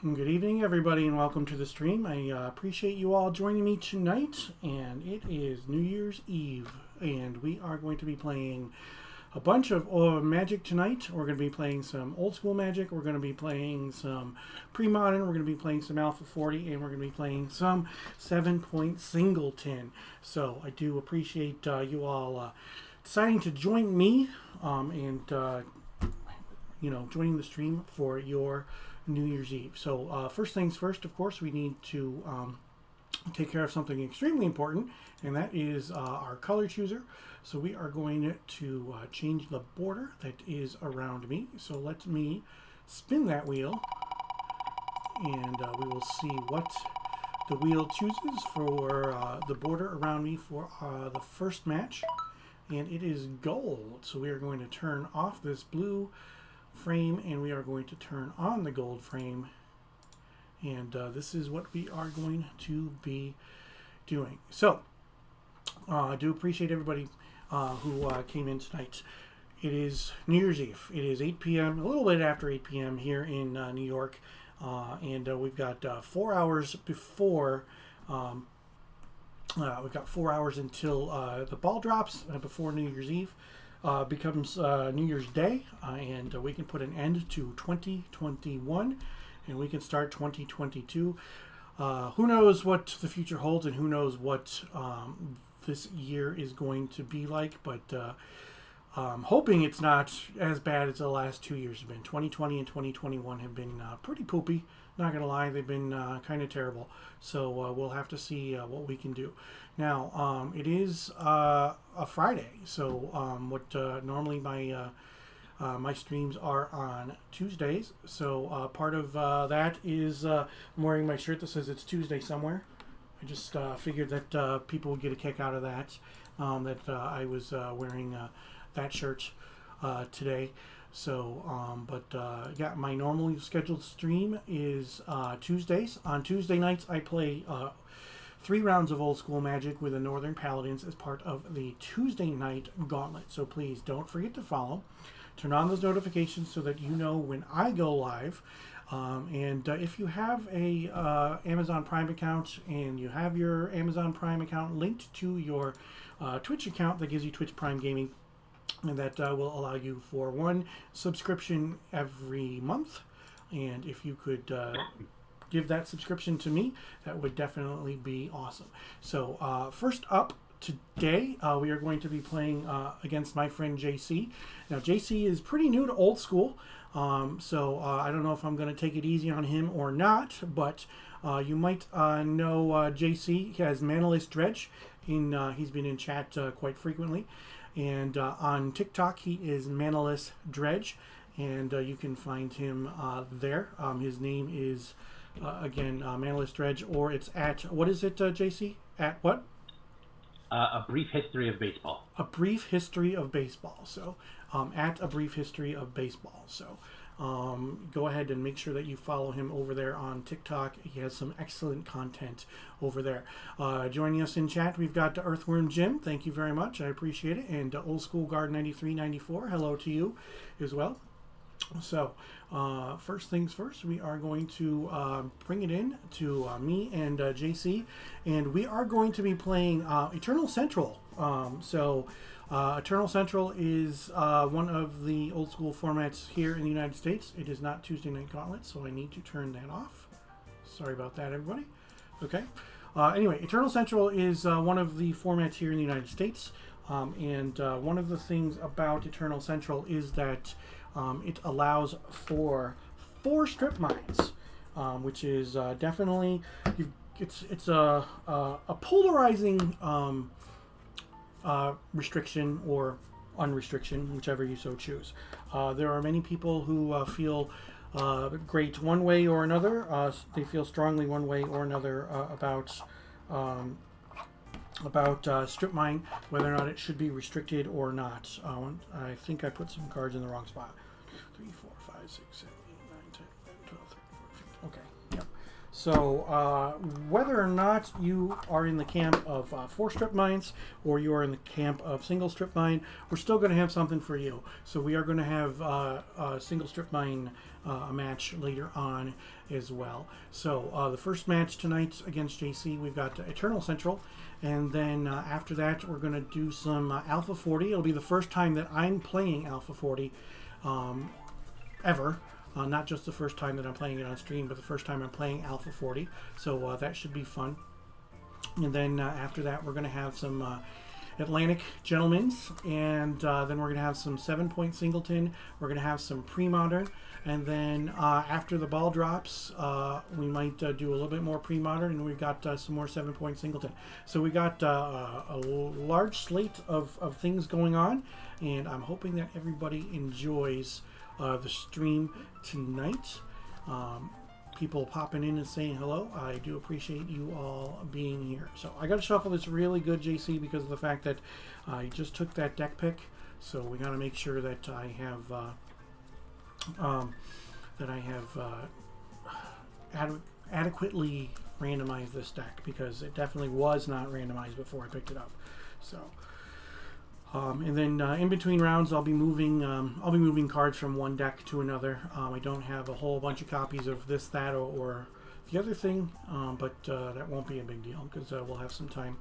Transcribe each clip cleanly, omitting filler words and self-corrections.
Good evening, everybody, and welcome to the stream. I appreciate you all joining me tonight, and it is New Year's Eve, and we are going to be playing a bunch of Magic tonight. We're going to be playing some old school Magic, we're going to be playing some pre-modern, we're going to be playing some Alpha 40, and we're going to be playing some 7-point Singleton. So I do appreciate you all deciding to join me and joining the stream for your New Year's Eve. So first things first, of course, we need to take care of something extremely important, and that is our color chooser. So we are going to change the border that is around me. So let me spin that wheel, and we will see what the wheel chooses for the border around me for the first match. And it is gold. So we are going to turn off this blue frame, and we are going to turn on the gold frame, and this is what we are going to be doing. So I do appreciate everybody who came in tonight. It is New Year's Eve. It is 8 p.m., a little bit after 8 p.m. here in New York, and we've got 4 hours before we've got 4 hours until the ball drops before New Year's Eve becomes New Year's Day, and we can put an end to 2021, and we can start 2022. Who knows what the future holds, and who knows what this year is going to be like, but I'm hoping it's not as bad as the last 2 years have been. 2020 and 2021 have been pretty poopy. Not going to lie, they've been kind of terrible. So we'll have to see what we can do. Now, it is a Friday, so what normally my streams are on Tuesdays. So part of that is I'm wearing my shirt that says it's Tuesday somewhere. I just figured that people would get a kick out of that, that I was wearing that shirt today. So, yeah, my normally scheduled stream is Tuesdays. On Tuesday nights, I play 3 rounds of old school Magic with the Northern Paladins as part of the Tuesday night gauntlet. So please don't forget to follow. Turn on those notifications so that you know when I go live. And if you have a Amazon Prime account, and you have your Amazon Prime account linked to your Twitch account, that gives you Twitch Prime Gaming, and that will allow you for 1 subscription every month. And if you could give that subscription to me, that would definitely be awesome. So first up today we are going to be playing against my friend JC. Now JC is pretty new to Old School, so I don't know if I'm going to take it easy on him or not, but you might know JC. He has Manalist Dredge. He's been in chat quite frequently, and on TikTok he is Manalist Dredge, and you can find him there. His name is again Manalist Dredge, or it's at, what is it, JC? At what? A Brief History of Baseball. A Brief History of Baseball. So at A Brief History of Baseball. So go ahead and make sure that you follow him over there on TikTok. He has some excellent content over there. Joining us in chat, we've got Earthworm Jim. Thank you very much. I appreciate it. And Old School Guard 9394. Hello to you as well. So first things first, we are going to bring it in to me and JC, and we are going to be playing Eternal Central. Eternal Central is one of the Old School formats here in the United States. It is not Tuesday Night Gauntlet, so I need to turn that off. Sorry about that, everybody. Okay. Anyway, Eternal Central is one of the formats here in the United States, and one of the things about Eternal Central is that it allows for 4 strip mines, which is definitely it's a polarizing restriction or unrestriction, whichever you so choose. There are many people who feel great one way or another. They feel strongly one way or another about strip mine, whether or not it should be restricted or not. I think I put some cards in the wrong spot. 3, 4, 5, 6, 7, 8, 9, 10, 11, 12, 13, 14, 15. Okay, yep. So whether or not you are in the camp of 4 strip mines or you are in the camp of single strip mine, we're still going to have something for you. So we are going to have a single strip mine match later on as well. So the first match tonight against JC, we've got Eternal Central, and then after that we're going to do some Alpha 40. It'll be the first time that I'm playing Alpha 40 ever. Not just the first time that I'm playing it on stream, but the first time I'm playing Alpha 40. So that should be fun. And then after that, we're going to have some Atlantic Gentlemen's, and then we're going to have some 7-point Singleton. We're going to have some Premodern, and then after the ball drops, we might do a little bit more Premodern, and we've got some more 7-point Singleton. So we got a large slate of things going on, and I'm hoping that everybody enjoys the stream tonight. People popping in and saying hello. I do appreciate you all being here. So I got to shuffle this really good, JC, because of the fact that I just took that deck pick. So we got to make sure that I have adequately randomized this deck, because it definitely was not randomized before I picked it up. So. And then in between rounds, I'll be moving cards from one deck to another. I don't have a whole bunch of copies of this, that, or the other thing, but that won't be a big deal, because we'll have some time.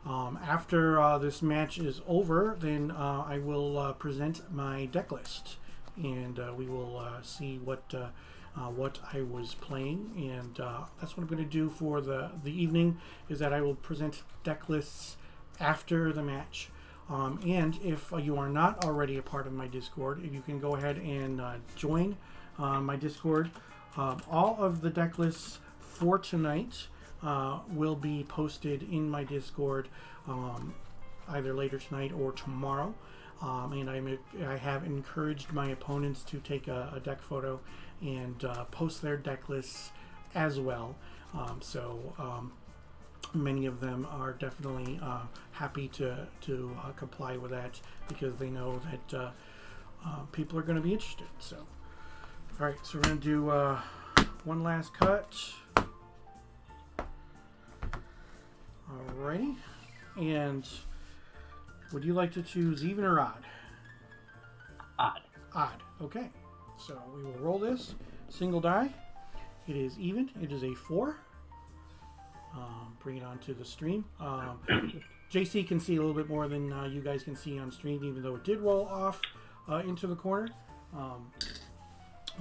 After this match is over, then I will present my deck list, and we will see what I was playing, and that's what I'm going to do for the evening. Is that I will present deck lists after the match. And if you are not already a part of my Discord, you can go ahead and join my Discord. All of the deck lists for tonight will be posted in my Discord either later tonight or tomorrow. And I have encouraged my opponents to take a deck photo and post their deck lists as well. Many of them are definitely happy to comply with that, because they know that people are going to be interested. So, all right, so we're going to do one last cut. Alrighty, and would you like to choose even or odd? Odd. Odd. Okay, so we will roll this single die. It is even. It is a 4. Bring it onto the stream. JC can see a little bit more than you guys can see on stream, even though it did roll off into the corner.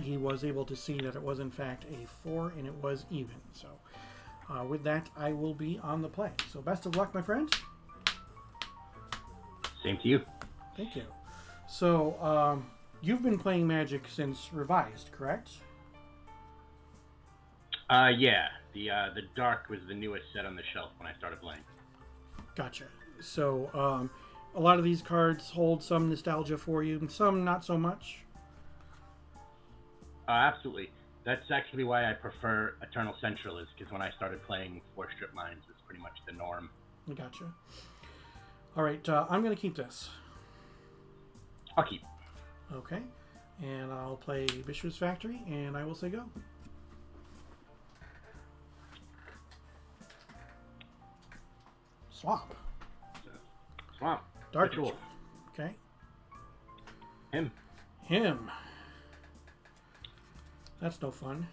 He was able to see that it was in fact a 4 and it was even. So with that, I will be on the play. So best of luck, my friend. Same to you. Thank you. So, you've been playing Magic since Revised, correct? Yeah. The Dark was the newest set on the shelf when I started playing. Gotcha. So, a lot of these cards hold some nostalgia for you, and some not so much. Absolutely. That's actually why I prefer Eternal Central, is because when I started playing 4 strip mines, it was pretty much the norm. Gotcha. All right, I'm going to keep this. I'll keep. Okay. And I'll play Bishop's Factory, and I will say go. Swamp. Swamp. Dark Ritual. Ritual. Okay. Him. That's no fun.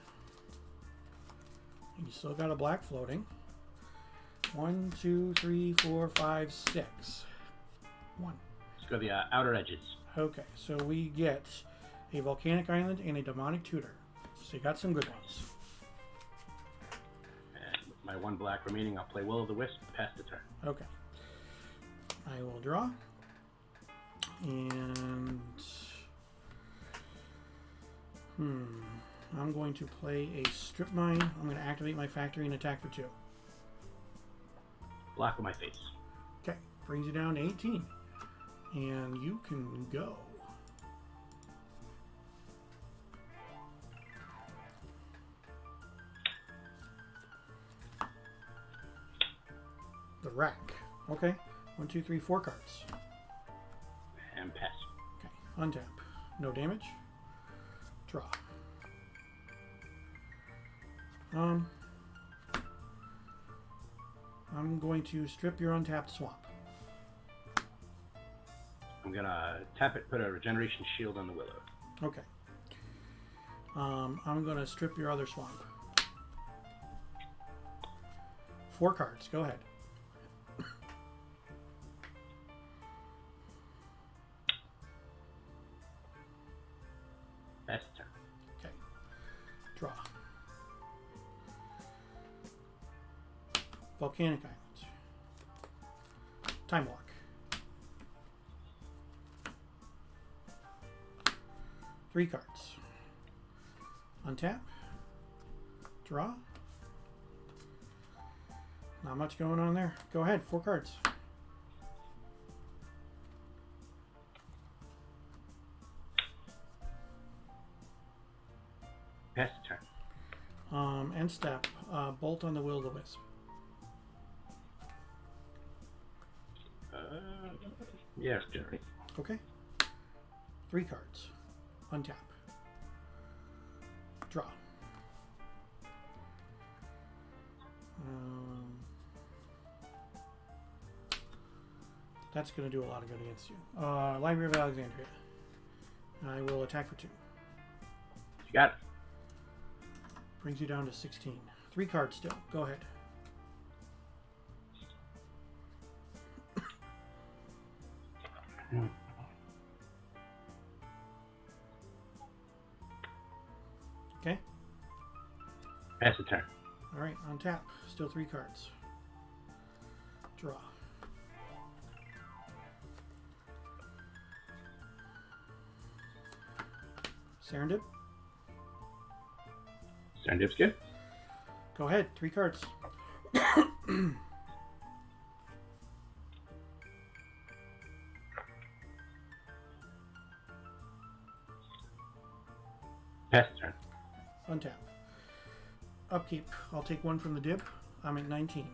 And you still got a black floating. 1, 2, 3, 4, 5, 6. 1. Let's go the outer edges. Okay, so we get a volcanic island and a demonic tutor. So you got some good ones. And with my 1 black remaining, I'll play Will of the Wisp, pass the turn. Okay. I will draw. And I'm going to play a strip mine. I'm going to activate my factory and attack for 2. Block on my face. Okay, brings you down to 18. And you can go. The rack. Okay, 1, 2, 3, 4 cards. And pass. Okay, untap. No damage. Draw. I'm going to strip your untapped swamp. I'm gonna tap it, put a regeneration shield on the Willow. Okay. I'm going to strip your other swamp. 4 cards. Go ahead. Pass the turn. Okay. Draw. Volcanic Islands. Time Walk. Three cards. Untap. Draw. Not much going on there. Go ahead. 4 cards. Pass the turn. End step. Bolt on the Will of the Wisp. Yes, Jerry. Okay. 3 cards. Untap. Draw. That's going to do a lot of good against you. Library of Alexandria. I will attack for 2. You got it. Brings you down to 16. 3 cards still. Go ahead. Okay. Pass the turn. All right. On tap. Still 3 cards. Draw. Serendip. Serendip's good. Go ahead. 3 cards. Pass the turn. Untap. Upkeep. I'll take 1 from the dip. I'm at 19.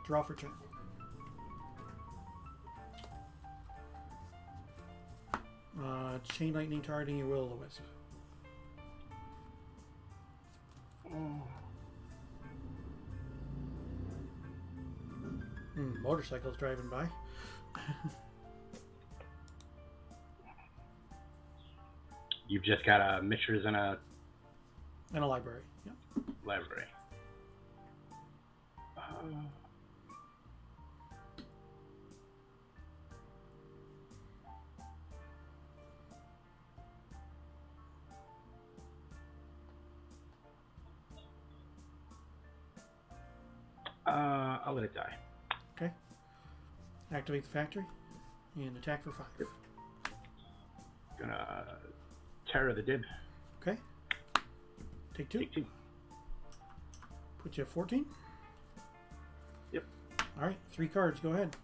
Draw for turn. Chain Lightning targeting your Will of the Wisp. Motorcycles driving by. You've just got a Mishras and a Library. Yep. library. I'll let it die. Okay. Activate the factory and attack for 5. Yep. Gonna Terror the Dib. Okay. Take 2. Take 2. Put you at 14. Yep. All right, 3 cards. Go ahead.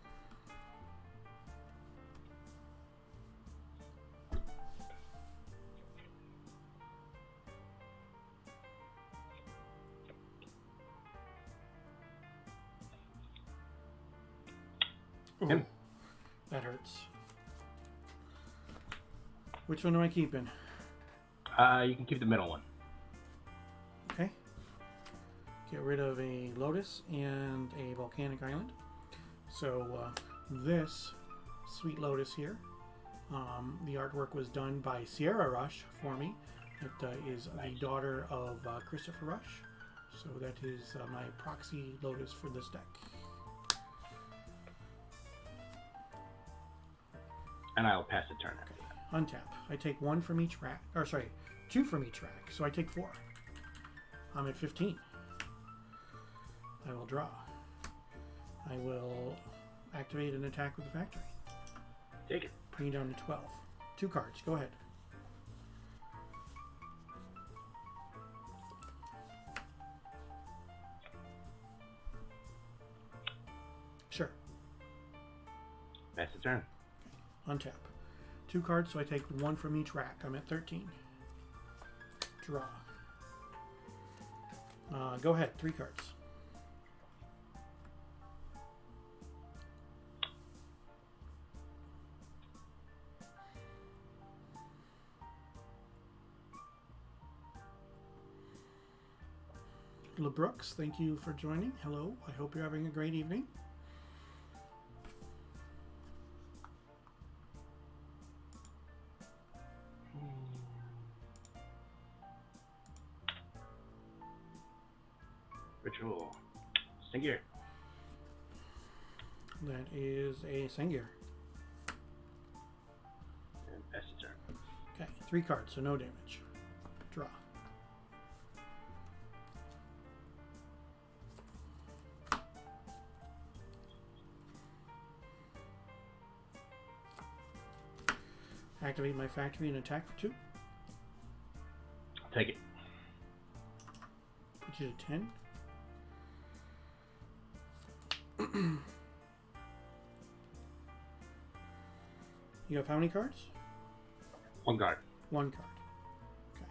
Him. That hurts. Which one am I keeping? You can keep the middle one. Okay. Get rid of a Lotus and a Volcanic Island. So this Sweet Lotus here, the artwork was done by Sierra Rush for me. It is the daughter of Christopher Rush. So that is my proxy Lotus for this deck. And I'll pass the turn after that. Untap. I take 1 from each rack. Or sorry, 2 from each rack. So I take 4. I'm at 15. I will draw. I will activate an attack with the factory. Take it. Bring you down to 12. 2 cards. Go ahead. Sure. Pass the turn. Untap. 2 cards, so I take 1 from each rack. I'm at 13. Draw. Go ahead. 3 cards. LeBrooks, thank you for joining. Hello. I hope you're having a great evening. Ritual. Singir. That is a Sengir. And pass the turn. Okay, 3 cards, so no damage. Draw. Activate my factory and attack for 2. I'll take it. Put you to 10. You have how many cards? 1 card. 1 card. Okay.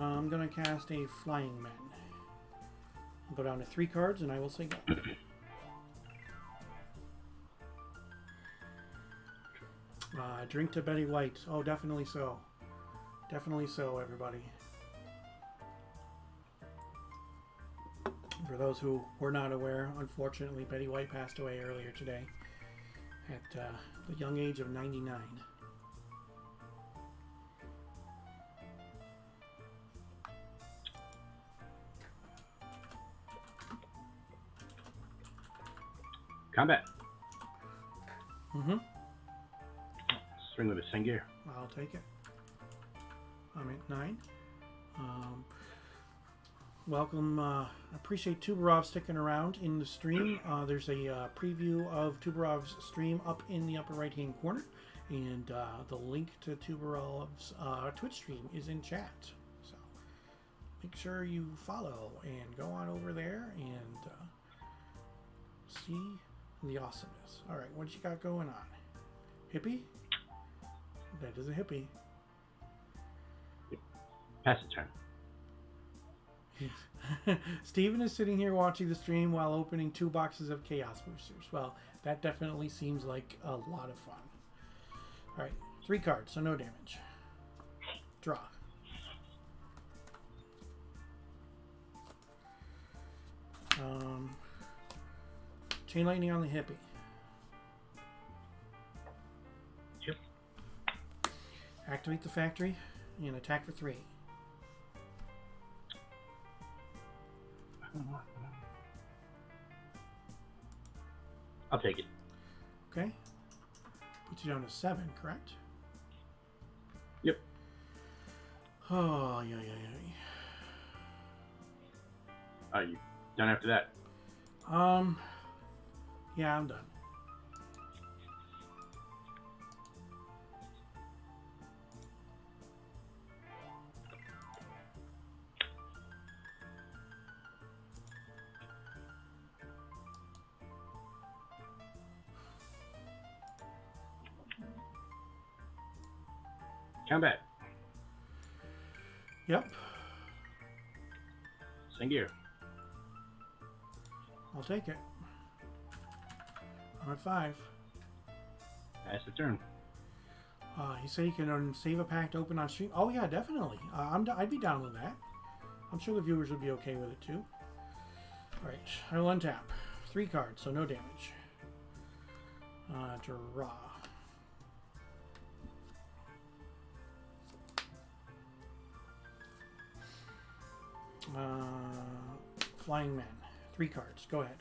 I'm going to cast a Flying Man. I'll go down to 3 cards and I will say go. Drink to Betty White. Oh, definitely so. Definitely so, everybody. For those who were not aware, unfortunately, Betty White passed away earlier today at the young age of 99. Combat. Mm-hmm. Swing with a Singir. I'll take it. I'm at 9. Welcome. Appreciate Tuberov sticking around in the stream. There's a preview of Tuberov's stream up in the upper right-hand corner, and the link to Tuberov's Twitch stream is in chat. So make sure you follow and go on over there and see the awesomeness. All right, what you got going on? Hippie? That is a hippie. Pass the turn. Steven is sitting here watching the stream while opening 2 boxes of Chaos Boosters. Well, that definitely seems like a lot of fun. Alright, 3 cards, so no damage. Draw. Chain Lightning on the hippie. Yep. Activate the factory and attack for 3. I'll take it. Okay. Puts you down to 7, correct? Yep. Oh, yeah. Are you done after that? Yeah, I'm done. Combat. Yep. Sing gear. I'll take it. I'm at 5. Pass the turn. You say you can save a pack to open on stream? Oh yeah, definitely. I'd be down with that. I'm sure the viewers would be okay with it too. Alright, I will untap. 3 cards, so no damage. Draw. Flying Man. 3 cards. Go ahead.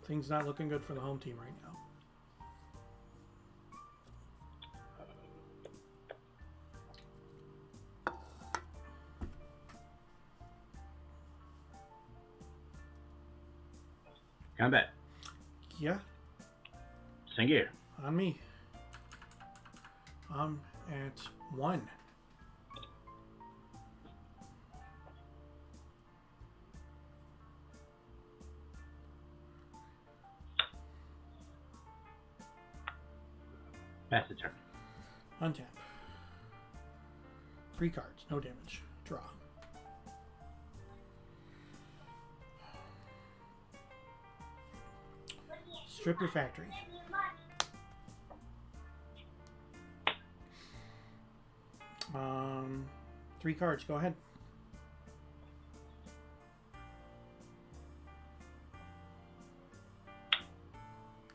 Things not looking good for the home team right now. Combat. Yeah, Sing gear. on me. I'm at 1. Pass the turn. Untap. 3 cards. No damage. Draw. Strip your factory. Um, 3 cards. Go ahead.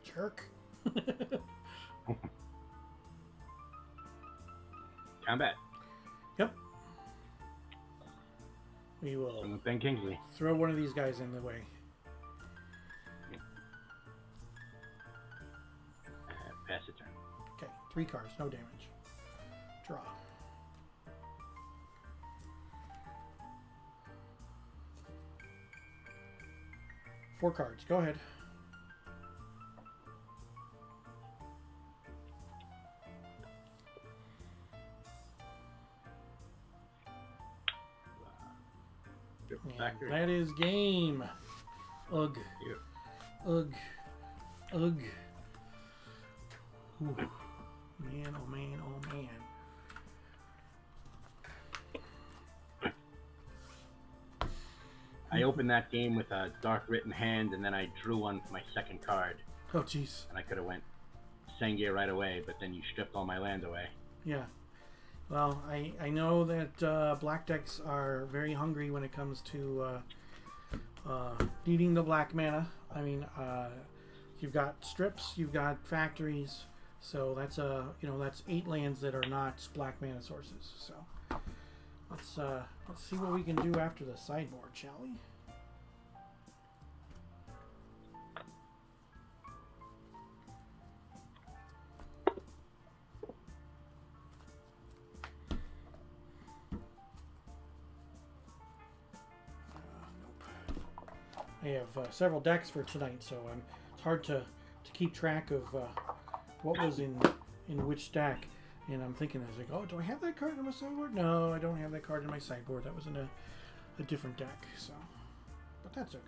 Jerk. Combat. Yep. We will Ben Kingsley. throw one of these guys in the way. Pass the turn. Okay, 3 cards, no damage. Draw. Four cards, go ahead. Factory. That is game. Ugh. Yeah. Ugh. Ugh. Ooh. Man, oh man, oh man. I opened that game with a dark written hand, and then I drew one for my second card, Oh, jeez. and I could have went Sengir right away, but then you stripped all my land away. Yeah. Well, I know that black decks are very hungry when it comes to needing the black mana. I mean, you've got strips, you've got factories, so that's that's 8 lands that are not black mana sources. So let's see what we can do after the sideboard, shall we? I have several decks for tonight, so it's hard to keep track of what was in which deck. And I'm thinking, I was like, oh, do I have that card in my sideboard? No, I don't have that card in my sideboard. That was in a different deck, so. But that's okay.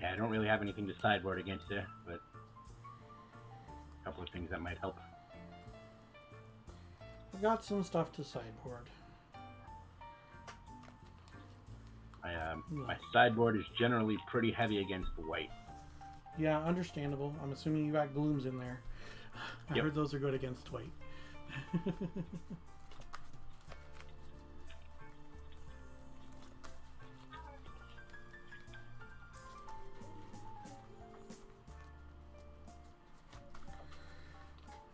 Yeah, I don't really have anything to sideboard against there, but a couple of things that might help. I've got some stuff to sideboard. My sideboard is generally pretty heavy against the white. Yeah, understandable. I'm assuming you got glooms in there. I heard those are good against white.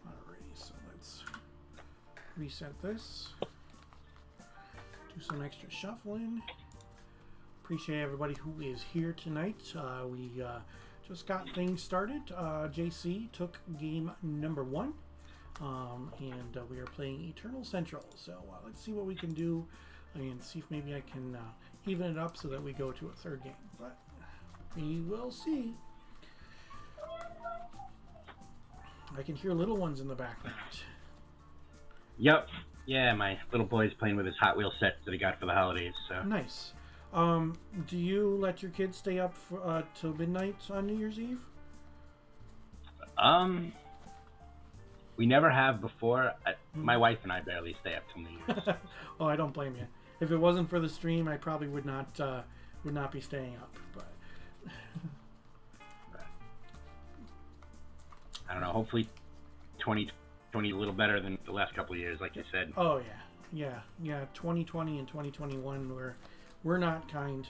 Alrighty, so let's reset this. Do some extra shuffling. Appreciate everybody who is here tonight. We just got things started. JC took game number 1, and we are playing Eternal Central. So let's see what we can do and see if maybe I can even it up so that we go to a third game. But we will see. I can hear little ones in the background. Yep. Yeah, my little boy's playing with his Hot Wheels set that he got for the holidays. So Nice. Do you let your kids stay up for, till midnight on New Year's Eve? We never have before. My wife and I barely stay up till New Year's. Oh, I don't blame you. If it wasn't for the stream, I probably would not be staying up. But I don't know. Hopefully, 2020 a little better than the last couple of years, like you said. oh yeah. 2020 and 2021 we're not kind.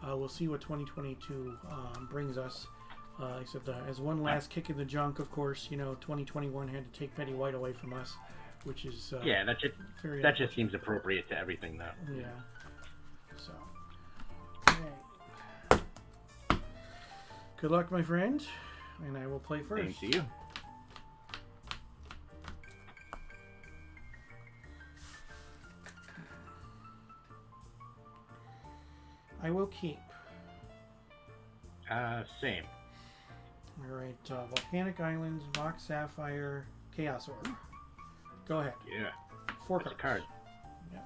We'll see what 2022 brings us. Except as one last kick in the junk, of course, 2021 had to take Betty White away from us, which is yeah, that just seems appropriate to everything, though. Yeah. So, okay. Good luck, my friend, and I will play first. Same to you. I will keep. Same. All right, Volcanic Islands, Vox Sapphire, Chaos Orb. Go ahead. Yeah. 4 That's cards. a card. Yeah.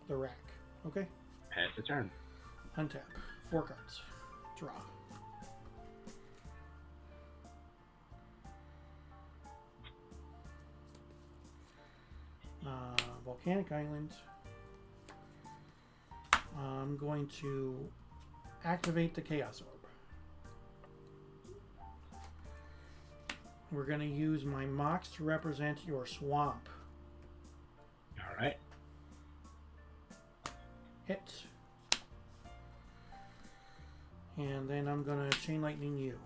The rack. Okay. Pass the turn. Untap. 4 cards. Draw. Volcanic Island. I'm going to activate the Chaos Orb. We're going to use my Mox to represent your swamp. All right. Hit. And then I'm going to Chain Lightning you.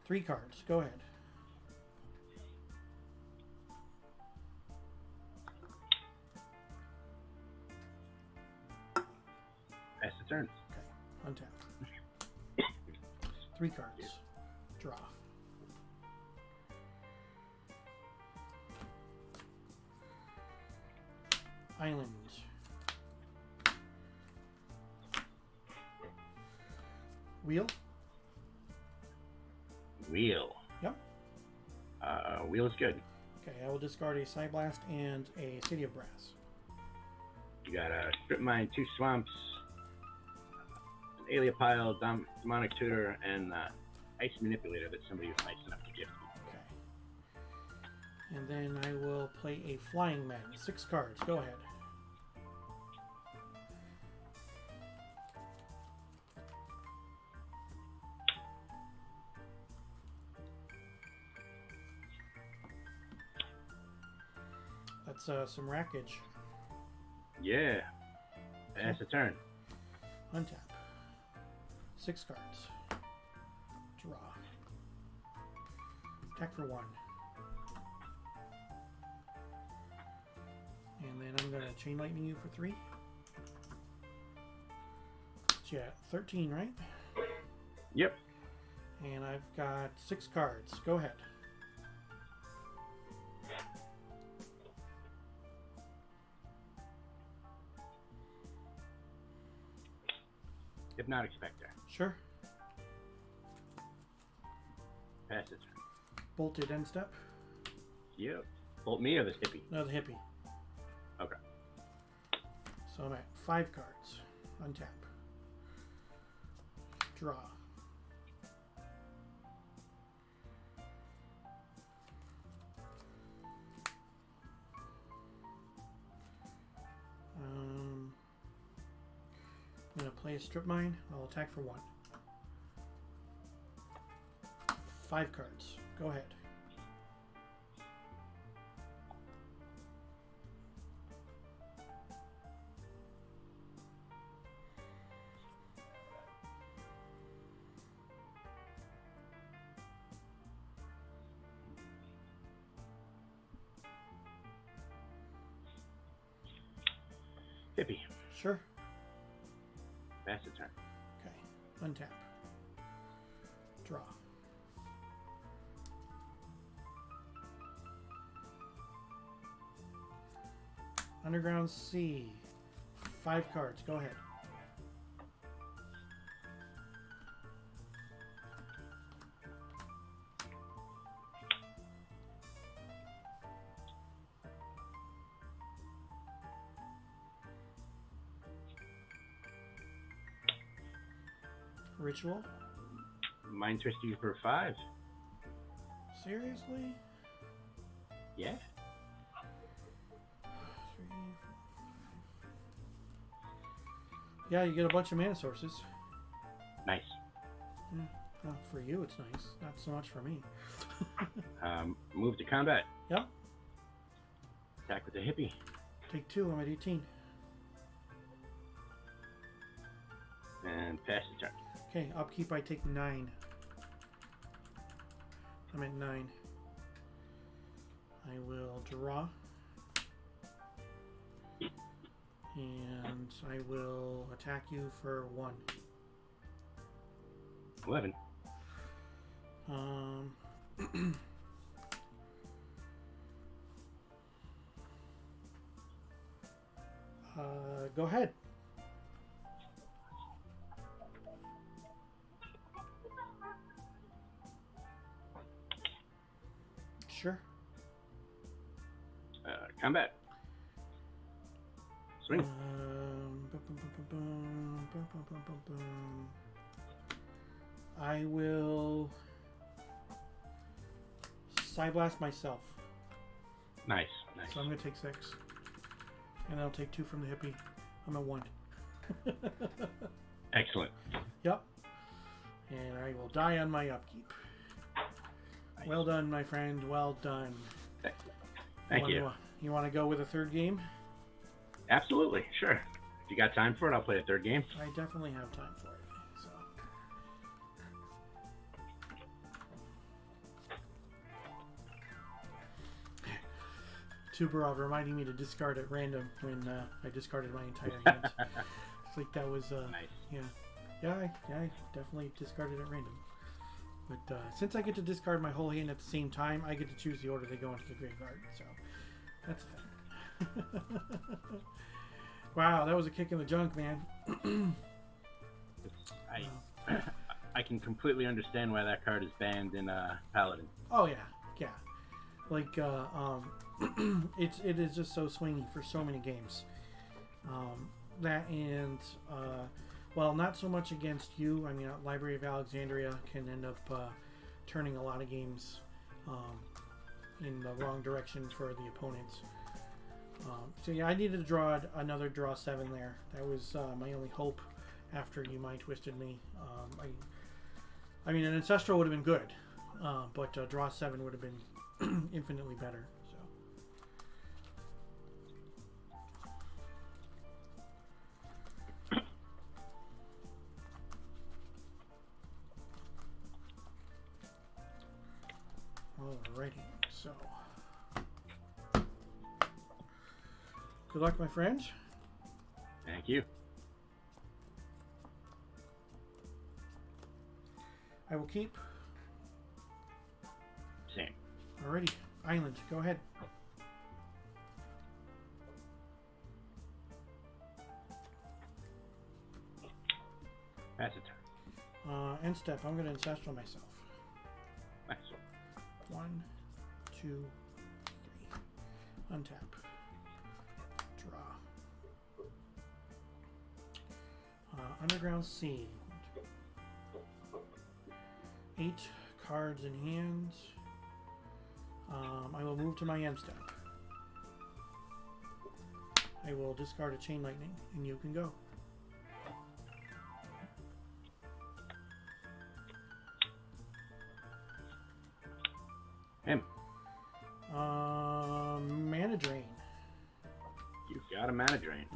3 cards. Go ahead. Pass the turn. Okay. Untap. 3 cards. Draw. Island. Wheel. Wheel. Yep. Wheel is good. Okay, I will discard a Side Blast and a City of Brass. You got a Strip Mine, 2 Swamps, an Aeolipile, Demonic Tutor, and Ice Manipulator that somebody was nice enough to gift me. Okay. And then I will play a Flying Man. 6 cards. Go ahead. That's some rackage. Yeah. Pass the turn. Untap. 6 cards. Draw. Attack for 1. And then I'm going to Chain Lightning you for 3. So yeah, 13, right? Yep. And I've got 6 cards. Go ahead. Hypnotic Spectre. Sure. Pass the turn. Bolted end step. Yep. Bolt me or this hippie? No, the hippie. Okay. So I'm at 5 cards. Untap. Draw. play a strip mine. I'll attack for 1. 5 cards. Go ahead. Hippie. Sure. Pass the turn. Okay. Untap. Draw. Underground Sea. 5 cards. Go ahead. Ritual. Mind twist you for 5. Seriously? Yeah. 3, 4, 5. Yeah, you get a bunch of mana sources. Nice. Yeah. Well, for you, it's nice. Not so much for me. Move to combat. Yep. Attack with the hippie. Take 2. I'm at 18. And pass the turn. Okay, upkeep, I take 9. I'm at 9. I will draw. And I will attack you for 1. 11. Go ahead. Sure. Combat. Swing. I will Psyblast myself. Nice, nice. So I'm going to take 6. And I'll take 2 from the hippie. I'm at 1. Excellent. Yep. And I will die on my upkeep. Nice. Well done, my friend. Well done. Thank you. You want to go with a 3rd game? Absolutely, sure. If you got time for it, I'll play a 3rd game. I definitely have time for it. So. Tuberov reminding me to discard at random when I discarded my entire hand. It's like that was Nice. I definitely discarded at random. But since I get to discard my whole hand at the same time, I get to choose the order they go into the graveyard. So that's a thing. Wow, that was a kick in the junk, man. I can completely understand why that card is banned in Paladin. Oh yeah. Like it is just so swingy for so many games. That and well, not so much against you. I mean, Library of Alexandria can end up turning a lot of games in the wrong direction for the opponents. So yeah, I needed to draw another draw 7 there. That was my only hope after you mind twisted me. I mean, an ancestral would have been good, but draw 7 would have been infinitely better. So. Alrighty, so good luck, my friends. Thank you. I will keep. Same. Alrighty, Island, go ahead. Pass the turn. End step, I'm going to ancestral myself. Nice. 1, 2, 3. Untap. Draw. Underground Sea. 8 cards in hand. I will move to my end step. I will discard a Chain Lightning, and you can go. Him. Mana drain. You've got a mana drain.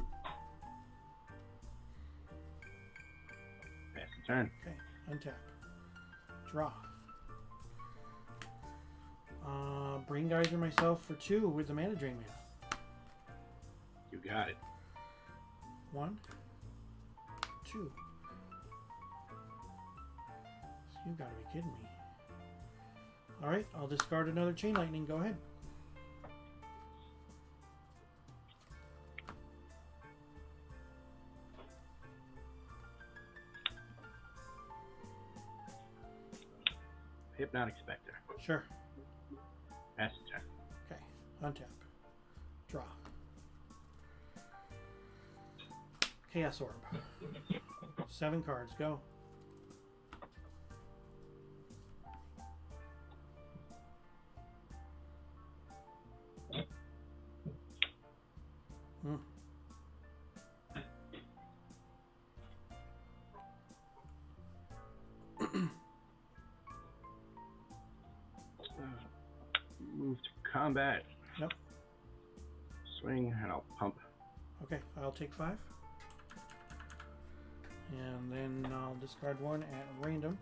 Pass the turn. Okay, untap. Draw. Brain Geyser myself for 2 with the mana drain mana. You got it. 1, 2. You gotta be kidding me. Alright, I'll discard another Chain Lightning. Go ahead. Hypnotic Spectre. Sure. Pass the turn. Okay, untap. Draw. Chaos Orb. 7 cards, go. Move to combat. Yep. Swing, and I'll pump. Okay, I'll take 5. And then I'll discard 1 at random.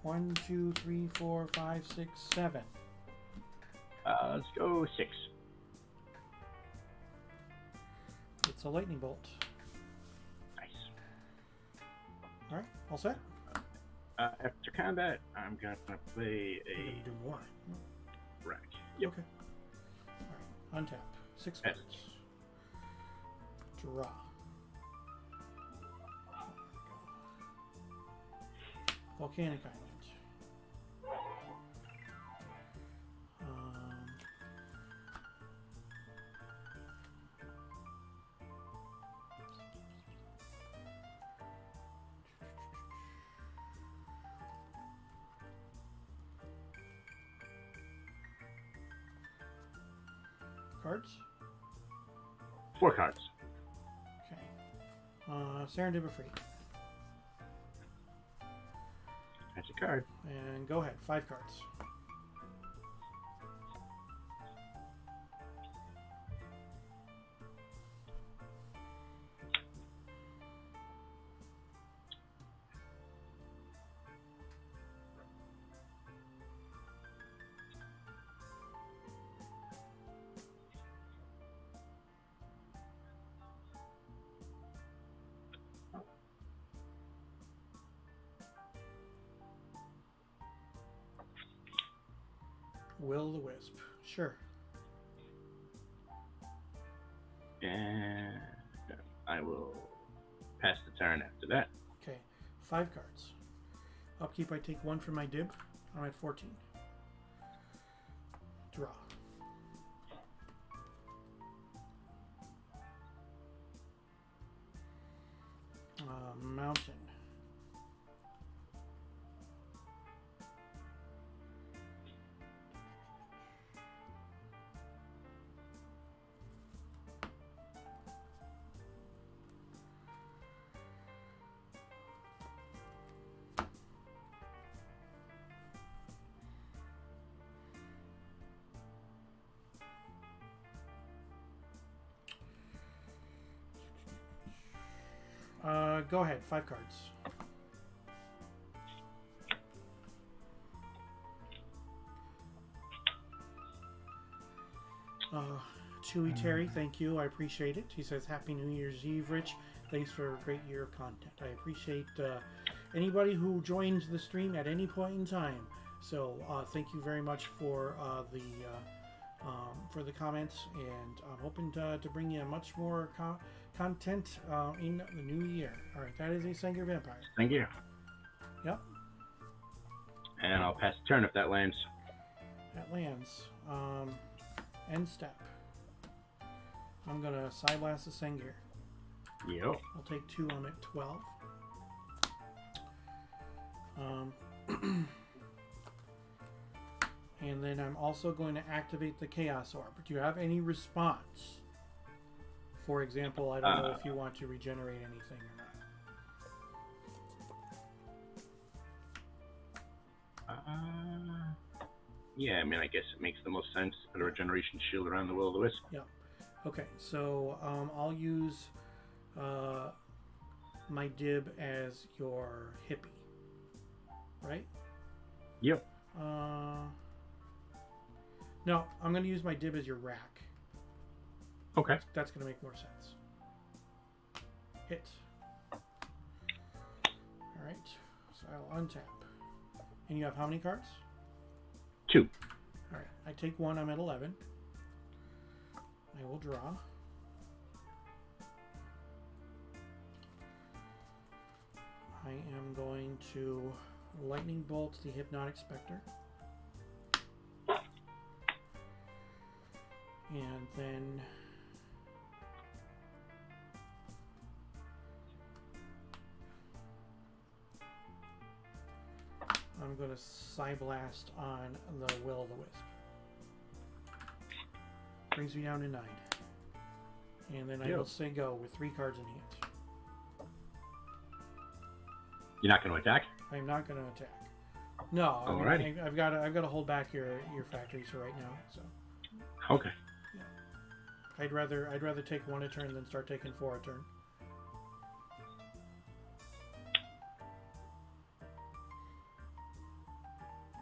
1, 2, 3, 4, 5, 6, 7. Let's go 6. It's a lightning bolt. Nice. Alright, all set? After combat, I'm gonna play You're a gonna do more. rack. Yep. Okay. Alright, untap. 6 cards. Draw. Volcanic Island. Cards? 4 cards. Okay. Serendipity free. That's a card. And go ahead, 5 cards. Will-o-the-wisp. Sure. And I will pass the turn after that. Okay. 5 cards. Upkeep, I take 1 from my dib. I'm at 14. Draw. Mountain. Go ahead, 5 cards. Chewy Terry, thank you. I appreciate it. He says, Happy New Year's Eve, Rich. Thanks for a great year of content. I appreciate anybody who joins the stream at any point in time. So thank you very much for the comments, and I'm hoping to bring you much more content in the new year. All right, that is a Sengir Vampire. Thank you. Yep. And I'll pass the turn if that lands. That lands. End step. I'm going to Side Blast the Sengir. Yep. I'll take 2. I'm at 12. And then I'm also going to activate the Chaos Orb. Do you have any response? For example, I don't know if you want to regenerate anything or not. Yeah, I mean, I guess it makes the most sense to put a regeneration shield around the will-o'-the-wisp. Yeah. Okay, so I'll use my dib as your hippie, right? Yep. No, I'm going to use my dib as your rack. Okay. That's going to make more sense. Hit. All right, so I'll untap. And you have how many cards? 2. All right, I take 1. I'm at 11. I will draw. I am going to lightning bolt the Hypnotic Spectre. And then I'm going to Psyblast on the Will-o'-the-Wisp. Brings me down to 9. And then I will say go with 3 cards in hand. You're not going to attack? I'm not going to attack. No, Alrighty. I've got to hold back your factories for right now. So Okay. yeah. I'd rather take 1 a turn than start taking 4 a turn.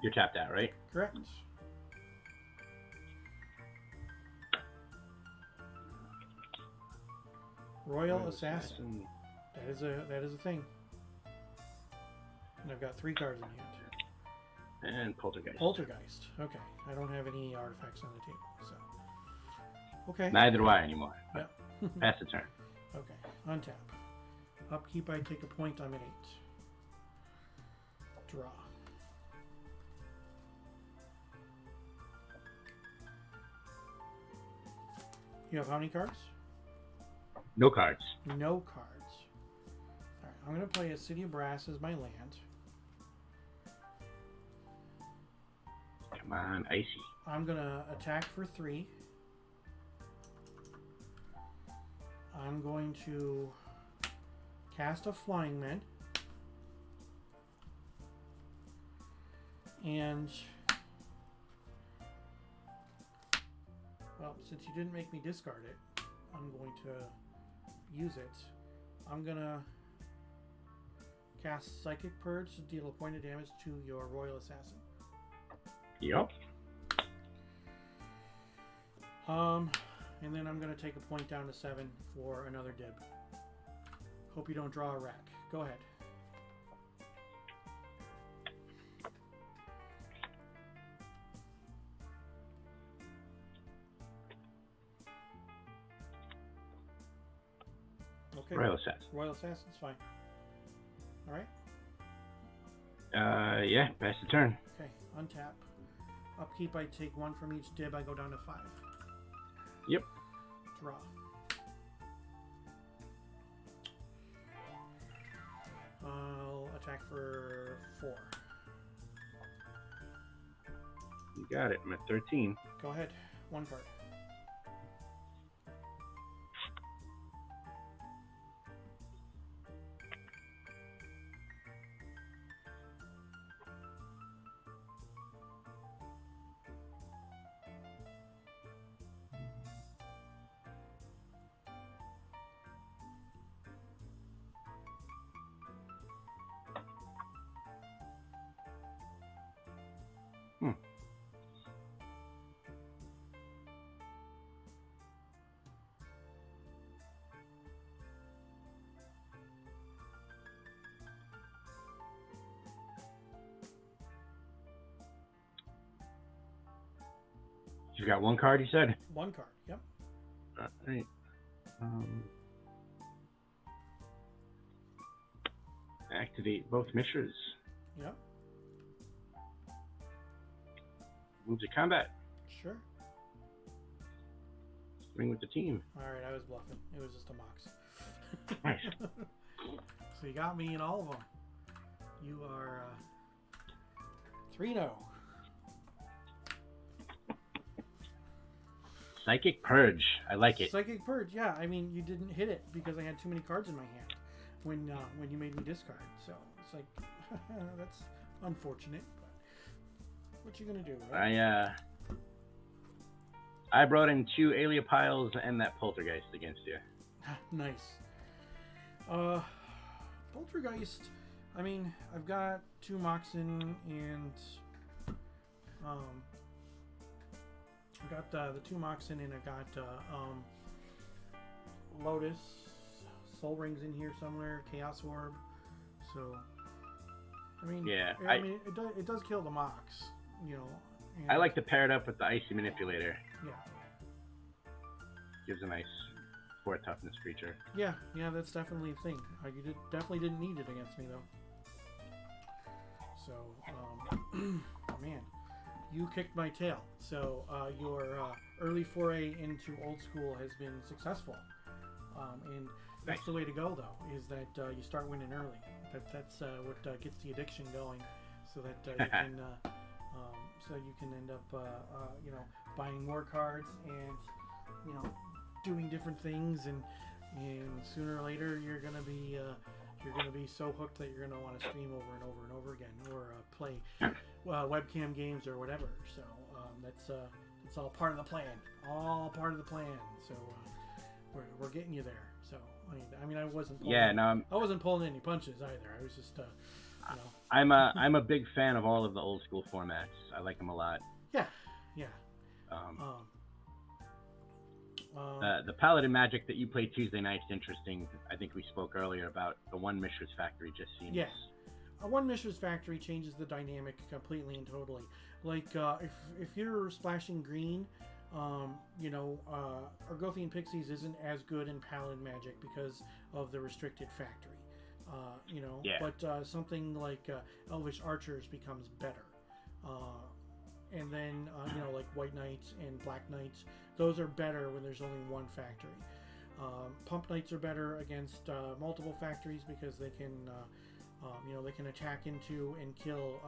You're tapped out, right? Correct. Royal Assassin. That is a thing. And I've got 3 cards in hand. And Poltergeist. Poltergeist. Okay. I don't have any artifacts on the table, so. Okay. Neither do I anymore. Yep. Pass the turn. Okay. Untap. Upkeep, I take a point. I'm at 8. Draw. You have how many cards? No cards. No cards. Alright, I'm going to play a City of Brass as my land. Come on, Icy. I'm going to attack for 3. I'm going to cast a Flying Man. And, well, since you didn't make me discard it, I'm going to use it. I'm going to cast Psychic Purge to deal a point of damage to your Royal Assassin. Yep. And then I'm going to take a point down to 7 for another dib. Hope you don't draw a rack. Go ahead. Okay. Royal Assassin. Royal Assassin's fine. All right. Yeah, pass the turn. Okay. Untap. Upkeep, I take 1 from each dib. I go down to 5. Yep. Draw. I'll attack for 4. You got it. I'm at 13. Go ahead. 1 card. You got 1 card, you said? 1 card. Yep. Alright. Activate both Mishras. Yep. Move to combat. Sure. Ring with the team. Alright, I was bluffing. It was just a mox. Nice. So you got me in all of them. You are 3-0. Psychic Purge. I like it. Psychic Purge, yeah. I mean, you didn't hit it because I had too many cards in my hand when you made me discard. So it's like, that's unfortunate. But What you gonna do, right? I brought in 2 Aliopiles and that Poltergeist against you. Nice. Poltergeist. I mean, I've got 2 Moxen and I got the 2 Moxen and I got Lotus, Soul Rings in here somewhere, Chaos Orb. So, I mean, yeah, it does kill the Mox, you know. I like to pair it up with the Icy Manipulator. Yeah. Gives a nice 4 toughness creature. Yeah, that's definitely a thing. You definitely didn't need it against me though. So, man, you kicked my tail. So your early foray into old school has been successful, and that's nice. The way to go though. Is that you start winning early. That's what gets the addiction going, so that you can end up buying more cards and doing different things, and sooner or later you're gonna be so hooked that you're gonna want to stream over and over and over again, or play webcam games or whatever. So that's all part of the plan. All part of the plan. So we're getting you there. So I mean I wasn't pulling any punches either. I was just I'm a big fan of all of the old school formats. I like them a lot. Yeah. The Paladin Magic that you play Tuesday night's interesting. I think we spoke earlier about the one Mishra's Factory just seems... Yeah. One Mishra's Factory changes the dynamic completely and totally. Like, if you're splashing green, Argothian Pixies isn't as good in Paladin Magic because of the restricted factory. But something like Elvish Archers becomes better. And then, like White Knights and Black Knights, those are better when there's only one factory. Pump Knights are better against multiple factories because they can, they can attack into and kill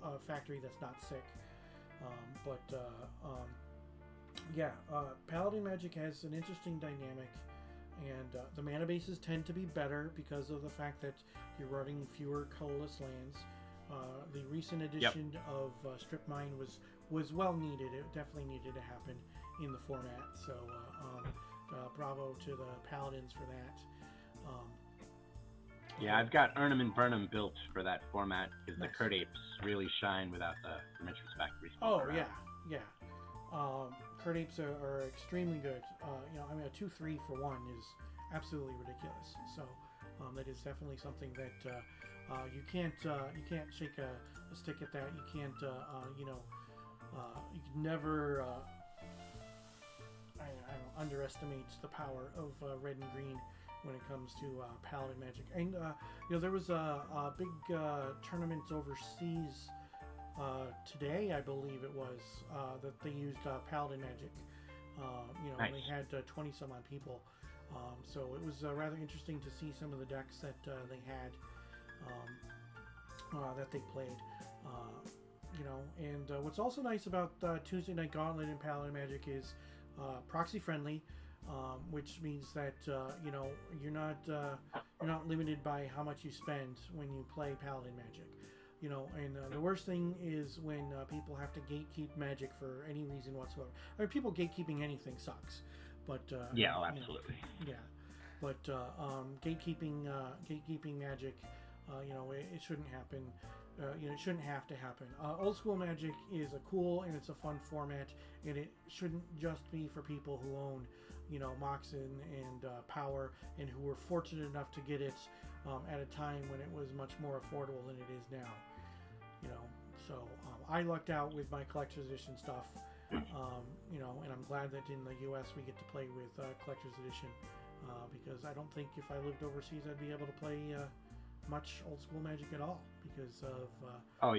a factory that's not sick. Paladin Magic has an interesting dynamic, and the mana bases tend to be better because of the fact that you're running fewer colorless lands. The recent edition of Strip Mine was well needed. It definitely needed to happen in the format. So bravo to the Paladins for that. I've got Urnham and Burnham built for that format because nice. The Kurt Apes really shine without the Mishra's Factory. Kurt Apes are extremely good. A 2/3 for 1 is absolutely ridiculous. So that is definitely something that you can't shake a stick at that. You can't you can never underestimate the power of red and green when it comes to Paladin Magic. And there was a big tournament overseas today, I believe it was, that they used Paladin Magic. Nice. They had 20 some odd people. So it was rather interesting to see some of the decks that they had, that they played. And what's also nice about Tuesday Night Gauntlet and Paladin Magic is proxy friendly, which means that you're not limited by how much you spend when you play Paladin Magic. And the worst thing is when people have to gatekeep Magic for any reason whatsoever. I mean, people gatekeeping anything sucks, but absolutely. But gatekeeping Magic, it shouldn't happen. It shouldn't have to happen. Old school Magic is a cool and it's a fun format, and it shouldn't just be for people who own, Moxen and Power, and who were fortunate enough to get it at a time when it was much more affordable than it is now. So I lucked out with my collector's edition stuff, and I'm glad that in the U.S. we get to play with collector's edition, because I don't think if I lived overseas I'd be able to play much old school Magic at all because of I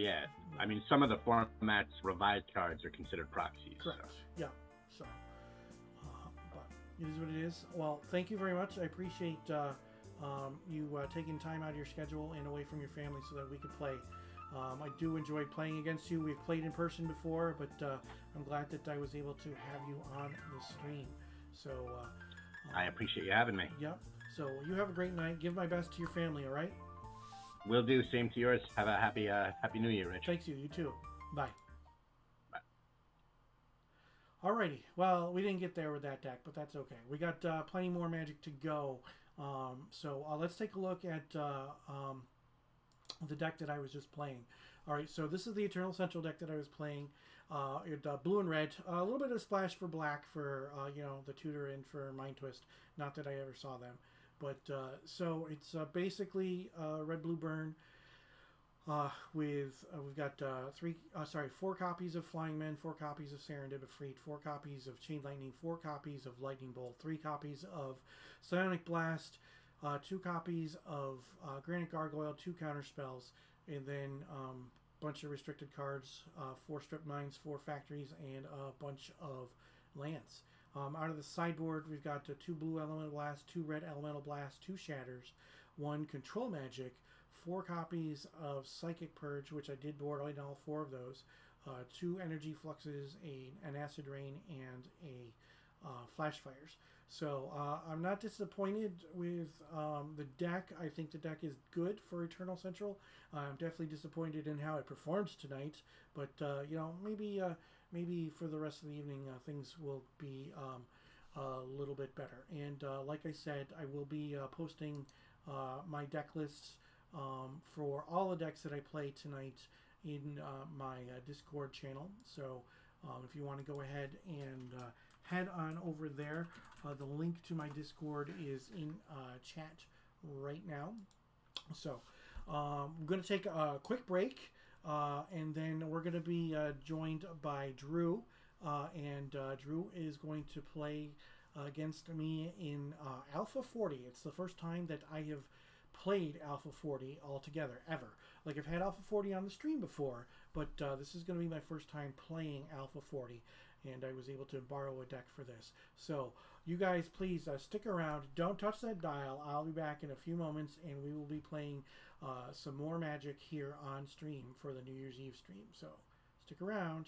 mean, some of the formats revised cards are considered proxies. Correct. Yeah. So but it is what it is. Well, thank you very much. I appreciate you taking time out of your schedule and away from your family so that we could play. I do enjoy playing against you. We've played in person before, but I'm glad that I was able to have you on the stream. So I appreciate you having me. Yep. So you have a great night. Give my best to your family, all right? Will do. Same to yours. Have a happy New Year, Rich. Thanks, you too. Bye. Bye. Alrighty. Well, we didn't get there with that deck, but that's okay. We got plenty more Magic to go. So let's take a look at the deck that I was just playing. All right, so this is the Eternal Central deck that I was playing. Blue and red, a little bit of splash for black for the tutor and for Mind Twist. Not that I ever saw them, but so it's basically red blue burn. We've got 4 copies of Flying Men, 4 copies of Serendib Efreet, 4 copies of Chain Lightning, 4 copies of Lightning Bolt, 3 copies of Psionic Blast, 2 copies of Granite Gargoyle, 2 counter spells, and then bunch of restricted cards, 4 Strip Mines, 4 Factories, and a bunch of lands. Out of the sideboard, we've got 2 blue Elemental Blast, 2 red Elemental Blast, 2 Shatters, 1 Control Magic, 4 copies of Psychic Purge, which I did board all 4 of those, 2 Energy Fluxes, an Acid Rain, and a Flash Fires. So I'm not disappointed with the deck. I think the deck is good for Eternal Central. I'm definitely disappointed in how it performed tonight, but maybe for the rest of the evening things will be a little bit better. And like I said, I will be posting my deck lists for all the decks that I play tonight in my Discord channel. So if you want to go ahead and head on over there, the link to my Discord is in chat right now. So I'm going to take a quick break, and then we're going to be joined by Drew, and Drew is going to play against me in Alpha 40. It's the first time that I have played Alpha 40 altogether, ever. Like, I've had Alpha 40 on the stream before, but this is going to be my first time playing Alpha 40, and I was able to borrow a deck for this. So, you guys, please stick around. Don't touch that dial. I'll be back in a few moments, and we will be playing some more Magic here on stream for the New Year's Eve stream. So, stick around.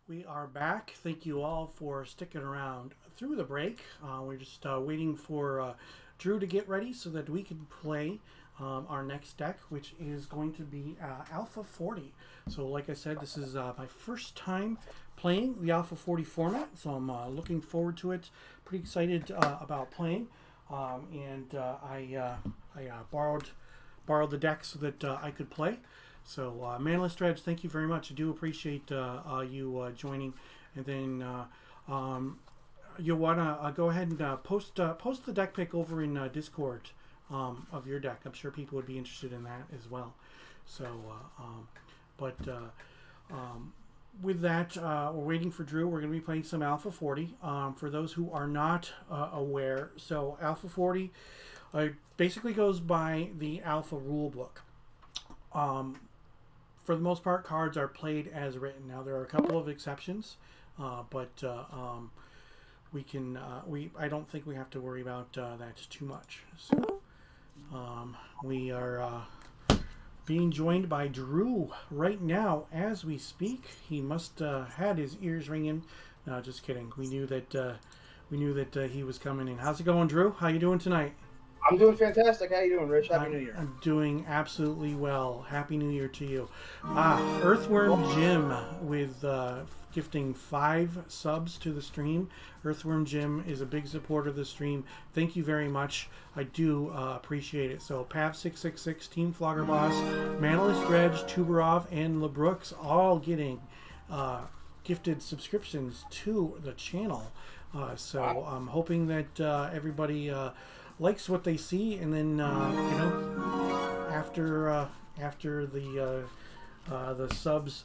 We are back. Thank you all for sticking around through the break. We're just waiting for Drew to get ready so that we can play our next deck, which is going to be Alpha 40. So like I said, this is my first time playing the Alpha 40 format, so I'm looking forward to it. Pretty excited about playing. I borrowed the deck so that I could play. So, Manless Dredge, thank you very much. I do appreciate you joining. And then you'll want to go ahead and post the deck pick over in Discord of your deck. I'm sure people would be interested in that as well. So, with that, we're waiting for Drew. We're going to be playing some Alpha 40. For those who are not aware, so Alpha 40 basically goes by the Alpha rule book. For the most part, cards are played as written. Now there are a couple of exceptions, but I don't think we have to worry about that too much. So we are being joined by Drew right now as we speak. He must had his ears ringing. No, just kidding. We knew that he was coming in. How's it going, Drew? How you doing tonight? I'm doing fantastic. How you doing, Rich? Happy New Year. I'm doing absolutely well. Happy New Year to you. Earthworm Jim with gifting 5 subs to the stream. Earthworm Jim is a big supporter of the stream. Thank you very much. I do appreciate it. So Pav666, Team Floggerboss, Manalist Dredge, Tuberov, and LeBrooks all getting gifted subscriptions to the channel. So I'm hoping that everybody likes what they see, and then after the subs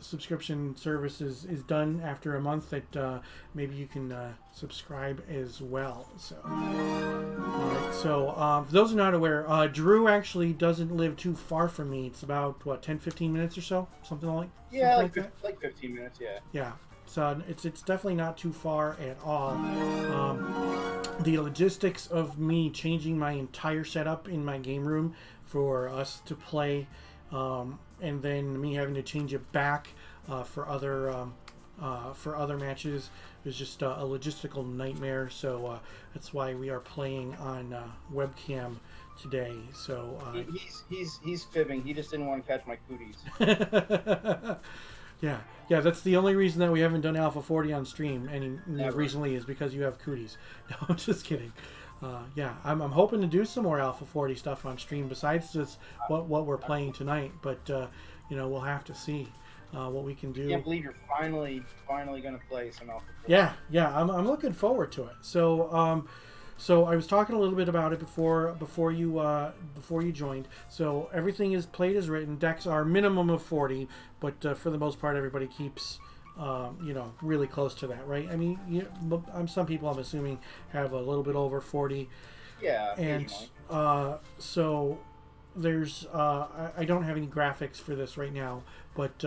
subscription service is done after a month, that maybe you can subscribe as well. So all right, so for those who are not aware, Drew actually doesn't live too far from me. It's about 10-15 minutes or so, something like like 15 minutes. Yeah, so it's definitely not too far at all. The logistics of me changing my entire setup in my game room for us to play, and then me having to change it back for other matches is just a logistical nightmare. So that's why we are playing on webcam today. So he's fibbing. He just didn't want to catch my cooties. Yeah, that's the only reason that we haven't done Alpha 40 on stream recently is because you have cooties. No, I'm just kidding. I'm hoping to do some more Alpha 40 stuff on stream besides just what we're playing tonight. But we'll have to see what we can do. I can't believe you're finally going to play some Alpha 40. Yeah, I'm looking forward to it. So I was talking a little bit about it before you joined. So everything is played as written. Decks are minimum of 40, but for the most part, everybody keeps really close to that, right? I mean, some people, I'm assuming, have a little bit over 40. Yeah. And so there's I don't have any graphics for this right now, but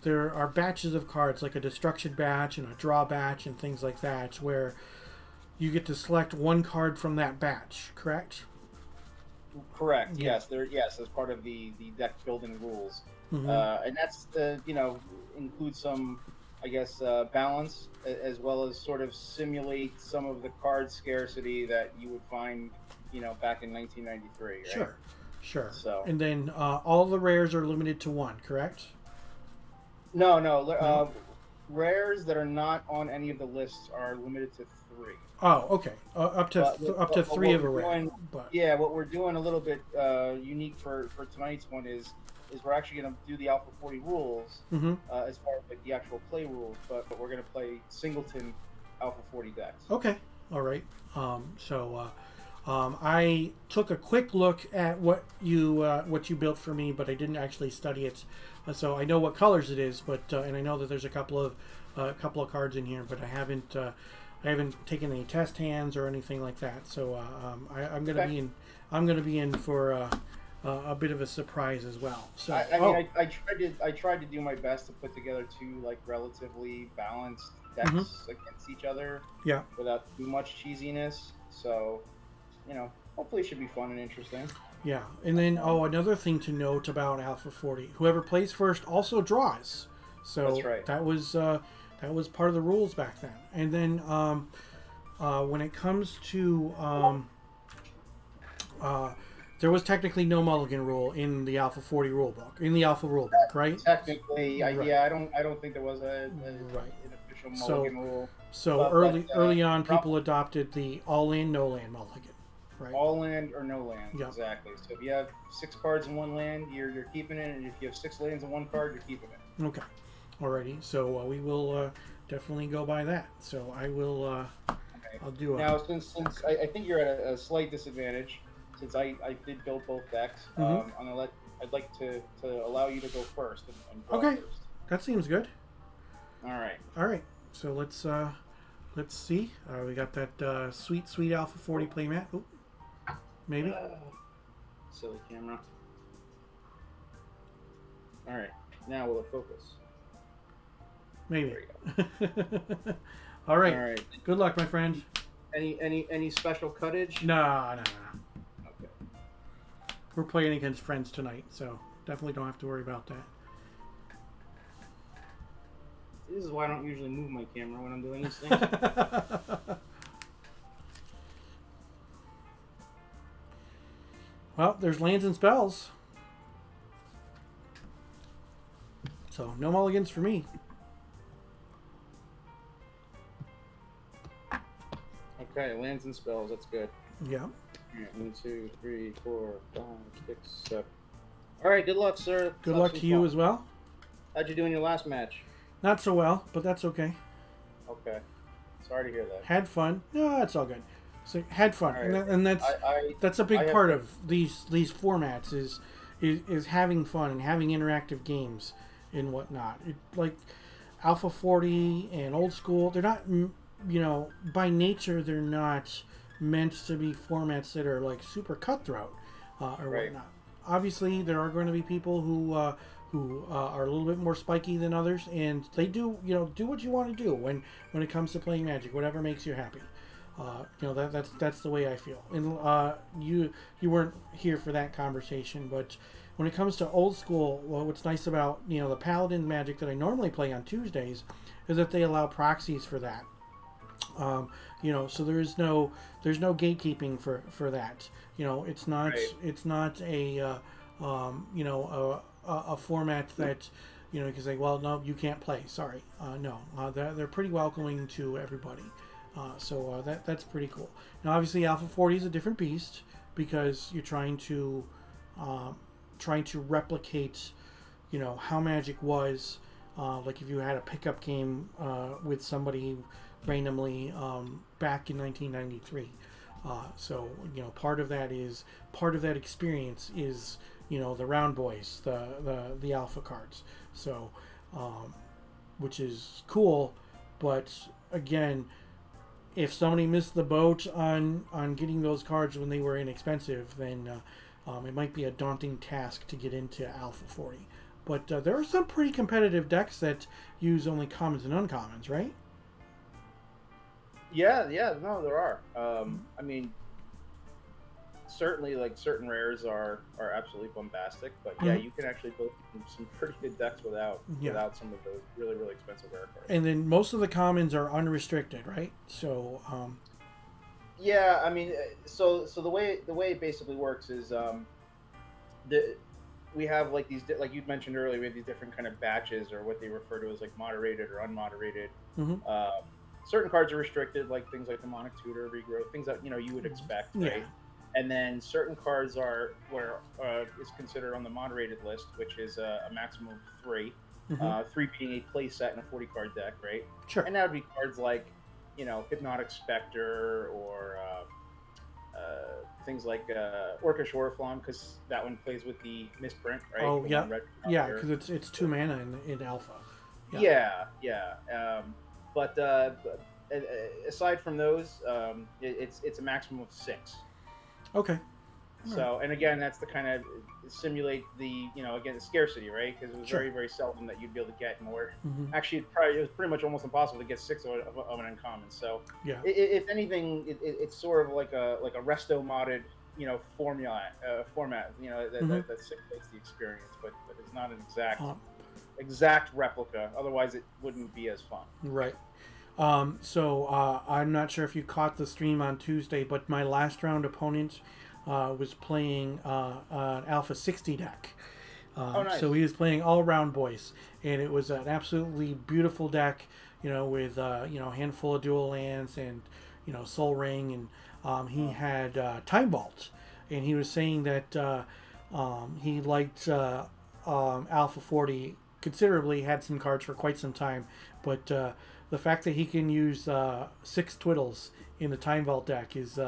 there are batches of cards, like a destruction batch and a draw batch and things like that, where you get to select one card from that batch, correct? Correct. Yeah. Yes, as part of the deck building rules, and that's includes some, I guess, balance, as well as sort of simulate some of the card scarcity that you would find, back in 1993. Right? Sure. So, and then all the rares are limited to 1, correct? No. Rares that are not on any of the lists are limited to 3. Oh, okay. Up to 3 of a rare. Yeah, what we're doing a little bit unique for tonight's one is we're actually going to do the Alpha 40 rules as far as the actual play rules, but we're going to play Singleton Alpha 40 decks. Okay, all right. I took a quick look at what you built for me, but I didn't actually study it. So I know what colors it is, but and I know that there's a couple of cards in here, but I haven't taken any test hands or anything like that. So I'm gonna be in for a bit of a surprise as well. So I tried to do my best to put together 2 relatively balanced decks against each other. Yeah. Without too much cheesiness. So, hopefully it should be fun and interesting. Yeah, and then another thing to note about Alpha 40: whoever plays first also draws. So That's right. that was part of the rules back then. And then when it comes to there was technically no Mulligan Rule in the Alpha 40 rulebook, in the Alpha rulebook, right? Technically, Right. yeah, I don't think there was an Right. official Mulligan Rule. So But early on, people adopted the all in, no land Mulligan, right? all land or no land, Yeah. exactly. So if you have 6 cards in one land, you're keeping it, and if you have 6 lands in one card, you're keeping it. Okay, alrighty. So we will definitely go by that. So I will. Okay. I'll do Now, since I think you're at a slight disadvantage, since I did build both decks, I'd like to allow you to go first and draw Okay. first. That seems good. All right. All right. So let's see. We got that sweet Alpha 40 playmat. Oop. Maybe. Silly camera. All right. Now will it focus? Maybe. There you go. All right. All right. Good luck, my friend. Any special cuttage? No. Okay. We're playing against friends tonight, so definitely don't have to worry about that. This is why I don't usually move my camera when I'm doing these things. Well, there's lands and spells. So, no mulligans for me. Okay, lands and spells. That's good. Yeah. 1, 2, 3, 4, 5, 6, 7. All right. Good luck, sir. Good luck to you as well. How'd you do in your last match? Not so well, but that's okay. Okay. Sorry to hear that. Had fun. No, it's all good. So had fun, Right. and that's a big I part have- of these formats is having fun and having interactive games and whatnot. Like Alpha 40 and Old School, they're not, by nature they're not meant to be formats that are like super cutthroat or Right. whatnot. Obviously, there are going to be people who are a little bit more spiky than others, and they do what you want to do when it comes to playing Magic, whatever makes you happy. That's the way I feel. And you weren't here for that conversation, but when it comes to Old School, well, what's nice about the Paladin Magic that I normally play on Tuesdays is that they allow proxies for that. So there's no gatekeeping for that. It's not Right. it's not a format that you can say, well, no, you can't play. Sorry, no. They're pretty welcoming to everybody. So that's pretty cool. Now, obviously, Alpha 40 is a different beast because you're trying to replicate, how Magic was. Like if you had a pickup game with somebody randomly back in 1993. So part of that experience is the round boys, the alpha cards. So which is cool, but again, if somebody missed the boat on getting those cards when they were inexpensive, then it might be a daunting task to get into Alpha 40. But there are some pretty competitive decks that use only commons and uncommons, right? Yeah, no, there are. I mean, certainly, like certain rares are absolutely bombastic, but yeah, you can actually build some pretty good decks without some of those really, really expensive rare cards. And then most of the commons are unrestricted, right? So yeah, I mean, so the way it basically works is we have like these, like you mentioned earlier, we have these different kind of batches, or what they refer to as like moderated or unmoderated. Certain cards are restricted, like things like Demonic Tutor, Regrowth, things that you would expect, right? Yeah. And then certain cards are where is considered on the moderated list, which is a maximum of 3. 3 being a play set in a 40 card deck, right? Sure. And that would be cards like Hypnotic Spectre or things like Orcish Oriflamme, because that one plays with the misprint, right? Oh, The yeah. one red Yeah, color. because it's 2 mana in alpha. Yeah. But aside from those, it's a maximum of 6. Okay. So, and again, that's to kind of simulate the, again, the scarcity, right? Because it was very, very seldom that you'd be able to get more. Actually, it was pretty much almost impossible to get 6 of an uncommon. So, Yeah. if anything, it's sort of like a resto modded format, Mm-hmm. that simulates the experience, but it's not an exact Um, replica. Otherwise, it wouldn't be as fun. right. So I'm not sure if you caught the stream on Tuesday, but my last round opponent was playing an Alpha 60 deck. Oh, nice. So he was playing all round boys, and it was an absolutely beautiful deck. With a handful of dual lands and Soul Ring, and he had Time Vault, and he was saying that he liked Alpha 40 considerably. Had some cards for quite some time, but the fact that he can use 6 Twiddles in the Time Vault deck is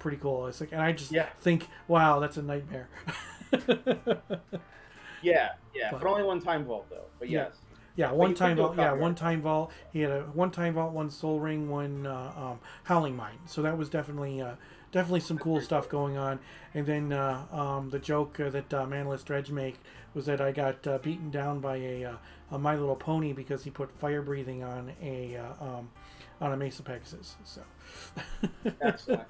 pretty cool. It's like, and I just think, wow, that's a nightmare. Yeah, but only one Time Vault though. But yes. Yeah, one Time Vault. Yeah, one Time Vault. He had a one Time Vault, one Soul Ring, one Howling Mine. So that was definitely some cool stuff going on. And then the joke that Manless Dredge make was that I got beaten down by a My Little Pony because he put fire breathing on a Mesa Pegasus. So. Excellent.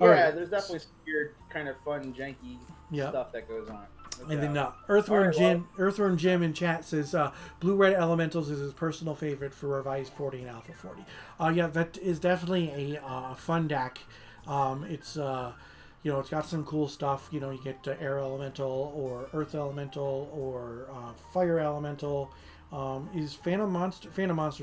All right. There's definitely some weird, kind of fun, janky stuff that goes on. And then Earthworm Jim in chat says Blue Red Elementals is his personal favorite for Revised 40 and Alpha 40. Yeah, that is definitely a fun deck. It's it's got some cool stuff. You get Air Elemental or Earth Elemental or Fire Elemental. Is Phantom Monster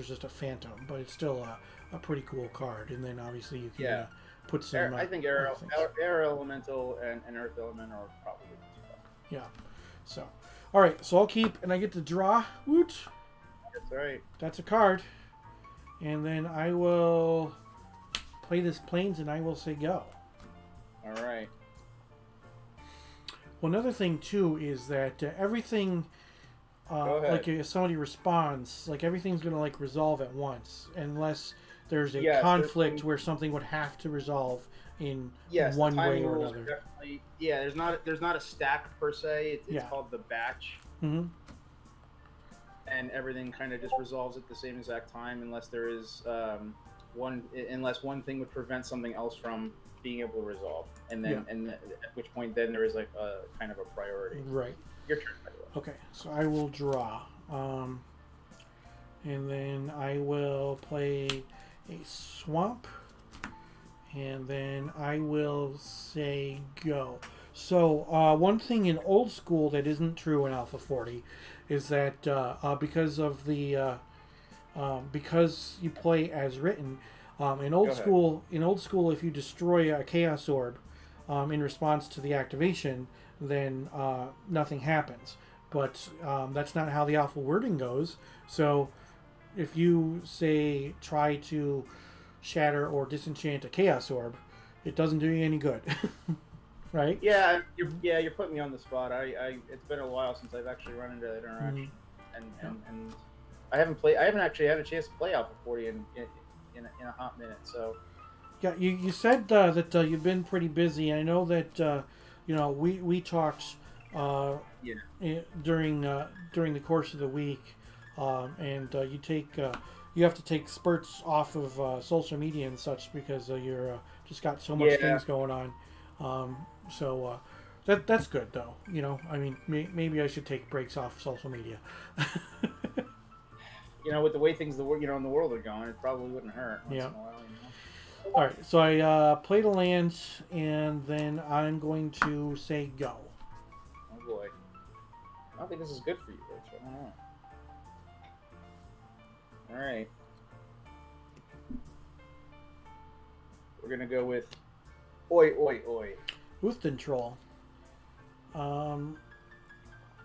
is just a phantom, but it's still a pretty cool card. And then obviously you can put some. I think Air Elemental and Earth Elemental are probably the two. Yeah. So, all right. So I'll keep, and I get to draw. Woot. That's right. That's a card, and then I will play this Plains, and I will say go. All right. Well, another thing too is that everything, like if somebody responds, like everything's gonna like resolve at once, unless there's a conflict where something would have to resolve in one way or another. There's not a stack per se. It's called the batch. Mm-hmm. And everything kind of just resolves at the same exact time, unless there is unless one thing would prevent something else from being able to resolve, and then at which point then there is like a kind of a priority. Right. Your turn, by the way. Okay, so I will draw, and then I will play a swamp. And then I will say go. So one thing in old school that isn't true in Alpha 40 is that because of the because you play as written in old school if you destroy a Chaos Orb in response to the activation, then nothing happens. But that's not how the Alpha wording goes. So if you say try to shatter or disenchant a Chaos Orb, it doesn't do you any good. Right? Yeah, you're putting me on the spot. It's been a while since I've actually run into that interaction, and I haven't actually had a chance to play Alpha 40 in a hot minute. So yeah, you said that you've been pretty busy. I know that we talked during the course of the week, and you have to take spurts off of social media and such because you're just got so much things going on. So that's good though. I mean, maybe I should take breaks off social media. With the way things in the world are going, it probably wouldn't hurt. Once in a while, All right, so I played a land, and then I'm going to say go. Oh boy, I don't think this is good for you, Rich. I don't know. All right. We're going to go with Oi, Oi, Oi. Uthden Troll.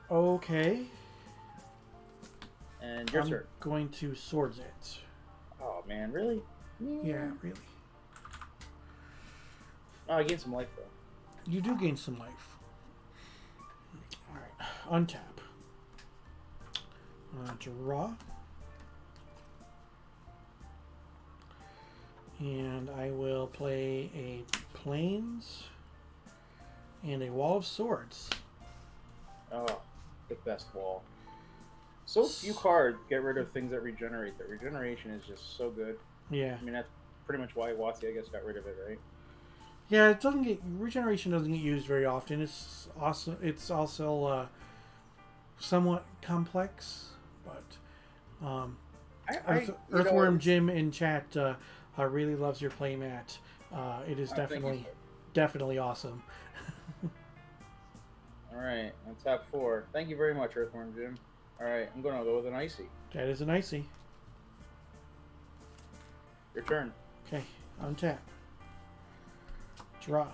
Okay. And your turn. I'm going to Swords It. Oh, man, really? Yeah, really. Oh, I gained some life, though. You do gain some life. Alright, untap. Draw. And I will play a Plains and a Wall of Swords. Oh, the best wall. So few cards get rid of things that regenerate. The regeneration is just so good. Yeah. I mean, that's pretty much why WotC, I guess, got rid of it, right? Yeah, it doesn't get regeneration doesn't get used very often. It's also somewhat complex, but Earthworm Jim in chat really loves your playmat. It is definitely awesome. All right, on tap 4. Thank you very much, Earthworm Jim. All right, I'm gonna go with an icy. That is an icy. Your turn. Okay, untap. Draw.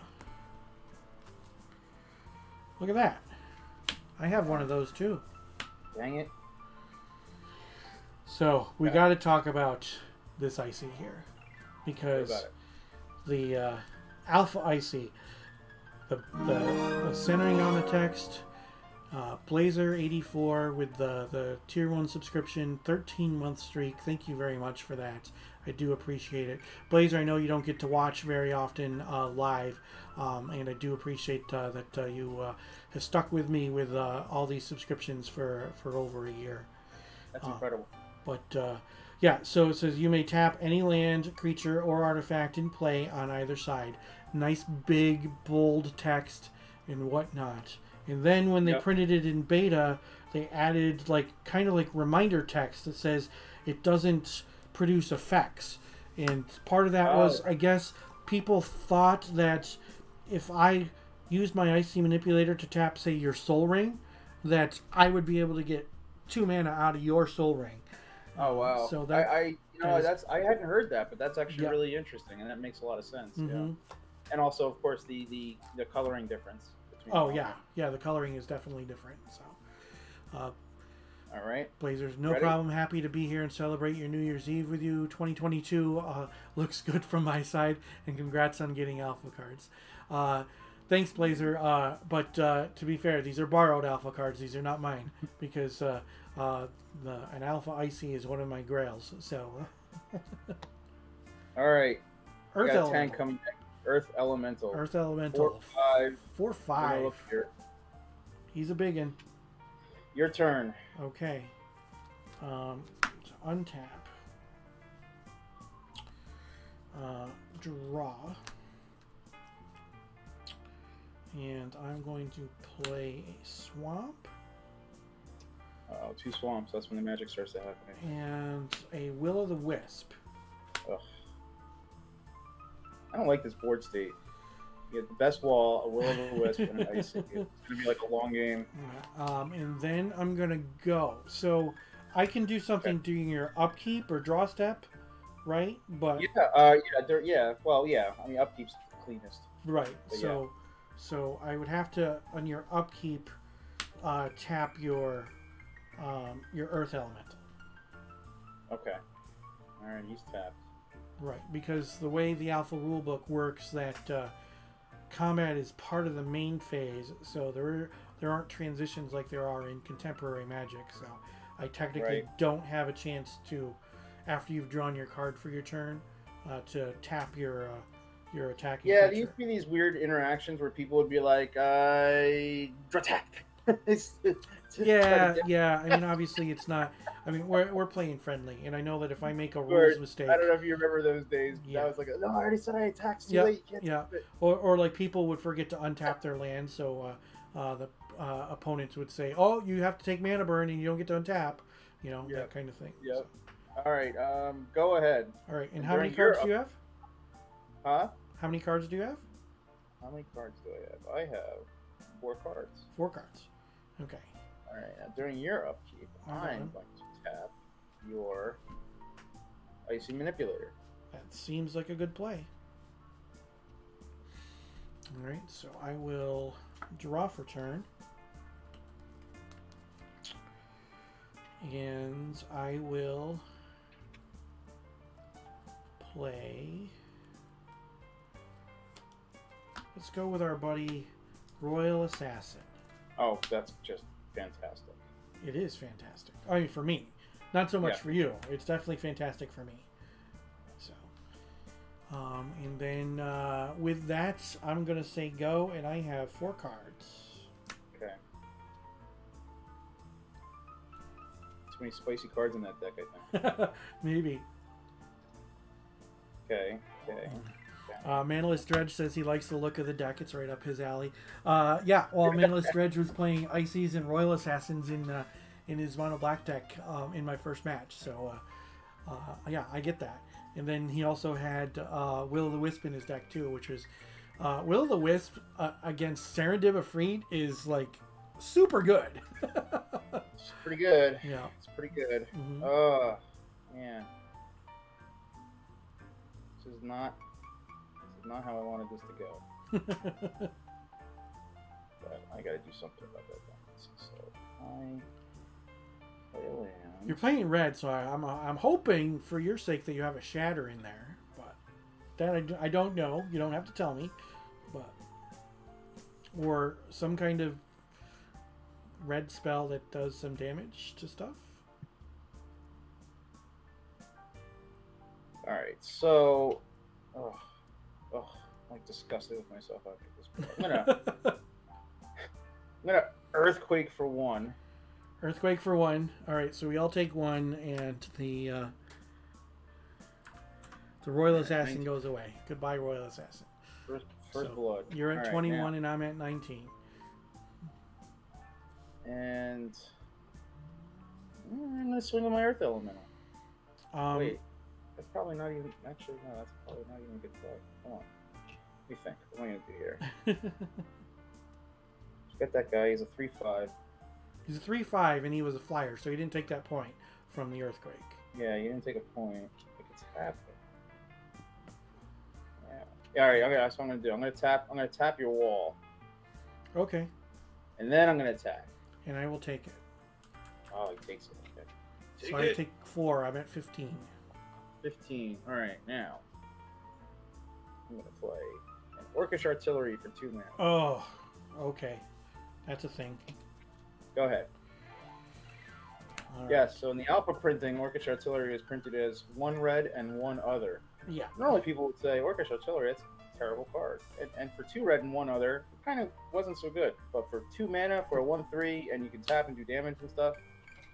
Look at that. I have one of those too. Dang it. So we got to talk about this icy here, because the alpha icy, the centering on the text, Blazer 84 with the tier 1 subscription, 13-month streak. Thank you very much for that. I do appreciate it. Blazer, I know you don't get to watch very often live, and I do appreciate that you have stuck with me with all these subscriptions for over a year. That's incredible. But yeah, so it says you may tap any land, creature, or artifact in play on either side. Nice big bold text and whatnot. And then when they printed it in beta, they added kind of like reminder text that says it doesn't produce effects. And part of that was, I guess, people thought that if I used my Icy Manipulator to tap, say, your Soul Ring, that I would be able to get 2 mana out of your Soul Ring. Oh wow! So that I hadn't heard that, but that's actually really interesting, and that makes a lot of sense. Mm-hmm. Yeah. And also, of course, the coloring difference. Yeah, the coloring is definitely different. So, all right, Blazers, no problem. Happy to be here and celebrate your New Year's Eve with you. 2022 looks good from my side, and congrats on getting alpha cards. Thanks, Blazer. But to be fair, these are borrowed alpha cards. These are not mine, because an alpha icy is one of my grails. So, all right, Earth got Elemental. 10 coming back. Earth Elemental. 4/5. 4/5. He's a big one. Your turn. Okay. So untap. Draw. And I'm going to play a swamp. 2 swamps. That's when the magic starts to happen. And a Will-o'-the-Wisp. Ugh. I don't like this board state. You get the best wall, a Will-o'-the-Wisp, and an Icy. It's going to be like a long game. And then I'm going to go. So I can do something during your upkeep or draw step, right? But Well, yeah. I mean, upkeep's cleanest. Right. So I would have to, on your upkeep, tap your Earth Elemental. Okay. All right, he's tapped. Right, because the way the Alpha Rulebook works, that combat is part of the main phase, so there aren't transitions like there are in contemporary Magic. So I technically don't have a chance to, after you've drawn your card for your turn, to tap your attacking. Yeah, there used to be these weird interactions where people would be like, draw tap. Yeah. I mean, obviously, it's not. I mean, we're playing friendly, and I know that if I make a rules mistake, I don't know if you remember those days. Yeah. I was like, no, I already said I attacked too late. Or like people would forget to untap their land, so the opponents would say, "Oh, you have to take mana burn, and you don't get to untap," that kind of thing. Yeah. So. All right. Go ahead. All right. And how many cards do you have? Huh? How many cards do you have? How many cards do I have? I have 4 cards. 4 cards. Okay. All right. Now, during your upkeep, I'm going to tap your Icy Manipulator. That seems like a good play. All right. So I will draw for turn. And I will play. Let's go with our buddy Royal Assassin. Oh, that's just fantastic. It is fantastic. I mean, for me. Not so much for you. It's definitely fantastic for me. So, and then with that, I'm going to say go, and I have 4 cards. Okay. Too many spicy cards in that deck, I think. Maybe. Okay. Manaless Dredge says he likes the look of the deck. It's right up his alley. Yeah, well, Manaless Dredge was playing Ices and Royal Assassins in his mono black deck in my first match. So, yeah, I get that. And then he also had Will of the Wisp in his deck too, which was Will of the Wisp against Serendib Afreed is like super good. It's pretty good. Yeah, it's pretty good. Mm-hmm. Oh, yeah. This is not how I wanted this to go. But I gotta do something about that. So I play a land. You're playing red, so I'm hoping for your sake that you have a Shatter in there, but that I don't know. You don't have to tell me, but or some kind of red spell that does some damage to stuff. All right, so I'm like disgusted with myself after this point. I'm gonna Earthquake for 1. Earthquake for 1. All right, so we all take 1, and the Royal Assassin goes away. Goodbye, Royal Assassin. First blood. You're at all 21, right, and I'm at 19. And I'm gonna swing on my Earth Elemental. Wait, that's probably not even. Actually, no, that's probably not even a good thought. Come on, let me think. What am I gonna do here? Get that guy. He's a 3/5. He's a 3/5, and he was a flyer, so he didn't take that point from the Earthquake. Yeah, you didn't take a point. Like it's happening. Yeah. All right. Okay. That's what I'm gonna do. I'm gonna tap your wall. Okay. And then I'm gonna attack. And I will take it. Oh, he takes it. Okay. So I take 4. I'm at 15. 15. All right. Now I'm gonna play an Orcish Artillery for 2 mana. Oh. Okay. That's a thing. Go ahead. All Yes, so in the alpha printing, Orcish Artillery is printed as 1 red and 1 other. Yeah. Normally people would say, Orcish Artillery, that's a terrible card. And for 2 red and 1 other, it kind of wasn't so good. But for 2 mana, for a 1/3, and you can tap and do damage and stuff,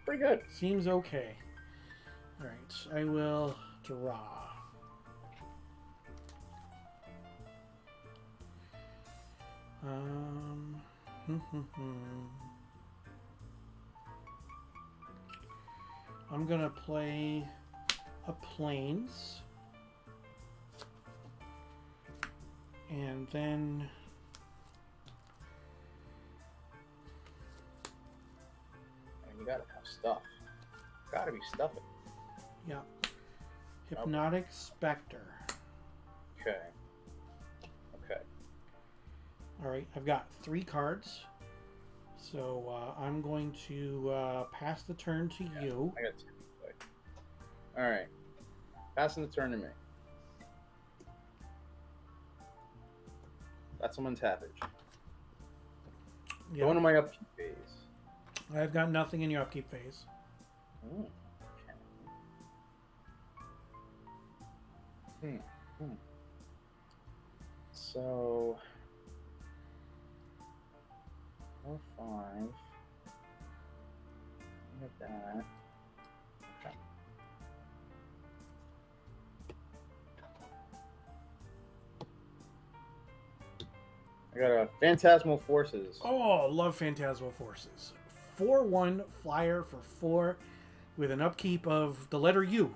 pretty good. Seems okay. All right. I will draw. I'm gonna play a Plains, and then And you gotta have stuff. Gotta be stuffing. yeah, Hypnotic Spectre. Okay. Okay. All right, I've got 3 cards, so I'm going to pass the turn to you. I got 2 to play. All right. Passing the turn to me. That's some untappage. Yeah. Going to my upkeep phase. I've got nothing in your upkeep phase. Okay. So 4, 5. Look at that. Okay. I got a Phantasmal Forces. Oh, love Phantasmal Forces. 4/1 flyer for 4 with an upkeep of the letter U.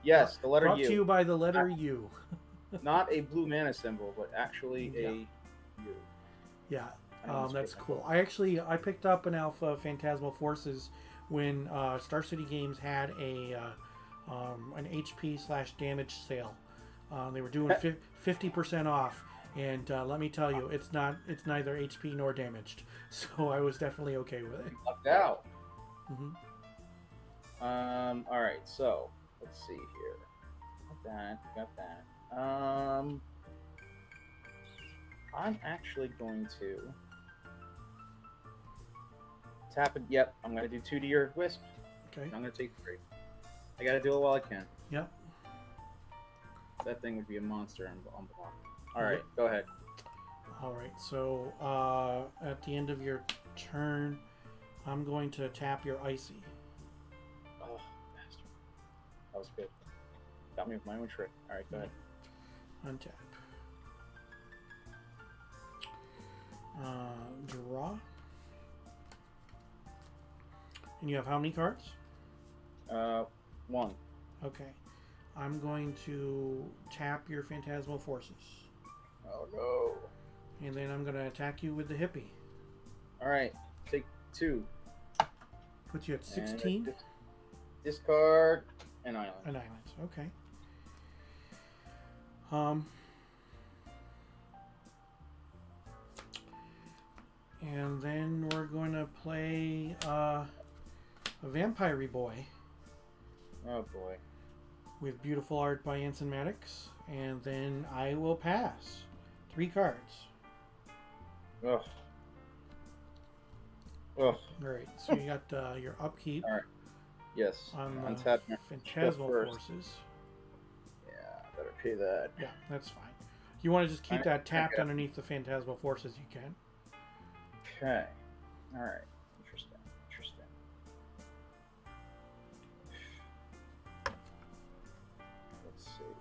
Yes, the letter Brought U. to you by the letter U. Not a blue mana symbol, but actually a U. Yeah, that's cool. I picked up an alpha Phantasmal Forces when Star City Games had an HP/damage sale. They were doing 50% off, and let me tell you, it's neither HP nor damaged. So I was definitely okay with it. Lucked out. Mm-hmm. All right, so let's see here. Got that. I'm actually going to tap it. Yep, I'm going to do 2 to your Wisp. Okay. I'm going to take 3. I got to do it while I can. Yep. That thing would be a monster on block. All right, go ahead. All right, so at the end of your turn, I'm going to tap your Icy. Oh, bastard. That was good. Got me with my own trick. All right, go ahead. Untap. Draw. And you have how many cards? 1. Okay. I'm going to tap your Phantasmal Forces. Oh no. And then I'm going to attack you with the hippie. Alright, take 2. Puts you at 16. And discard an island. An island, okay. And then we're going to play a Vampire Boy Oh boy. with beautiful art by Anson Maddox. And then I will pass 3 cards. Ugh. Ugh. All right, so you got your upkeep All right. Yes. on the Untap your Phantasmal first. Forces. Yeah, better pay that. Yeah, that's fine. You want to just keep that tapped okay. underneath the Phantasmal Forces, you can. Okay. Alright. Interesting. Let's see.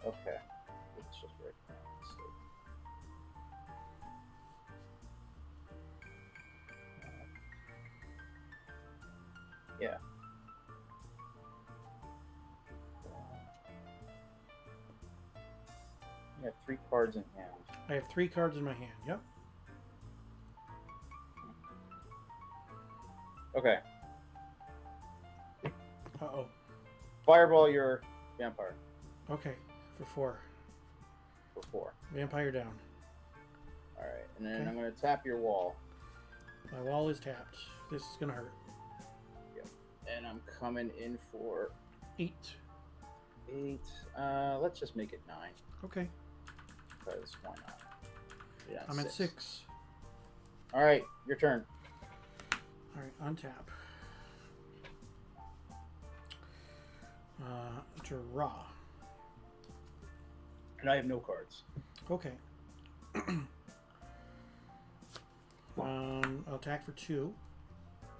Okay. Let's just write that. Let's see. Yeah. You have 3 cards in hand. I have 3 cards in my hand, yep. Okay. Uh-oh. Fireball your vampire Okay, for 4. for 4. Vampire down. Alright, and then Okay. I'm going to tap your wall. My wall is tapped. This is going to hurt. And I'm coming in for 8. 8. Let's just make it 9. Okay. Because why not? Yeah, I'm at 6. Alright, your turn. Alright, untap. Draw. And I have no cards. Okay. I'll attack for 2.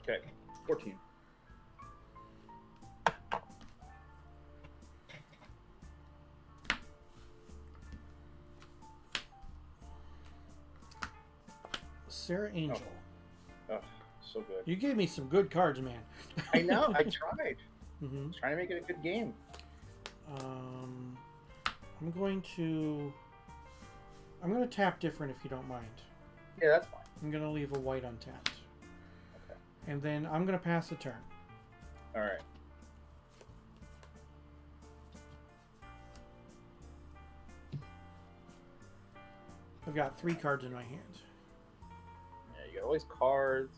Okay, 14. Sarah Angel. Oh, so good. You gave me some good cards, man. I know, I tried. Mm-hmm. Trying to make it a good game. I'm going to tap different if you don't mind. Yeah, that's fine. I'm going to leave a white untapped. Okay. And then I'm going to pass the turn. Alright. I've got 3 cards in my hand. Yeah, you got all these cards,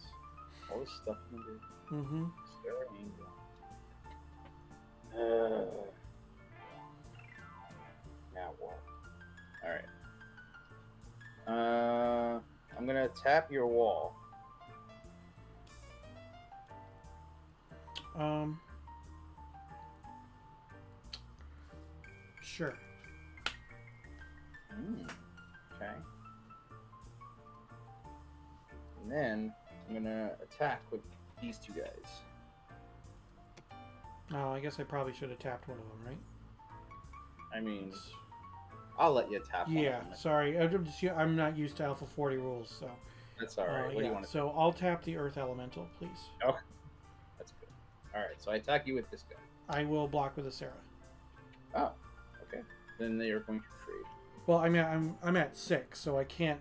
all this stuff you can do. Mm-hmm. Sarah Angel. Now what? Alright. I'm gonna tap your wall. Sure. Okay. And then I'm gonna attack with these 2 guys. Oh, I guess I probably should have tapped one of them, right? I mean, I'll let you tap one Yeah, of them. sorry. I'm not used to Alpha 40 rules, so. That's alright. What do you want to So I'll tap the Earth Elemental, please. Okay. That's good. Alright, so I attack you with this guy. I will block with a Sarah. Oh, okay. Then they are going to trade. Well, I mean, I'm at 6, so I can't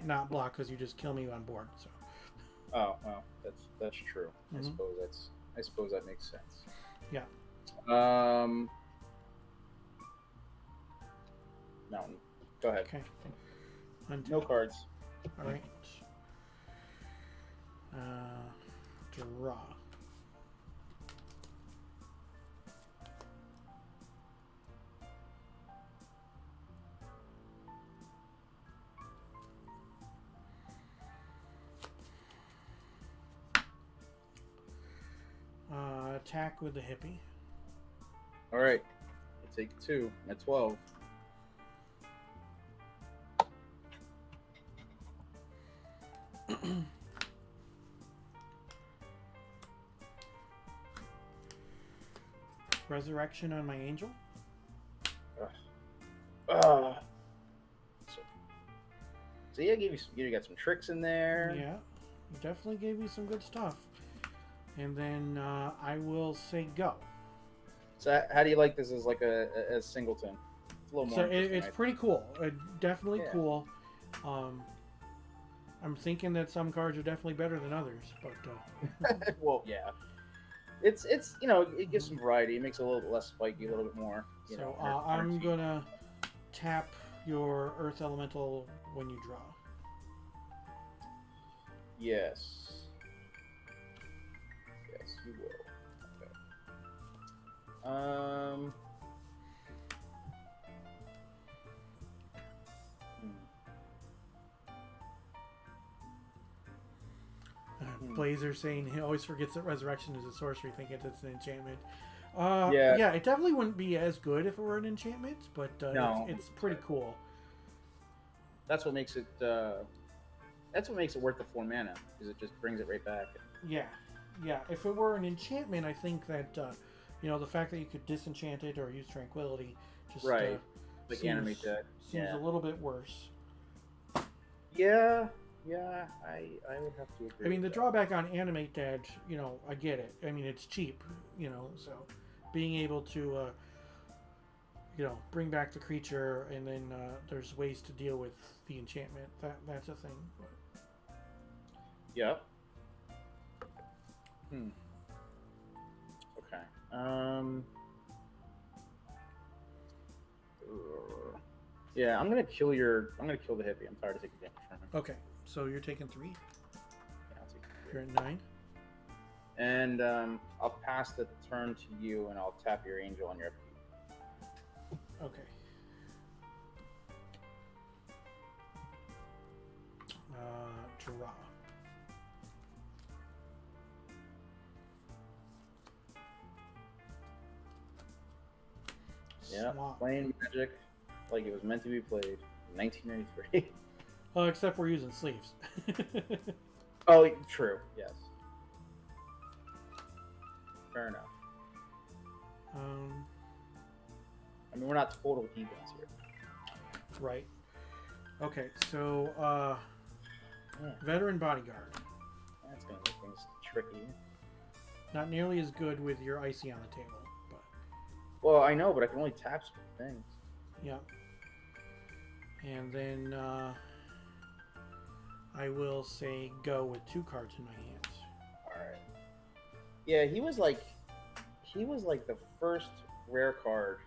not block because you just kill me on board. So. Oh, well, that's true. Mhm. I suppose that makes sense. Yeah. Mountain. Go ahead. Okay. Untap. No cards. All right. Draw. Attack with the hippie. All right. I'll take 2 at 12. Resurrection on my angel. So yeah, you got some tricks in there. Yeah, definitely gave me some good stuff. And then I will say go. So how do you like this as like a singleton? It's a little more. So it's pretty cool. Definitely cool. I'm thinking that some cards are definitely better than others, but well, yeah. It's it gives some variety. It makes it a little bit less spiky, a little bit more. So I'm gonna tap your Earth Elemental when you draw. Yes. Yes, you will. Okay. Blazer saying he always forgets that Resurrection is a sorcery, thinking it's an enchantment. Yeah, it definitely wouldn't be as good if it were an enchantment, but no, it's pretty cool. That's what makes it. That's what makes it worth the 4 mana, because it just brings it right back. Yeah. If it were an enchantment, I think that the fact that you could disenchant it or use Tranquility just like animate that seems a little bit worse. Yeah, I would have to agree. I mean, the drawback on Animate Dead, I get it. I mean, it's cheap, so being able to, bring back the creature, and then there's ways to deal with the enchantment. That's a thing. Yep. Okay. Yeah, I'm gonna kill the hippie. I'm tired of taking damage from him. Okay, so you're taking 3. Yeah, I'll take 3. You're at 9. And I'll pass the turn to you, and I'll tap your angel on your upkeep. Okay. Draw. Yeah, playing Magic like it was meant to be played in 1993. Well, except we're using sleeves. Oh, true. Yes. Fair enough. I mean, we're not total heathens here. Right. Okay, so Veteran Bodyguard. That's gonna make things tricky. Not nearly as good with your icy on the table, but. Well, I know, but I can only tap some things. Yeah. And then I will say go with 2 cards in my hands. All right. Yeah, he was like the first rare card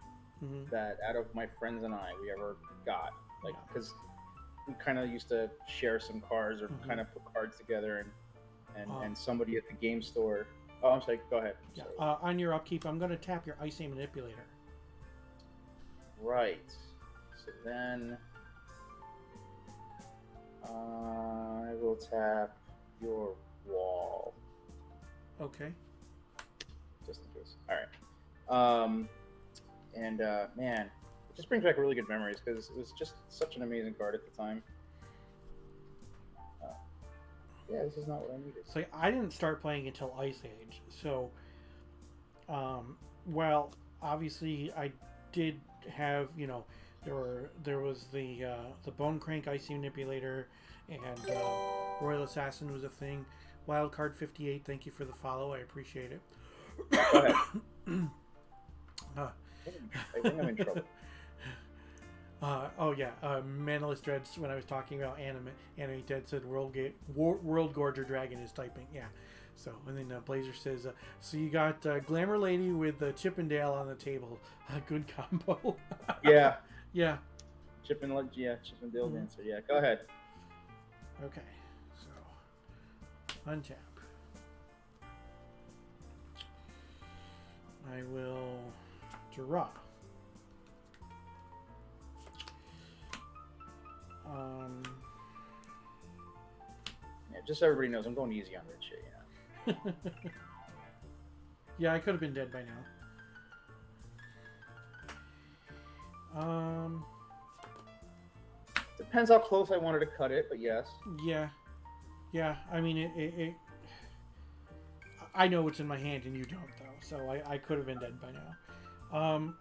that out of my friends and I we ever got. Like, because we kind of used to share some cards or kind of put cards together, and somebody at the game store. Oh, I'm sorry. Go ahead. Yeah. On your upkeep, I'm going to tap your Icy Manipulator. Right. So then I will tap your wall. Okay. Just in case. All right. Man, it just brings back really good memories because it was just such an amazing card at the time. Yeah, this is not what I needed. So I didn't start playing until Ice Age. So, well, obviously I did have, there was the Bone Crank Icy Manipulator, and Royal Assassin was a thing. Wildcard 58, thank you for the follow. I appreciate it. Go ahead. I think I'm in trouble. Manaless Dreads, when I was talking about Anime Dead, said World Gorger Dragon is typing. Yeah. So, and then Blazer says, so you got Glamour Lady with Chippendale on the table. Good combo. Yeah. Yeah. Chippendale Dancer. Yeah, go ahead. Okay. So, untap. I will draw. Yeah, just so everybody knows, I'm going easy on that shit, Yeah, I could have been dead by now. Depends how close I wanted to cut it, but yes. Yeah. I mean, it I know what's in my hand and you don't, though. So I could have been dead by now.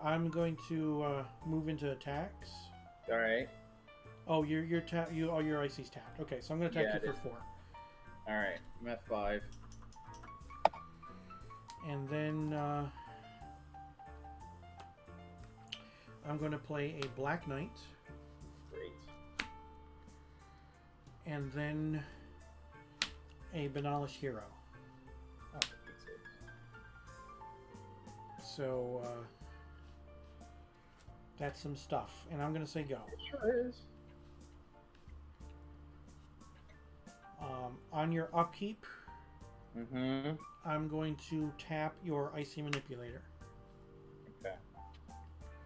I'm going to move into attacks. All right. Oh, your IC's tapped. Okay, so I'm going to attack you for 4. All right, I'm at 5. And then I'm going to play a Black Knight. Great. And then a Banalish Hero. Oh, that's it. So that's some stuff. And I'm going to say go. It sure is. On your upkeep, I'm going to tap your Icy Manipulator. Okay.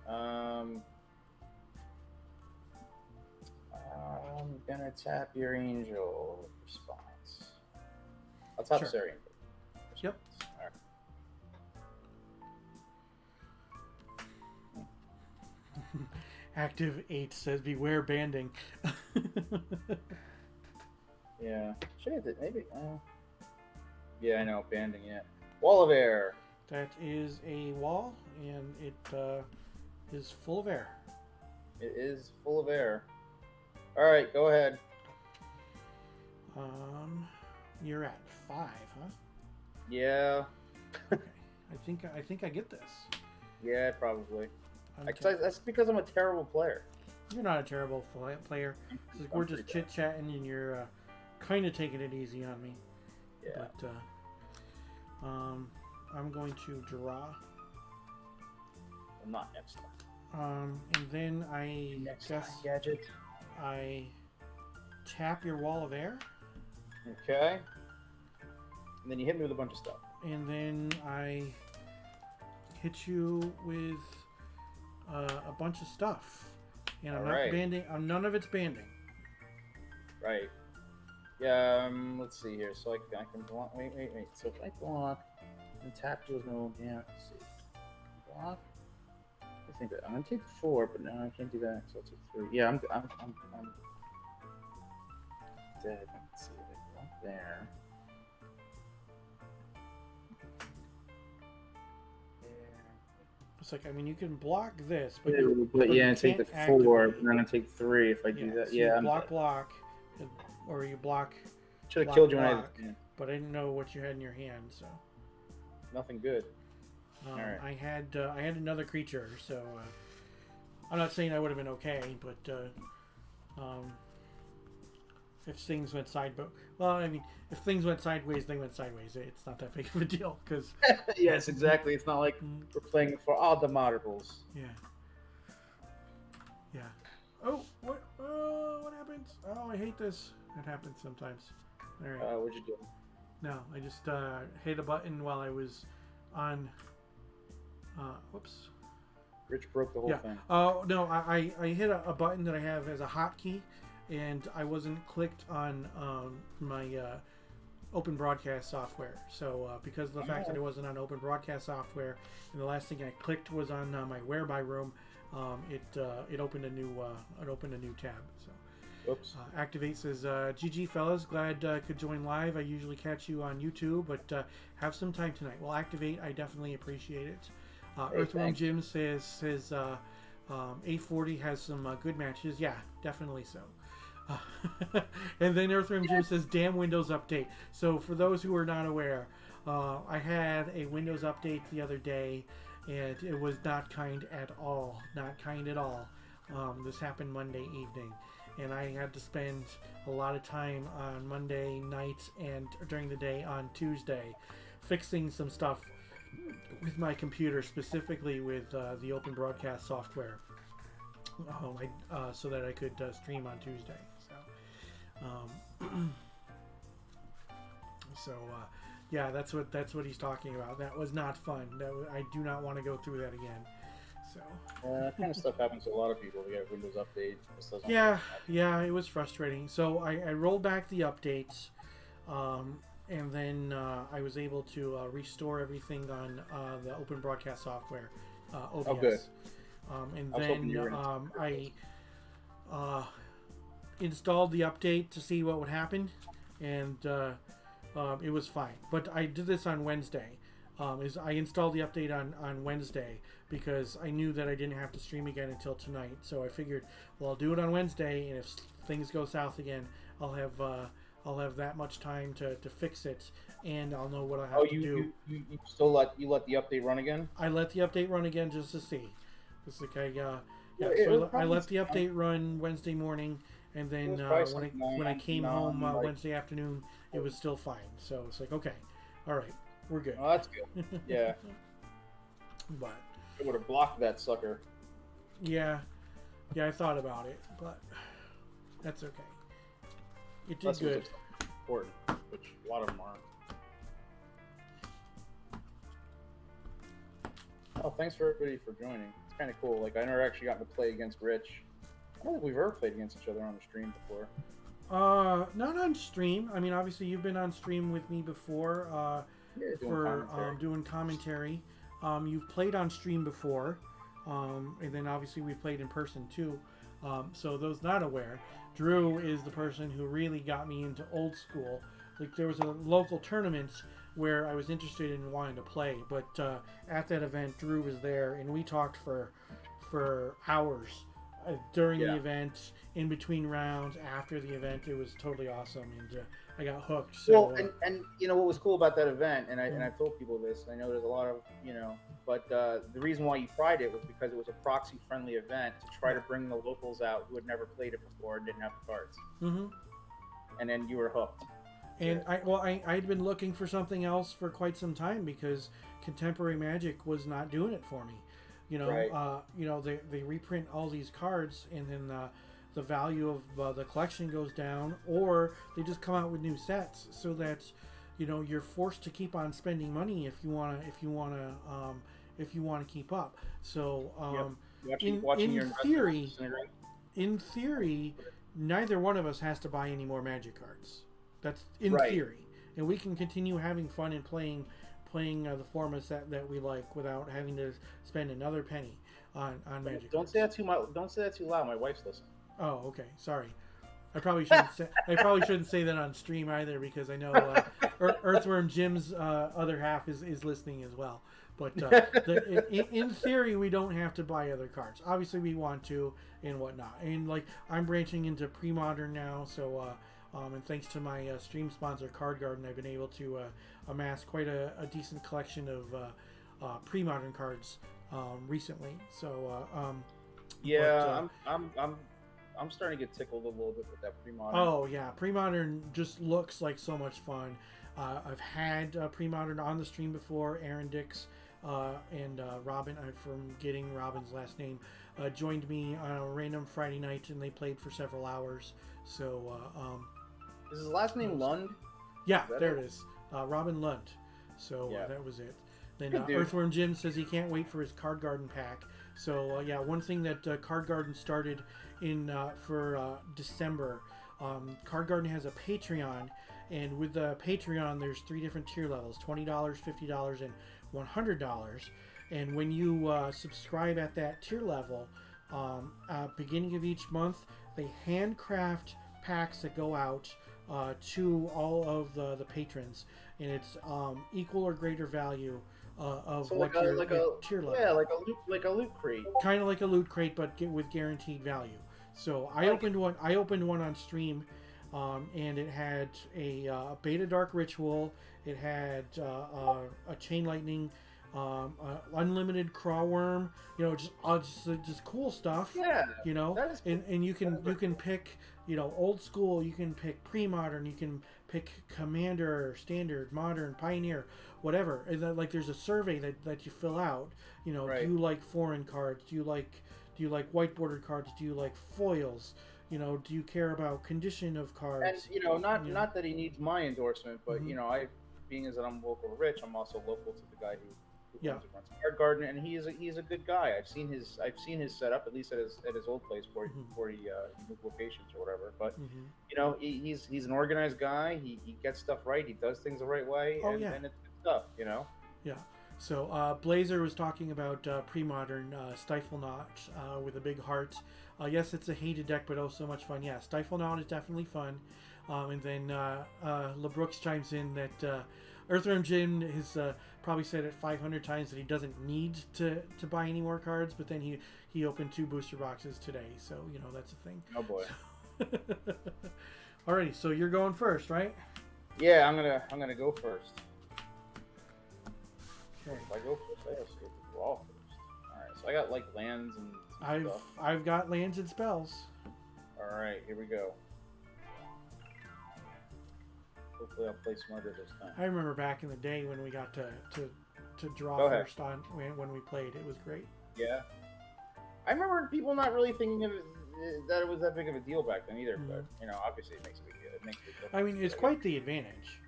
I'm gonna tap your Angel response. I'll tap Sarian. Yep. All right. Active 8 says beware banding. Yeah. Should have maybe. Yeah, I know banding. Yeah. Wall of Air. That is a wall, and it is full of air. It is full of air. All right, go ahead. You're at 5, huh? Yeah. Okay. I think I get this. Yeah, probably. Okay. That's because I'm a terrible player. You're not a terrible player. We're just chit chatting, and you're kind of taking it easy on me. Yeah. But I'm going to draw. I'm not next time. And then Gadget. I tap your Wall of Air. Okay. And then you hit me with a bunch of stuff. And then I hit you with a bunch of stuff. And I'm not banding. None of it's banding. Right. Yeah. Let's see here. So I can block. Wait. So if I block and tap deals no. Yeah. Let's see. Block. I think that I'm gonna take 4, but no, I can't do that. So I'll take 3. Yeah. I'm dead. Let's see. Like block there. It's like, I mean, you can block this, but yeah, take the 4, and then I take 3 if I do that. So yeah, you block, or you block. Should have killed you when I. But I didn't know what you had in your hand, so. Nothing good. All right. I had another creature, so I'm not saying I would have been okay, but if things went if things went sideways, they went sideways. It's not that big of a deal, because. Yes, exactly. It's not like we're playing for all the moderables. Yeah. Oh, what happens? Oh, I hate this. It happens sometimes. All right. What'd you do? No, I just hit a button while I was on. Whoops. Rich broke the whole thing. Oh no, I hit a button that I have as a hotkey, and I wasn't clicked on my open broadcast software. So because of the fact that it wasn't on open broadcast software, and the last thing I clicked was on my whereby room, it opened a new tab. So. Oops. Activate says, GG fellas, glad could join live. I usually catch you on YouTube, but have some time tonight. Well, Activate, I definitely appreciate it. Earthworm Jim says A40 has some good matches. Yeah, definitely so. And then Earthworm Jim says, damn Windows update. So for those who are not aware, I had a Windows update the other day, and it was not kind at all. Not kind at all. This happened Monday evening. And I had to spend a lot of time on Monday night and during the day on Tuesday fixing some stuff with my computer, specifically with the open broadcast software, so that I could stream on Tuesday. Yeah, that's what he's talking about. That was not fun. I do not want to go through that again. So that kind of stuff happens to a lot of people. They get Windows update. Yeah, it was frustrating. So I rolled back the updates, and then I was able to restore everything on the open broadcast software, OBS. Oh, good. And I was hoping you were then gonna I installed the update to see what would happen, and it was fine. But I did this on Wednesday. I installed the update on Wednesday because I knew that I didn't have to stream again until tonight. So I figured, well, I'll do it on Wednesday, and if things go south again, I'll have that much time to fix it, and I'll know what I have to do. You still let the update run again? I let the update run again just to see. It's like I let the update run Wednesday morning, and then when I came home Wednesday afternoon, it was still fine. So it's like, okay, all right, we're good. Oh, that's good. Yeah. But I would have blocked that sucker. yeah, I thought about it, but that's okay. It did Unless good. It was important, which a lot of them aren't. Oh, thanks for everybody for joining. It's kind of cool. Like, I never actually gotten to play against Rich. I don't think we've ever played against each other on the stream before. Not on stream. I mean, obviously you've been on stream with me before doing commentary. You've played on stream before, and then obviously we played in person too. So those not aware, Drew is the person who really got me into old school. Like, there was a local tournament where I was interested in wanting to play, but at that event, Drew was there, and we talked for hours during the event, in between rounds, after the event. It was totally awesome, and I got hooked. So, well, and you know what was cool about that event, and I've told people this. I know there's a lot of but the reason why you tried it was because it was a proxy-friendly event to try to bring the locals out who had never played it before and didn't have the cards. Mm-hmm. And then you were hooked. And I'd been looking for something else for quite some time because Contemporary Magic was not doing it for me. Right. They reprint all these cards, and then the value of the collection goes down, or they just come out with new sets, so that you're forced to keep on spending money if you want to keep up. So in theory, neither one of us has to buy any more Magic cards. That's in theory, and we can continue having fun and playing the formats that we like without having to spend another penny on Magic. Don't say that too much. Don't say that too loud. My wife's listening. Oh, okay. Sorry. I probably shouldn't say that on stream either, because I know Earthworm Jim's other half is listening as well. But in theory, we don't have to buy other cards. Obviously, we want to and whatnot. And like, I'm branching into Premodern now, so. And thanks to my stream sponsor, Card Garden, I've been able to amass quite a decent collection of Premodern cards recently. So I'm starting to get tickled a little bit with that Premodern. Oh yeah, Premodern just looks like so much fun. I've had Premodern on the stream before. Aaron Dix and Robin, I'm forgetting Robin's last name, joined me on a random Friday night, and they played for several hours. So is his last name Lund? Yeah, there it is. Robin Lund. So that was it. Then Earthworm Jim says he can't wait for his Card Garden pack. So one thing that Card Garden started in for December, Card Garden has a Patreon, and with the Patreon there's 3 different tier levels: $20, $50, and $100. And when you subscribe at that tier level, beginning of each month, they handcraft packs that go out to all of the patrons, and it's equal or greater value of so what your tier level. Yeah, like a loot crate. Kind of like a loot crate, but with guaranteed value. So I opened one on stream, and it had a Beta Dark Ritual. It had a Chain Lightning, unlimited Crawworm. Just cool stuff. Yeah. And you can pick, old school. You can pick Premodern. You can pick Commander, Standard, Modern, Pioneer, whatever. And like, there's a survey that you fill out. Do you like foreign cards? Do you like white bordered cards? Do you like foils? Do you care about condition of cards? And not that he needs my endorsement, but I, being as that I'm local to Rich, I'm also local to the guy who runs Card Garden, and he's a good guy. I've seen his setup, at least at his old place before he moved locations or whatever. But he's an organized guy. He gets stuff right. He does things the right way, and it's good stuff. Yeah. So Blazer was talking about Premodern Stifle Knot with a big heart. Yes, it's a hated deck, but oh, so much fun. Yeah, Stifle Knot is definitely fun. And then LeBrooks chimes in that Earthworm Jim has probably said it 500 times that he doesn't need to buy any more cards, but then he opened 2 booster boxes today, so you know that's a thing. Oh boy. Alrighty, so you're going first, right? Yeah, I'm gonna go first. Okay. If I go first, I have to draw first. Alright, so I got like lands and stuff. I've got lands and spells. Alright, here we go. Hopefully I'll play smarter this time. I remember back in the day when we got to draw Go ahead. first on when we played. It was great. Yeah. I remember people not really thinking of it, that it was that big of a deal back then either, but you know, obviously it makes a big deal. It makes a big deal. I mean, it's quite the advantage.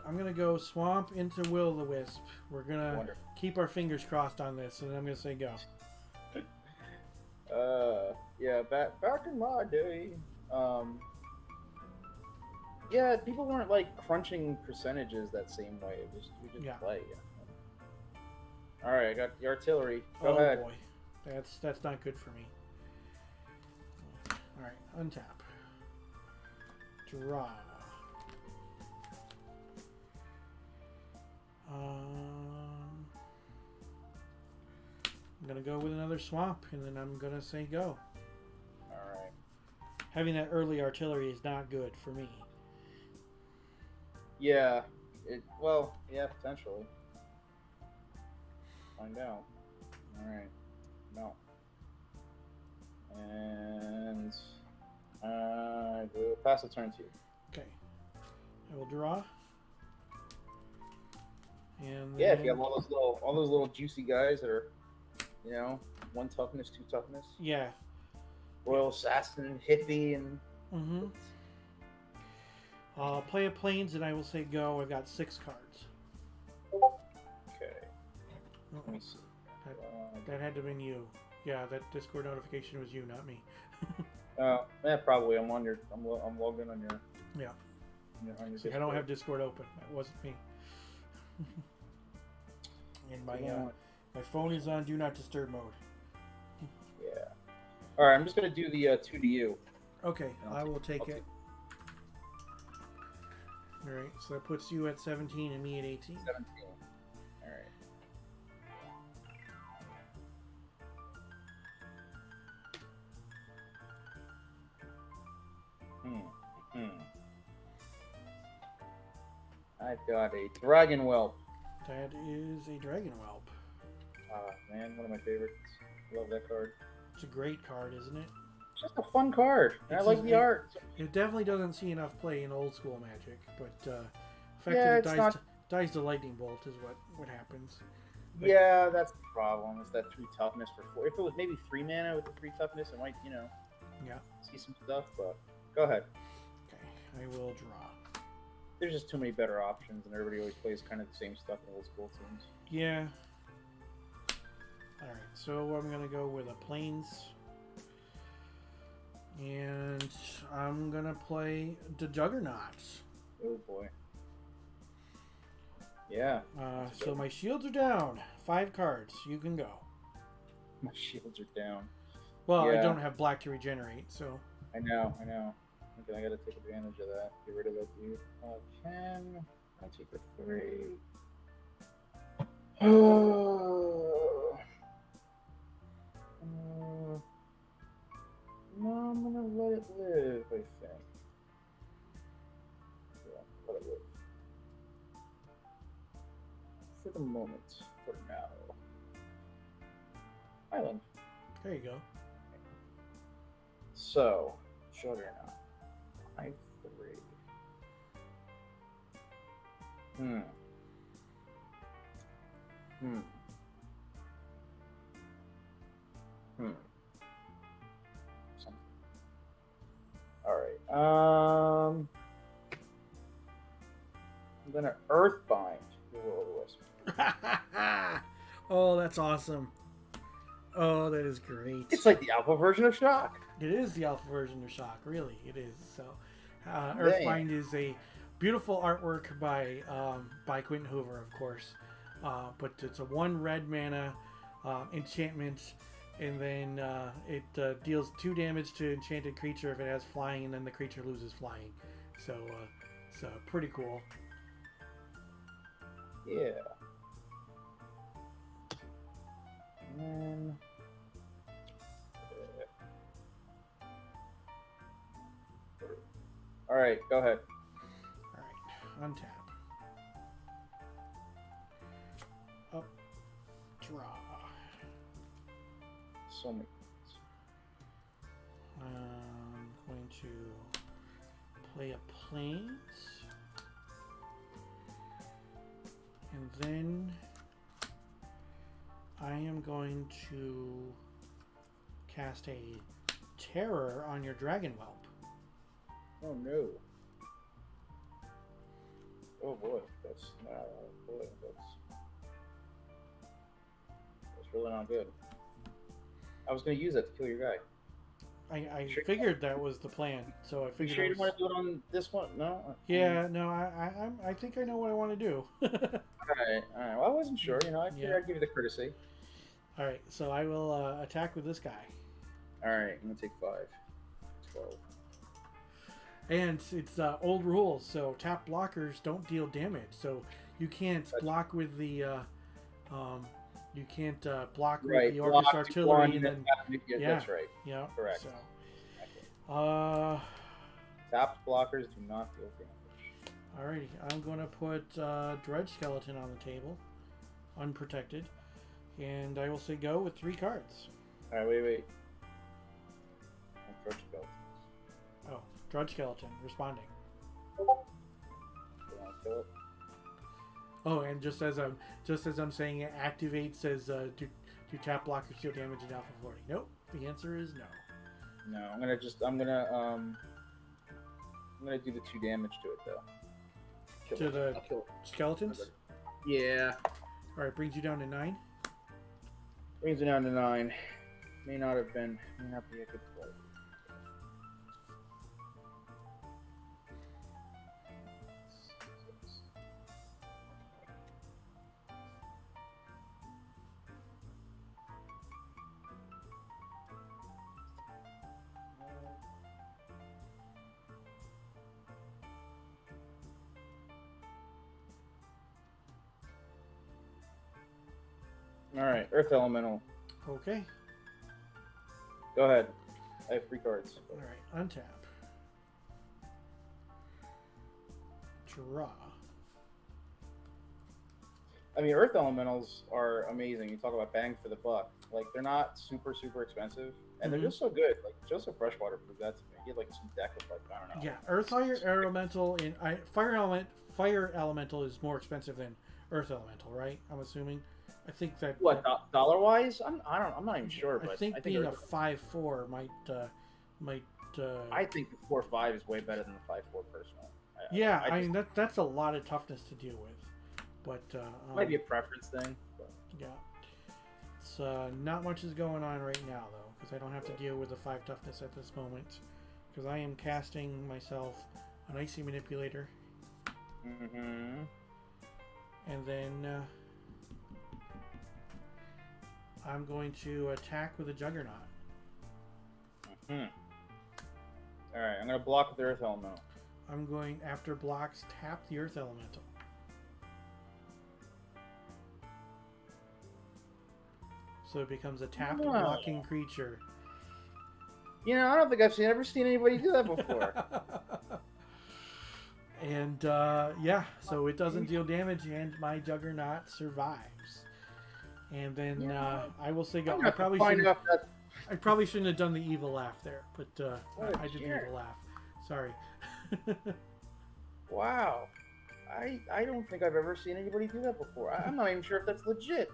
I'm gonna go Swamp into Will-o-the-Wisp. We're gonna keep our fingers crossed on this, and I'm gonna say go. Yeah, back in my day, yeah, people weren't like crunching percentages that same way. We just play. Yeah. All right, I got the artillery. Go ahead. Oh boy, that's not good for me. All right, untap. Draw. I'm gonna go with another swamp, and then I'm gonna say go. All right. Having that early artillery is not good for me. Yeah. Yeah, potentially. Find out. All right. No. And I will pass the turn to you. Okay. I will draw. And yeah, if you have all those little juicy guys that are, you know, 1 toughness, 2 toughness. Yeah. Royal Assassin, Hippie, and. Mm-hmm. Play a planes, and I will say go. I've got 6 cards. Okay. Let me see. That had to have been you. Yeah, that Discord notification was you, not me. Yeah, probably. I'm logged in on your. Yeah. On your See, I don't have Discord open. That wasn't me. And my phone is on Do Not Disturb mode. Yeah. All right, I'm just gonna do the 2 to you. Okay, I will take it. All right, so that puts you at 17 and me at 18. 17. All right. I've got a Dragon Whelp. That is a Dragon Whelp. Man, one of my favorites. Love that card. It's a great card, isn't it? It's just a fun card. I like the art. It definitely doesn't see enough play in old school Magic, but the fact that it dies to Lightning Bolt is what happens. But, yeah, that's the problem. It's that 3 toughness for 4. If it was maybe 3 mana with the 3 toughness, it might, see some stuff, but go ahead. Okay, I will draw. There's just too many better options, and everybody always plays kind of the same stuff in old school teams. Yeah. Alright, so I'm going to go with a Plains. And I'm going to play the Juggernauts. Oh, boy. Yeah. So my shields are down. 5 cards. You can go. My shields are down. Well, yeah. I don't have black to regenerate, so... I know. Okay, I gotta take advantage of that. Get rid of that dude. 10. I'll take the 3. No, I'm gonna let it live, I think. Yeah, let it live. For the moment. For now. Island. There you go. So, Juggernaut. 5-3. Something. Alright. I'm gonna Earthbind the Will-o-the-Wisp. Oh, that's awesome. Oh, that is great. It's like the alpha version of Shock. It is the alpha version of Shock, really. It is. So, Earthbind is a beautiful artwork by Quentin Hoover, of course. but it's a 1 red mana enchantment, and then it deals 2 damage to enchanted creature if it has flying, and then the creature loses flying. So pretty cool. Yeah. And then, all right, go ahead. All right, untap. Up, draw. So many. I'm going to play a plains, and then I am going to cast a terror on your dragon whelp. Oh no. Oh boy, that's really not good. I was going to use that to kill your guy. I figured that was the plan, so I figured. You sure you want to do it on this one? No. Yeah, no. I think I know what I want to do. All right. Well, I wasn't sure. I figured I'd give you the courtesy. All right, so I will attack with this guy. All right, I'm gonna take 5. 12. And it's old rules, so tap blockers don't deal damage. So you can't block with the you can't block with the Orcus artillery, and then that's right. Yeah, correct. So, tapped blockers do not deal damage. Alrighty, I'm gonna put Dredge Skeleton on the table, unprotected, and I will say go with 3 cards. All right, wait. Dredge Skeleton. Oh, Dredge Skeleton responding. You want to kill it? Oh, and just as I'm saying it, activate says do tap blockers deal damage in Alpha 40? Nope. The answer is no. No, I'm gonna do the 2 damage to it though. To the skeletons? Yeah. All right, brings you down to 9. Brings it down to 9. May not be a good play. All right, Earth Elemental. Okay. Go ahead. I have 3 cards. All right, untap. Draw. I mean, Earth Elementals are amazing. You talk about bang for the buck. Like, they're not super super and they're just so good. Like Joseph Freshwater proved that to me. He had like some deck of like, I don't know. Yeah, Earth Fire Elemental and Fire Elemental is more expensive than Earth Elemental, right? I'm assuming. I think that dollar wise, I'm not even sure, but I think being a 5/4 might. I think the 4/5 is way better than the 5/4 personally. I mean that's a lot of toughness to deal with, but might be a preference thing. But. Yeah, it's not much is going on right now though, because I don't have to deal with the 5 toughness at this moment, because I am casting myself an Icy Manipulator, and then. I'm going to attack with a Juggernaut. Alright, I'm going to block with the Earth Elemental. I'm going, after blocks, tap the Earth Elemental. So it becomes a tapped blocking creature. I don't think I've ever seen anybody do that before. And, so it doesn't deal damage, and my Juggernaut survives. And then I will say go. I probably shouldn't have done the evil laugh there, but I did the evil laugh. Sorry. Wow. I don't think I've ever seen anybody do that before. I'm not even sure if that's legit.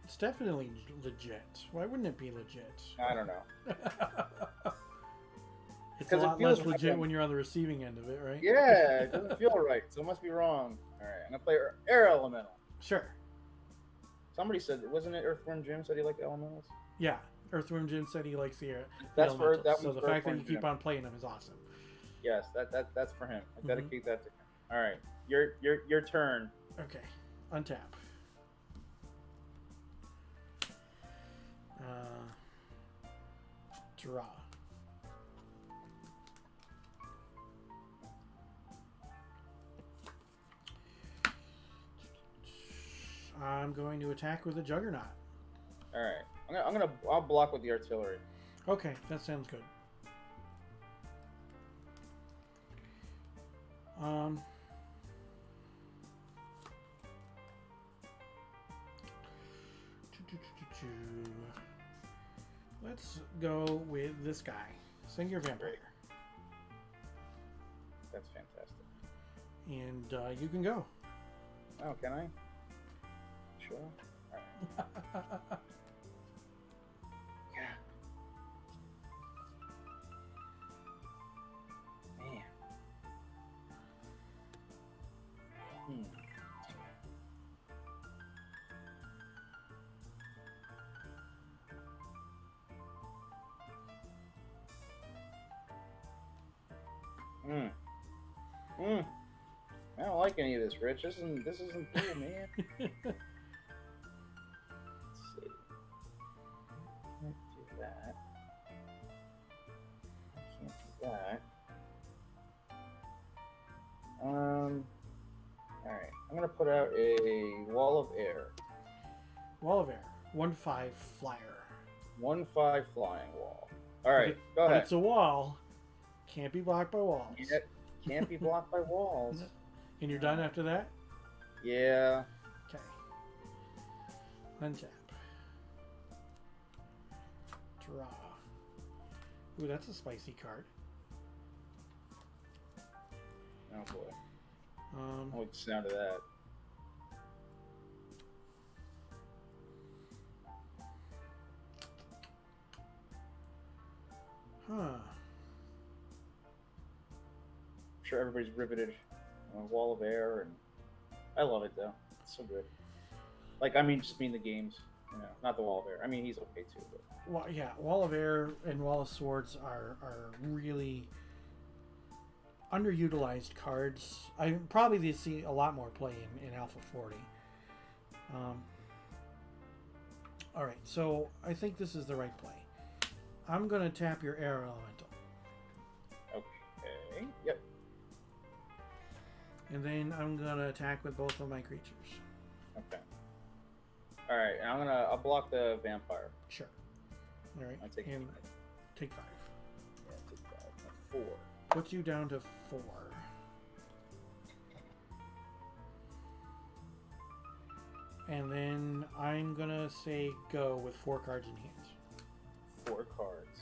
It's definitely legit. Why wouldn't it be legit? I don't know. It's a Because it lot feels less like legit when you're on the receiving end of it, right? Yeah, it doesn't feel right, so it must be wrong. All right, I'm gonna play Air Elemental. Sure. Somebody said, wasn't it Earthworm Jim said he liked elementals? Yeah. Earthworm Jim said he likes the That's for elementals. that. So the fact that you keep on playing them is awesome. Yes, that's for him. I dedicate that to him. All right, your turn. Okay. Untap. Draw. I'm going to attack with a Juggernaut. All right, I'll block with the artillery. Okay, that sounds good. Let's go with this guy. Sing your vampire. That's fantastic. And you can go. Oh, can I? Sure. All right. Yeah. Man. I don't like any of this, Rich. This isn't cool, man. Let's see. Can't do that. I can't do that. Alright. I'm gonna put out a wall of air. Wall of air. 1/5 flyer. 1/5 flying wall. Alright, go ahead. It's a wall. Can't be blocked by walls. Can't be blocked by walls. And you're done after that? Yeah. Okay. Untap. Draw. Ooh, that's a spicy card. Oh boy. I like the sound of that. Huh. I'm sure everybody's riveted on a wall of air, and I love it though. It's so good. Like, I mean, just mean the games, you know, not the wall of air. I mean, he's okay too, but. Well, yeah, Wall of Air and Wall of Swords are really underutilized cards. I probably see a lot more play in Alpha 40. All right, so I think this is the right play. I'm going to tap your Air Elemental. Okay. Yep. And then I'm going to attack with both of my creatures. Okay. All right, and I'll block the vampire. Sure. All right. I'll take and 5. take 5. Yeah, take 5. 4. Puts you down to 4. And then I'm gonna say go with 4 cards in hand. 4 cards.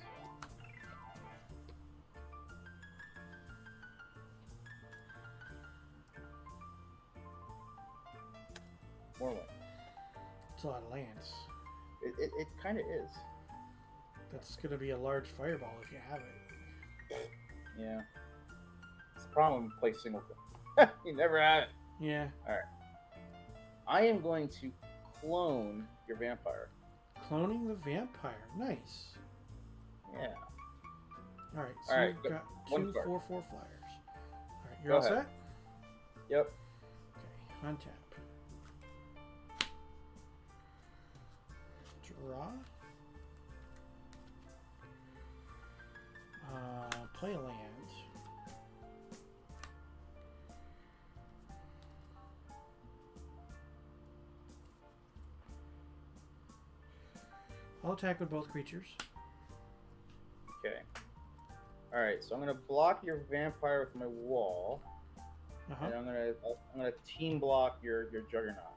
More one. It's a lot of lands. It kind of is. That's gonna be a large fireball if you have it. Yeah. It's the problem when you play Singleton. You never have it. Yeah. Alright. I am going to clone your vampire. Cloning the vampire. Nice. Yeah. Alright, so you've got 2 4/4 flyers. Alright, you're Go all ahead. set? Yep. Okay, untap. Draw. Play a land. I'll attack with both creatures. Okay. Alright, so I'm gonna block your vampire with my wall. And I'm gonna team block your juggernaut.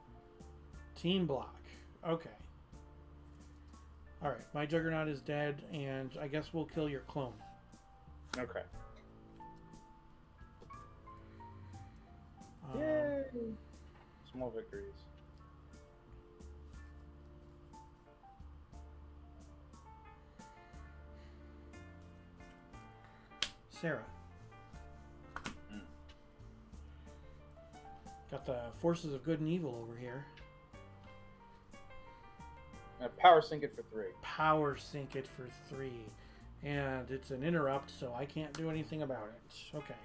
Team block. Okay. Alright, my juggernaut is dead, and I guess we'll kill your clone. Okay. Yay! Small victories. Sarah. Got the forces of good and evil over here. Power sync it for 3. Power sync it for 3. And it's an interrupt, so I can't do anything about it. Okay.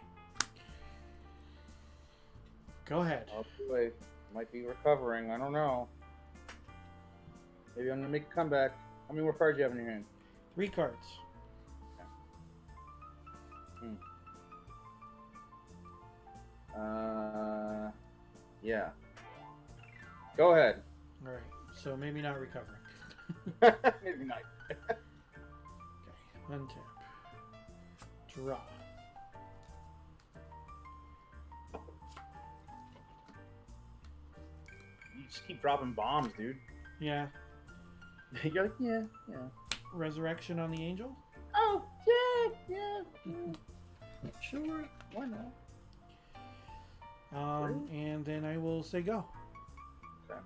Go ahead. Oh boy, might be recovering. I don't know. Maybe I'm gonna make a comeback. How many more cards do you have in your hand? 3 cards. Okay. Yeah. Go ahead. All right. So maybe not recovering. Maybe not. Okay. Untap. Draw. You just keep dropping bombs, dude. Yeah. You're like, yeah. Resurrection on the angel? Oh, yeah. Sure. Why not? And then I will say go. Okay.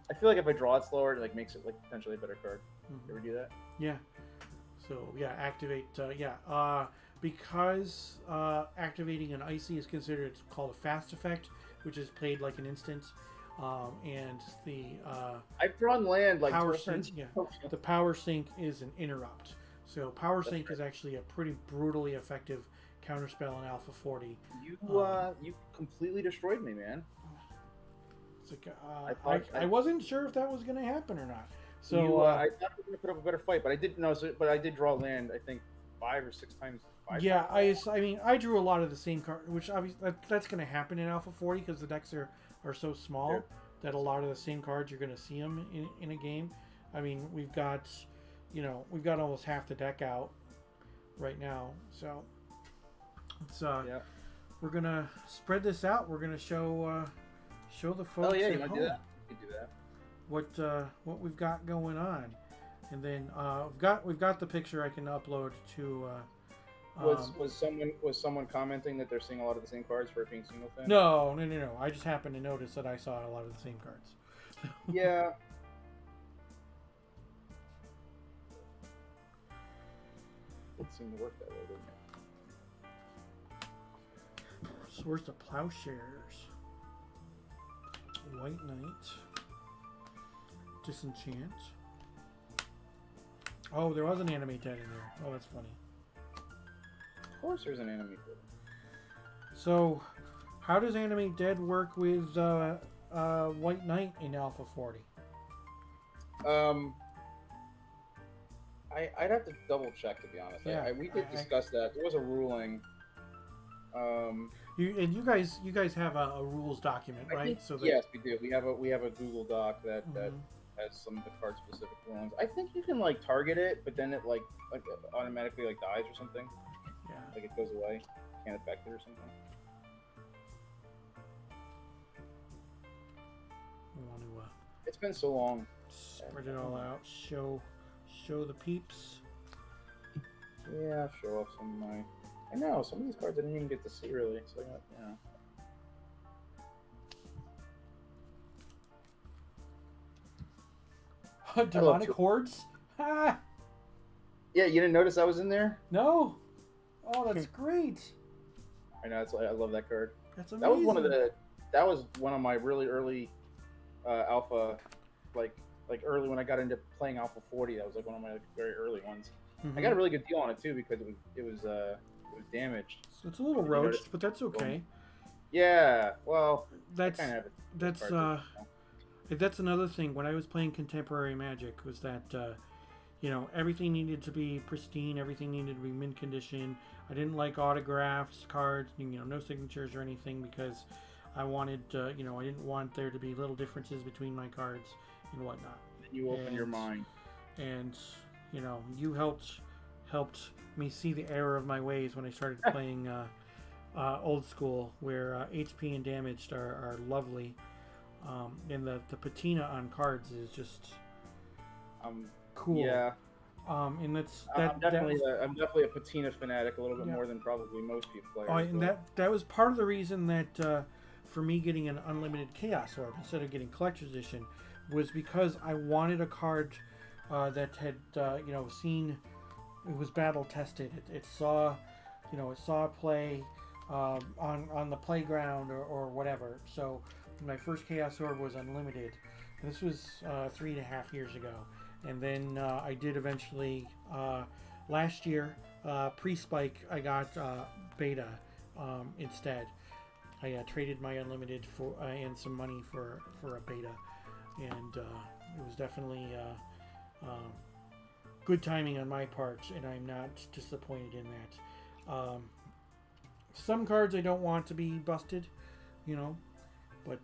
I feel like if I draw it slower, it like makes it like potentially a better card. Mm-hmm. You ever do that? Yeah. So yeah, activate. Because activating an icy is considered, it's called a fast effect, which is played like an instant. And the I've drawn land like power 12 times. sync. Yeah, the power sync is an interrupt. So power sync is actually a pretty brutally effective counterspell in Alpha 40. You completely destroyed me, man. It's like, I wasn't sure if that was going to happen or not. So I thought I was going to put up a better fight, but I didn't know. But I did draw land. I think 5 or 6 times. Yeah, I mean, I drew a lot of the same cards, which obviously that's going to happen in Alpha 40 because the decks are so small that a lot of the same cards you're going to see them in a game. I mean, we've got almost half the deck out right now, so it's we're gonna spread this out. We're gonna show the folks. Oh yeah, you at want to home do that? You can do that. What we've got going on, and then we've got the picture I can upload to. Was someone commenting that they're seeing a lot of the same cards for it being Singleton? No. I just happened to notice that I saw a lot of the same cards. Yeah. It seemed to work that way, didn't it? Source of Plowshares. White Knight. Disenchant. Oh, there was an Animate Dead in there. Oh, that's funny. Of course there's an Animate Dead. So, how does Animate Dead work with White Knight in Alpha 40? I'd have to double check, to be honest. Yeah, we did discuss that. There was a ruling. You guys have a rules document, right? Yes, we do. We have a Google Doc that has some of the card specific rulings. I think you can like target it, but then it like automatically like dies or something. Yeah. Like it goes away, can't affect it or something. We want to It's been so long. spread it all out. Show the peeps. Yeah, show off some of my. I know some of these cards I didn't even get to see really. So yeah. Demonic Hordes? Ha! Yeah, you didn't notice I was in there? No. Oh, that's great. I know. I love that card. That's amazing. That was one of my really early alpha, like early when I got into playing Alpha 40. That was like one of my very early ones. I got a really good deal on it too because it was damaged. So it's a little roached, but that's okay. Yeah, well, that's another thing. When I was playing Contemporary Magic, was that everything needed to be pristine, everything needed to be mint condition. I didn't like autographs, cards, no signatures or anything because I wanted, I didn't want there to be little differences between my cards and whatnot. You open your mind, and you helped me see the error of my ways when I started playing old school, where HP and damaged are lovely, and the patina on cards is just cool. Yeah. And I'm definitely a patina fanatic, a little bit more than probably most people players. Oh, and that was part of the reason that for me getting an unlimited Chaos Orb instead of getting Collector's Edition was because I wanted a card that had seen it was battle tested. It saw, it saw play on the playground or whatever. So my first Chaos Orb was unlimited. This was 3.5 years ago, and then I did eventually last year pre-spike. I got beta instead. I traded my unlimited for and some money for a beta, and it was definitely good timing on my part, and I'm not disappointed in that. Some cards I don't want to be busted, but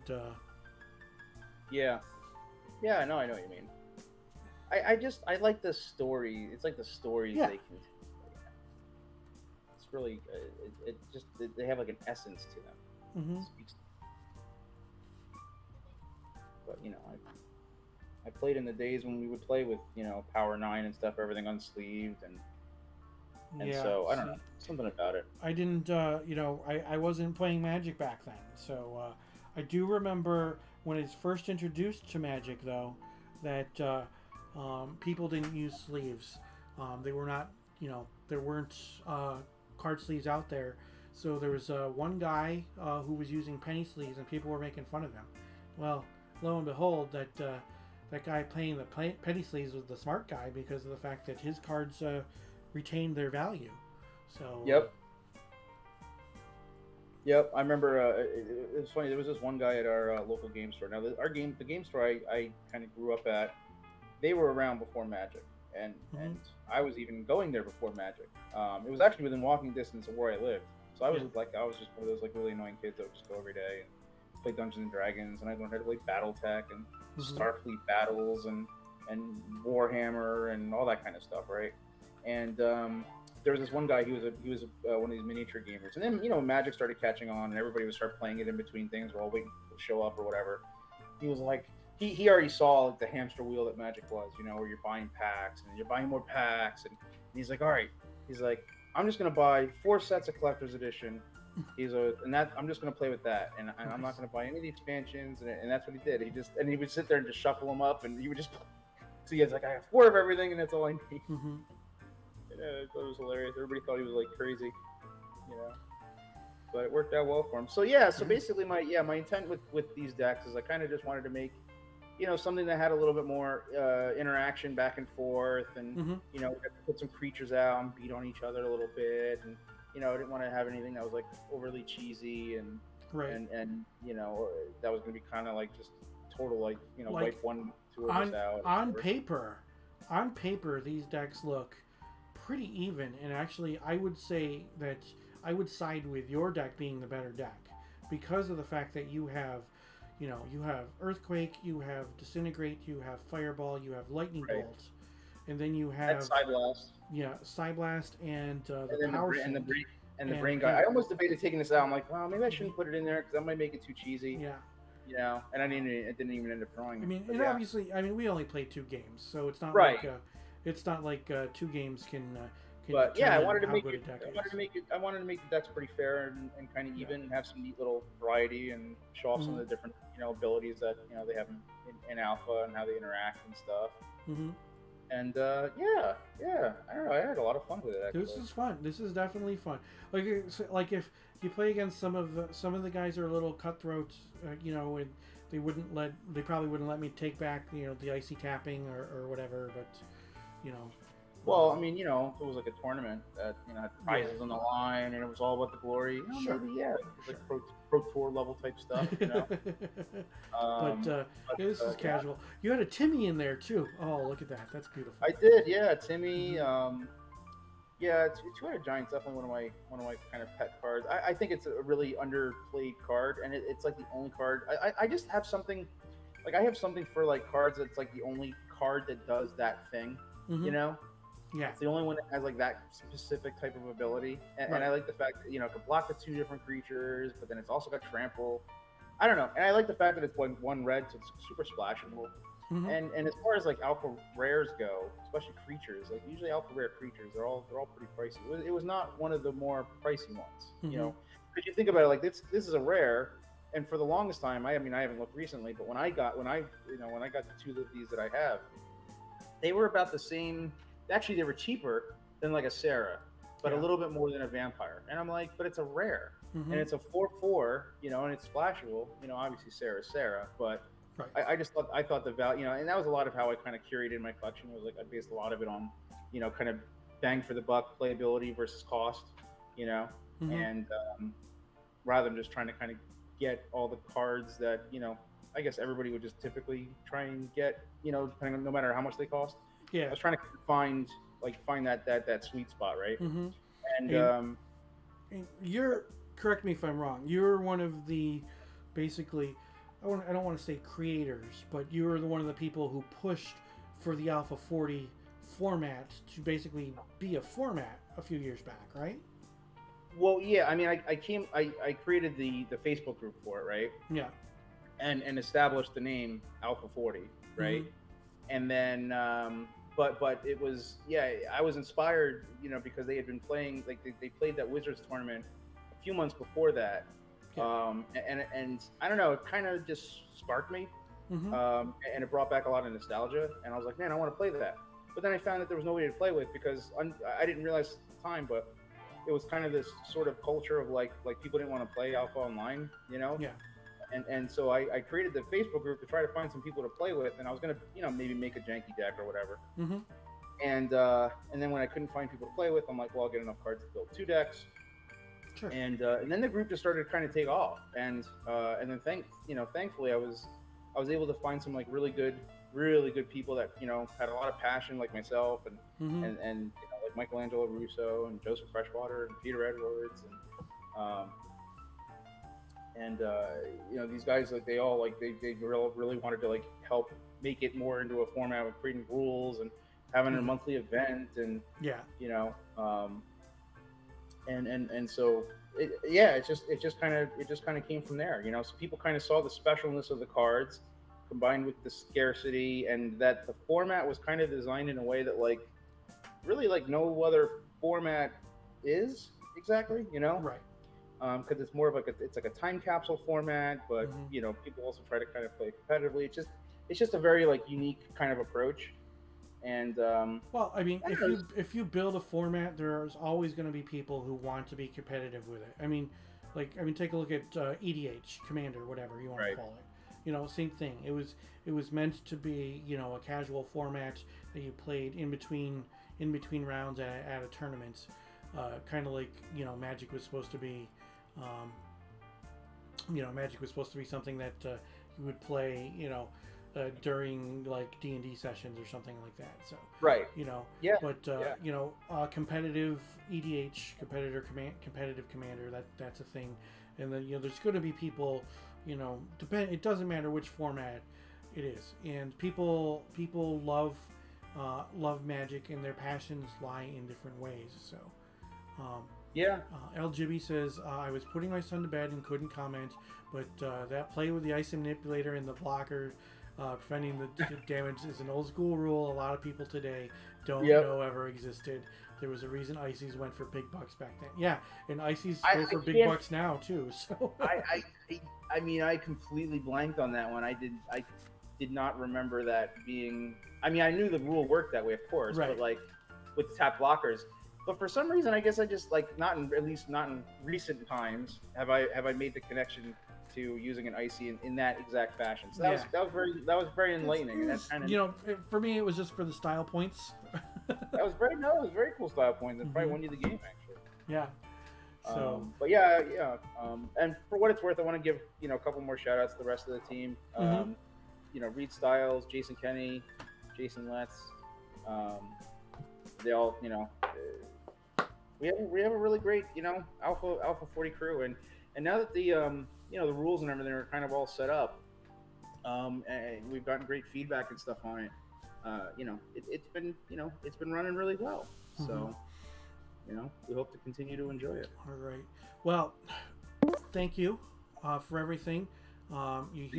yeah, I know what you mean. I like the story. It's like the stories they can. It's really they have like an essence to them. Mm-hmm. But I played in the days when we would play with Power 9 and stuff, everything unsleeved, and so I don't know, something about it. I didn't I wasn't playing Magic back then, so I do remember when it's first introduced to Magic though that people didn't use sleeves. They were not, there weren't card sleeves out there. So there was one guy who was using penny sleeves, and people were making fun of him. Well, lo and behold, that guy playing the penny sleeves was the smart guy because of the fact that his cards retained their value. So Yep. I remember it was funny. There was this one guy at our local game store. Now, the game store I kind of grew up at, they were around before Magic, and I was even going there before Magic. It was actually within walking distance of where I lived. So I was just one of those really annoying kids that would just go every day and play Dungeons and Dragons, and I learned how to play BattleTech and Starfleet battles and Warhammer and all that kind of stuff, right? And there was this one guy. He was one of these miniature gamers, and then Magic started catching on, and everybody would start playing it in between things. We're all waiting to show up or whatever. He was like, he already saw like the hamster wheel that Magic was, where you're buying packs and you're buying more packs, and he's like, all right, he's like, I'm just gonna buy 4 sets of collector's edition. I'm just gonna play with that, and I'm not gonna buy any of the expansions, and that's what he did. He would sit there and just shuffle them up, and he would just. So he was like, I have 4 of everything, and that's all I need. Mm-hmm. I thought it was hilarious. Everybody thought he was like crazy, but it worked out well for him. So basically my intent with these decks is I kind of just wanted to make, something that had a little bit more interaction back and forth, and put some creatures out and beat on each other a little bit, and I didn't want to have anything that was like overly cheesy and and that was going to be kind of like just total like wipe 1, 2 of us out. On paper, these decks look pretty even, and actually I would say that I would side with your deck being the better deck because of the fact that you have Earthquake, you have Disintegrate, you have Fireball, you have Lightning Bolt, and then you have Side Blast and the Power and the Brain Guy. I almost debated taking this out. I'm like, well, maybe I shouldn't put it in there because that might make it too cheesy. And I didn't even end up drawing it. I mean, and obviously, we only played 2 games, so it's not like 2 games can. But I wanted to make it. I wanted to make the decks pretty fair and kind of even, and have some neat little variety and show off some of the different abilities that they have in alpha and how they interact and stuff. And I don't know. I had a lot of fun with it. Actually. This is fun. This is definitely fun. Like if you play against some of the guys are a little cutthroat, and they probably wouldn't let me take back the icy tapping or whatever, but. Well, I mean, if it was like a tournament that had prizes on the line and it was all about the glory, maybe it was like Pro Tour level type stuff. But this is casual. You had a Timmy in there too. Oh, look at that! That's beautiful. I did, Timmy. Two-Headed Giant's definitely one of my kind of pet cards. I think it's a really underplayed card, and it's like the only card. I just have something, like I have something for like cards that's like the only card that does that thing. Yeah, it's the only one that has like that specific type of ability, and I like the fact that it can block the 2 different creatures, but then it's also got trample. I don't know, and I like the fact that it's one red, so it's super splashable. And as far as like alpha rares go, especially creatures, like usually alpha rare creatures, they're all pretty pricey. It was not one of the more pricey ones, because you think about it, like this is a rare, and for the longest time, I haven't looked recently, but when I got the 2 of these that I have, they were about the same. Actually, they were cheaper than like a Sarah, but a Yeah. little bit more than a vampire. And I'm like, but it's a rare, Mhm. and it's a 4/4, and it's splashable. Obviously Sarah's Sarah, but Right. I thought the value, and that was a lot of how I kind of curated my collection. Was like I based a lot of it on, kind of bang for the buck playability versus cost, Mhm. and rather than just trying to kind of get all the cards that I guess everybody would just typically try and get, depending on no matter how much they cost. I Yeah. was trying to find that sweet spot, right? Mhm. And And you're, correct me if I'm wrong. You're one of the, basically, I don't want to say creators, but you were one of the people who pushed for the Alpha 40 format to basically be a format a few years back, right? well, yeah, I mean, I created the Facebook group for it, right? Yeah. And established the name Alpha 40, right? Mhm. And then but it was, yeah, I was inspired, because they had been playing, like they played that Wizards tournament a few months before that. Yeah. And I don't know, it kind of just sparked me. Mhm. And it brought back a lot of nostalgia, and I was like, man, I want to play that. But then I found that there was nobody to play with, because I didn't realize at the time, but it was kind of this sort of culture of like people didn't want to play Alpha online, Yeah. and so I created the Facebook group to try to find some people to play with, and I was gonna maybe make a janky deck or whatever. Mhm. And then when I couldn't find people to play with, I'm like, well, I'll get enough cards to build 2 decks. Sure. And then the group just started to kind of take off, and then thankfully I was able to find some like really good people that had a lot of passion like myself, and Mhm. and like Michelangelo Russo and Joseph Freshwater and Peter Edwards, and these guys, like they all like they really wanted to like help make it more into a format with creating rules and having a monthly event, and Yeah. and so it just kind of came from there. So people kind of saw the specialness of the cards combined with the scarcity, and that the format was kind of designed in a way that like really like no other format is exactly, Right. because it's more of like it's like a time capsule format, but Mhm. people also try to kind of play competitively. It's just a very like unique kind of approach. And Well, I mean, I don't know, if you build a format, there's always going to be people who want to be competitive with it. I mean, take a look at EDH Commander, whatever you want Right. to call it. Same thing. It was meant to be a casual format that you played in between rounds at a tournament, kind of like Magic was supposed to be. Magic was supposed to be something that you would play. During like D&D sessions or something like that. So right. Yeah. but competitive EDH, competitive commander, that's a thing. And then there's going to be people, it doesn't matter which format it is, and people love Magic, and their passions lie in different ways. So Yeah. El Jibby says, I was putting my son to bed and couldn't comment, but that play with the ice manipulator and the blocker preventing the damage is an old school rule a lot of people today don't know ever existed. There was a reason Ices went for big bucks back then. Yeah, and Ices go for big bucks now too. So I mean, I completely blanked on that one. I did not remember that being. I mean, I knew the rule worked that way, of course, right. But like with the tap blockers. But for some reason, I guess I just like not in recent times have I made the connection to using an icy in that exact fashion. So that was very enlightening. And that's kind of for me it was just for the style points. That was very cool style points. It probably won you the game actually. Yeah. So, but yeah. And for what it's worth, I want to give a couple more shout outs to the rest of the team. Reed Stiles, Jason Kenny, Jason Letts. They all we have a really great Alpha 40 crew, and now that the the rules and everything are kind of all set up, and we've gotten great feedback and stuff on it. It's been running really well. So we hope to continue to enjoy it. All right. Well, thank you for everything. You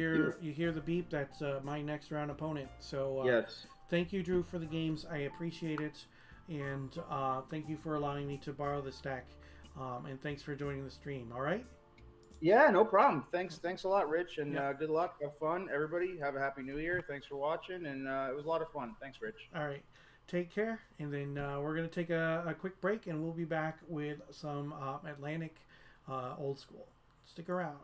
hear the beep. That's my next round opponent. So yes. Thank you, Drew, for the games. I appreciate it, and thank you for allowing me to borrow this deck. And thanks for joining the stream. All right. Yeah, no problem. Thanks a lot, Rich, and good luck. Have fun, everybody. Have a happy New Year. Thanks for watching, and it was a lot of fun. Thanks, Rich. All right. take care, and then we're going to take a quick break, and we'll be back with some Atlantic old school. Stick around.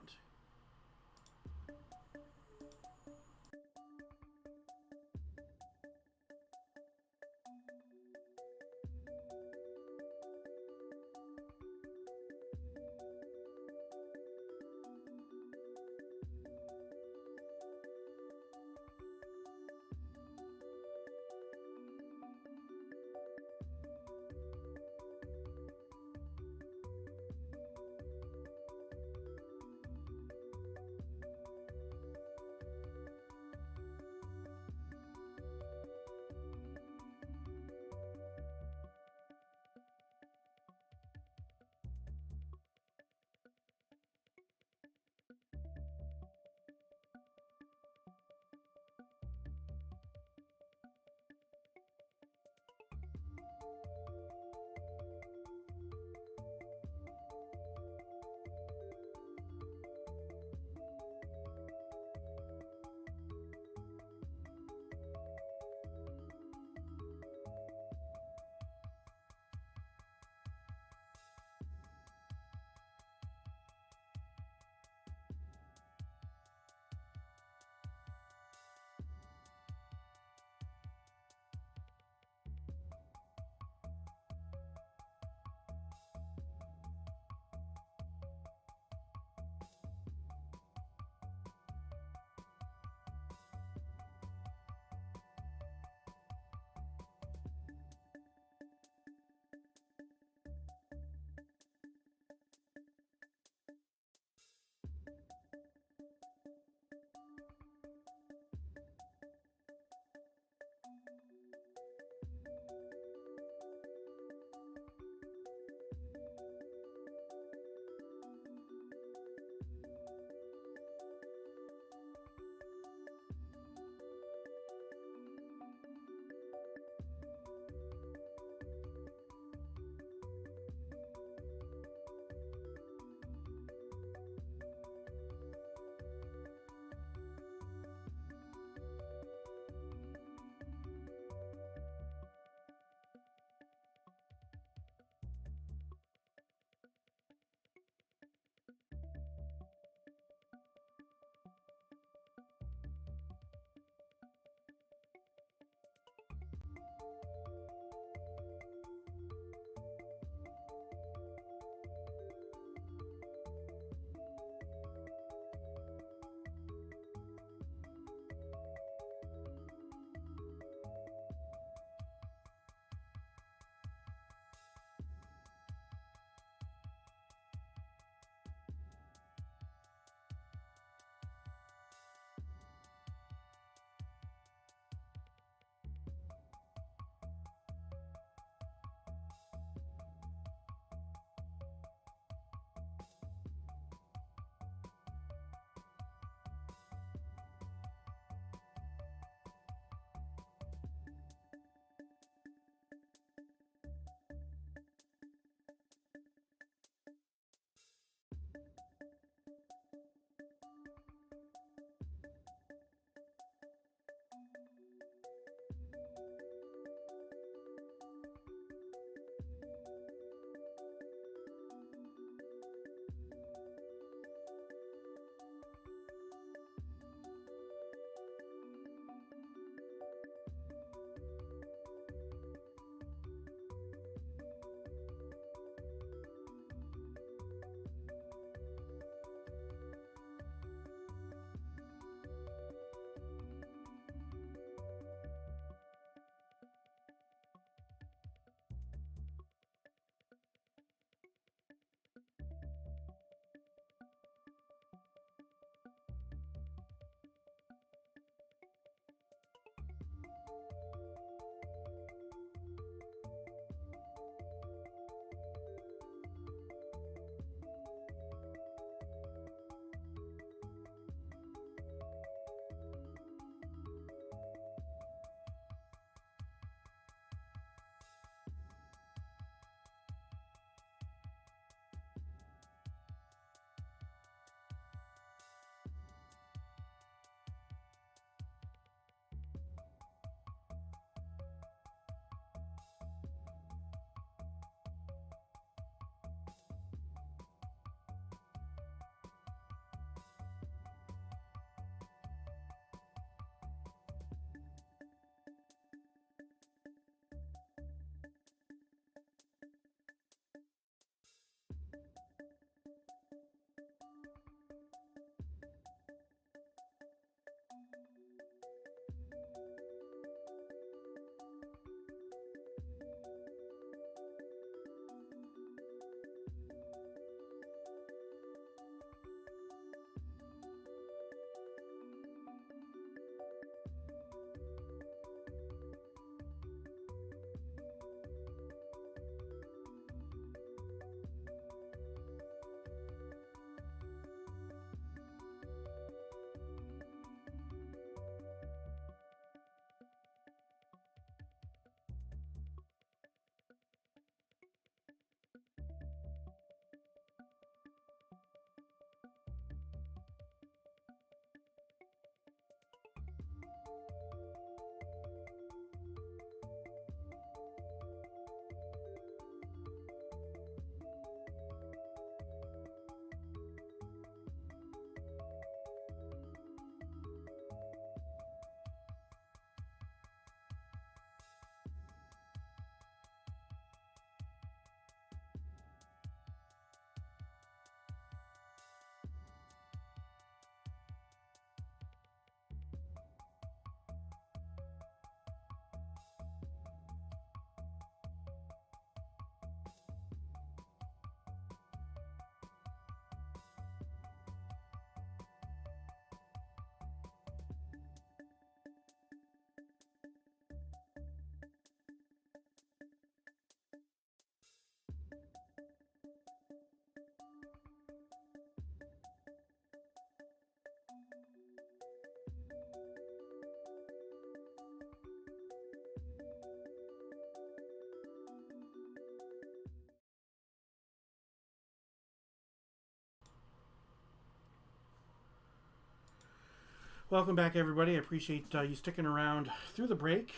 Welcome back, everybody. I appreciate you sticking around through the break.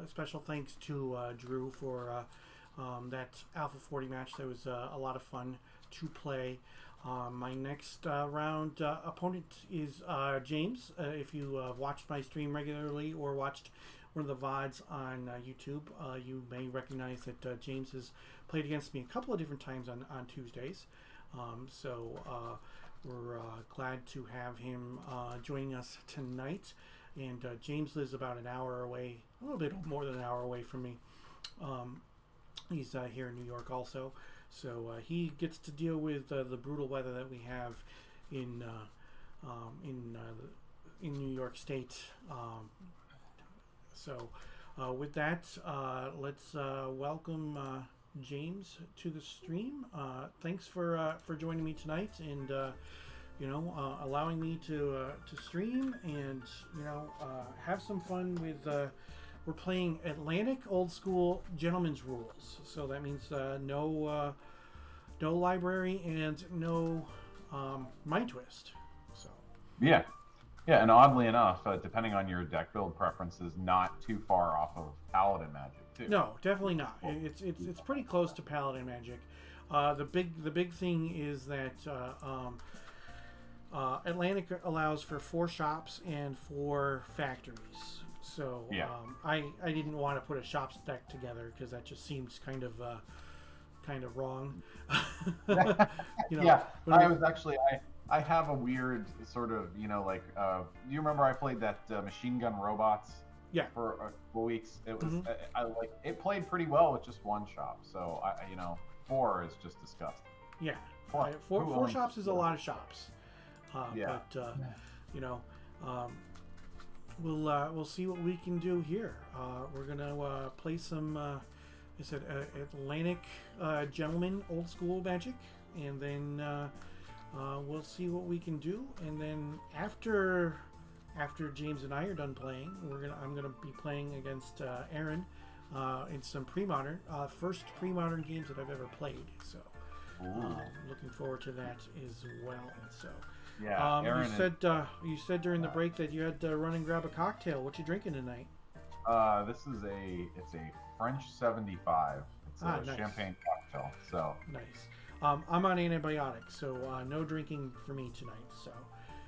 Special thanks to Drew for that Alpha 40 match. That was a lot of fun to play. My next round opponent is James. If you watched my stream regularly or watched one of the VODs on YouTube, you may recognize that James has played against me a couple of different times on Tuesdays. So we're glad to have him joining us tonight. And James lives about an hour away, a little bit more than an hour away from me. He's here in New York also. So he gets to deal with the brutal weather that we have in New York State. So with that, let's welcome James to the stream. Thanks for joining me tonight, and allowing me to stream and have some fun with. We're playing Atlantic old school gentlemen's rules, so that means no library and no mind twist. So yeah, and oddly enough, depending on your deck build preferences, not too far off of Paladin Magic too. No, definitely not. It's pretty close to Paladin Magic. The big thing is that Atlantic allows for 4 shops and 4 factories. So yeah. I didn't want to put a shops deck together because that just seems kind of wrong. Yeah, I was actually I have a weird sort of do you remember I played that Machine Gun Robots? Yeah. For a couple weeks. It was it played pretty well with just 1 shop. So 4 is just disgusting. Yeah, four shops is a lot of shops. Yeah. But we'll see what we can do here. We're gonna play some Atlantic Gentlemen old school Magic, and then we'll see what we can do. And then after James and I are done playing, I'm gonna be playing against Aaron in some pre-modern, first pre-modern games that I've ever played. So looking forward to that as well. So yeah, Aaron you said during the break that you had to run and grab a cocktail. What you drinking tonight? This is it's a French 75. It's a nice. Champagne cocktail. So nice. I'm on antibiotics, so no drinking for me tonight. So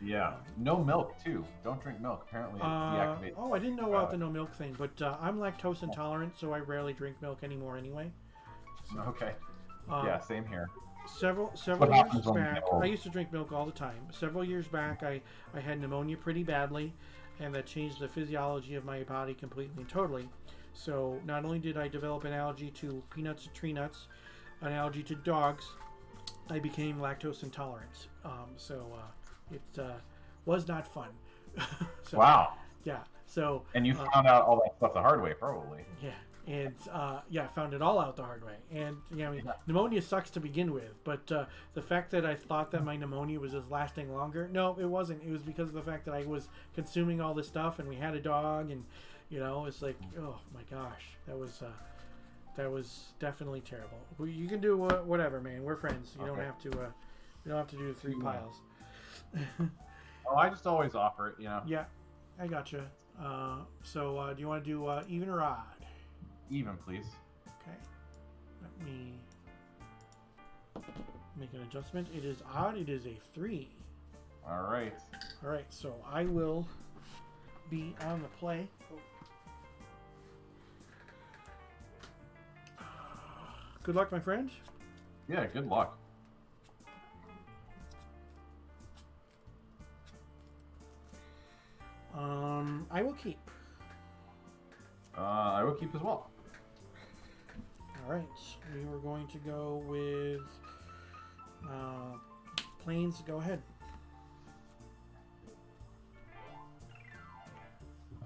yeah, no milk too. Don't drink milk. Apparently, it deactivates. Oh, I didn't know about the no milk thing, but I'm lactose intolerant, so I rarely drink milk anymore anyway. So, okay. Yeah, same here. Several What years happens when you back, get old? I used to drink milk all the time. Several years back, I had pneumonia pretty badly, and that changed the physiology of my body completely and totally. So not only did I develop an allergy to peanuts and tree nuts, an allergy to dogs, I became lactose intolerant. It was not fun. So, wow. Yeah. So. And you found out all that stuff the hard way, probably. Yeah. And I found it all out the hard way. And pneumonia sucks to begin with, but the fact that I thought that my pneumonia was just lasting longer, no, it wasn't. It was because of the fact that I was consuming all this stuff, and we had a dog, and it's like, oh my gosh, that was definitely terrible. You can do whatever, man. We're friends. You don't have to. You don't have to do the 3 piles. Oh, I just always offer it, Yeah, I gotcha. So do you want to do even or odd? Even, please. Okay. Let me make an adjustment. It is odd. It is a 3. All right. All right. So I will be on the play. Good luck, my friend. Yeah, good luck. I will keep. I will keep as well. All right. We were going to go with planes. Go ahead.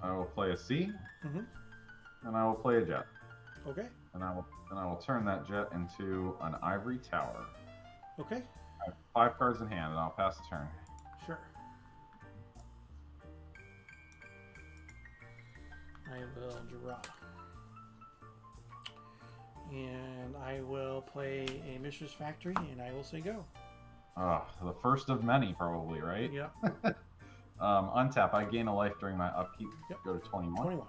I will play a C, Mm-hmm. and I will play a jet, Okay. and I will turn that jet into an ivory tower. Okay. I have 5 cards in hand, and I'll pass the turn. Sure. I will draw. And I will play a Mishra's Factory, and I will say go. The first of many, probably, right? Yep. Untap. I gain a life during my upkeep. Yep. Go to 21. 21.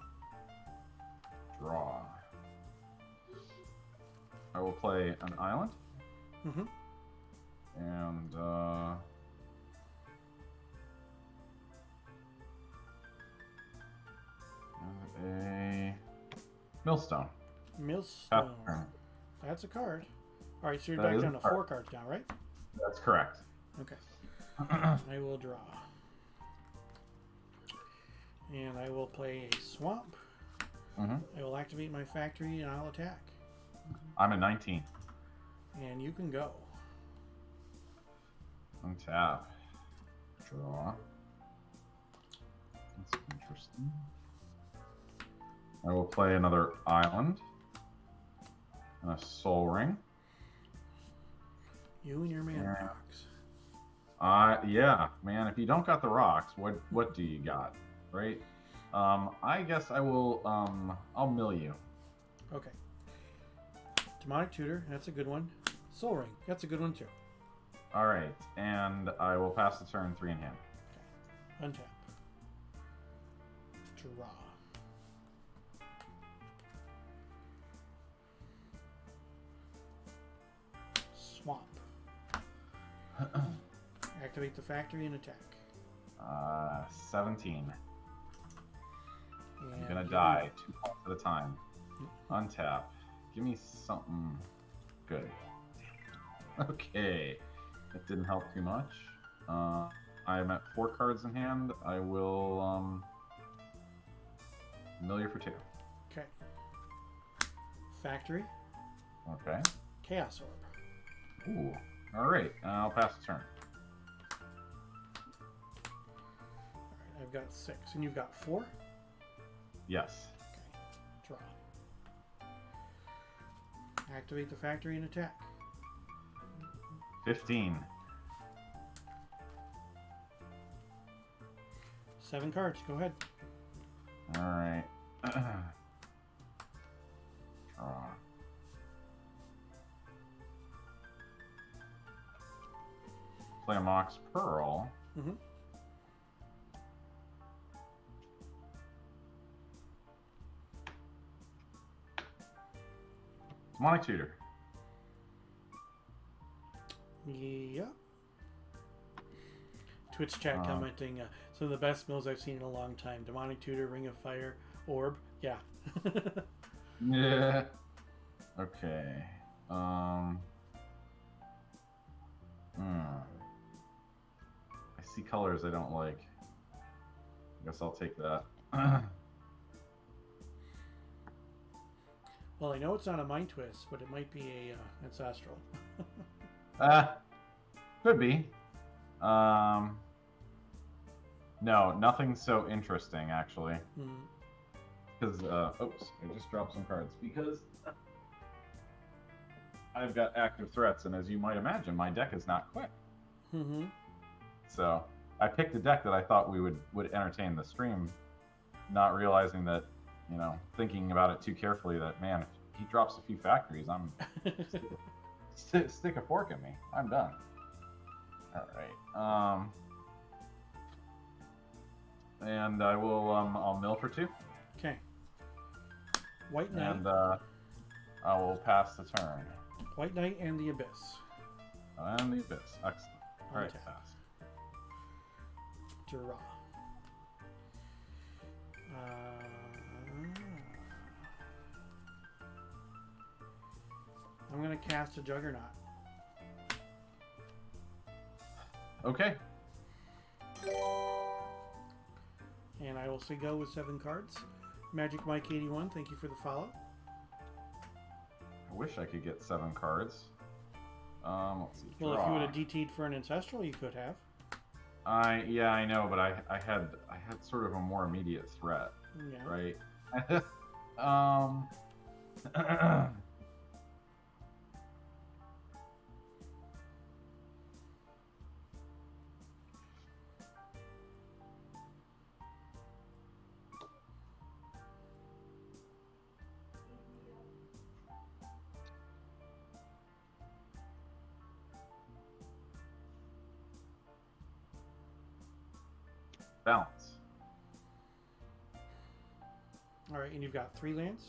Draw. I will play an island. Mm-hmm. And a millstone. Millstone. That's a card. All right, so you're That back is down a to card. 4 cards now, right? That's correct. Okay. I will draw. And I will play a swamp. Mm-hmm. I will activate my factory and I'll attack. I'm at 19. And you can go. Untap. Draw. That's interesting. I will play another island. And a soul ring. You and your man Yeah. rocks. Yeah, man, if you don't got the rocks, what do you got? Right? I guess I will I'll mill you. Okay. Demonic Tutor, that's a good one. Soul Ring, that's a good one too. Alright, and I will pass the turn 3 in hand. Okay. Untap. Draw. Swamp. Activate the factory and attack. 17. I'm And gonna you- die 2 points at a time. Untap. Give me something good. Okay. That didn't help too much. I'm at 4 cards in hand. I will mill you for 2. Okay. Factory. Okay. Chaos Orb. Ooh. Alright, I'll pass the turn. Alright, I've got 6. And you've got 4? Yes. Okay. Draw. Activate the factory and attack. 15. 7 cards. Go ahead. Alright. Draw. Play a Mox Pearl. Mm-hmm. Demonic Tutor. Yeah. Twitch chat commenting, some of the best mills I've seen in a long time. Demonic Tutor, Ring of Fire, Orb. Yeah. Yeah. Okay. I see colors I don't like. I guess I'll take that. Well, I know it's not a Mind Twist, but it might be a Ancestral. Could be. No, nothing so interesting actually. Mm. Because, oops, I just dropped some cards. Because I've got active threats, and as you might imagine, my deck is not quick. Mm-hmm. So I picked a deck that I thought we would entertain the stream, not realizing that, you know, thinking about it too carefully, that, man, if he drops a few factories, I'm stick a fork in me. I'm done. All right. And I will, I'll mill for 2. Okay. White Knight. And I will pass the turn. White Knight and the Abyss. And the Abyss. Excellent. All right, Untap. pass. Draw. I'm going to cast a Juggernaut. Okay. And I will say go with 7 cards. Magic Mike 81, thank you for the follow. I wish I could get 7 cards. Let's see. Well, Draw. if you would have DT'd for an Ancestral, you could have. Yeah, I know, but I had sort of a more immediate threat, Yeah. right? balance. All right, and you've got 3 lands.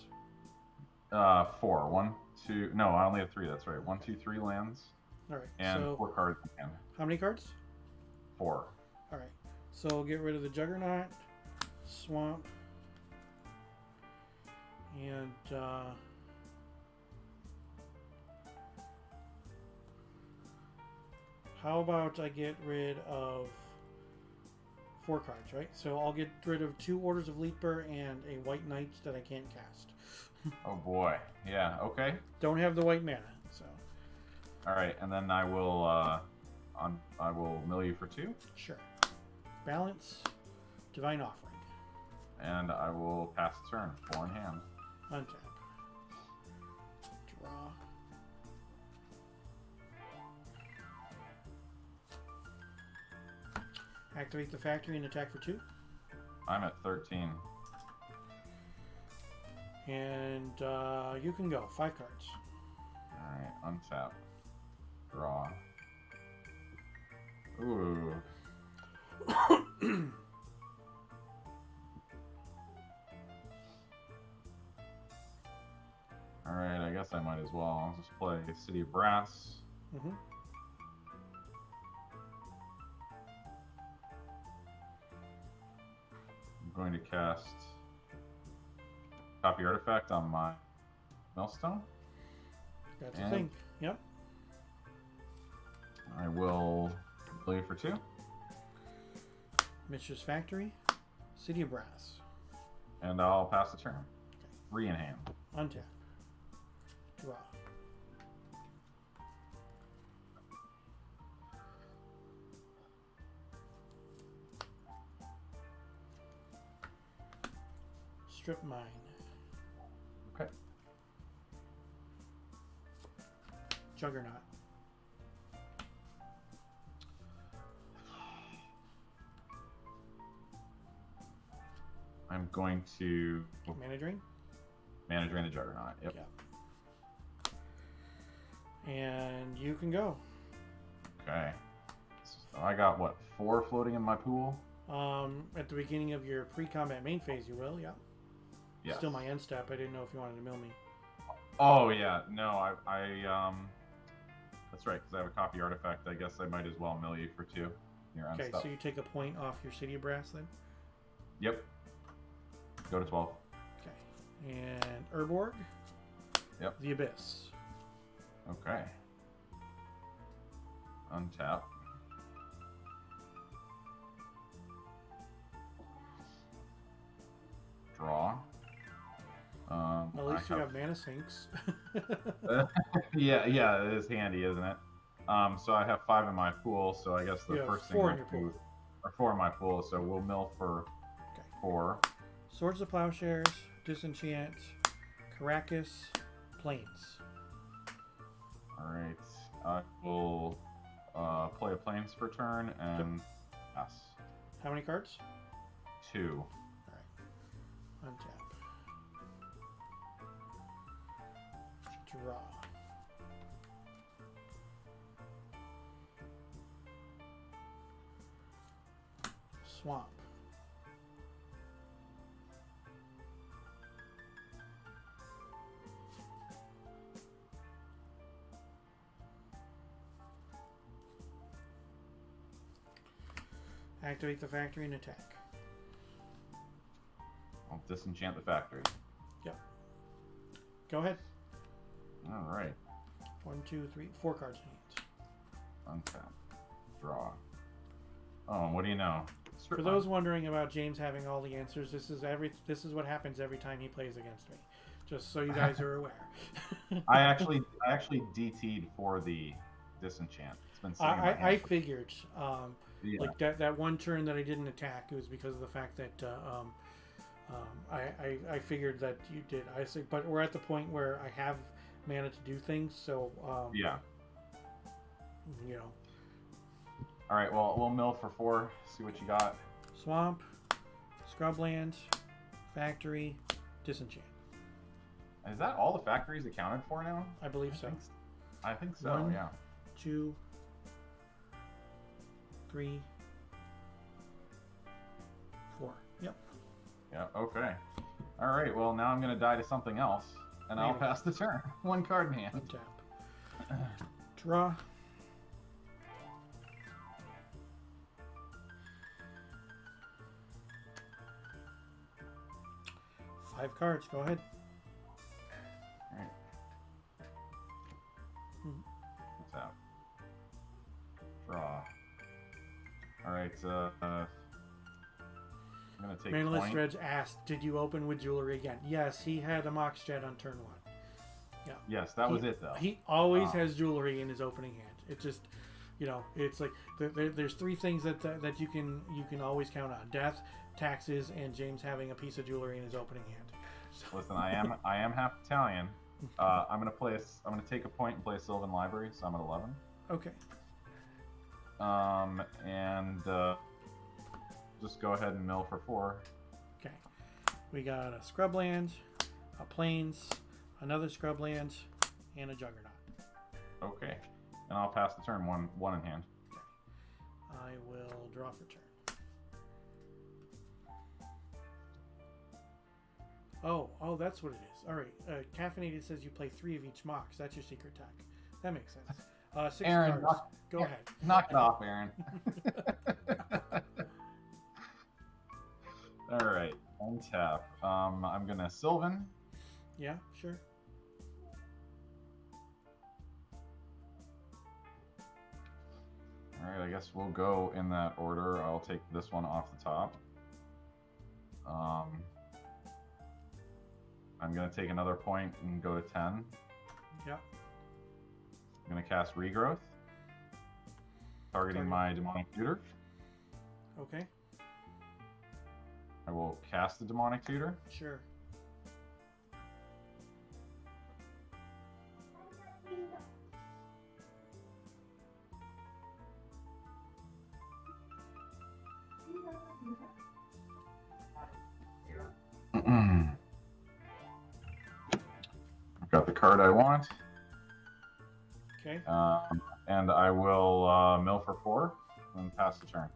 4. 1, 2. No, I only have 3. That's right. 1, 2, 3 lands. All right. And so 4 cards in hand. how many cards? 4. All right. So we'll get rid of the Juggernaut, Swamp, and how about I get rid of 4 cards, right? So I'll get rid of 2 Orders of Leaper and a White Knight that I can't cast. Oh boy. Yeah. Okay. Don't have the white mana, so All right, and then I will I will mill you for 2, sure. Balance, Divine Offering, and I will pass the turn. 4 in hand. untap, draw. Activate the factory and attack for 2. I'm at 13. And you can go. 5 cards. All right, untap. Draw. Ooh. All right, I guess I might as well. I'll just play City of Brass. Mm-hmm. I'm going to cast Copy Artifact on my Millstone. That's a thing. Yep. I will play for 2. Mitch's Factory, City of Brass. And I'll pass the turn. 3 in hand. Untap. Draw. Strip Mine. Okay. Juggernaut. I'm going to Mana Drain. Mana Drain the Juggernaut. Yep. Yeah. And you can go. Okay. So I got what, 4 floating in my pool? At the beginning of your pre-combat main phase, you will. Yeah. Yes. Still my end step. I didn't know if you wanted to mill me. Oh yeah, no, that's right, because I have a Copy Artifact. I guess I might as well mill you for 2. Your end Okay, step. so you take a point off your City of Brass then. Yep. Go to 12. Okay. And Urborg. Yep. The Abyss. Okay. Untap. Draw. At least you have mana sinks. yeah, it is handy, isn't it? So I have 5 in my pool, so I guess the You have first 4 thing in I your do, or 4 in my pool, so we'll mill for 4. Swords of Plowshares, Disenchant, Caracas, Plains. Alright. I will play a Plains for turn and pass. How many cards? 2. Alright. Untap. Draw. Swamp. Activate the factory and attack. I'll disenchant the factory. Yep. Go ahead. Alright. 1, 2, 3, 4 cards in hand. Untap. Draw. Oh, what do you know? For those wondering about James having all the answers, this is what happens every time he plays against me. Just so you guys are aware. I actually DT'd for the disenchant. It's been sitting in my hand I for- figured. Yeah. Like that one turn that I didn't attack, it was because of the fact that I figured that you did. I said, but we're at the point where I have mana to do things, so Yeah. you know. All right. Well, we'll mill for 4. See what you got. Swamp, Scrubland, Factory, Disenchant. Is that all the factories accounted for now? I believe so. I think so. 1, Yeah. 2, 3, Yeah, okay. All right, well, now I'm going to die to something else, and I'll pass the turn. One card in hand. Untap. Draw. Five cards. Go ahead. All right. What's out? Draw. All right, I'm going to take Manalist point. Reg asked, did you open with jewelry again? Yes, he had a Mox-Jet on turn 1. Yeah. Yes, that was it, though. He always has jewelry in his opening hand. It's just, you know, it's like there's three things that you can always count on: death, taxes, and James having a piece of jewelry in his opening hand. So. Listen, I am half Italian. I'm gonna take a point and play a Sylvan Library, so I'm at 11. Okay. And just go ahead and mill for 4. Okay. We got a Scrubland, a Plains, another Scrubland, and a Juggernaut. Okay. And I'll pass the turn, one in hand. Okay. I will draw for turn. Oh, that's what it is. All right. Caffeinated says you play 3 of each Mox. That's your secret tag. That makes sense. 6 Aaron, cards. Go ahead. Knock it off, Aaron. All right. Untap. I'm gonna Sylvan. Yeah, sure. All right, I guess we'll go in that order. I'll take this one off the top. I'm going to take another point and go to 10. Yeah. I'm going to cast Regrowth, targeting my Demonic Tutor. Okay. I will cast the Demonic Tutor. Sure. I've got the card I want. Okay. And I will mill for 4 and pass the turn.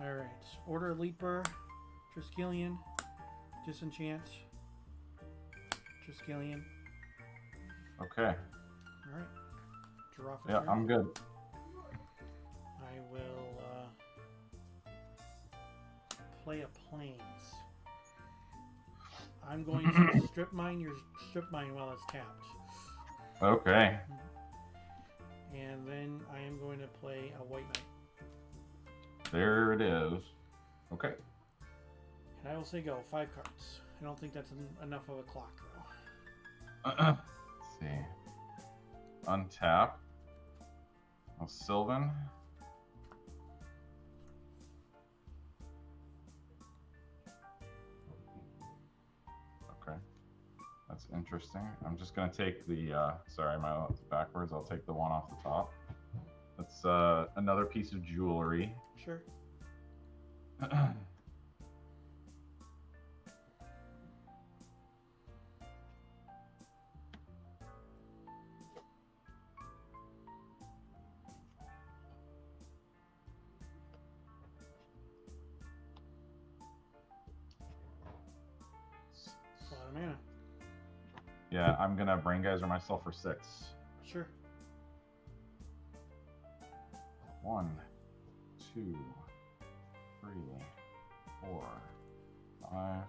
All right. Order Leaper, Triskelion, Disenchant, Triskelion. Okay. All right. Draw for Yeah, turn. I'm good. I will play a Plains. I'm going to strip mine while it's tapped. Okay. And then I am going to play a White Knight. There it is. Okay. And I will say go, 5 cards. I don't think that's enough of a clock, though. Let's see. Untap. A Sylvan. Okay. That's interesting. I'm just going to take the, sorry, my backwards. I'll take the one off the top. That's another piece of jewelry. Sure. That's a lot of mana. Yeah, I'm going to Brain Geyser myself for 6. Sure. 1, 2, 3, 4, 5,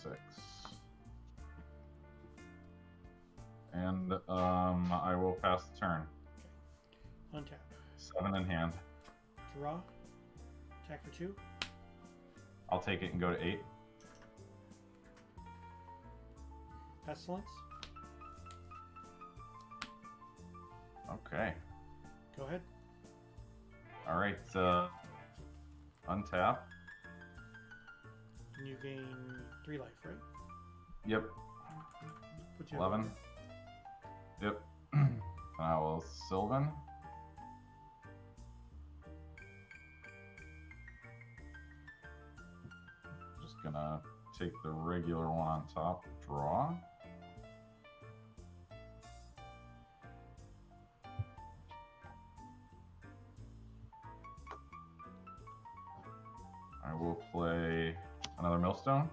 6. And I will pass the turn. Untap. 7 in hand. Draw. Attack for 2. I'll take it and go to 8. Pestilence. Okay. Go ahead. All right. Untap. And you gain 3 life, right? Yep. Put you 11. at Yep. And I will Sylvan. Just gonna take the regular one on top. Draw. I will play another Millstone,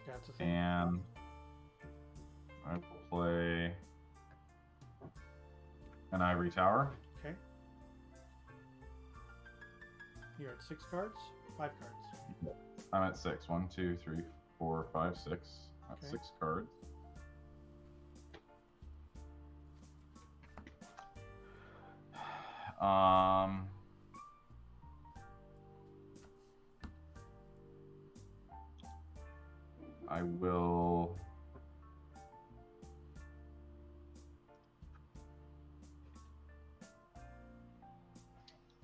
That's a thing. and I will play an Ivory Tower. Okay. You're at 6 cards? 5 cards. I'm at 6. 1, 2, 3, 4, 5, 6. That's Okay. 6 cards. I will.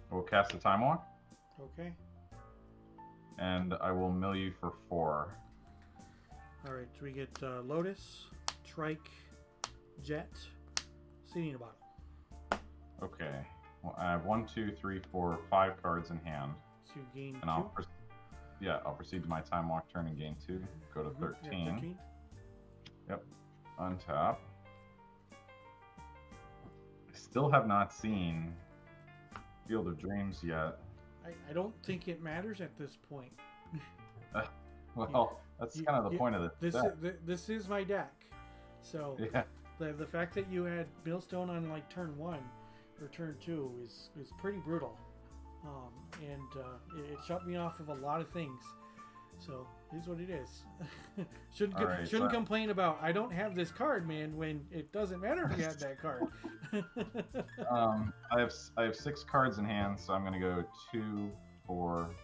We'll cast a Time Walk, Okay. and I will mill you for 4. All right. So we get Lotus, Trike, Jet, Seeding a Bottle. Okay. Well, I have 1, 2, 3, 4, 5 cards in hand, So you gain and I'll 2. I'll proceed to my Time Walk turn and gain 2. Go to Mhm. 13. Yeah, 13. Yep. Untap. I still have not seen Field of Dreams yet. I don't think it matters at this point. Well, that's kind of the point of This deck. this is my deck. So Yeah. the fact that you had Millstone on like turn 1 or turn 2 is pretty brutal, and it shut me off of a lot of things. So it is what it is. Shouldn't All right, shouldn't so- complain about I don't have this card, man. When it doesn't matter if you have that card. I have 6 cards in hand, so I'm gonna go 2, 4,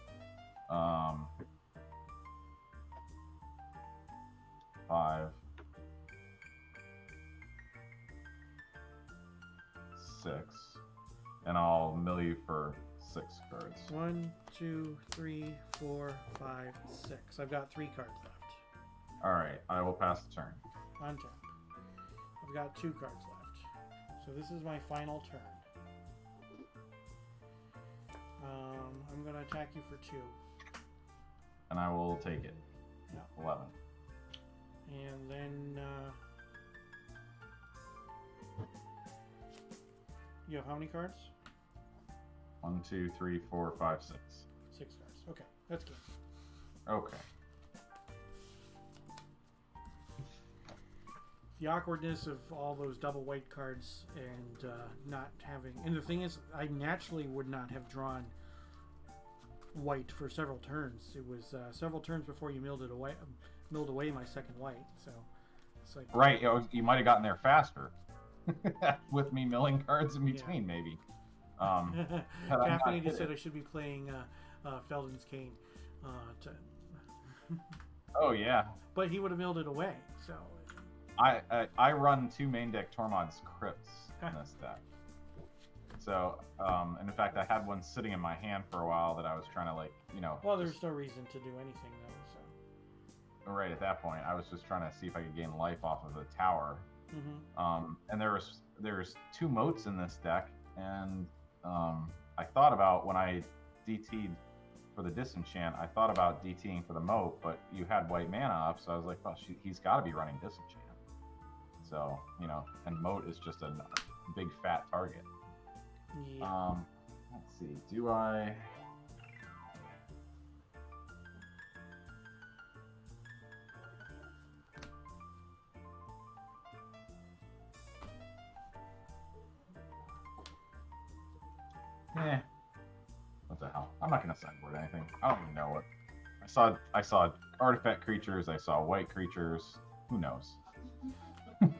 5, 6, and I'll mill you for 6 cards. 1, 2, 3, 4, 5, 6. I've got 3 cards left. All right, I will pass the turn. On tap. I've got 2 cards left. So this is my final turn. I'm going to attack you for 2. And I will take it. Yeah. 11. And then you have how many cards? 1, 2, 3, 4, 5, 6. 6 cards. Okay, that's good. Okay. The awkwardness of all those double white cards and not having... And the thing is, I naturally would not have drawn white for several turns. It was several turns before you milled away my second white. So it's like... Right, you might have gotten there faster with me milling cards in between, maybe. Caffeine just said I should be playing Felden's Cane. Oh, yeah. But he would have milled it away, so... I run 2 main deck Tormod's Crypts in this deck. So, and in fact, I had one sitting in my hand for a while that I was trying to, like, Well, there's no reason to do anything, though, so... Right at that point, I was just trying to see if I could gain life off of the tower. Mm-hmm. And there's 2 moats in this deck, and I thought about when I DT'd for the disenchant, I thought about DTing for the moat, but you had white mana up, so I was like, well, he's got to be running disenchant. So, and moat is just a big fat target. Yeah. Let's see, do I... What the hell? I'm not gonna sideboard anything. I don't even know what. I saw artifact creatures. I saw white creatures. Who knows? I'm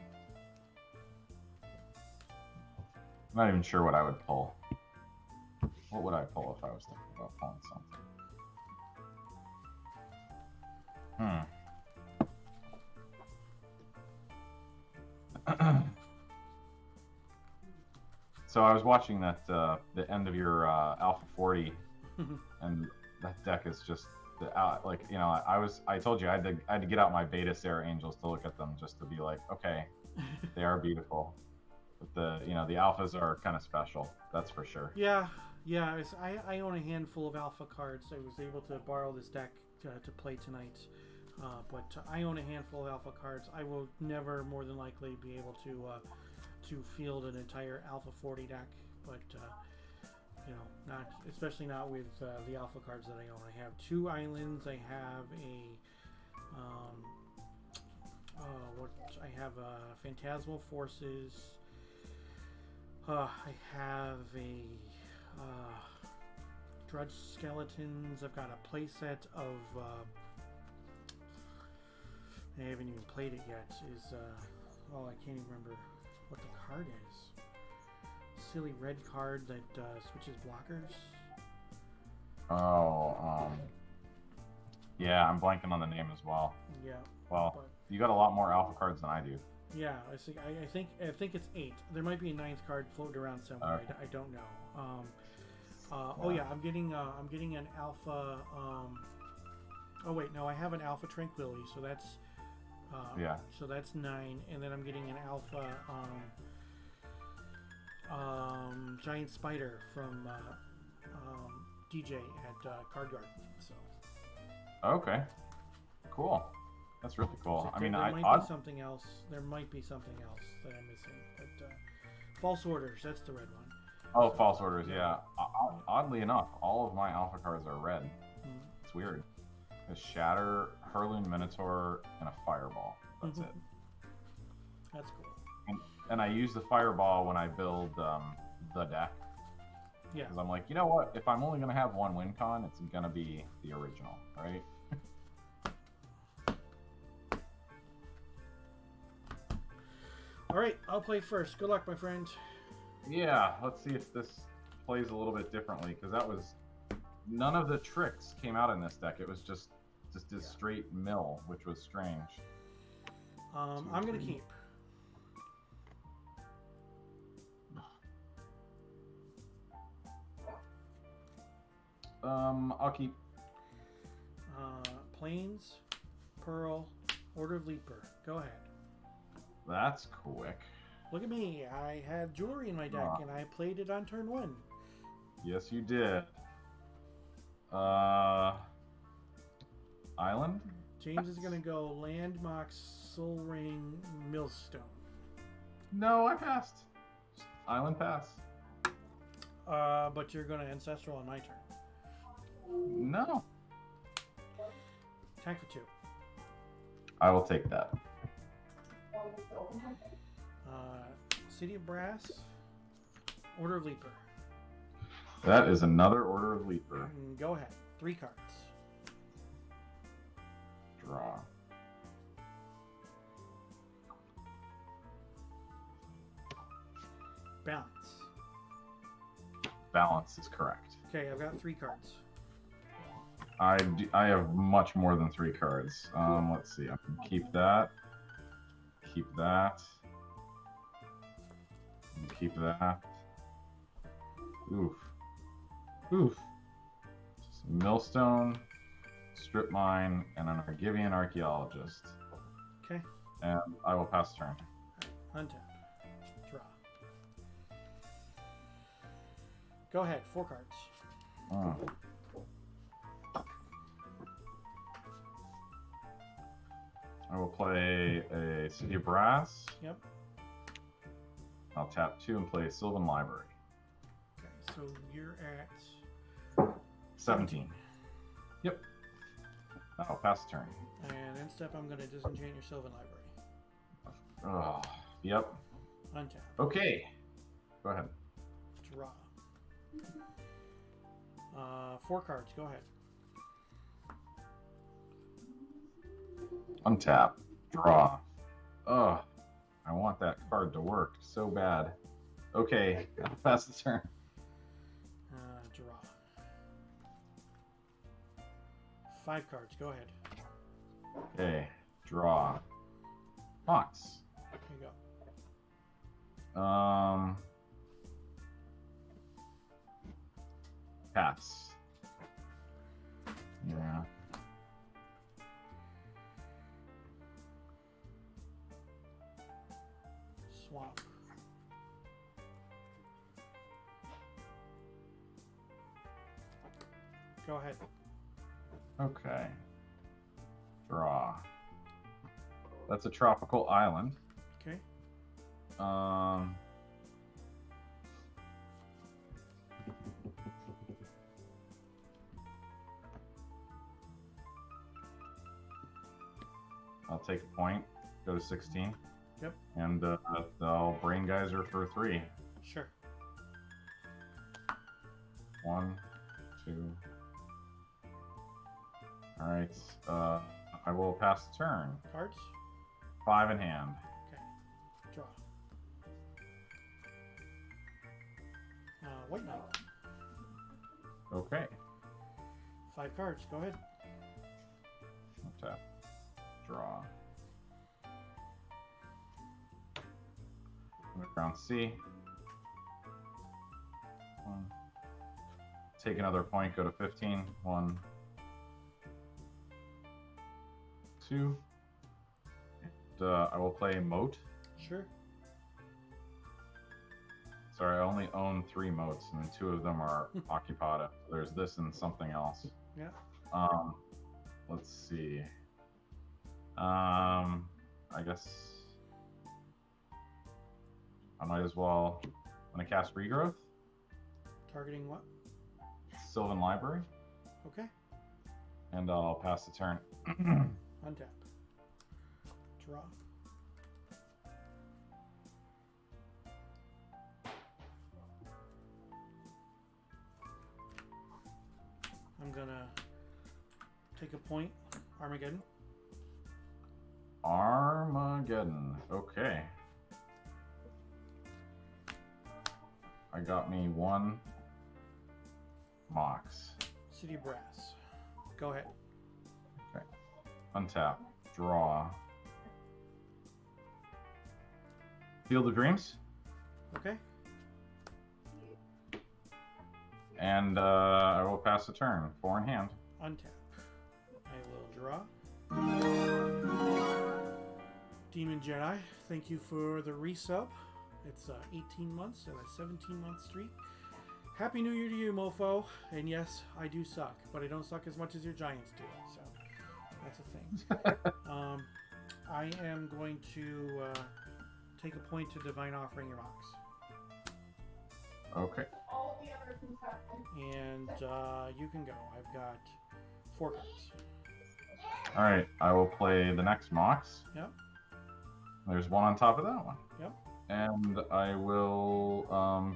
not even sure what I would pull. What would I pull if I was thinking about pulling something? So I was watching that the end of your Alpha 40, and that deck is just I told you I had to get out my Beta Sarah Angels to look at them just to be like, okay, they are beautiful, but the alphas are kind of special, that's for sure. Yeah. I own a handful of alpha cards. I was able to borrow this deck to play tonight, but I own a handful of alpha cards. I will never, more than likely, be able to field an entire Alpha 40 deck, but not especially not with the alpha cards that I own. I have 2 islands. I have a I have Phantasmal Forces. I have a Drudge Skeletons. I've got a playset of. I haven't even played it yet. I can't even remember what the card is. Silly red card that switches blockers. Oh, yeah, I'm blanking on the name as well. Yeah. Well, but, you got a lot more alpha cards than I do. yeah, I think it's 8. There might be a 9th card floating around somewhere. I don't know. Oh yeah, I'm getting an alpha. Oh wait, no, I have an alpha Tranquility, so that's. Yeah. So that's 9, and then I'm getting an alpha giant spider from DJ at Card Garden. So. Okay. Cool. That's really cool. So I mean, there might be something else. There might be something else that I'm missing, but False Orders. That's the red one. Oh, False Orders. Yeah. Oddly enough, all of my alpha cards are red. Mm-hmm. It's weird. A Shatter, Hurling Minotaur, and a Fireball. That's it. That's cool. And I use the Fireball when I build the deck. Yeah. Because I'm like, you know what? If I'm only going to have one win con, it's going to be the original, right? All right, I'll play first. Good luck, my friend. Yeah, let's see if this plays a little bit differently. Because that was... None of the tricks came out in this deck. It was just a straight mill, which was strange. I'm going to keep. I'll keep. Plains, Pearl, Order of Leaper. Go ahead. That's quick. Look at me. I had jewelry in my deck, and I played it on turn 1. Yes, you did. Island? James is going to go Landmark, Soul Ring, Millstone. No, I passed. Island pass. But you're going to Ancestral on my turn. No. Attack for 2. I will take that. City of Brass, Order of Leaper. That is another Order of Leaper. Go ahead. 3 cards. Draw. Balance. Balance is correct. Okay, I've got 3 cards. I have much more than 3 cards. Let's see. I can keep that. Keep that. And keep that. Oof. Oof. Millstone, Strip Mine, and an Argivian Archaeologist. Okay. And I will pass turn. Untap. Draw. Go ahead. 4 cards. I will play a City of Brass. Yep. I'll tap 2 and play Sylvan Library. Okay, so you're at 17. Yep. I'll pass the turn. And end step, I'm going to disenchant your Sylvan Library. Oh, yep. Untap. Okay. Go ahead. Draw. 4 cards. Go ahead. Untap. Draw. Ugh. I want that card to work so bad. Okay. I'll pass the turn. Draw. 5 cards. Go ahead. Okay. Draw. Fox. Here you go. Pass. Yeah. Swamp. Go ahead. Okay. Draw. That's a tropical island. Okay. I'll take a point, go to 16. Yep. And I'll Brain Geyser for 3. Sure. 1, 2. All right. I will pass the turn. Cards. 5 in hand. Okay. Draw. White knight. Okay. 5 cards. Go ahead. Tap. Draw. Underground C. 1. Take another point, go to 15. 1, 2. And I will play Moat. Sure. Sorry, I only own 3 moats, and 2 of them are Occupata. There's this and something else. Yeah. Let's see. I guess I might as well. I'm gonna cast Regrowth. Targeting what? Sylvan Library, Okay. and I'll pass the turn. Untap. Draw. I'm gonna take a point. Armageddon. Armageddon. Okay. I got me 1 Mox. City of Brass. Go ahead. Okay. Untap. Draw. Field of Dreams. Okay. And I will pass the turn. 4 in hand. Untap. I will draw. Demon Jedi, thank you for the resub. It's 18 months and a 17-month streak. Happy New Year to you, mofo. And yes, I do suck, but I don't suck as much as your Giants do. So that's a thing. I am going to take a point to Divine Offering your Mox. Okay. And you can go. I've got 4 cards. All right. I will play the next Mox. Yep. There's 1 on top of that one. Yep. And I will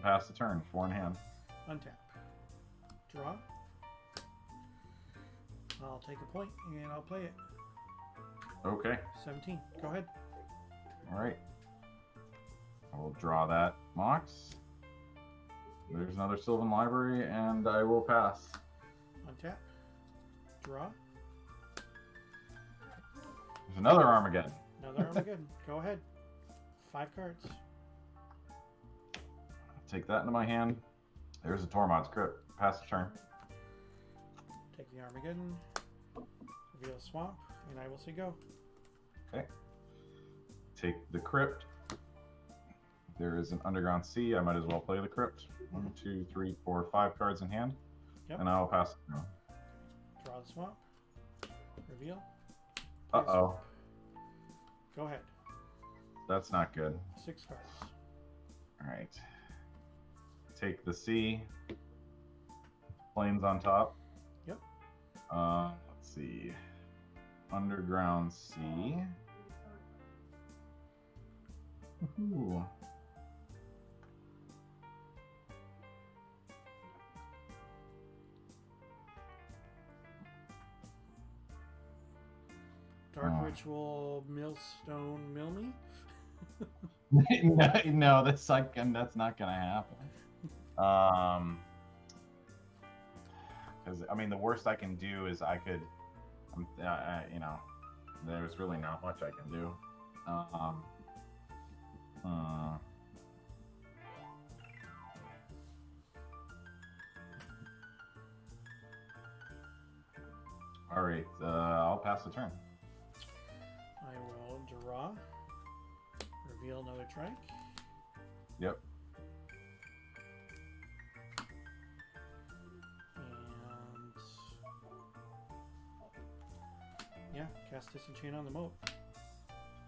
pass the turn. 4 in hand. Untap. Draw. I'll take a point and I'll play it. Okay. 17. Go ahead. All right. I will draw that Mox. There's another Sylvan Library, and I will pass. Untap. Draw. There's another Armageddon. Another Armageddon. Go ahead. 5 cards. Take that into my hand. There's a Tormod's Crypt. Pass the turn. Take the Armageddon. Reveal Swamp, and I will say go. Okay. Take the Crypt. There is an Underground Sea. I might as well play the Crypt. 1, 2, 3, 4, 5 cards in hand. Yep. And I'll pass the turn. Draw the Swamp. Reveal. Play a Uh-oh. swamp. Go ahead. That's not good. 6 cards. All right. Take the sea. Planes on top. Yep. Let's see. Underground Sea. Ooh. Dark Ritual, Millstone, Mill Me? No, that's not gonna happen. Because I mean, the worst I can do is I could, you know, there's really not much I can do. All right, I'll pass the turn. I will draw. Reveal another trike. Yep. And yeah, cast Disenchant on the moat.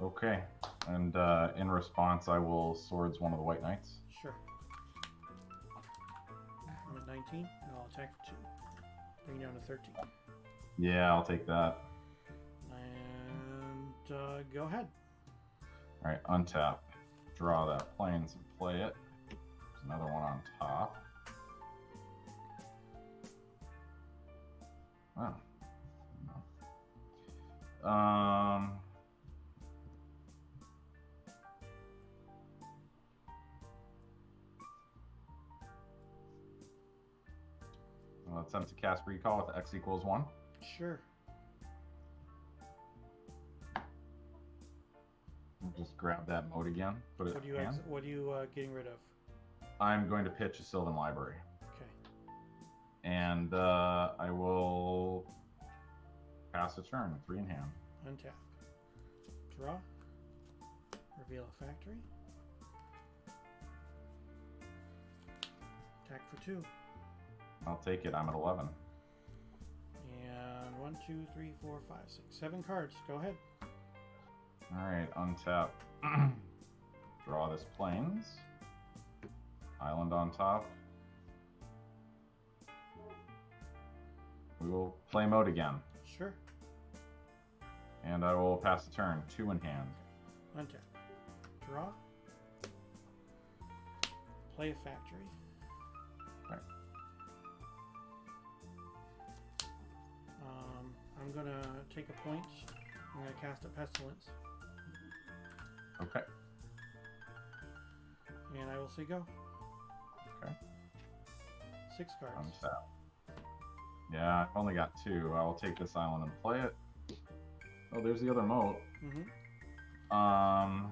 Okay, and in response, I will swords one of the White Knights. Sure. I'm at 19, and I'll attack for 2. Bring you down to 13. Yeah, I'll take that. And go ahead. All right, untap, draw that plains and play it. There's another one on top. Wow. Well, attempt to cast recall with X equals 1. Sure. Just grab that mode again. Put it What in hand. are you getting rid of? I'm going to pitch a Sylvan Library. Okay. And I will pass a turn, 3 in hand. Untap. Draw. Reveal a factory. Attack for 2. I'll take it. I'm at 11. And 1, 2, 3, 4, 5, 6, 7 cards. Go ahead. All right, untap. Draw this plains. Island on top. We will play mode again. Sure. And I will pass the turn, 2 in hand. Untap. Draw. Play a factory. Okay. I'm gonna take a point. I'm gonna cast a pestilence. Okay. And I will say go. Okay. 6 cards. Untap. Yeah, I've only got 2. I will take this island and play it. Oh, there's the other moat. Mm-hmm. I'm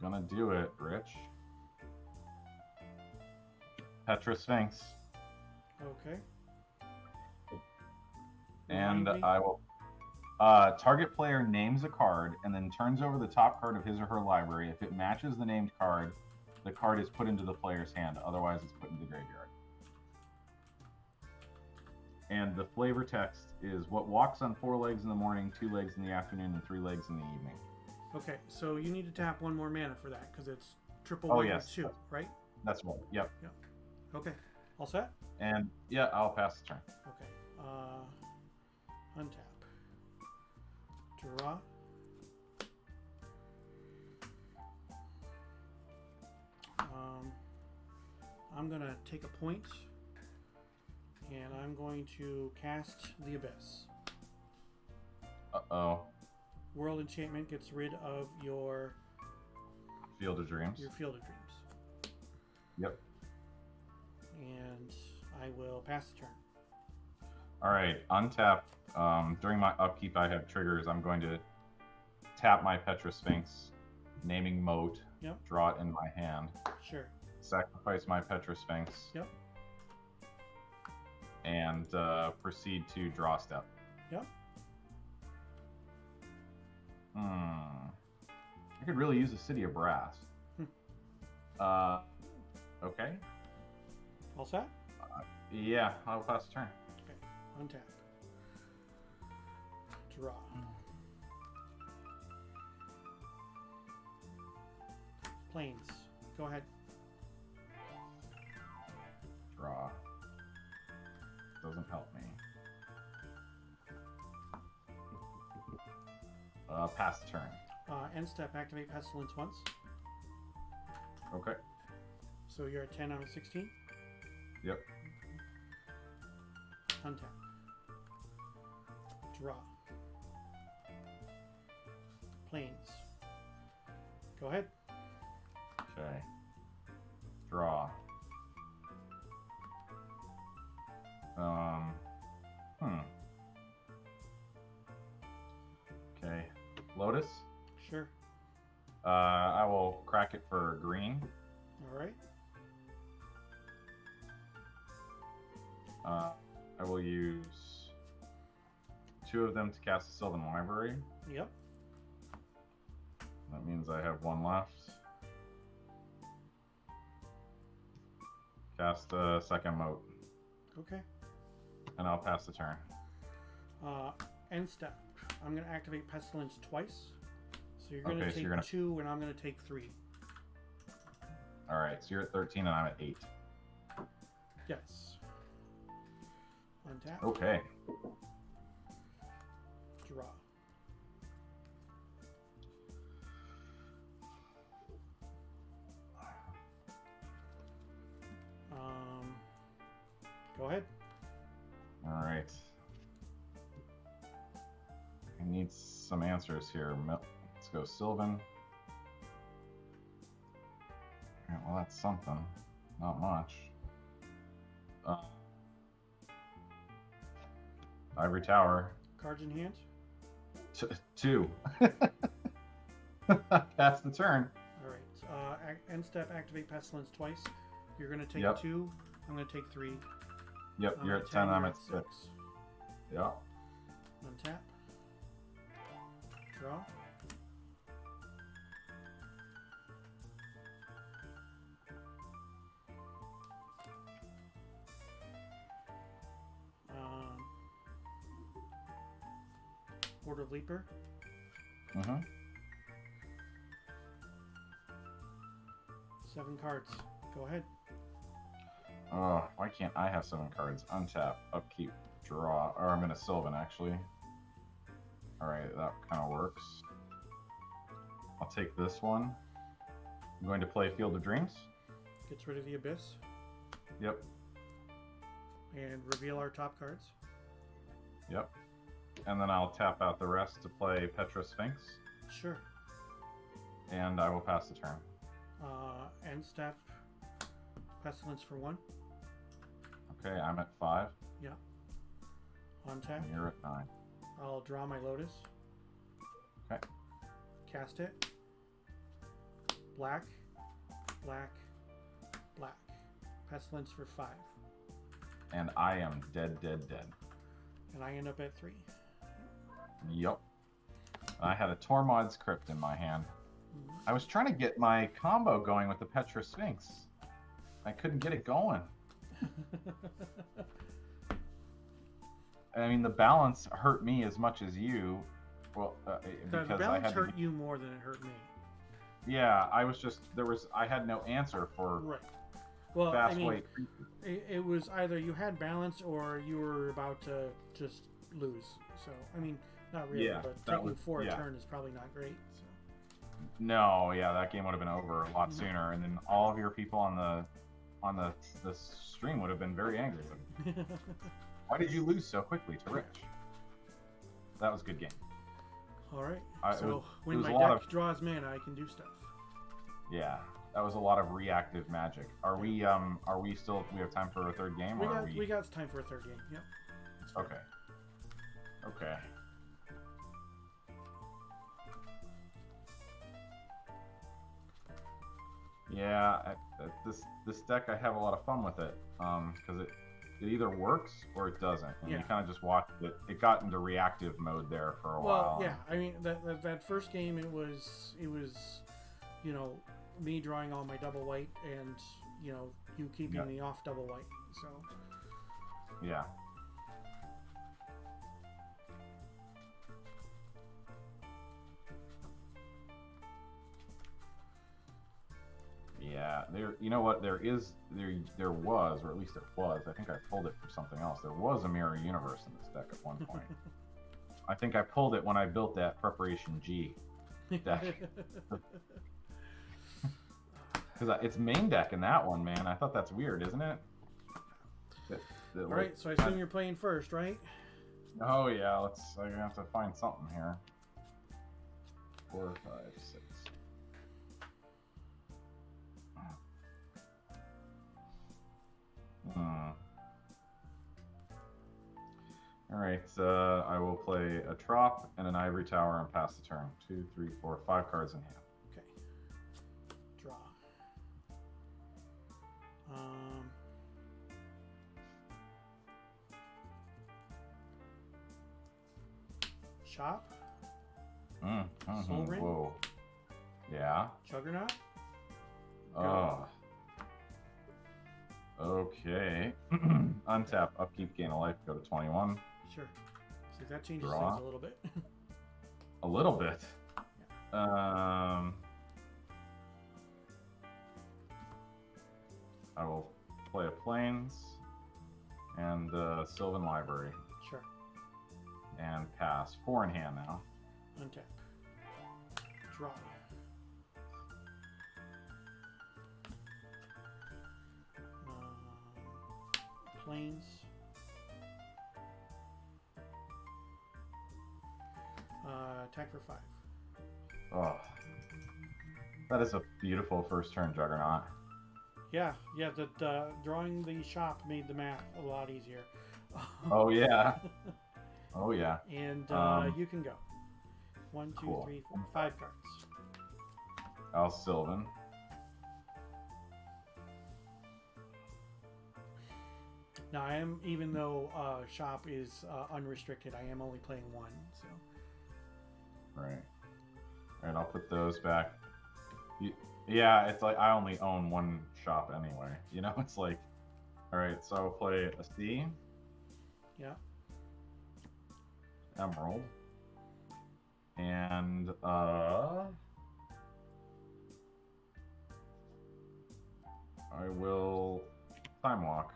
gonna do it, Rich. Petra Sphinx. Okay. And Remind me. I will... target player names a card and then turns over the top card of his or her library. If it matches the named card, the card is put into the player's hand. Otherwise, it's put into the graveyard. And the flavor text is what walks on 4 legs in the morning, 2 legs in the afternoon, and 3 legs in the evening. Okay, so you need to tap 1 more mana for that because it's triple Oh, white yes. with 2, right? That's right. Yep. Okay. All set? And yeah, I'll pass the turn. Okay. Untap. Draw. I'm gonna take a point, and I'm going to cast the Abyss. Uh-oh. World Enchantment gets rid of your Field of Dreams. Field of Dreams. Yep. And I will pass the turn. All right, untap. During my upkeep, I have triggers. I'm going to tap my Petra Sphinx, naming moat, Yep. draw it in my hand, Sure. sacrifice my Petra Sphinx, Yep. and proceed to draw step. Yep. I could really use a City of Brass. Okay. All set? Yeah, I'll pass the turn. Okay. Untap. Draw. Planes. Go ahead. Draw. Doesn't help me. Pass the turn. End step. Activate Pestilence once. Okay. So you're at 10 out of 16. Yep. Untap. Draw. Planes. Go ahead. Okay. Draw. Okay. Lotus. Sure. I will crack it for green. All right. I will use 2 of them to cast a Sylvan Library. Yep. That means I have 1 left. Cast a second moat, Okay. and I'll pass the turn. End step. I'm going to activate Pestilence twice. So you're going Okay, to so take you're gonna- 2, and I'm going to take 3. All right, so you're at 13 and I'm at 8. Yes. Untap. Okay. Draw. ahead. All right. I need some answers here. Let's go Sylvan. All right, well, that's something. Not much. Ivory Tower. Cards in hand. 2. That's the turn. All right. End step, activate Pestilence twice. You're going to take Yep. 2. I'm going to take 3. Yep, I'm you're at 10, I'm at 6. Yep. Untap. Draw. Horde of Leaper. Mm-hmm. 7 cards. Go ahead. Oh, why can't I have 7 cards? Untap, upkeep, draw. Or I'm going to Sylvan, actually. Alright, that kind of works. I'll take this one. I'm going to play Field of Dreams. Gets rid of the Abyss. Yep. And reveal our top cards. Yep. And then I'll tap out the rest to play Petra Sphinx. Sure. And I will pass the turn. End step. Pestilence for 1. Okay, I'm at 5. Yeah. Untap. And you're at 9. I'll draw my Lotus. Okay. Cast it. Black. Black. Black. Pestilence for 5. And I am dead, dead, dead. And I end up at 3. Yep. I had a Tormod's Crypt in my hand. I was trying to get my combo going with the Petra Sphinx. I couldn't get it going. I mean, the balance hurt me as much as you. Well, because The I balance had hurt you more than it hurt me. Yeah, I was just I had no answer for Right. Well, fast I mean, weight. it was either you had balance or you were about to just lose. So, I mean, not really, Yeah, but that taking was- 4 yeah. a turn is probably not great. So. No, yeah, that game would have been over a lot sooner, and then all of your people on the stream would have been very angry with me. Why did you lose so quickly to Rich? That was a good game. All right. It So was when a my lot deck of- draws mana, I can do stuff. Yeah, that was a lot of reactive magic. Are we still? We have time for a third game, or We got time for a third game. Yep. Okay. Okay. Yeah, this deck, I have a lot of fun with it, because it either works or it doesn't, and Yeah. you kind of just watch it. It got into reactive mode there for a while. Well, yeah. I mean, that first game, it was, you know, me drawing all my double white, and you know, you keeping me off double white. So. Yeah. Yeah, you know what, there was, or at least it was, I think I pulled it for something else. There was a mirror universe in this deck at one point. I think I pulled it when I built that Preparation G deck. Because it's main deck in that one, man. I thought that's weird, isn't it? All right, so I assume you're playing first, right? Oh yeah, I'm gonna have to find something here. 4, 5, 6. Alright, I will play a Trop and an Ivory Tower and pass the turn. 2, 3, 4, 5 cards in hand. Okay. Draw. Shop. Soul Ring? Whoa. Yeah. Juggernaut. Oh. Okay. Untap, upkeep, gain a life, go to 21. Sure. See, that changes Draw. things a little bit. A little bit. I will play a Plains and Sylvan Library Sure. and pass. 4 in hand now. Untap. Draw. Planes. Attack for 5. Oh, that is a beautiful first turn Juggernaut. Yeah, the drawing the shop made the math a lot easier. Oh yeah. Oh yeah. And you can go. 1, 2, Cool. 3, 4, 5 cards. Al Sylvan. Now I am, even though shop is unrestricted, I am only playing 1. So. Right. All right, I'll put those back. Yeah, it's like I only own 1 shop anyway. You know, it's like, all right, so I'll play a C. Yeah. Emerald. And I will time walk.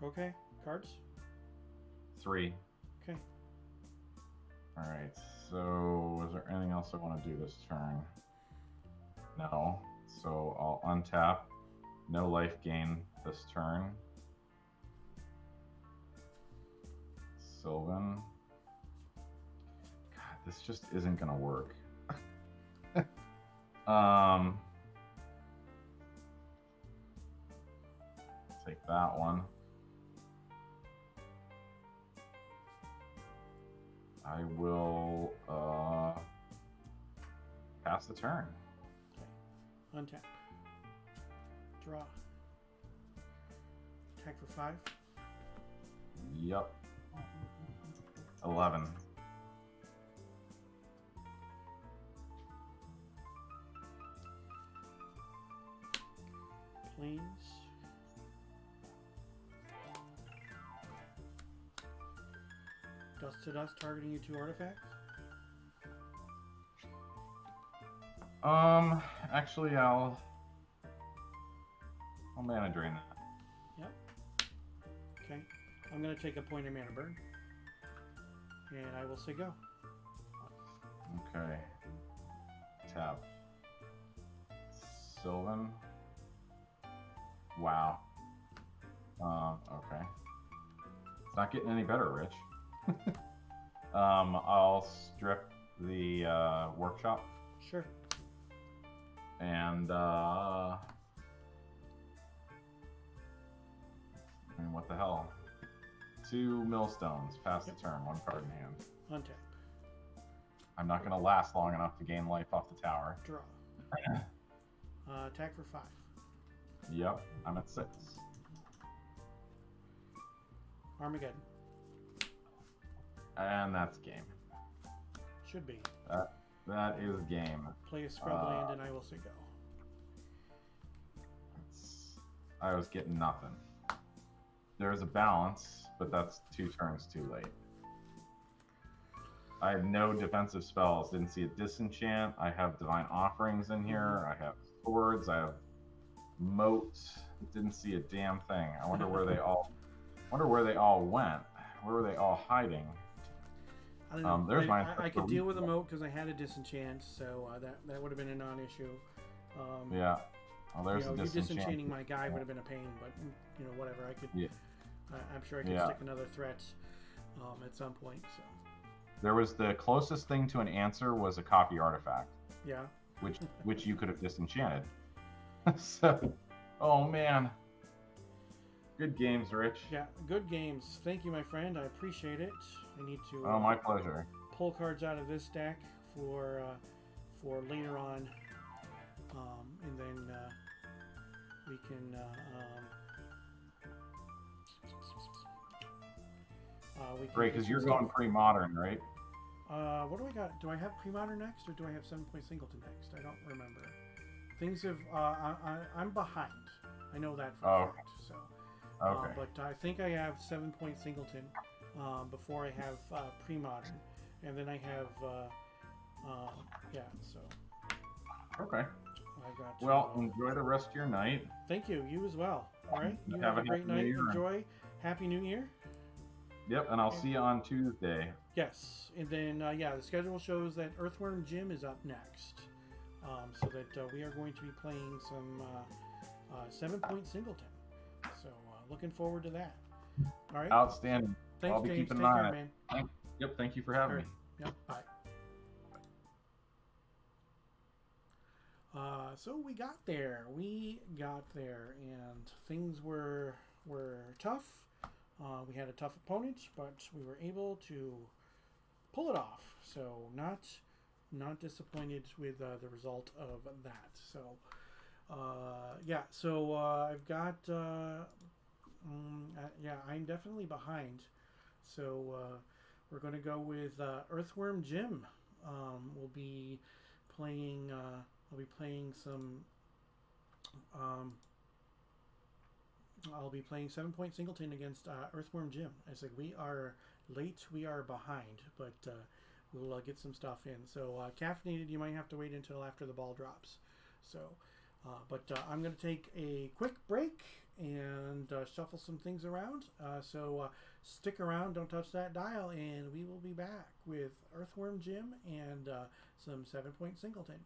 Okay. Cards. 3. Okay. All right. So, is there anything else I want to do this turn? No. So I'll untap. No life gain this turn. Sylvan. God, this just isn't gonna work. Take that one. I will pass the turn. Okay. Untap. Draw. Attack for 5. Yep. 11. Planes. Dust to dust, targeting you 2 artifacts. Actually, I'll mana drain that. Yep. Okay. I'm gonna take a point of mana burn, and I will say go. Okay. Tap. Sylvan. Wow. Okay. It's not getting any better, Rich. I'll strip the workshop. Sure. And what the hell? 2 millstones. Pass the turn. 1 card in hand. Untap. I'm not gonna last long enough to gain life off the tower. Draw. Attack for 5. Yep, I'm at 6. Armageddon. And that's game. Should be. That is game. Play a scrub land, and I will say go. I was getting nothing. There's a balance, but that's 2 turns too late. I have no defensive spells. Didn't see a disenchant. I have divine offerings in here. I have swords. I have moats. Didn't see a damn thing. I wonder where they all. Wonder where they all went. Where were they all hiding? I don't know. There's mine. I could deal with a moat because I had a disenchant, so that would have been a non-issue. Yeah. Well, there's you a disenchant. disenchanting my guy would have been a pain, but whatever. I could. Yeah. I'm sure I could stick another threat at some point. So. There was the closest thing to an answer was a copy artifact. Yeah. Which you could have disenchanted. So, oh man. Good games, Rich. Yeah, good games. Thank you, my friend. I appreciate it. I need to. Oh, my pleasure. Pull cards out of this deck for later on, and then we can. Great, because you're going pre-modern, right? What do I got? Do I have Premodern next, or do I have 7-point Singleton next? I don't remember. Things have. I'm behind. I know that for a fact. So. Okay. But I think I have 7-point Singleton before I have Premodern, and then I have So. Okay. I got. Well, enjoy the rest of your night. Thank you. You as well. All right. You Have have a a great happy New night. Year. Enjoy. Happy New Year. Yep, and I'll see you on Tuesday. Yes, and then the schedule shows that Earthworm Jim is up next, so that we are going to be playing some 7-point Singleton. So looking forward to that. All right. Outstanding. Thanks, I'll be James. keeping Take an care, eye on man. it. Yep. Thank you for having me. Yep. Bye. So we got there. And things were tough. We had a tough opponent, but we were able to pull it off. So not disappointed with the result of that. So yeah. So I've got I'm definitely behind. So we're going to go with Earthworm Jim. We'll be playing. I'll be playing some. I'll be playing 7-Point Singleton against Earthworm Jim. I said we are late, we are behind, but we'll get some stuff in. So caffeinated, you might have to wait until after the ball drops. So, but I'm going to take a quick break and shuffle some things around. So stick around, don't touch that dial, and we will be back with Earthworm Jim and some 7-Point Singleton.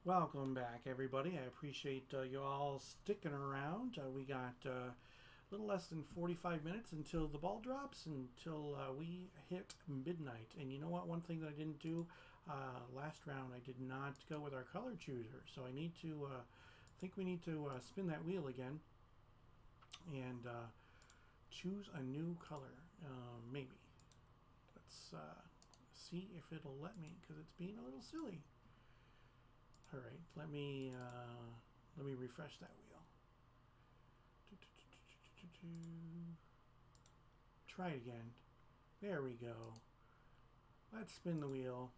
Welcome back, everybody. I appreciate you all sticking around. We got a little less than 45 minutes until the ball drops, until we hit midnight. And you know what? One thing that I didn't do last round, I did not go with our color chooser. So I need to, think we need to spin that wheel again and choose a new color, maybe. Let's see if it'll let me, because it's being a little silly. All right, let me refresh that wheel. Try it again. There we go. Let's spin the wheel.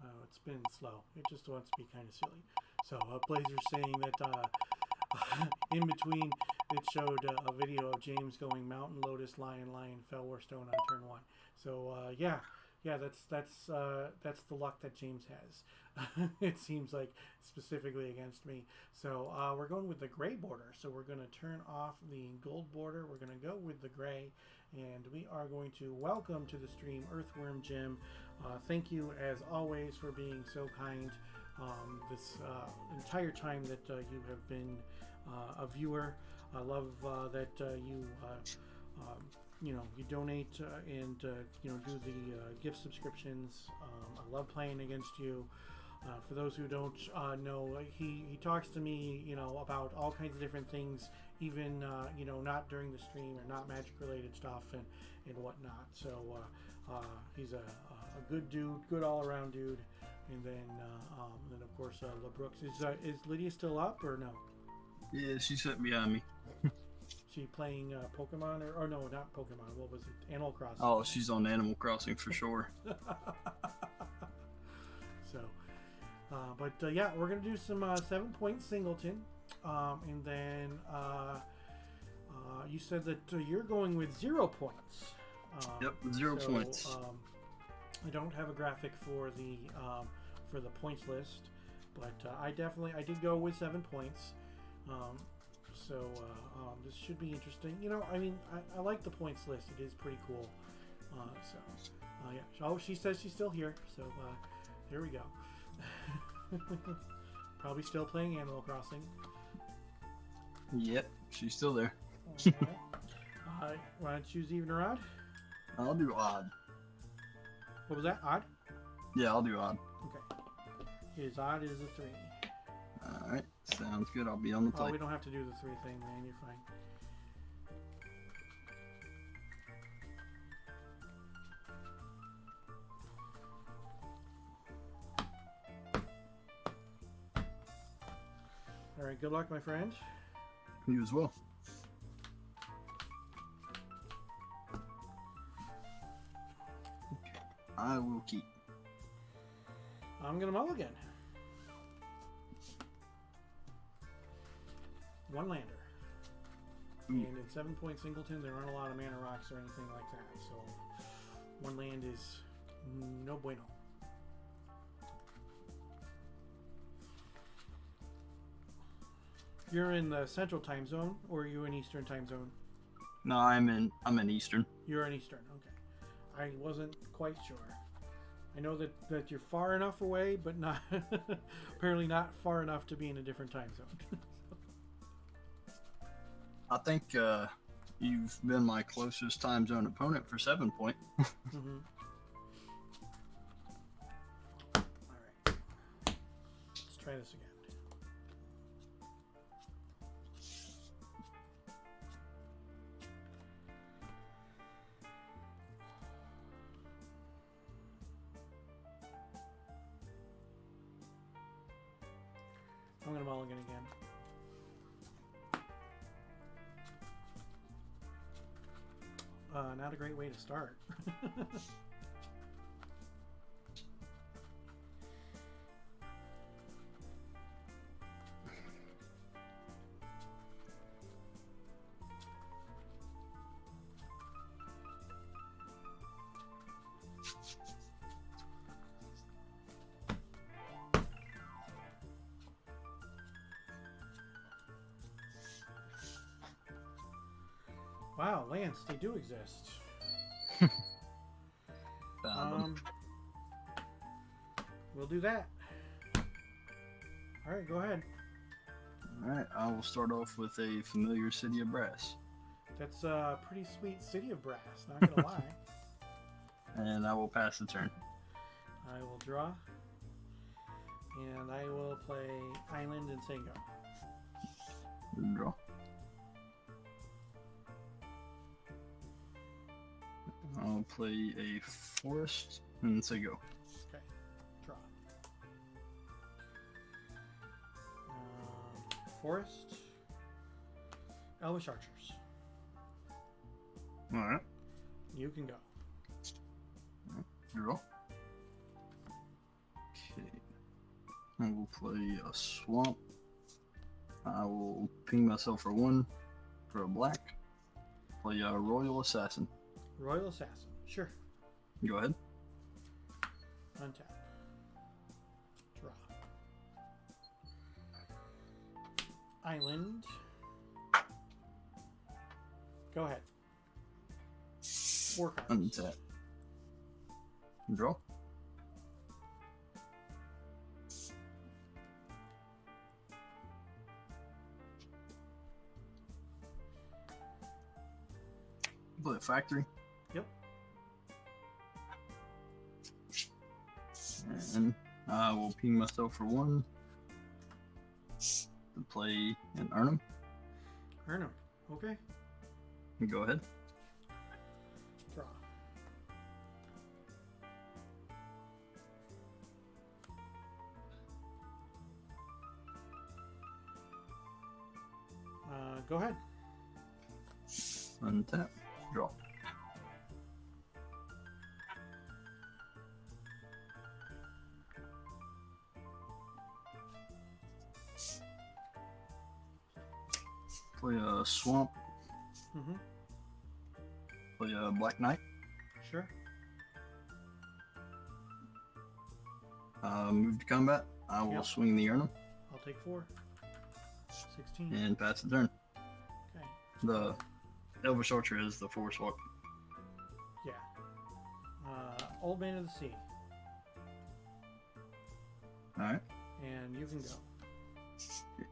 Oh, it's spinning slow. It just wants to be kind of silly. So Blazer's saying that in between it showed a video of James going Mountain Lotus, Lion, Lion, fell or stone on turn 1. So yeah, that's the luck that James has. It seems like specifically against me. So we're going with the gray border. So we're going to turn off the gold border. We're going to go with the gray, and we are going to welcome to the stream Earthworm Jim. Thank you as always for being so kind. This entire time that you have been a viewer. I love that you donate and do the gift subscriptions. I love playing against you. For those who don't know, he talks to me, about all kinds of different things, even not during the stream or not magic related stuff and whatnot. So he's a good dude, good all around dude. And then of course LeBrooks. Is Lydia still up or no? Yeah, she's sitting behind me. She playing Pokemon or no, not Pokemon. What was it? Animal Crossing. Oh, she's on Animal Crossing for sure. So, yeah, we're gonna do some 7-point Singleton, and then you said that you're going with 0 points. Yep, 0 points. I don't have a graphic for the points list, but I did go with 7 points. So this should be interesting. I like the points list. It is pretty cool. Yeah. Oh, she says she's still here. So here we go. Probably still playing Animal Crossing. Yep, she's still there. Why don't you choose even or odd? I'll do odd. What was that? Odd? Yeah, I'll do odd. Okay. His odd is a 3. Alright, sounds good. I'll be on the plate. Oh, we don't have to do the 3 thing, man. You're fine. All right, good luck, my friend. You as well. Okay. I will keep. I'm gonna mulligan. 1 lander. Ooh. And in 7-point Singleton, there aren't a lot of mana rocks or anything like that, so 1 land is no bueno. You're in the Central Time Zone, or are you in Eastern Time Zone? No, I'm in Eastern. You're in Eastern, okay. I wasn't quite sure. I know that you're far enough away, but not apparently not far enough to be in a different time zone. I think you've been my closest time zone opponent for 7 point. Mm-hmm. All right. Let's try this again. I'm going to mulligan again. Not a great way to start. Wow, Lance, they do exist. we'll do that. All right, go ahead. All right, I will start off with a familiar city of brass. That's a pretty sweet city of brass, not gonna lie. And I will pass the turn. I will draw. And I will play Island and say go. Draw. I'll play a forest and say go. Okay, draw. Forest. Elvish Archers. Alright. You can go. Draw. Okay. I will play a swamp. I will ping myself for 1 for a black. Play a Royal Assassin. Royal Assassin. Sure. Go ahead. Untap. Draw. Island. Go ahead. 4 cards. Untap. Draw. Play a factory. Yep. And I will ping myself for 1 to play an Arnhem. Earn 'em. Okay. Go ahead. Draw. Go ahead. Untap. Draw. Play a swamp. Mm-hmm. Play a Black Knight. Sure. Move to combat. I will Yep. swing the Arnhem I'll take 4. 16. and pass the turn. Okay. The Elvish Archer is the force walk. Yeah. Old Man of the Sea. Alright. And you can go.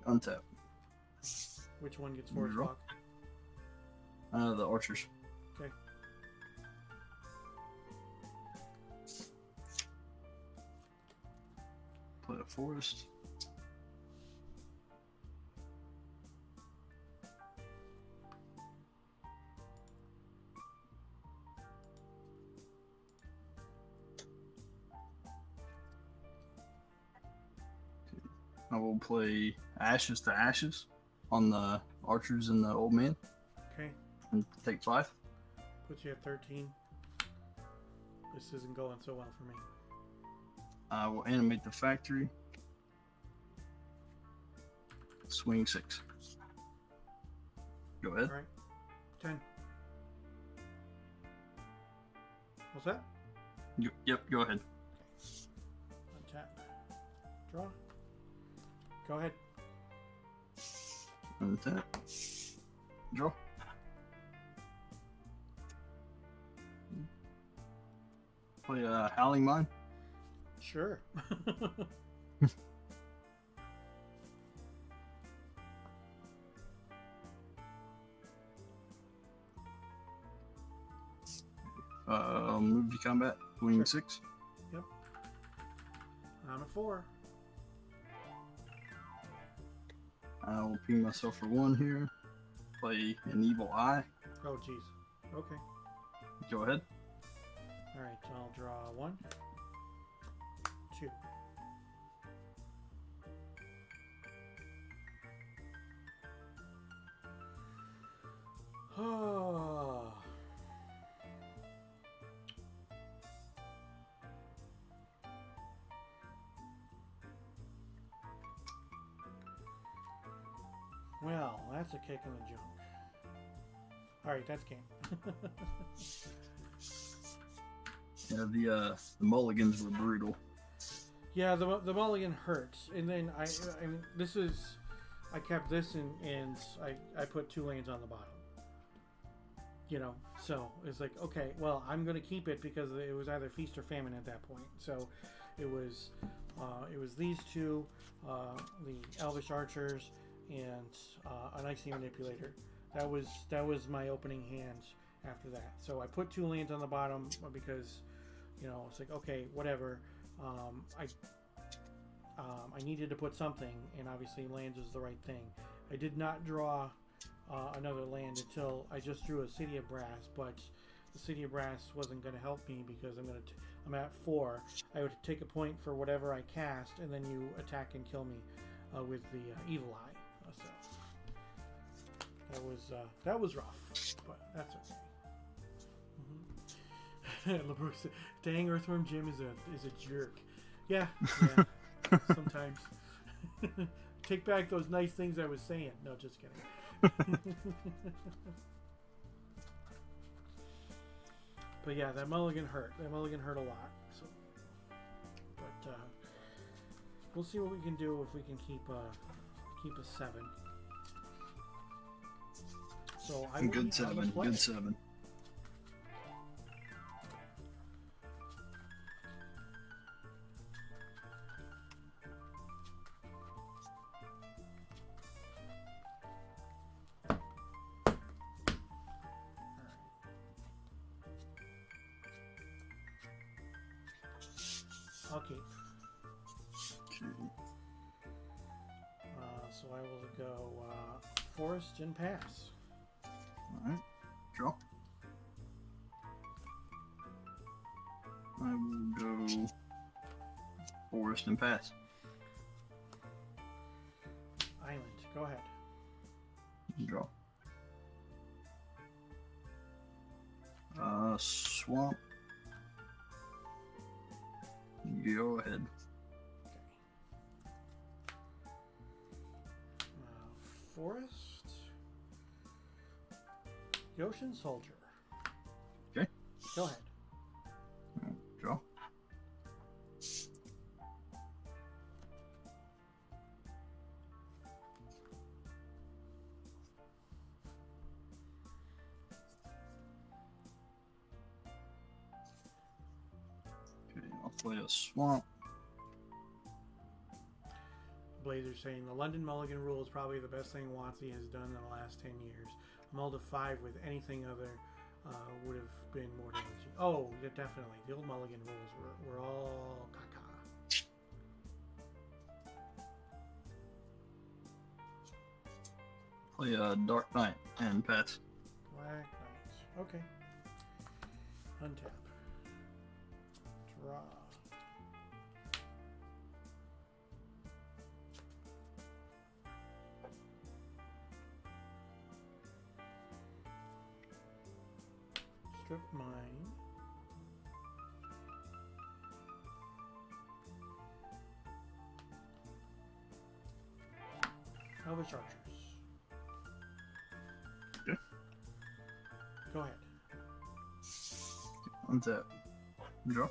Untap. Which one gets force Draw. walk? The archers. Okay. Play a forest. I will play Ashes to Ashes on the archers and the old man Okay. and take 5. Puts you at 13. This isn't going so well for me. I will animate the factory. Swing 6. Go ahead. All right. 10. What's that? Yep, go ahead. Untap. Draw. Go ahead. Untap. Draw. Play a Howling Mine. Sure. Move to combat. Wing Sure. 6. Yep. I'm at 4. I will ping myself for 1 here. Play an Evil Eye. Oh, jeez. Okay. Go ahead. All right. I'll draw 1, 2. Oh. Well, that's a kick in the junk. All right, that's game. Yeah, the mulligans were brutal. Yeah, the mulligan hurts, and then I mean, this is, I kept this and I put 2 lanes on the bottom. So it's like, okay, well, I'm going to keep it because it was either feast or famine at that point. So it was these two, the Elvish Archers and an Icy Manipulator. That was my opening hands after that. So I put 2 lands on the bottom because, it's like, okay, whatever. I needed to put something, and obviously lands was the right thing. I did not draw another land until I just drew a City of Brass, but the City of Brass wasn't going to help me because I'm at 4. I would take a point for whatever I cast, and then you attack and kill me with the Evil Eye. So that was rough, but that's okay. LeBrook said, "Dang, Earthworm Jim is a jerk." Yeah, sometimes. Take back those nice things I was saying. No, just kidding. But yeah, that mulligan hurt. That mulligan hurt a lot. So, but we'll see what we can do if we can keep a 7. So I good 7. Good 7. I'll keep. Okay. So I will go Forest and Pass. Alright. Draw. I will go Forest and Pass. Island. Go ahead. Draw. Swamp. Go ahead. Okay. Forest. Yotian Soldier. Okay. Go ahead. Draw. Okay, I'll play a swamp. Blazer saying the London Mulligan Rule is probably the best thing WotC has done in the last 10 years. A mull to 5 with anything other would have been more damaging. Oh, yeah, definitely. The old Mulligan Rules were all caca. Play a Dark Knight and pass. Black Knight. Okay. Untap. Draw. Strip mine. Elvish Archers. Okay. Go ahead. Untap. Draw.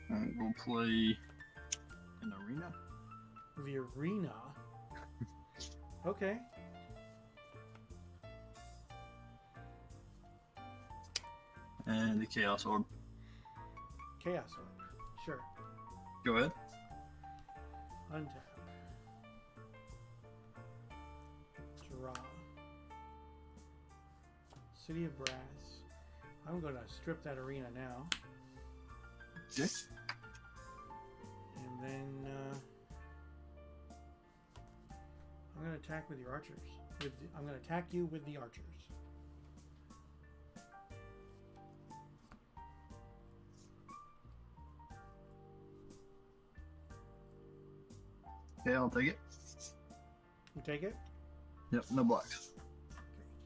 And we'll play an arena. The arena. Okay. And the Chaos Orb. Chaos Orb. Sure. Go ahead. Untap. Draw. City of Brass. I'm going to strip that arena now. Okay. And then I'm going to attack with your archers. I'm going to attack you with the archers. Okay, I'll take it. You take it? Yep, no blocks.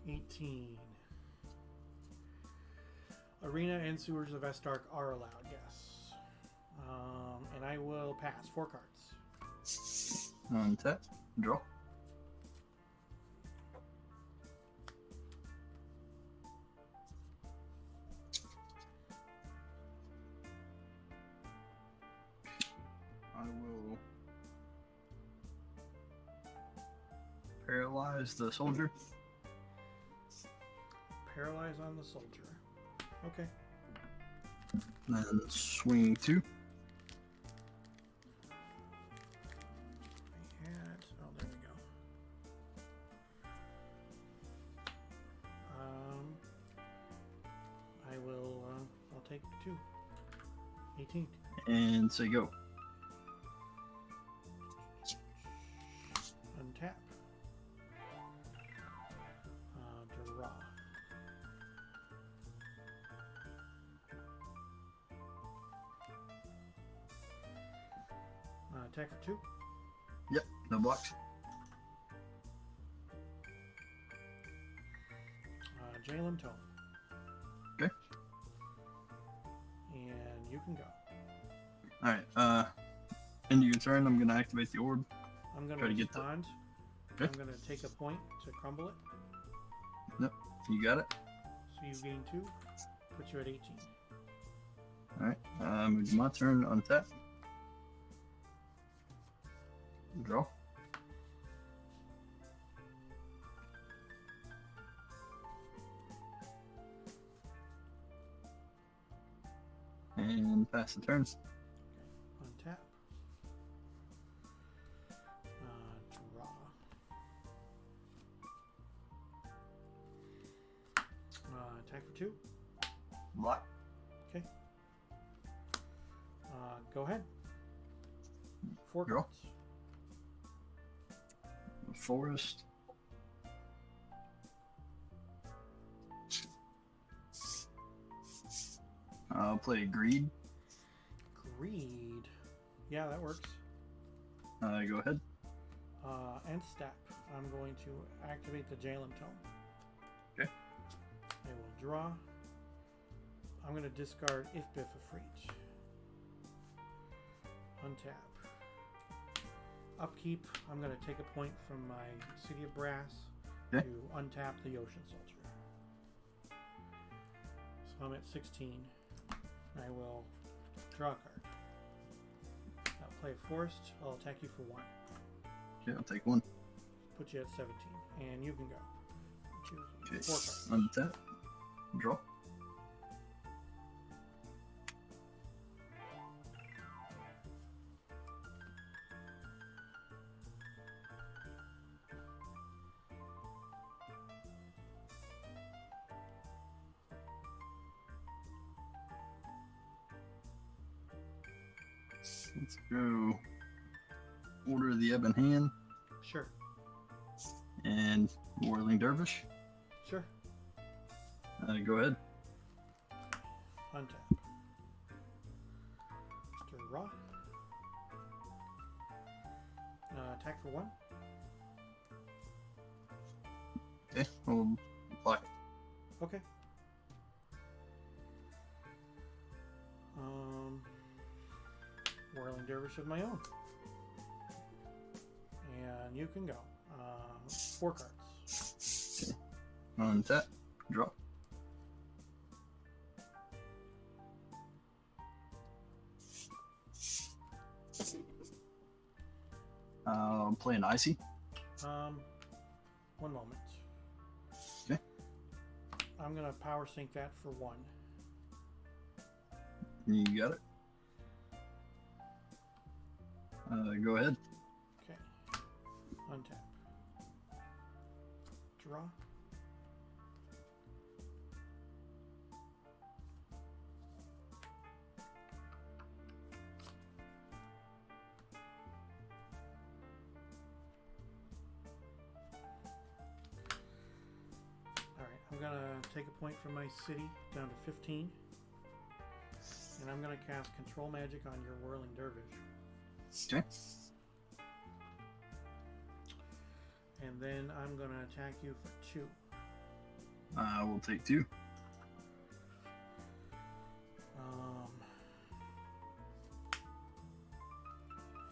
Okay. 18. Arena and Sewers of Estark are allowed, yes. And I will pass 4 cards. Untap. Draw. I will paralyze the soldier. Paralyze on the soldier. Okay. Then swing 2. Oh, there we go. I will. I'll take 2. 18. And say go. Untap. Draw. Attack for 2. Yep, no blocks. Singleton. Okay. And you can go. Alright, end of your turn, I'm gonna activate the orb. I'm going Try to to get respond. Okay. I'm going to take a point to crumble it. Yep, you got it. So you gain 2. Put you at 18. Alright, move my turn, untap. Draw. And pass the turns. Untap. Draw. Attack for 2. Block. Okay. Go ahead. 4 Draw. cards. Forest. I'll play Greed. Greed. Yeah, that works. Go ahead. And step. I'm going to activate the Singleton. Okay. I will draw. I'm going to discard if Biff of Freach. Untap. Upkeep. I'm going to take a point from my City of Brass Okay. to untap the Ocean Soldier. So I'm at 16. I will draw a card. I'll play a Forest. I'll attack you for 1. Okay, I'll take 1. Put you at 17. And you can go. Choose Okay, 4 cards. untap. Draw. Let's go Order of the Ebon Hand Sure. and Whirling Dervish. Sure. Go ahead. Untap. Draw. Attack for 1. Okay, we'll apply. Okay. Whirling Dervish of my own. And you can go. 4 cards. Untap. Draw. I'll play an Icy. 1 moment. Okay. I'm gonna power sync that for 1. You got it. Go ahead. Okay. Untap. Draw. Alright, I'm gonna take a point from my city down to 15. And I'm gonna cast Control Magic on your Whirling Dervish. Okay. And then I'm gonna attack you for 2. We'll take 2.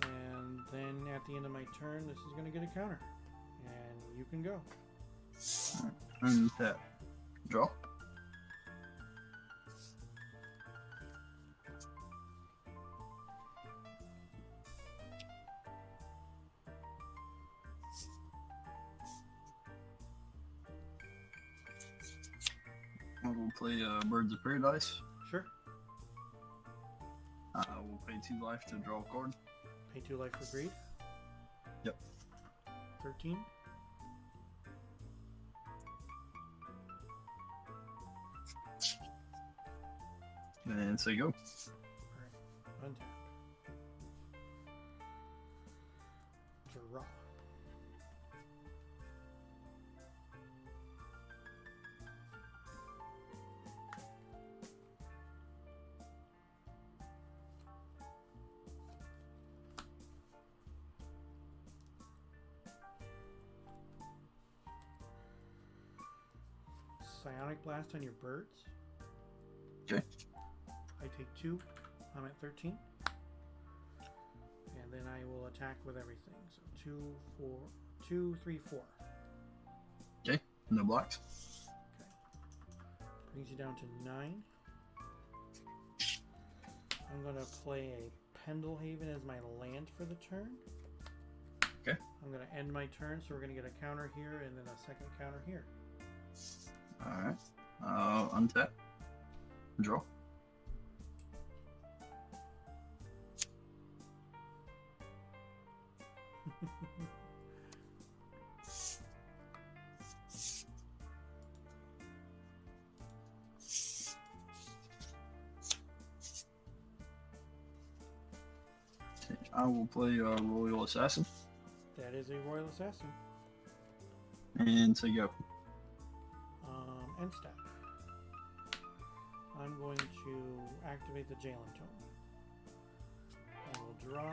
And then at the end of my turn, this is gonna get a counter. And you can go. Untap. Draw. I will play Birds of Paradise. Sure. I will pay 2 life to draw a card. Pay 2 life for greed. Yep. 13. And so you go. Alright. Untap. Draw. Psionic Blast on your birds. Okay. I take 2. I'm at 13. And then I will attack with everything. So 2, 4, 2, 3, 4. Okay. No blocks. Okay. Brings you down to 9. I'm going to play a Pendelhaven as my land for the turn. Okay. I'm going to end my turn, so we're going to get a counter here and then a second counter here. Alright. Untap. Draw. I will play Royal Assassin. That is a Royal Assassin. And so you go. End step. I'm going to activate the Singleton. I will draw.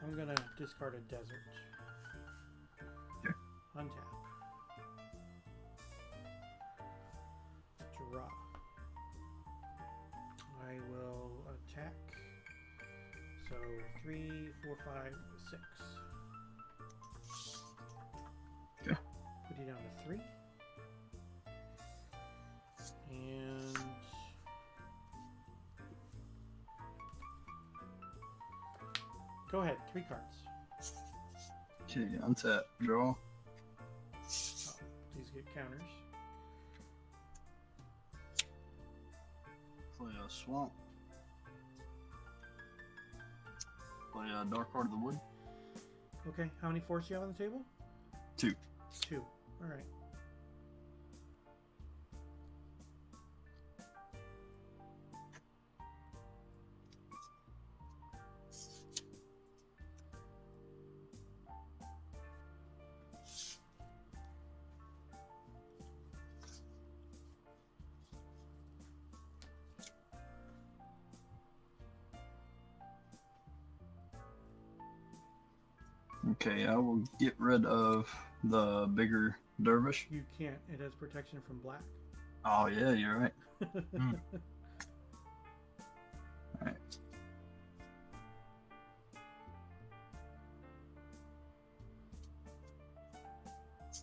I'm going to discard a desert. Okay. Untap. Draw. I will attack. So 3, 4, 5, 6. Okay. Put you down to 3. And go ahead, 3 cards. Okay, untap. Draw. Oh, these get counters. Play a Swamp. Play a Dark Heart of the Wood. Okay, how many force do you have on the table? 2. 2. Alright. Okay, I will get rid of the bigger dervish. You can't. It has protection from black. Oh yeah, you're right. Alright.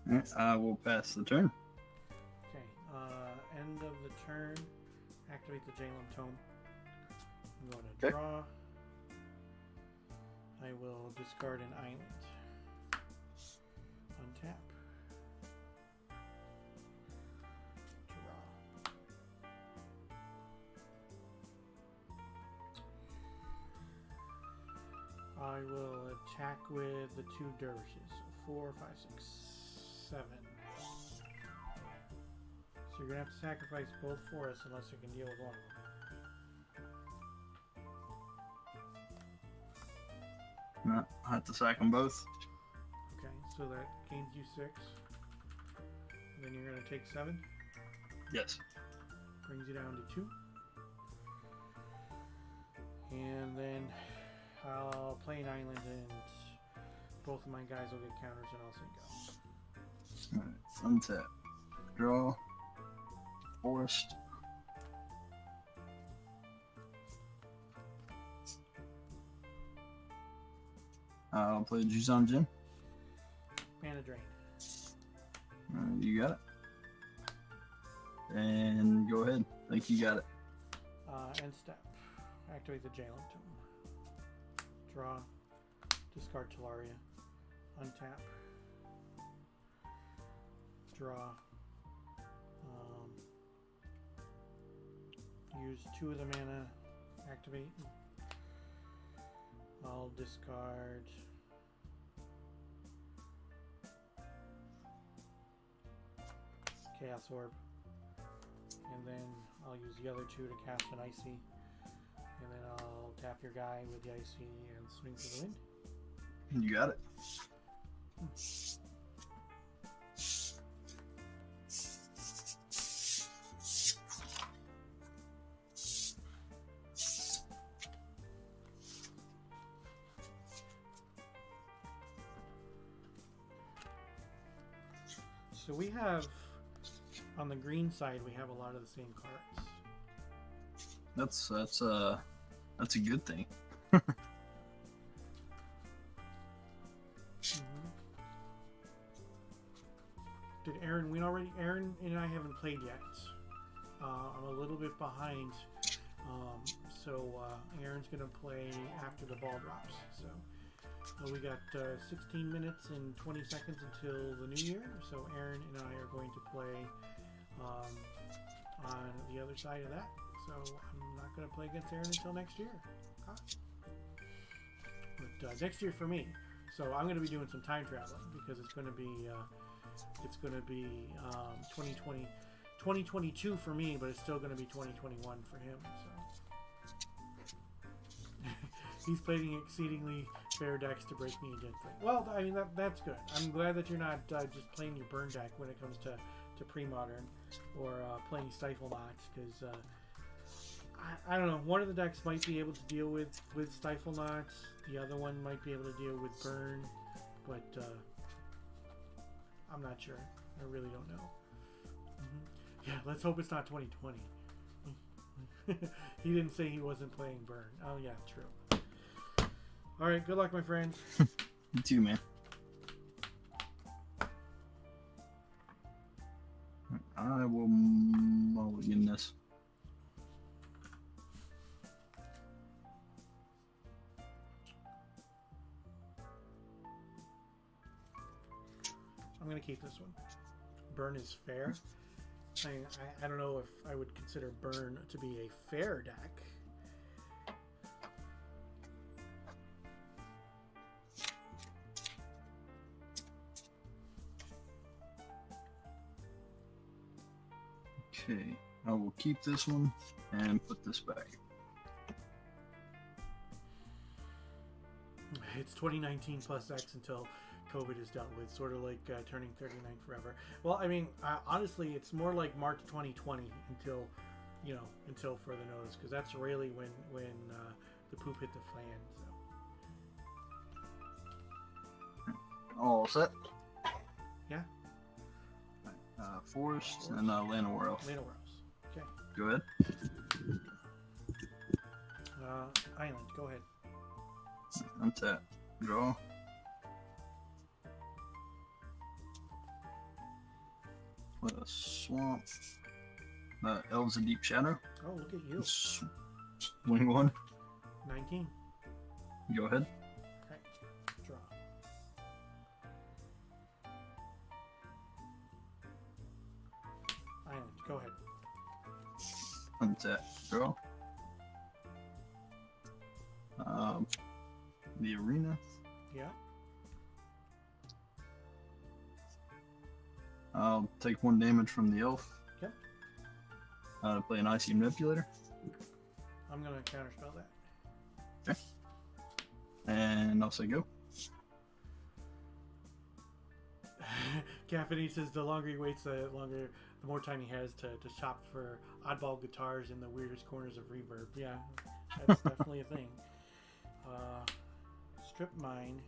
Alright, I will pass the turn. Okay, end of the turn. Activate the Singleton. I'm going to Okay. draw. I will discard an island. Untap. Draw. I will attack with the 2 dervishes. 4, 5, 6, 7. So you're going to have to sacrifice both forests unless you can deal with one of them. No, I have to sack them both. Okay, so that gains you 6. And then you're going to take 7. Yes. Brings you down to 2. And then I'll play an island and both of my guys will get counters and I'll say go. Alright, untap. Draw. Forest. I'll play Juzan Jin. Mana drain. You got it. And go ahead. I think you got it. End step. Activate the Singleton. Draw. Discard Talaria. Untap. Draw. use 2 of the mana, activate. I'll discard Chaos Orb, and then I'll use the other 2 to cast an Icy, and then I'll tap your guy with the Icy and swing for the wind. You got it. So we have, on the green side, we have a lot of the same cards. That's a good thing. Did Aaron win already? Aaron and I haven't played yet. I'm a little bit behind. So Aaron's going to play after the ball drops. So we got 16 minutes and 20 seconds until the new year. So Aaron and I are going to play on the other side of that. So I'm not going to play against Aaron until next year. But next year for me. So I'm going to be doing some time traveling because it's going to be 2022 for me, but it's still going to be 2021 for him. So he's playing exceedingly fair decks to break me gently. Well, I mean that's good. I'm glad that you're not just playing your burn deck when it comes to Premodern or playing Stifle Knots, because I don't know. One of the decks might be able to deal with Stifle Knots. The other one might be able to deal with burn, but I'm not sure. I really don't know. Yeah, let's hope it's not 2020. He didn't say he wasn't playing burn. Oh yeah, true. All right, good luck, my friend. You too, man. I will mulligan this. I'm going to keep this one. Burn is fair. I don't know if I would consider burn to be a fair deck. Okay, I will keep this one and put this back. It's 2019 plus X until COVID is dealt with, sort of like turning 39 forever. Well, I mean, honestly, it's more like March 2020 until further notice, because that's really when the poop hit the fan. So. All set? Yeah. Forest and Llanowar. Llanowar. Okay. Go ahead. Island, go ahead. Untap. Draw. Swamp. Elves of Deep Shadow. Oh, look at you. Swing one. 19. Go ahead. Okay. Draw. Island, go ahead. Untap. Draw. The arena. Yeah. I'll take 1 damage from the elf. Okay. Play an Icy Manipulator. I'm going to counterspell that. Okay. And I'll say go. Caffeine says the longer he waits, the more time he has to shop for oddball guitars in the weirdest corners of Reverb. Yeah, that's definitely a thing. Strip mine.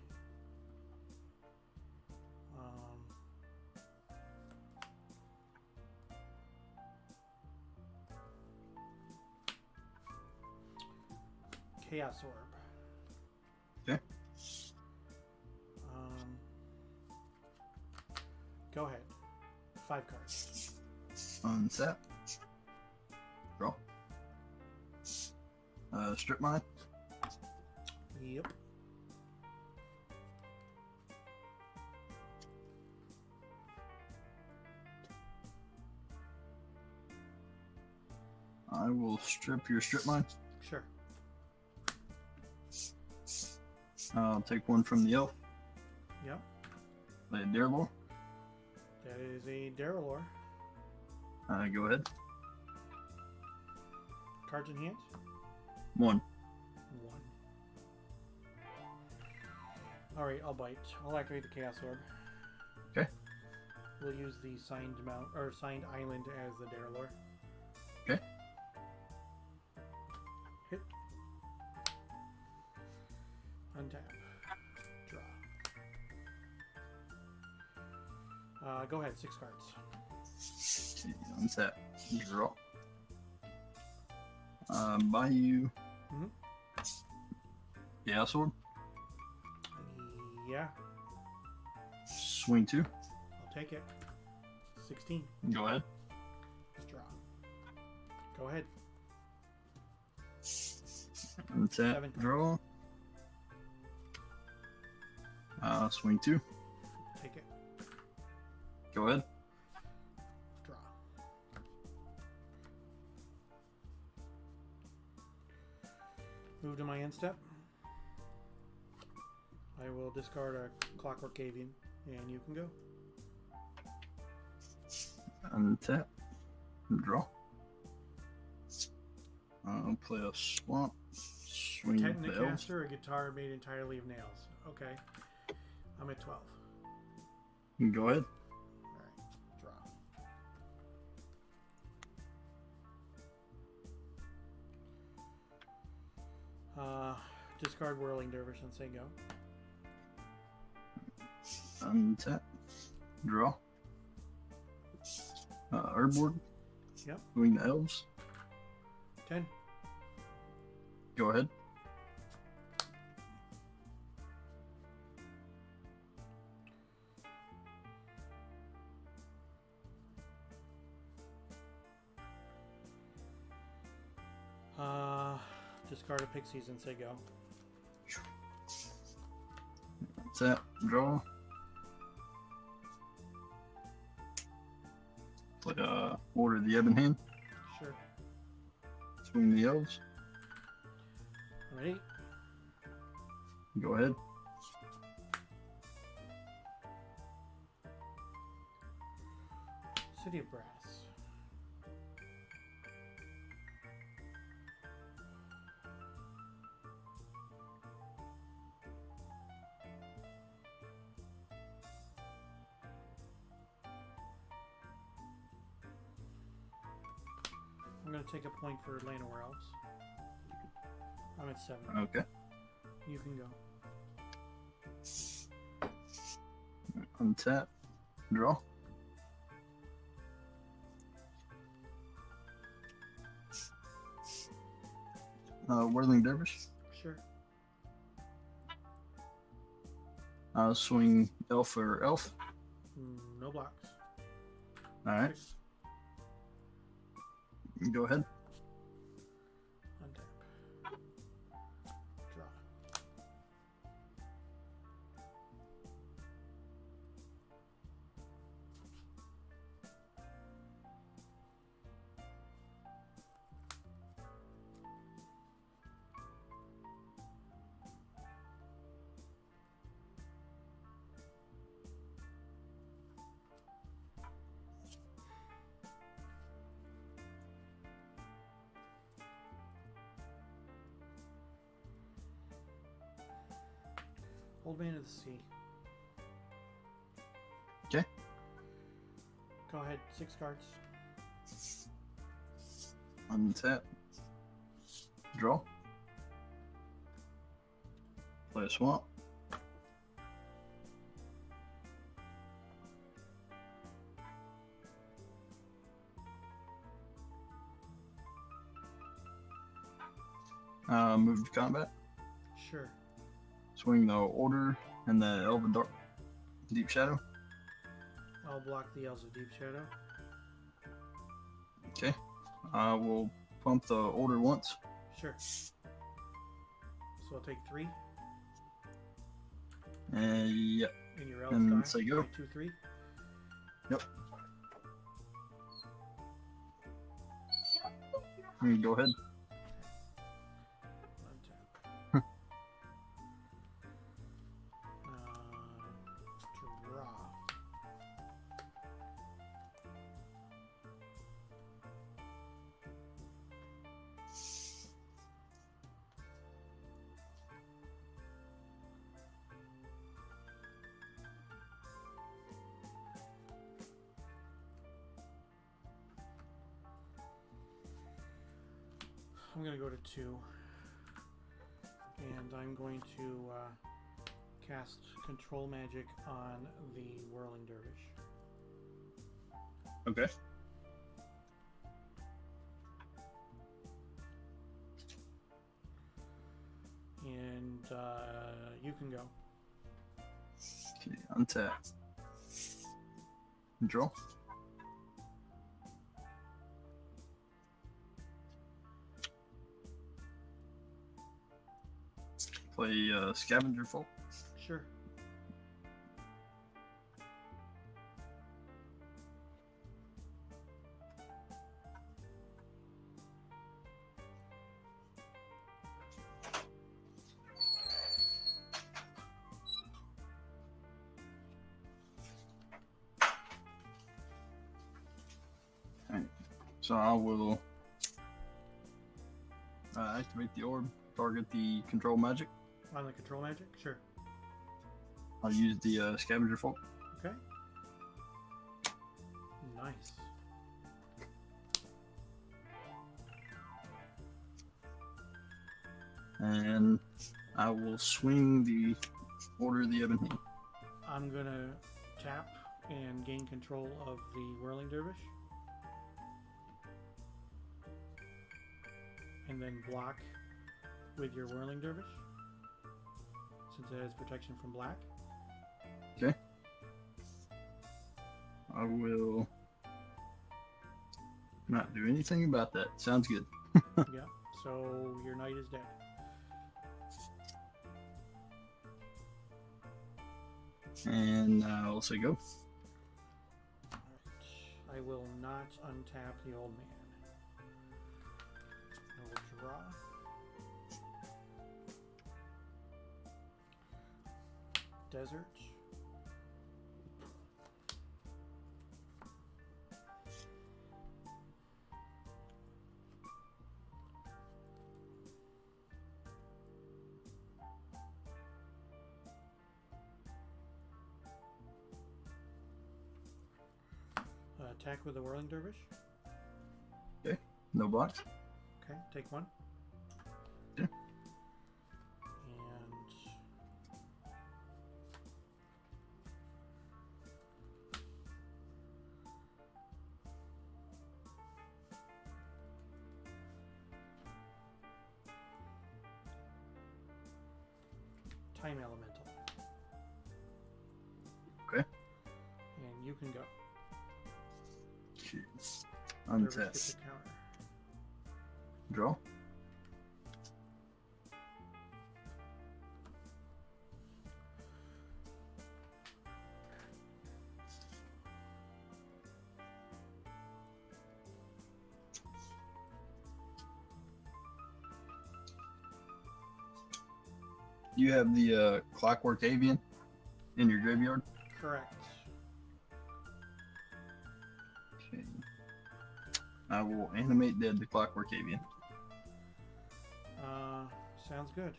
Chaos Orb. Okay. Go ahead. 5 cards. Untap. Draw. Strip mine. Yep. I will strip your strip mine. Sure. I'll take one from the elf. Yep. Play a Darelore. That is a Darelore. Go ahead. Cards in hand? One. One. Alright, I'll bite. I'll activate the Chaos Orb. Okay. We'll use the signed mount or signed island as the Darelore. Okay. Hit. Untap. Draw. Go ahead, 6 cards. Untap. Draw. Buy you. Mm-hmm. Yeah, sword. Yeah, Swing 2. I'll take it. 16. Go ahead. Draw. Go ahead. Untap. 7. Draw. Swing 2. Take it. Go ahead. Draw. Move to my end step. I will discard a Clockwork Avian, and you can go. Untap. Draw. I'll play a swamp. Swing the elves. Technicaster, a guitar made entirely of nails. Okay. I'm at 12. Go ahead. Alright. Draw. Discard Whirling Dervish and say go. Untap. Draw. Herbward. Yep. Swing the elves. 10. Go ahead. Discard a Pixies and say go. Tap. Draw. Play Order of the Ebon Hand. Sure. Swing the elves. Ready? Go ahead. City of Brass. I'm going to take a point for Llanowar Elves. I'm at 7. Okay. You can go. Untap. Draw. Whirling Dervish. Sure. Swing elf or elf. No blocks. Alright. 6. Go ahead. Untap. Draw. Old Man of the Sea. Okay. Go ahead, 6 cards. Untap. Draw. Play a swamp. Move to combat. Sure. Swing the Order and the Elven Dark Deep Shadow. I'll block the Elves of Deep Shadow. Okay. I will pump the Order once. Sure. So I'll take 3. Yep. And your Elves And die. say go. 2, 3. Yep. Go ahead. Untap. Draw. I'm going to go to 2, and I'm going to cast Control Magic on the Whirling Dervish. Okay. And you can go. Okay, untap. Draw. Play Scavenger Folk. Sure. Alright, so I will activate the orb, target the control magic. On the Control Magic? Sure. I'll use the Scavenger Folk. Okay. Nice. And I will swing the Order of the Ebon Hand. I'm going to tap and gain control of the Whirling Dervish. And then block with your Whirling Dervish, since it has protection from black. Okay. I will not do anything about that. Sounds good. Yeah, so your knight is dead. And I'll say go. Alright, I will not untap the old man. I will draw. Desert. Attack with the Whirling Dervish. Okay, no block. Okay, take 1. Yeah. And Time Elemental. Okay. And you can go. Jeez. Dervish gets Untap. a counter. Draw. You have the Clockwork Avian in your graveyard? Correct. Okay. I will animate dead the Clockwork Avian. Sounds good.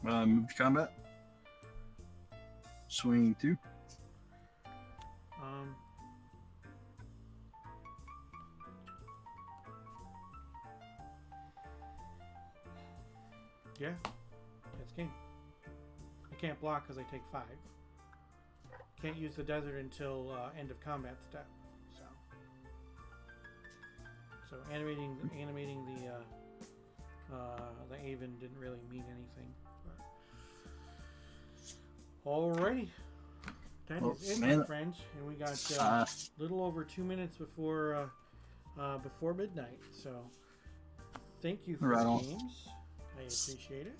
Move to combat. Swing 2. Yeah, that's game. I can't block because I take 5. Can't use the desert until end of combat step. So animating the Aven didn't really mean anything. But... Alrighty, that is it, my friends, and we got a little over 2 minutes before midnight. So thank you for the games. I appreciate it.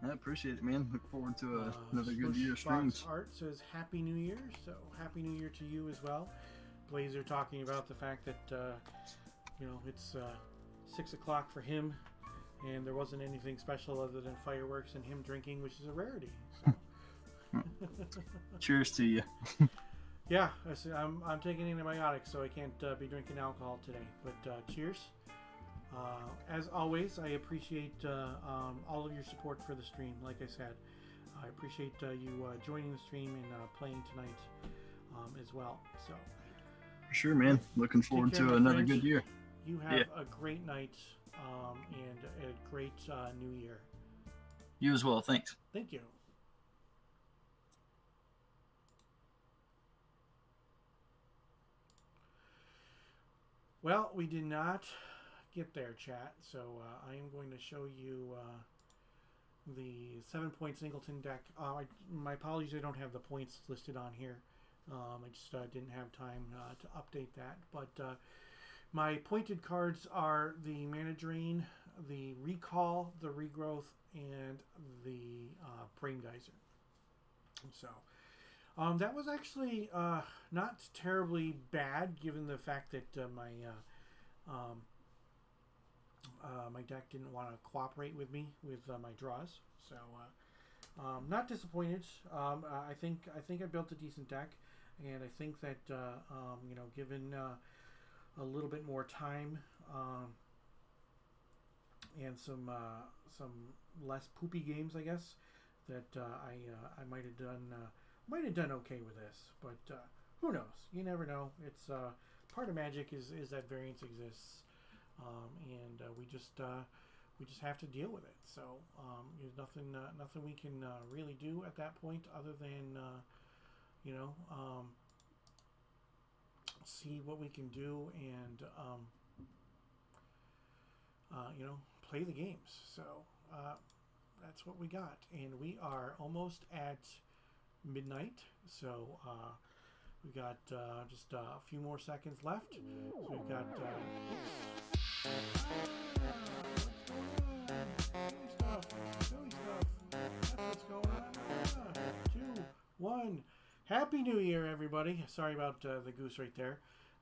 I appreciate it, man. Look forward to another good year of Smushbox streams. Art says Happy New Year, so Happy New Year to you as well. Blazer talking about the fact that it's 6 o'clock for him, and there wasn't anything special other than fireworks and him drinking, which is a rarity. So. Cheers to you. Yeah, I'm taking antibiotics, so I can't be drinking alcohol today. But cheers. As always, I appreciate all of your support for the stream. Like I said, I appreciate you joining the stream and playing tonight as well. So, For sure, man. Looking forward care, to my another friends. good year. you have a great night and a great new year. You as well. Thanks. Thank you. Well, we did not get there, chat. So I am going to show you the 7-point Singleton deck. My apologies, I don't have the points listed on here. I just didn't have time to update that. But my pointed cards are the Mana Drain, the Recall, the Regrowth, and the Premodern. So that was actually not terribly bad, given the fact that my deck didn't want to cooperate with me with my draws. So not disappointed. I think I built a decent deck, and I think that given a little bit more time and some less poopy games, I guess that I might have done okay with this. But who knows? You never know. It's part of Magic is that variance exists, and we just have to deal with it. So there's nothing we can really do at that point other than see what we can do and play the games. So that's what we got, and we are almost at midnight. So we got just a few more seconds left. So we've got silly stuff. That's what's going on. 2, 1. Happy New Year, everybody. Sorry about the goose right there.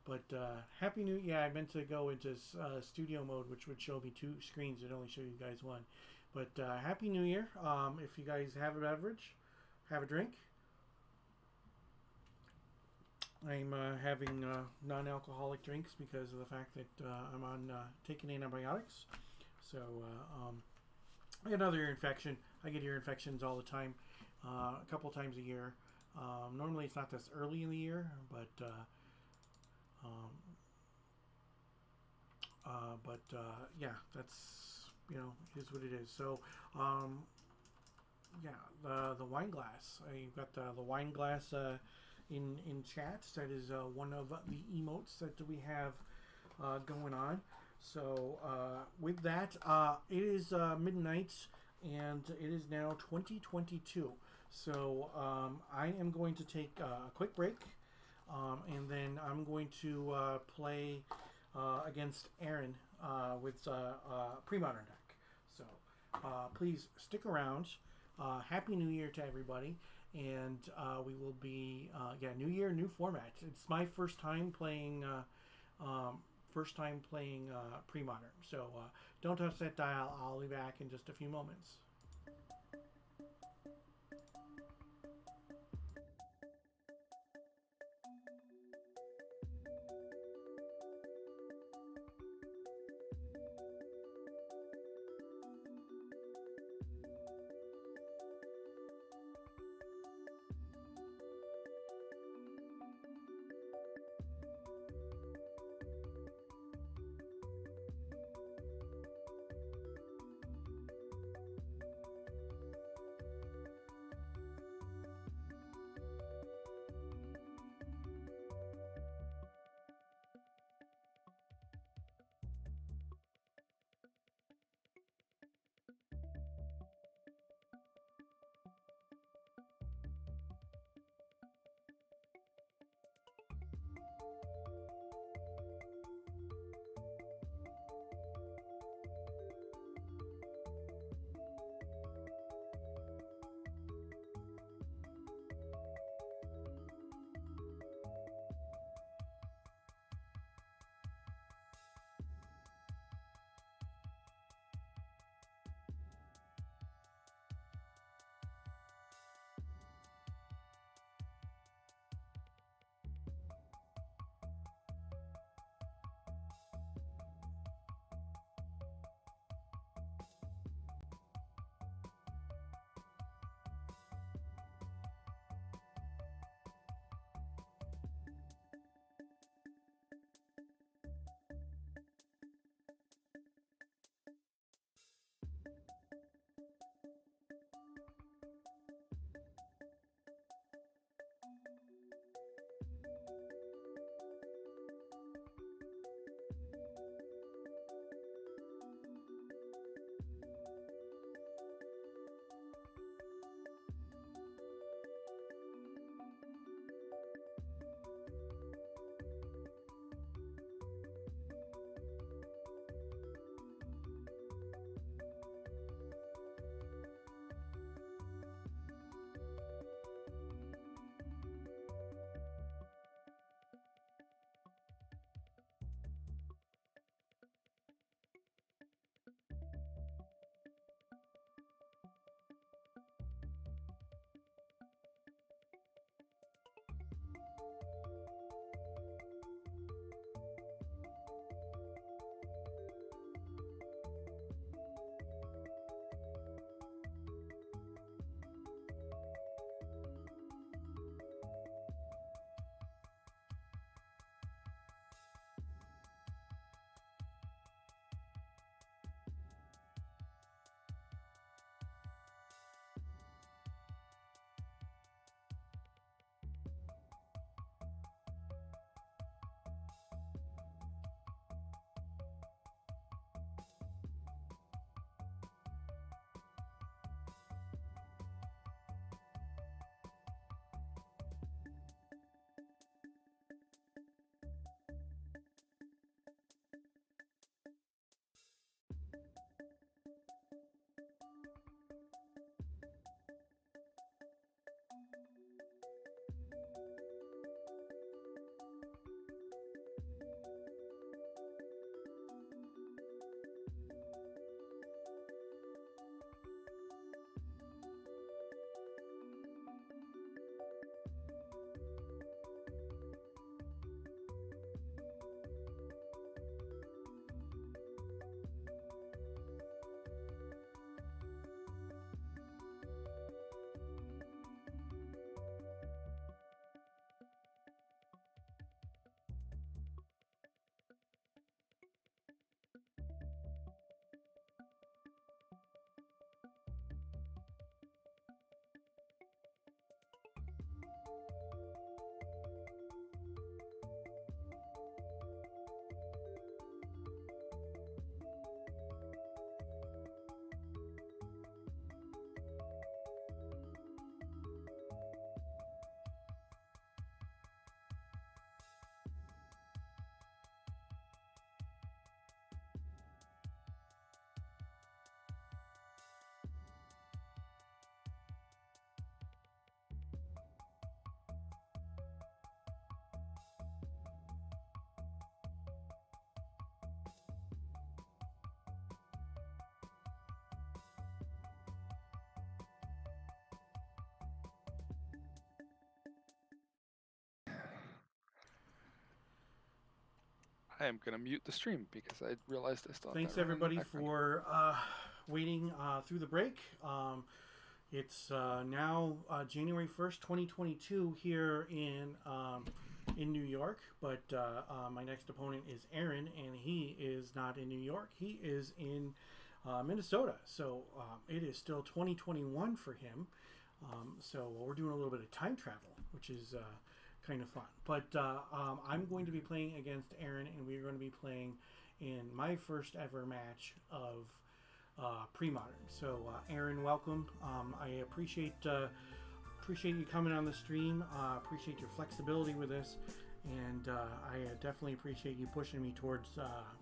But Happy New Year. Yeah, I meant to go into studio mode, which would show me 2 screens. It'd only show you guys 1. But Happy New Year. If you guys have a beverage, have a drink. I'm having non-alcoholic drinks because of the fact that I'm on taking antibiotics. So I had another ear infection. I get ear infections all the time, a couple times a year. Normally it's not this early in the year, but yeah, that's is what it is. So yeah, the wine glass. You've got the wine glass in chat. That is one of the emotes that we have going on. So with that, it is midnight, and it is now 2022. So I am going to take a quick break, and then I'm going to play against Aaron with Premodern deck. So please stick around. Happy New Year to everybody, and we will be New Year, new format. It's my first time playing Premodern. So don't touch that dial. I'll be back in just a few moments. I am going to mute the stream because I realized I still. Thanks everybody for waiting through the break. It's now January 1st, 2022 here in New York, but my next opponent is Aaron, and he is not in New York. He is in Minnesota, so it is still 2021 for him. So we're doing a little bit of time travel, which is kind of fun. But I'm going to be playing against Aaron, and we're going to be playing in my first ever match of Premodern. So Aaron, welcome. I appreciate you coming on the stream. Appreciate your flexibility with this, and I definitely appreciate you pushing me towards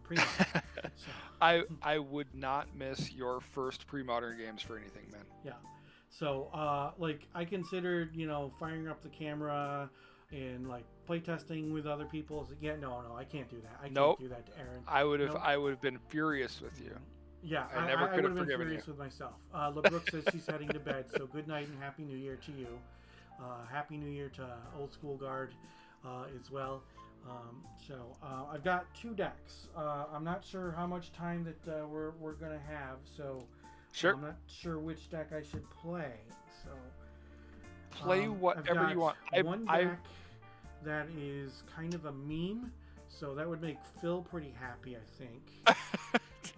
Premodern. So, I would not miss your first Premodern games for anything, man. yeah. So like I considered, firing up the camera and like playtesting with other people. Yeah, no, I can't do that. I can't do that to Aaron. I would have been furious with you. Yeah, I never could have been forgiven furious you. with myself. LeBrook says she's heading to bed, so good night and Happy New Year to you. Happy New Year to Old School Guard as well. So I've got 2 decks. I'm not sure how much time that we're going to have, so Sure. I'm not sure which deck I should play. So Play whatever you want. One deck that is kind of a meme, so that would make Phil pretty happy, I think.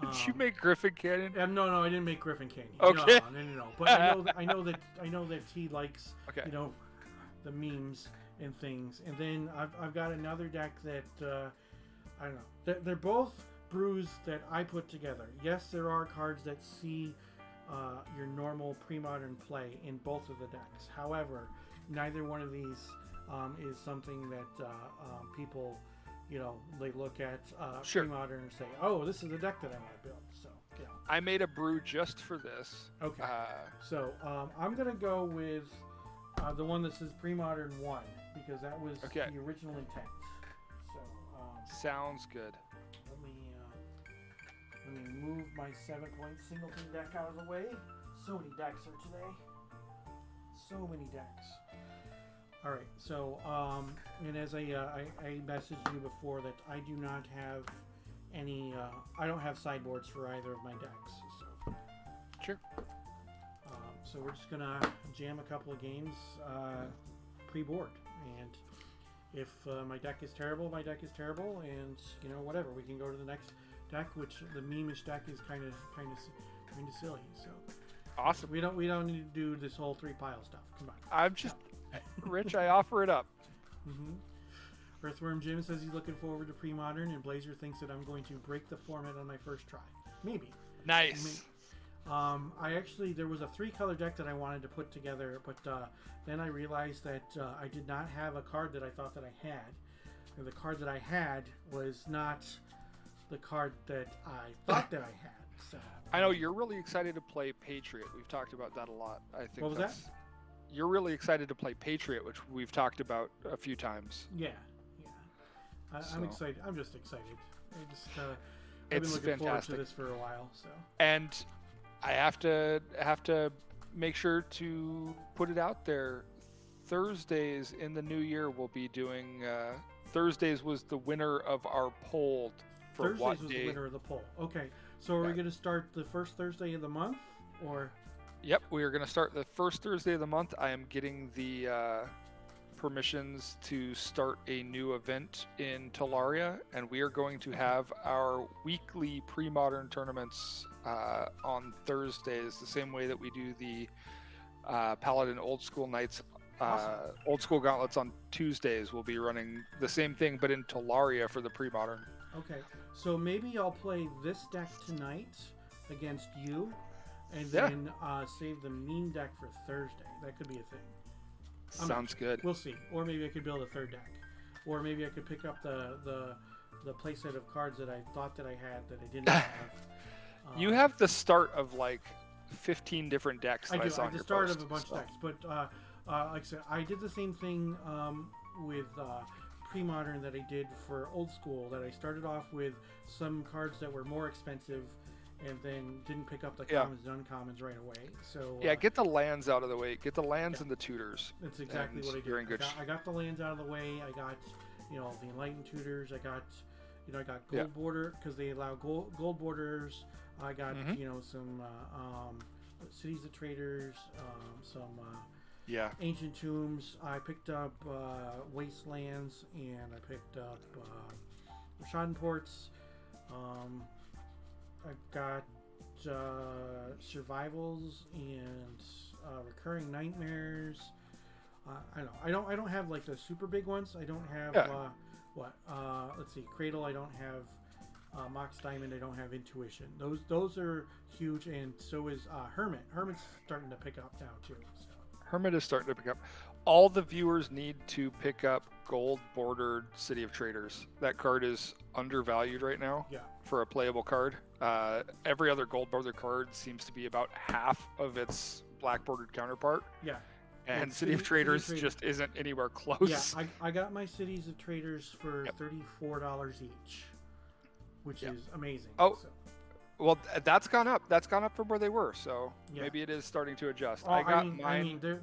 Did you make Griffin Canyon? No, I didn't make Griffin Canyon. Okay. No. But I know that he likes the memes and things. And then I've got another deck that I don't know. They're both brews that I put together. Yes, there are cards that see your normal Premodern play in both of the decks. However, neither one of these is something that people, they look at Premodern and say, "Oh, this is the deck that I want to build." So, I made a brew just for this. Okay. So I'm gonna go with the one that says Premodern 1 because that was the original intent. So sounds good. Let me move my 7-point Singleton deck out of the way. So many decks are today. So many decks. All right. So and as I messaged you before that I do not have any. I don't have sideboards for either of my decks. So sure. So we're just gonna jam a couple of games pre-board, and if my deck is terrible, my deck is terrible, and whatever, we can go to the next deck, which the meme-ish deck is kind of silly. So awesome. We don't need to do this whole 3-pile stuff. Come on. I'm just Rich. I offer it up. Mm-hmm. Earthworm Jim says he's looking forward to Premodern, and Blazer thinks that I'm going to break the format on my first try. Maybe. Nice. There was a 3-color deck that I wanted to put together, but then I realized that I did not have a card that I thought that I had, and the card that I had was not the card that I thought that I had. So I know you're really excited to play Patriot. We've talked about that a lot. I think. What was that? You're really excited to play Patriot, which we've talked about a few times. Yeah. I'm excited. I'm just excited. I've been looking fantastic. forward to this for a while. So. And I have to make sure to put it out there. Thursdays in the new year we'll be doing. Thursdays was the winner of our poll for Thursdays what was day. the winner of the poll. Okay, so are we going to start the first Thursday of the month, or? Yep, we are going to start the first Thursday of the month. I am getting the permissions to start a new event in Talaria, and we are going to have our weekly Premodern tournaments on Thursdays, the same way that we do the Paladin Old School Nights. Awesome. Old School Gauntlets on Tuesdays. We'll be running the same thing, but in Talaria for the Premodern. Okay, so maybe I'll play this deck tonight against you, and then save the meme deck for Thursday. That could be a thing. Sounds good. We'll see. Or maybe I could build a third deck. Or maybe I could pick up the playset of cards that I thought that I had that I didn't have. You have the start of like 15 different decks. I do. saw I on the your start post, of a bunch of decks, but like I said, I did the same thing with Premodern that I did for Old School. That I started off with some cards that were more expensive, and then didn't pick up the commons and uncommons right away. So get the lands out of the way. Get the lands and the tutors. That's exactly what I did. You're in good. I got the lands out of the way. I got the Enlightened Tutors. I got I got gold border because they allow gold borders. I got some cities of traders, some ancient tombs. I picked up wastelands, and I picked up Schadenports. I've got survivals and recurring nightmares. I don't have like the super big ones. I don't have let's see, Cradle. I don't have Mox Diamond. I don't have Intuition. Those are huge, and so is Hermit. Hermit's starting to pick up now too. So. Hermit is starting to pick up. All the viewers need to pick up gold bordered City of Traders. That card is undervalued right now for a playable card. Every other gold bordered card seems to be about half of its black bordered counterpart. Yeah. And City of Traders just isn't anywhere close. Yeah, I got my Cities of Traders for $34 each, which is amazing. Oh, so. Well, that's gone up. That's gone up from where they were. So maybe it is starting to adjust. Oh, I mean, they're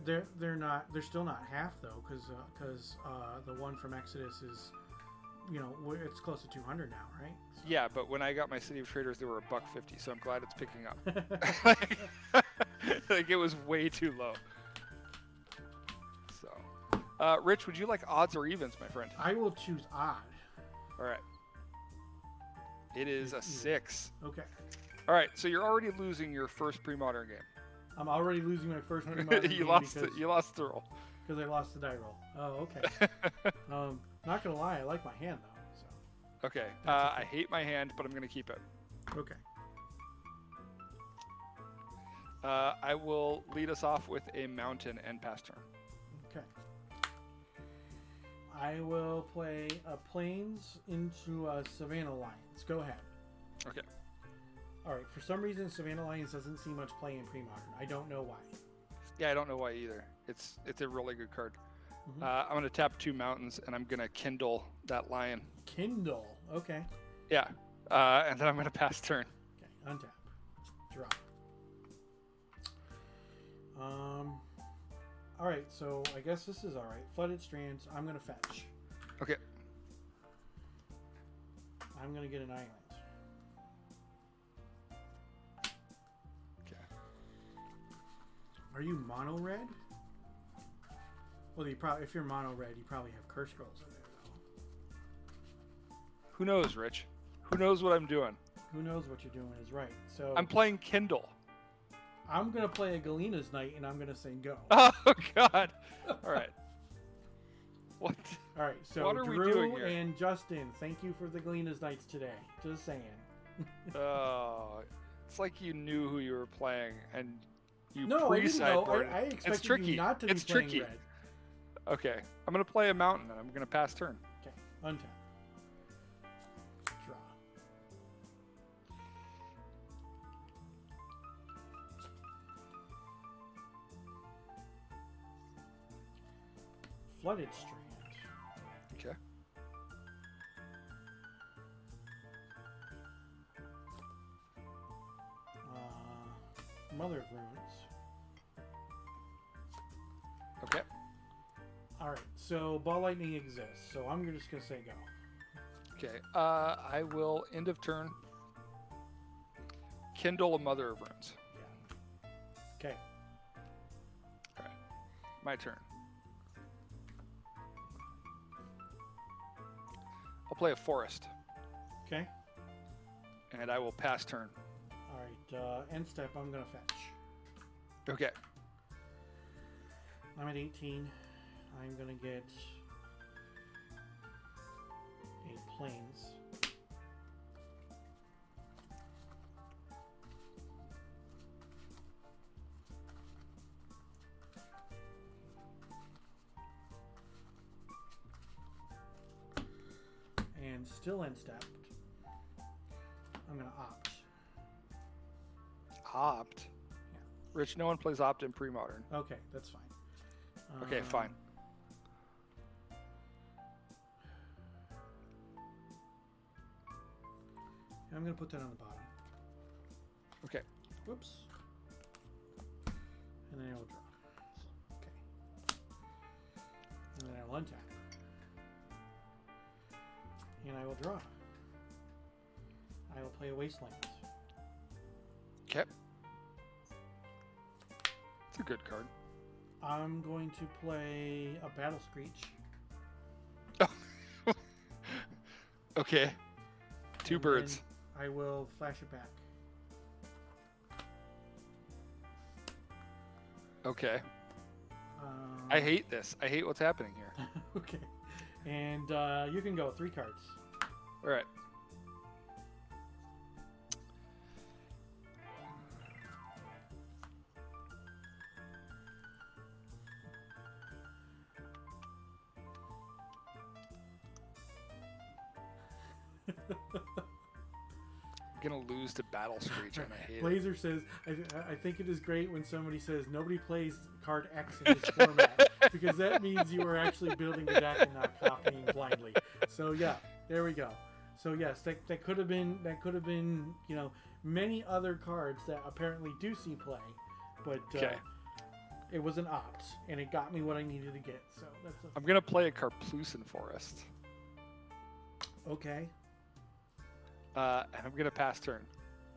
still not half though, because the one from Exodus is, it's close to 200 now, right? So. Yeah, but when I got my City of Traders, they were $150. So I'm glad it's picking up. Like it was way too low. So, Rich, would you like odds or evens, my friend? I will choose odd. All right. It is a 6. Okay. All right, so you're already losing your first pre-modern game. I'm already losing my first pre-modern game. You lost the roll. Because I lost the die roll. Oh, okay. Not gonna lie, I like my hand though. So. Okay. I hate my hand, but I'm gonna keep it. Okay. I will lead us off with a mountain and pass turn. Okay. I will play a Plains into a Savannah Lions. Go ahead. Okay. All right. For some reason, Savannah Lions doesn't see much play in pre-modern. I don't know why. Yeah, I don't know why either. It's a really good card. Mm-hmm. I'm going to tap 2 mountains, and I'm going to kindle that lion. Kindle. Okay. Yeah. And then I'm going to pass turn. Okay. Untap. Drop. All right, so I guess this is all right. Flooded Strands. I'm gonna fetch. Okay. I'm gonna get an island. Okay. Are you mono red? Well, if you're mono red, you probably have curse scrolls in there, though. Who knows, Rich? Who knows what I'm doing? Who knows what you're doing is right. So I'm playing Kindle. I'm gonna play a Galena's Night, and I'm gonna say go. Oh God! All right. What? All right. So what are we Drew doing here? and Justin, thank you for the Galena's Nights today. Just saying. Oh, it's like you knew who you were playing, and you no, I didn't know. pre-sideboarded. I expected It's tricky. you not to It's be playing tricky. red. Okay, I'm gonna play a mountain, and I'm gonna pass turn. Okay. Untap. Draw. Flooded Strand. Okay. Mother of Runes. Okay. All right, so Ball Lightning exists, so I'm just gonna say go. Okay. I will end of turn. Kindle a Mother of Runes. Yeah. Okay. Okay. My turn. I'll play a forest, Okay. and I will pass turn. All right. End step. I'm gonna fetch. Okay. I'm at 18. I'm gonna get a Plains. And still end stepped. I'm gonna opt. Opt. Yeah. Rich, no one plays opt in pre-modern. Okay, that's fine. Okay, fine. I'm gonna put that on the bottom. Okay. Whoops. And then I will draw. Okay. And then I will untap. And I will draw. I will play a Wasteland. Okay. It's a good card. I'm going to play a Battle Screech. Okay. Two and birds. then I will flash it back. Okay. I hate this. I hate what's happening here. Okay. And you can go 3 cards. All right. I'm gonna lose to Battle Screech, and I hate it. Blazer says, I think it is great when somebody says nobody plays card X in this format, because that means you are actually building a deck and not copying blindly. So yeah, there we go. So yes, that could have been you know, many other cards that apparently do see play, but Okay. it was an opt, and it got me what I needed to get. So that's I'm gonna play a Carplucin Forest. okay. And I'm gonna pass turn.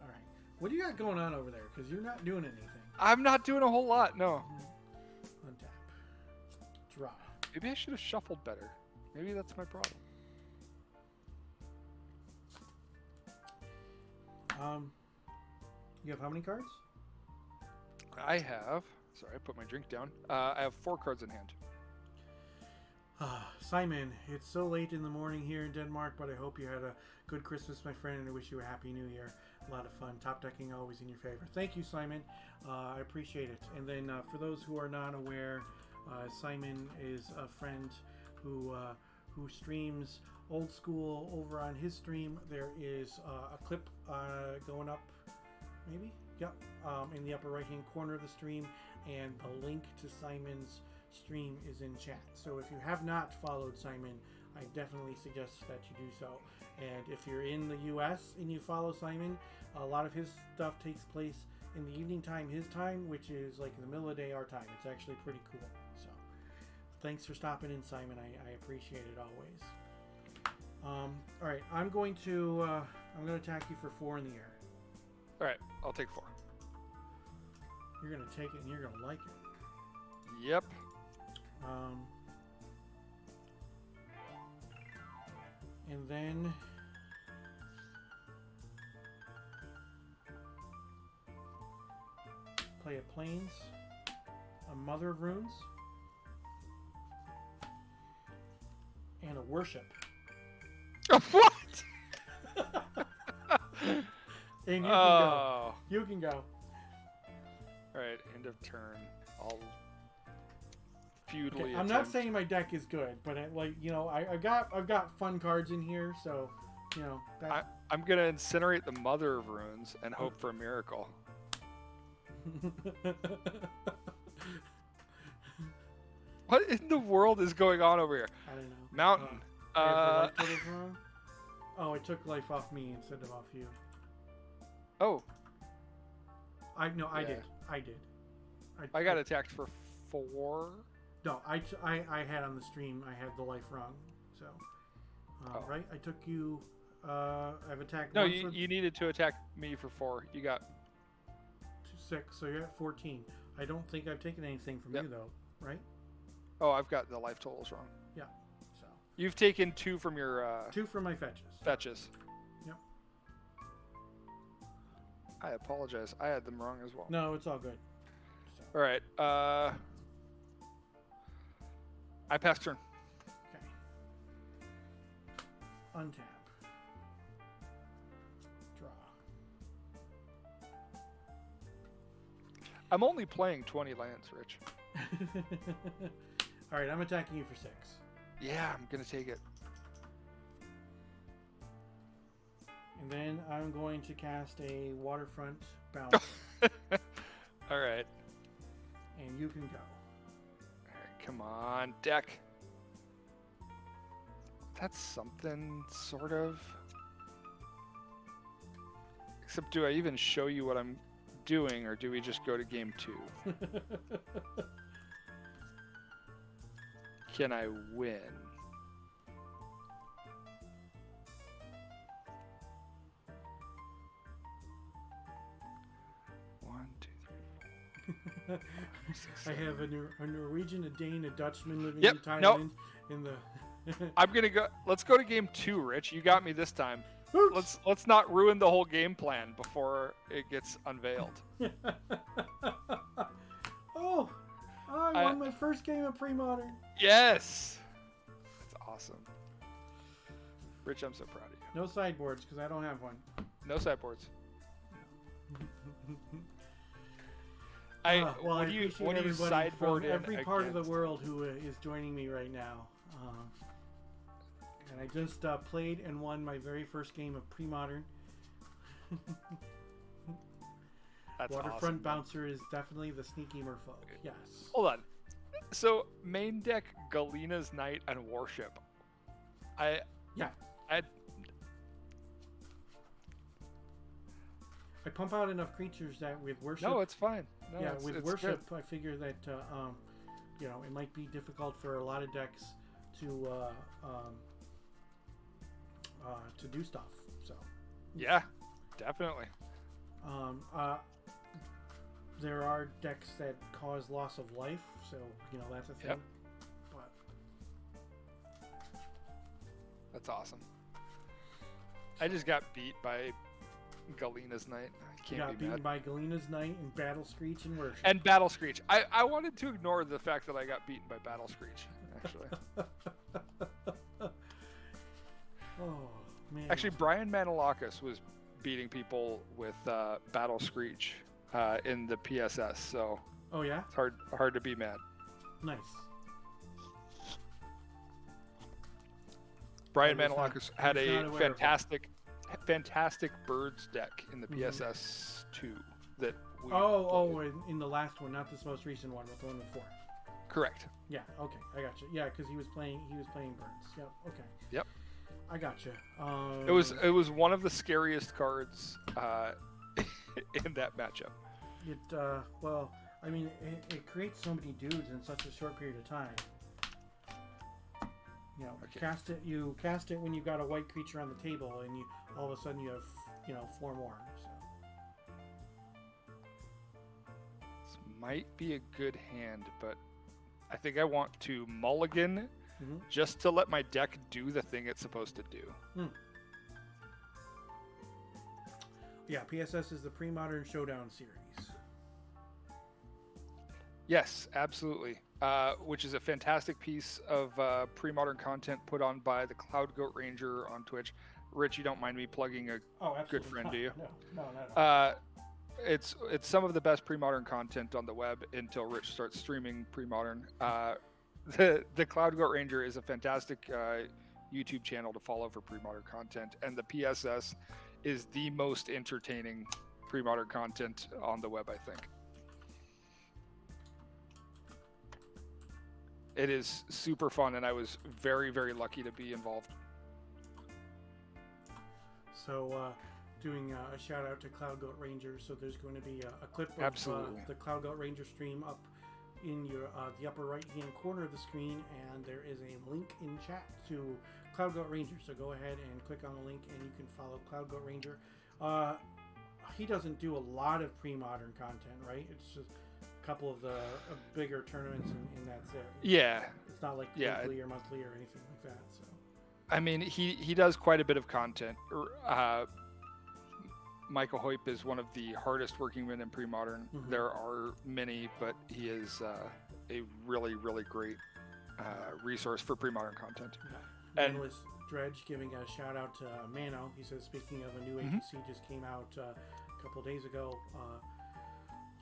All right. What do you got going on over there? Because you're not doing anything. I'm not doing a whole lot. No. Untap. Draw. Maybe I should have shuffled better. Maybe that's my problem. You have how many cards? I have. Sorry, I put my drink down. I have 4 cards in hand. Simon, it's so late in the morning here in Denmark, but I hope you had a good Christmas, my friend, and I wish you a happy new year. A lot of fun. Top decking always in your favor. Thank you, Simon. I appreciate it. And then for those who are not aware, Simon is a friend who streams old school over on his stream. There is a clip going up, maybe? Yep, in the upper right hand corner of the stream, and the link to Simon's stream is in chat. So if you have not followed Simon, I definitely suggest that you do so. And if you're in the US and you follow Simon, a lot of his stuff takes place in the evening time, his time, which is like in the middle of the day our time. It's actually pretty cool. So thanks for stopping in, Simon. I appreciate it always. All right, I'm going to attack you for 4 in the air. All right, I'll take 4. You're gonna take it and you're gonna like it. Yep. And then play a Plains, a Mother of Runes, and a Worship. What? And you can go. You can go. All right, end of turn. I'll feudally. Okay, I'm not saying my deck is good, but I've got fun cards in here, so you know. I'm gonna incinerate the Mother of Runes and hope for a miracle. What in the world is going on over here? I don't know. Mountain. I have the life totals wrong. Oh, it took life off me instead of off you. Oh. I Yeah. did. I got attacked for 4. No, I had on the stream. I had the life wrong. So, right? I took you. I've attacked. No, once you needed to attack me for 4. You got 6, so you're at 14. I don't think I've taken anything from you though, right? Oh, I've got the life totals wrong. Yeah. So You've taken 2 from your 2 from my fetches. fetches. Yep. I apologize. I had them wrong as well. No, it's all good. So, All right. I pass turn. okay. Untap. Draw. I'm only playing 20 lands, Rich. All right, I'm attacking you for 6. Yeah, I'm gonna take it. And then I'm going to cast a Waterfront Bounce, All right. and you can go. All right, come on, deck. That's something, sort of. Except, do I even show you what I'm doing, or do we just go to game 2? Can I win? I have a Norwegian, a Dane, a Dutchman living Yep, in Thailand. In the I'm gonna go. Let's go to game 2, Rich. You got me this time. Whoops. Let's not ruin the whole game plan before it gets unveiled. Oh, I won my first game of Premodern. Yes, that's awesome. Rich, I'm so proud of you. No sideboards because I don't have one. No sideboards. Well, what I do you appreciate everybody sideboard from in every part of the against? world who is joining me right now. And I just played and won my very first game of Premodern. That's Waterfront awesome. Bouncer is definitely the sneaky merfolk. Yes. Hold on. So main deck Galena's Knight and Warship. I pump out enough creatures that with worship. No, it's fine. No, yeah, it's, with it's worship, good. I figure that it might be difficult for a lot of decks to do stuff. So Yeah, definitely. There are decks that cause loss of life, so that's a thing. Yep. But That's awesome. I just got beat by Galena's Knight. I you can't got be beaten mad. by Galena's Knight and Battle Screech and Worship. And Battle Screech. I wanted to ignore the fact that I got beaten by Battle Screech, actually. Oh man. Actually, Brian Manilakis was beating people with Battle Screech in the PSS, so Oh yeah. it's hard to be mad. Nice. Brian I was not- Manilakis I had was not a aware of that. fantastic birds deck in the Mhm. PSS 2 that we played. In the last one, not this most recent one, but the one before. Correct. Yeah, okay, I got you. Yeah, because he was playing birds. Yep, okay. Yep. I got you. It was one of the scariest cards in that matchup. Well, I mean, it creates so many dudes in such a short period of time. Okay. You cast it when you've got a white creature on the table, and all of a sudden you have 4 more. So. This might be a good hand, but I think I want to mulligan Mhm. just to let my deck do the thing it's supposed to do. Yeah, PSS is the Premodern Showdown series. Yes, absolutely. Which is a fantastic piece of pre-modern content put on by the Cloud Goat Ranger on Twitch. Rich, you don't mind me plugging a Oh, absolutely. good friend, not. do you? No, not at all. It's some of the best pre-modern content on the web until Rich starts streaming pre-modern. The Cloud Goat Ranger is a fantastic YouTube channel to follow for pre-modern content, and the PSS is the most entertaining pre-modern content on the web, I think. It is super fun, and I was very, very lucky to be involved. So, doing a shout out to Cloud Goat Ranger. So there's going to be a clip of Absolutely. The Cloud Goat Ranger stream up in your the upper right hand corner of the screen, and there is a link in chat to Cloud Goat Ranger. So go ahead and click on the link, and you can follow Cloud Goat Ranger. He doesn't do a lot of pre-modern content, right? It's just a couple of the bigger tournaments, and that's it. Yeah. It's not like Yeah, weekly or monthly or anything like that. So. I mean, he does quite a bit of content. Michael Hoyp is one of the hardest working men in pre-modern. Mhm. There are many, but he is a really, really great resource for pre-modern content. And- Analyst Dredge giving a shout out to Mano. He says, speaking of a new Mhm. APC just came out a couple days ago.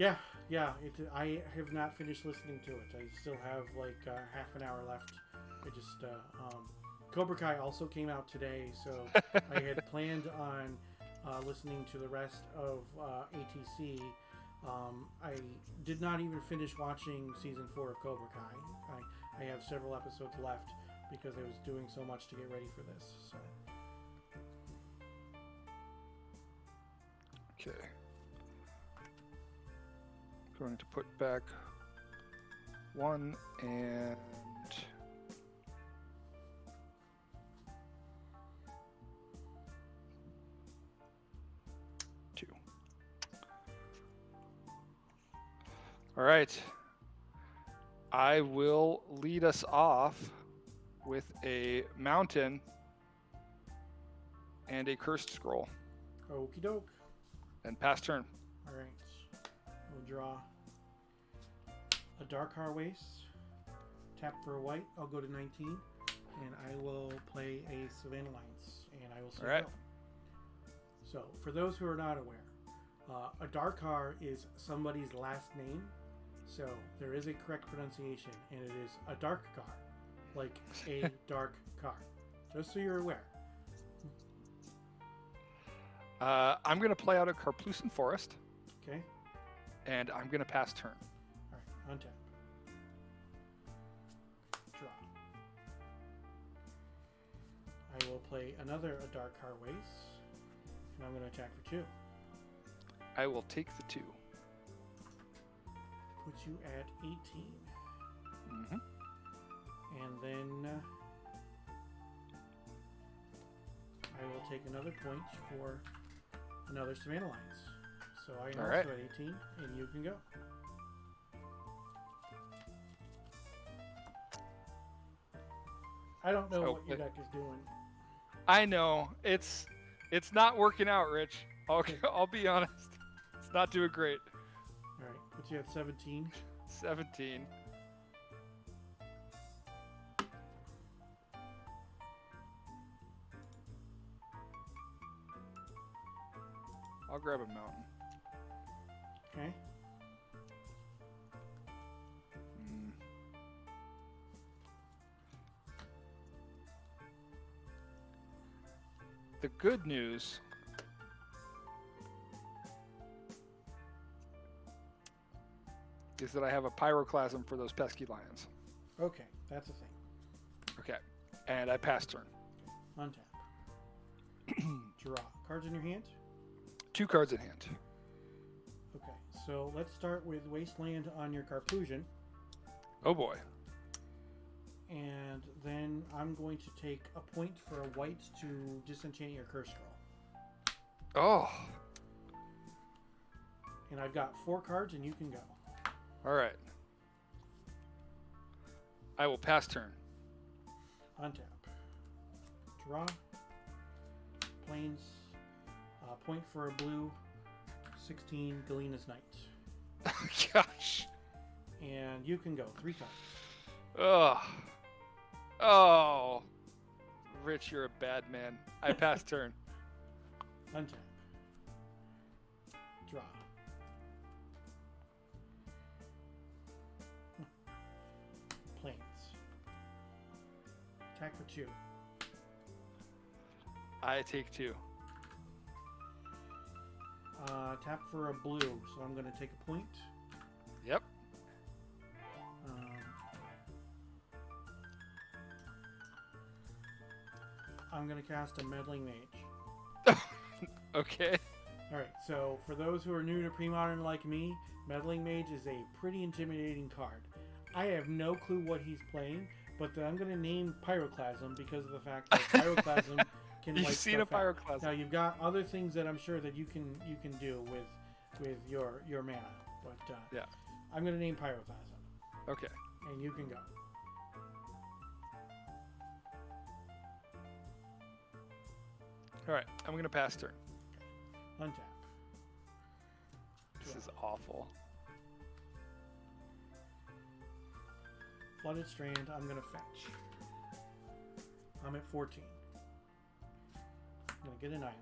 I have not finished listening to it. I still have like half an hour left. I just Cobra Kai also came out today, so I had planned on listening to the rest of ATC. I did not even finish watching season 4 of Cobra Kai. I have several episodes left because I was doing so much to get ready for this. So. Okay. Going to put back 1 and 2. All right. I will lead us off with a mountain and a cursed scroll. Okie doke. And pass turn. All right. We'll draw a Darkar Waste. Tap for a white. I'll go to 19. And I will play a Savannah Alliance. And I will say All right. no. So, for those who are not aware, a Darkar is somebody's last name. So, there is a correct pronunciation. And it is a dark car. Like a dark car. Just so you're aware. I'm going to play out a Carplucent Forest. Okay? And I'm going to pass turn. Alright, untap. Draw. I will play another A Dark Car Waste. And I'm going to attack for 2. I will take the 2. Puts you at 18. Mm-hmm. And then I will take another point for another Savannah Alliance. So I am All also right. at 18, and you can go. I don't know what your Okay. deck is doing. I know. It's not working out, Rich. I'll be honest. It's not doing great. Alright, puts you at 17. 17. I'll grab a mountain. Okay. Mm. The good news is that I have a pyroclasm for those pesky lions. Okay, that's a thing. Okay, and I pass turn. Untap. Draw. Cards in your hand? 2 cards in hand. Okay, so let's start with Wasteland on your Carplusion. Oh boy. And then I'm going to take a point for a white to disenchant your Curse Scroll. Oh, And I've got 4 cards, and you can go. all right. I will pass turn. Untap. Draw. Plains. Point for a blue. 16, Galena's Knight. Gosh. And you can go. 3 cards. Ugh. Oh. Rich, you're a bad man. I pass turn. Untap. Draw. Plains. Attack for 2. I take 2. Tap for a blue, so I'm going to take a point. Yep. I'm going to cast a Meddling Mage. Okay. Alright, so for those who are new to Premodern like me, Meddling Mage is a pretty intimidating card. I have no clue what he's playing, but I'm going to name Pyroclasm because of the fact that Pyroclasm can You've light seen a stuff out. pyroclasm. Now you've got other things that I'm sure that you can do with your mana, but Yeah. I'm going to name Pyroclasm, Okay. and you can go. All right. I'm going to pass turn. Untap. This is awful. Flooded Strand, I'm going to fetch. I'm at 14. I'm going to get an island.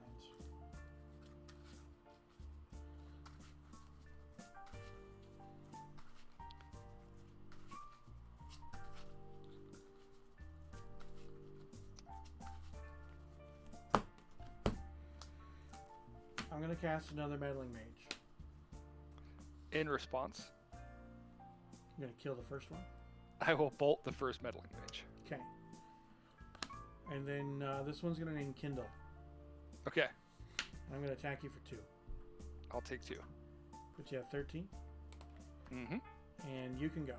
I'm going to cast another Meddling Mage. In response, I'm going to kill the first one. I will bolt the first meddling mage. Okay. And then this one's going to name Kindle. Okay. I'm going to attack you for 2. I'll take 2. Put you at 13. Mm-hmm. And you can go.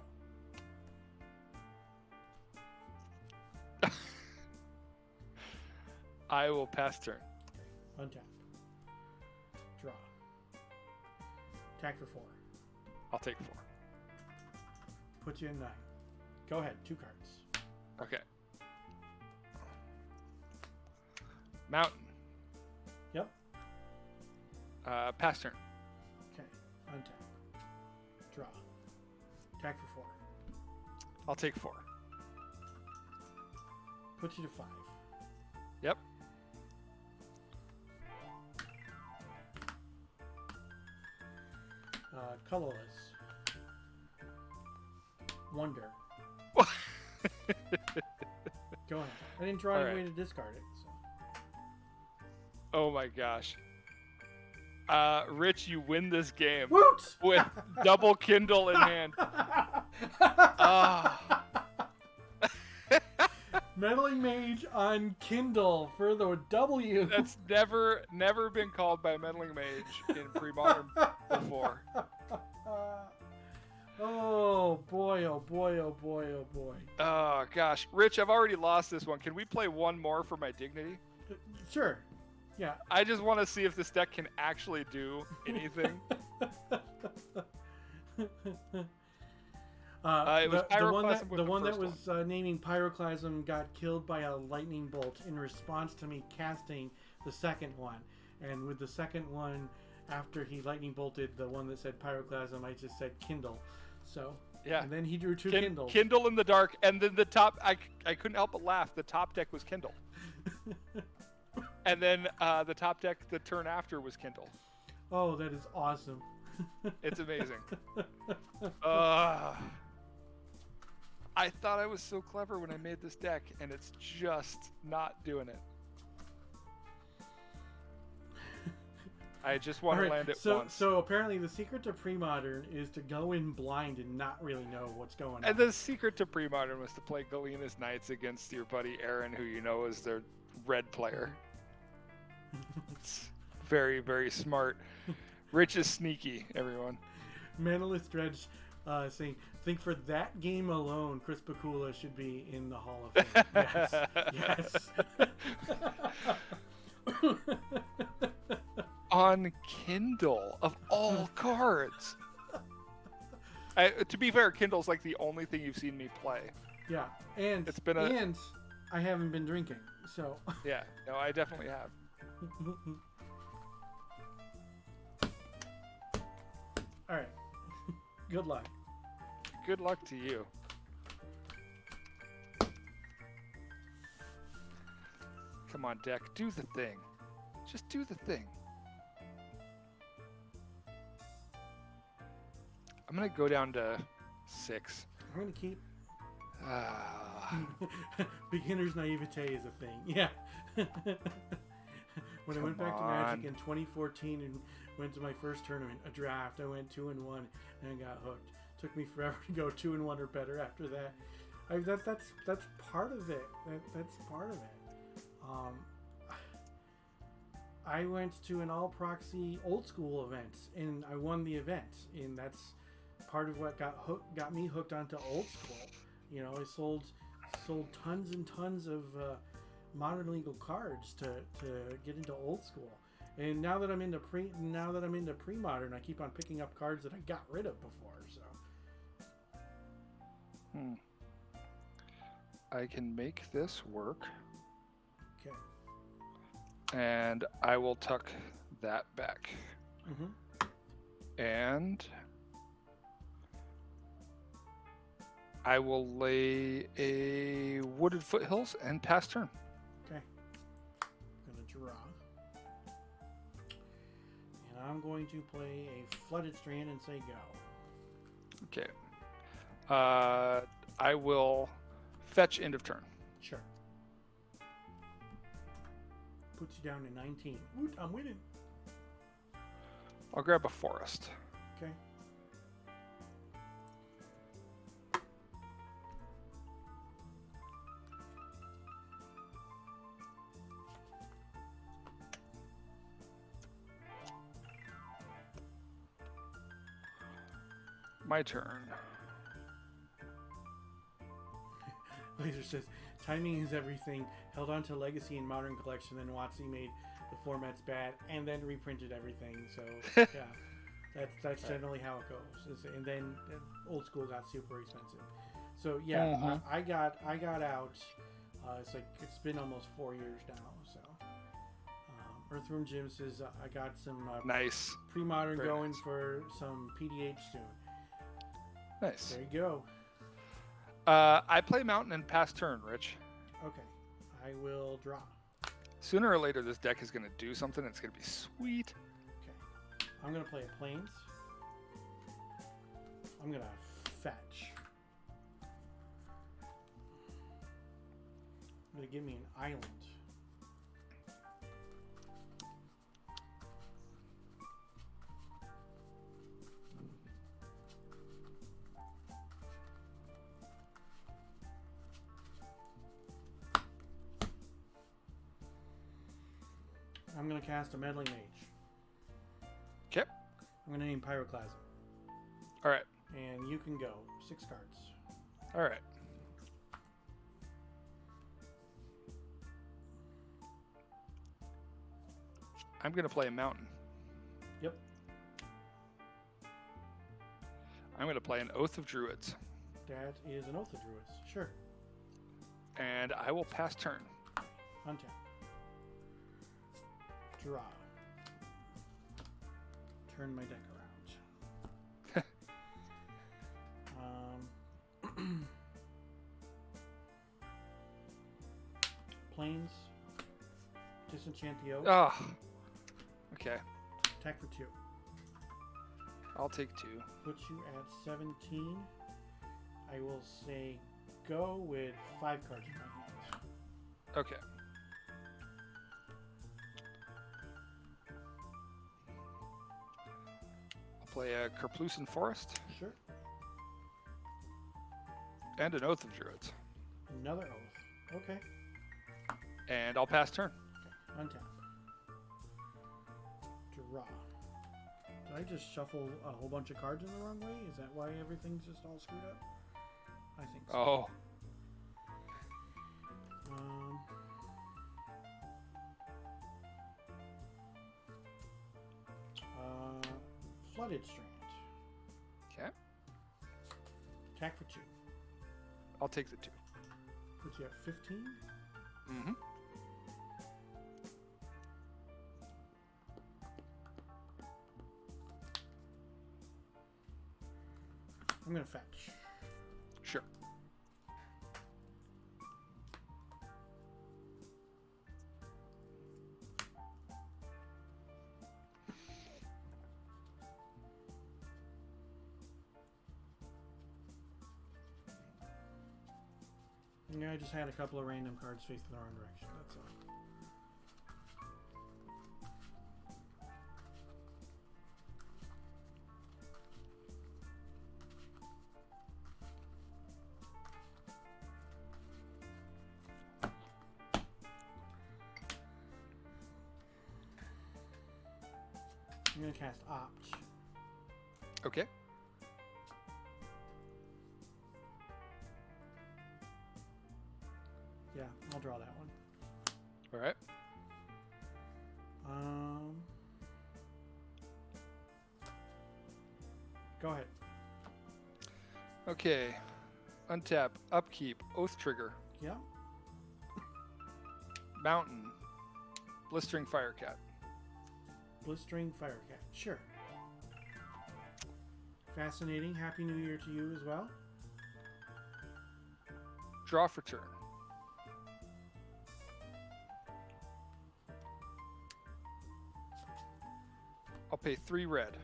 I will pass turn. Untap. Draw. Attack for 4. I'll take 4. put you in 9. Go ahead, 2 cards. Okay. Mountain. Yep. Pass turn. Okay. Untap. Draw. Attack for 4. I'll take 4. Put you to 5. Yep. Colorless. Wonder. Go ahead. I didn't draw any way to discard it. So. Oh my gosh. Rich, you win this game Woot! with double Kindle in hand. Meddling Mage on Kindle for the W. That's never been called by Meddling Mage in Premodern before. Oh boy, oh boy, oh boy, oh boy. Oh gosh. Rich, I've already lost this one. Can we play one more for my dignity? Sure. Yeah. I just want to see if this deck can actually do anything. It was the one that was naming Pyroclasm got killed by a lightning bolt in response to me casting the second one. And with the second one, after he lightning bolted the one that said Pyroclasm, I just said Kindle. So yeah. And then he drew 2 Kindles. Kindle in the dark, and then the top. I couldn't help but laugh. The top deck was Kindle. And then the top deck the turn after was Kindle. Oh, that is awesome. It's amazing. I thought I was so clever when I made this deck, and it's just not doing it. I just want to land it once. So apparently the secret to Premodern is to go in blind and not really know what's going on. And the secret to Premodern was to play Galena's Knights against your buddy Aaron, who you know is their red player. It's very, very smart. Rich is sneaky, everyone. Manalith Dredge saying, think for that game alone, Chris Bakula should be in the Hall of Fame. Yes. On Kindle, of all cards. To be fair, Kindle's like the only thing you've seen me play. Yeah, and it's been and I haven't been drinking, so. Yeah, no, I definitely have. All right. Good luck. Good luck to you. Come on, deck. Do the thing. Just do the thing. I'm going to go down to 6. I'm going to keep... Beginner's naivete is a thing. Yeah. When I went back to Magic in 2014 and went to my first tournament, a draft, I went 2-1 and got hooked. Took me forever to go 2-1 or better after that. That's part of it. That's part of it. I went to an all proxy old school event and I won the event, and that's part of what got me hooked onto old school. You know, I sold tons and tons of modern legal cards to get into old school. And now that I'm into Premodern, I keep on picking up cards that I got rid of before. So. I can make this work. Okay. And I will tuck that back. Mm-hmm. And I will lay a Wooded Foothills and pass turn. Okay. I'm going to draw. And I'm going to play a Flooded Strand and say go. Okay. I will fetch end of turn. Sure. Puts you down to 19. Woot, I'm winning. I'll grab a forest. Okay. My turn. Laser says, timing is everything. Held on to Legacy and Modern Collection, then WotC made the formats bad, and then reprinted everything. So, yeah. That's generally how it goes. And then old school got super expensive. So yeah, I got out. It's been almost 4 years now. So Earthroom Gym says I got some nice Premodern Very going nice. for some PDH soon. Nice. There you go. I play Mountain and pass turn, Rich. Okay, I will draw. Sooner or later, this deck is going to do something. It's going to be sweet. Okay, I'm gonna play a Plains. I'm gonna fetch. I'm gonna give me an island. I'm gonna cast a Meddling Mage. Okay. I'm gonna name Pyroclasm. All right. And you can go 6 cards. All right. I'm going to play a Mountain. Yep. I'm going to play an Oath of Druids. That is an Oath of Druids. Sure. And I will pass turn. Untap. Draw. Turn my deck around. Plains. Disenchant the Oath. Oh. Okay. Attack for 2. I'll take 2. Put you at 17. I will say go with 5 cards in my hand. Okay. I'll play a Kerplusen Forest Sure. and an Oath of Druids. Another Oath. Okay. And I'll pass turn. Okay. Untap. Draw. Did I just shuffle a whole bunch of cards in the wrong way? Is that why everything's just all screwed up? I think so. Oh. Flooded Strand. Okay. Attack for 2. I'll take the 2. Puts you at 15. Mm-hmm. I'm going to fetch. Sure. Yeah, I just had a couple of random cards face the wrong direction. That's all. I'm going to cast Opt. Okay. Yeah, I'll draw that one. All right. Go ahead. Okay. Untap, upkeep, Oath Trigger, Yeah. Mountain, Blistering Firecat. Blistering Firecat. Sure. Fascinating. Happy New Year to you as well. Draw for turn. I'll pay 3 red.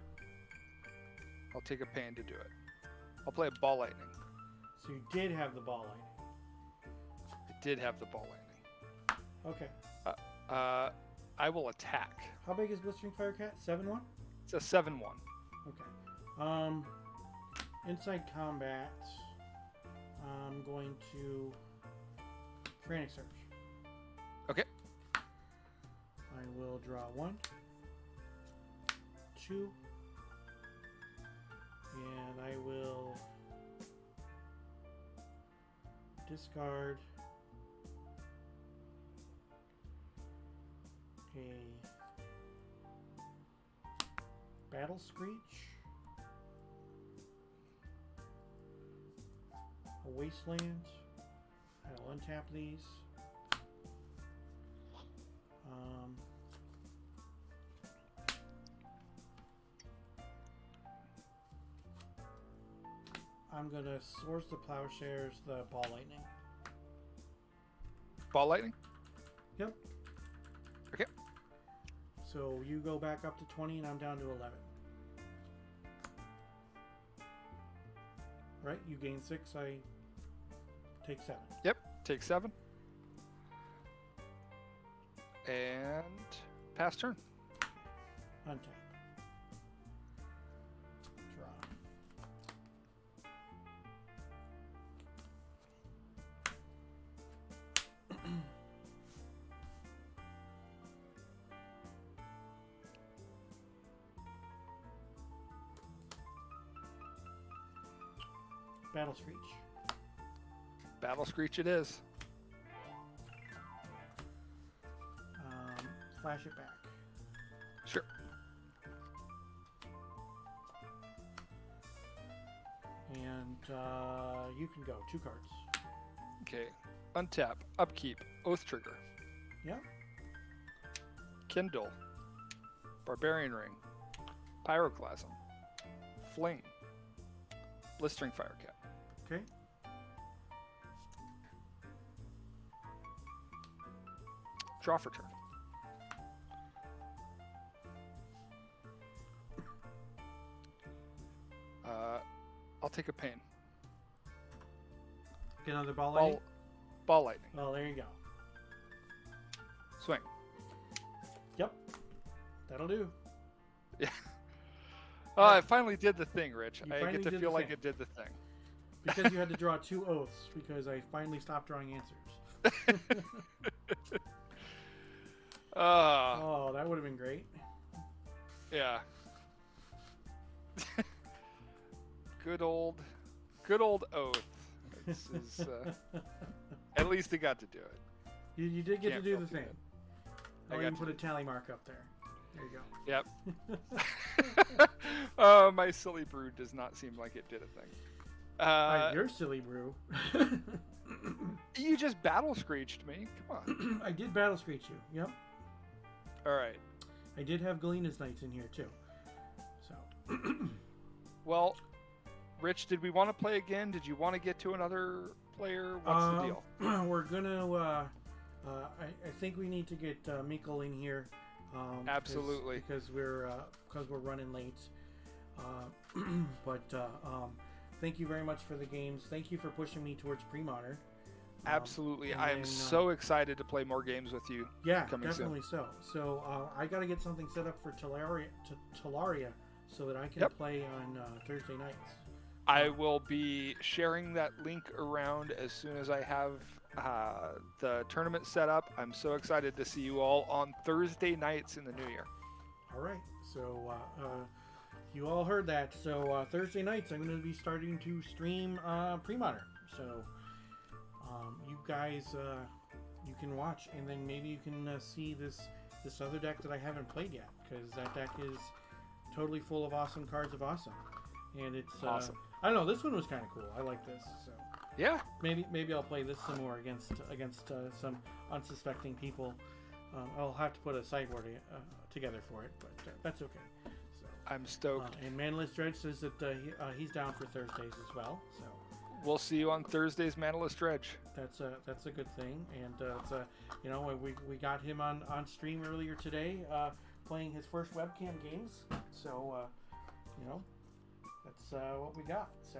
I'll take a pain to do it. I'll play a Ball Lightning. So you did have the Ball Lightning. I did have the Ball Lightning. Okay. I will attack. How big is Blistering Firecat? 7-1? It's a 7/1. Okay. Inside combat, I'm going to Frantic Search. Okay. I will draw 1, 2, and I will discard a Battle Screech. A Wasteland. I'll untap these. I'm gonna source the Plowshares, the Ball Lightning. Ball lightning. Yep. Okay. So you go back up to 20 and I'm down to 11. Right? You gain 6, I take 7. Yep. Take 7. And pass turn. Untap. Draw. Battle Screech. Battle Screech it is. Flash it back. Sure. And you can go. 2 cards. Okay. Untap. Upkeep. Oath Trigger. Yeah. Kindle. Barbarian Ring. Pyroclasm. Fling. Blistering Fire Cap. Okay. Draw for turn. I'll take a pain. Get another Ball Lightning? Ball lightning. Oh, there you go. Swing. Yep. That'll do. Yeah. Oh, it finally did the thing, Rich. You I finally get to did feel the like thing. it did the thing. Because you had to draw 2 oaths, because I finally stopped drawing answers. Oh, that would have been great. Yeah. Good old oath. This is, at least it got to do it. You did get Can't to do feel the too thing. bad. I'll I even got put to a tally mark up there. There you go. Yep. My silly brew does not seem like it did a thing. You're silly, brew. You just battle screeched me. Come on. I did battle screech you. Yep. All right. I did have Galena's Knights in here too. So. Well, Rich, did we want to play again? Did you want to get to another player? What's the deal? We're gonna. I think we need to get Mikkel in here. Absolutely. Because we're running late. But thank you very much for the games. Thank you for pushing me towards Premodern. Absolutely. I am so excited to play more games with you. Yeah, coming definitely soon. So I got to get something set up for Talaria so that I can play on Thursday nights. I will be sharing that link around as soon as I have the tournament set up. I'm so excited to see you all on Thursday nights in the new year. All right. So you all heard that. So Thursday nights I'm going to be starting to stream Premodern. So you guys, you can watch, and then maybe you can see this other deck that I haven't played yet, because that deck is totally full of awesome cards of awesome. And it's awesome. I don't know. This one was kind of cool. I like this. So yeah, maybe I'll play this some more against some unsuspecting people. I'll have to put a sideboard together for it, but that's okay. So I'm stoked. And Manless Dredge says that he's down for Thursdays as well. So we'll see you on Thursday's Manaless Dredge. that's a good thing. And we got him on stream earlier today, playing his first webcam games. So that's what we got. So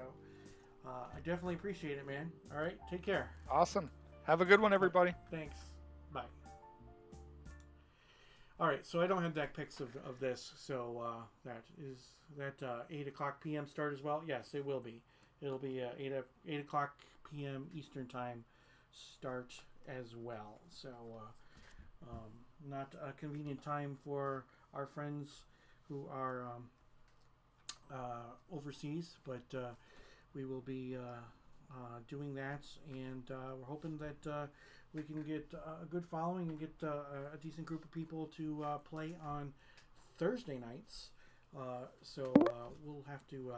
I definitely appreciate it, man. All right, take care. Awesome. Have a good one, everybody. Thanks. Bye. All right, so I don't have deck picks of this, so that 8 o'clock p.m. start as well? Yes, it will be. It'll be 8 o'clock p.m. Eastern time start as well. So not a convenient time for our friends who are overseas, but we will be doing that, and we're hoping that we can get a good following and get a decent group of people to play on Thursday nights. So we'll have to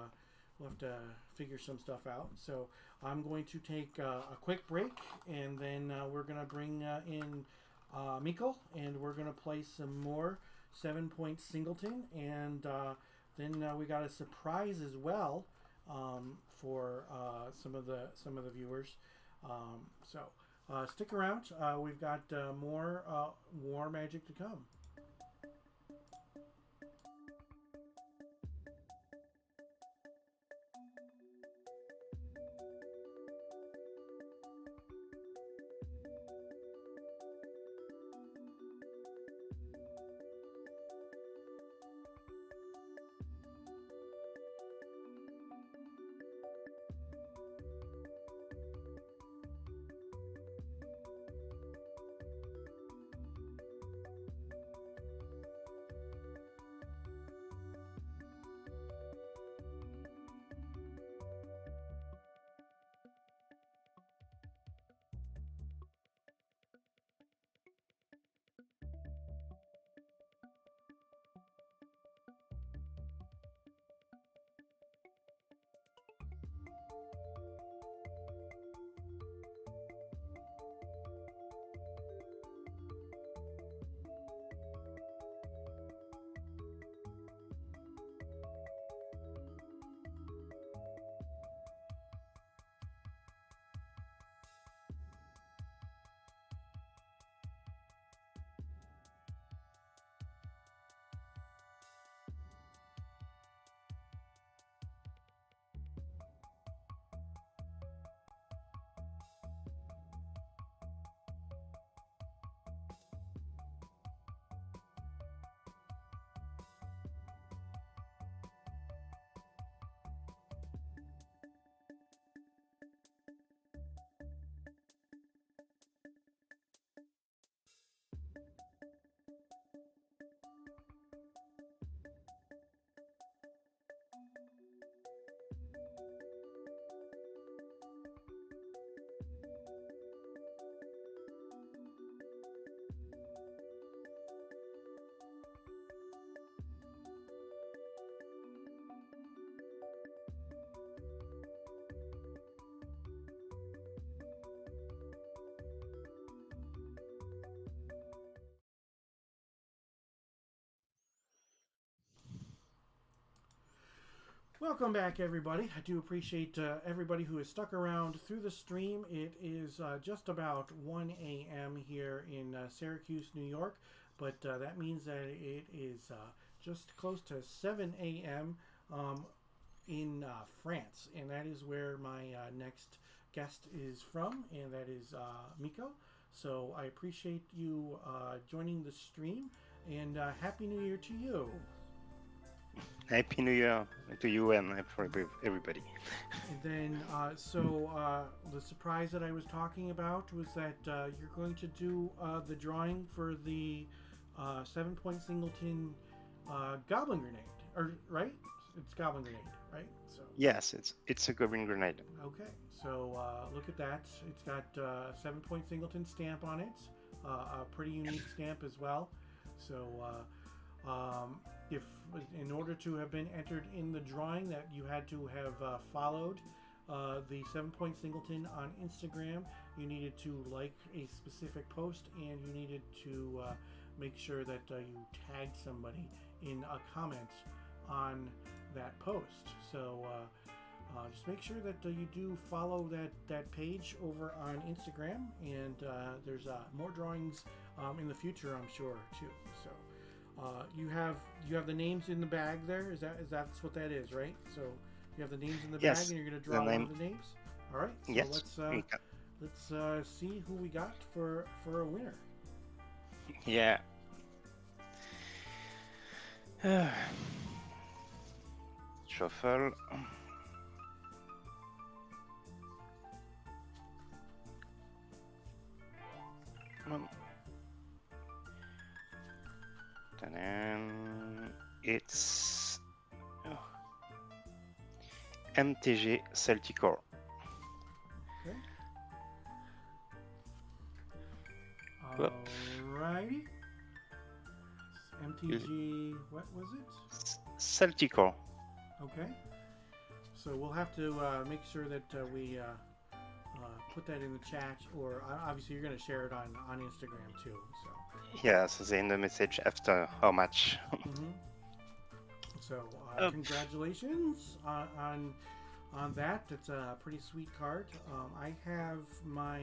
figure some stuff out. So I'm going to take a quick break, and then we're going to bring in Miko, and we're going to play some more 7-Point Singleton, and then we got a surprise as well for some of the viewers. So stick around. We've got more War Magic to come. Welcome back, everybody. I do appreciate everybody who has stuck around through the stream. It is just about 1 a.m. here in Syracuse, New York, but that means that it is just close to 7 a.m. In France, and that is where my next guest is from, and that is Miko. So I appreciate you joining the stream, and Happy New Year to you. Happy New Year to you and for everybody. And then, the surprise that I was talking about was that you're going to do the drawing for the 7-Point Singleton Goblin Grenade, right? It's Goblin Grenade, right? So yes, it's a Goblin Grenade. Okay, so look at that. It's got 7-Point Singleton stamp on it, a pretty unique stamp as well. So. If in order to have been entered in the drawing, that you had to have followed the 7-Point Singleton on Instagram, you needed to like a specific post, and you needed to make sure that you tagged somebody in a comment on that post. So just make sure that you do follow that page over on Instagram, and there's more drawings in the future, I'm sure, too. So. You have the names in the bag there. That's what that is, right? So you have the names in the bag, and you're going to draw one of the names. All right. So yes. Let's see who we got for a winner. Yeah. Shuffle. Come on. And it's MTG Celticor. Okay. Alrighty. MTG, what was it? Celtico. Okay. So we'll have to make sure that we put that in the chat, or obviously you're going to share it on Instagram too. So. Yes, the in the message after our match. Mm-hmm. So congratulations on that. It's a pretty sweet card. I have my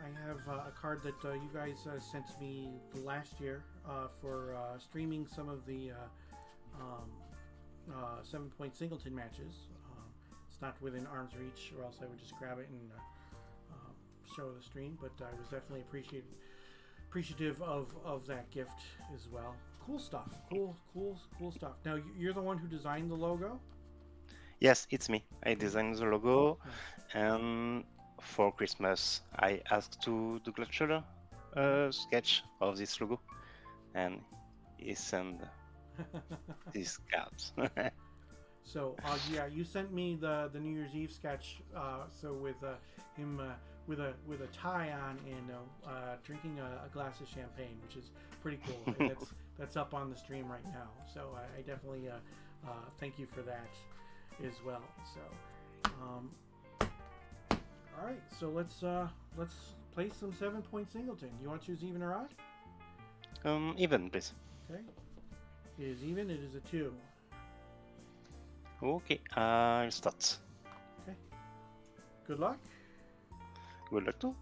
a card that you guys sent me last year for streaming some of the 7-point Singleton matches. It's not within arm's reach, or else I would just grab it and show the stream. But I was definitely appreciative of that gift as well. Cool stuff. Cool stuff. Now you're the one who designed the logo? Yes, it's me. I designed the logo, and for Christmas I asked to the Glutcher a sketch of this logo, and he sent these cards. So yeah, you sent me the New Year's Eve sketch. So with him with a tie on and drinking a glass of champagne, which is pretty cool. And that's up on the stream right now. So I definitely thank you for that as well. So all right, so let's play some 7-point Singleton. You want to choose even or odd? Even, please. Okay, it is even. It is a 2. Okay, I'll start. Okay. Good luck. Good luck too.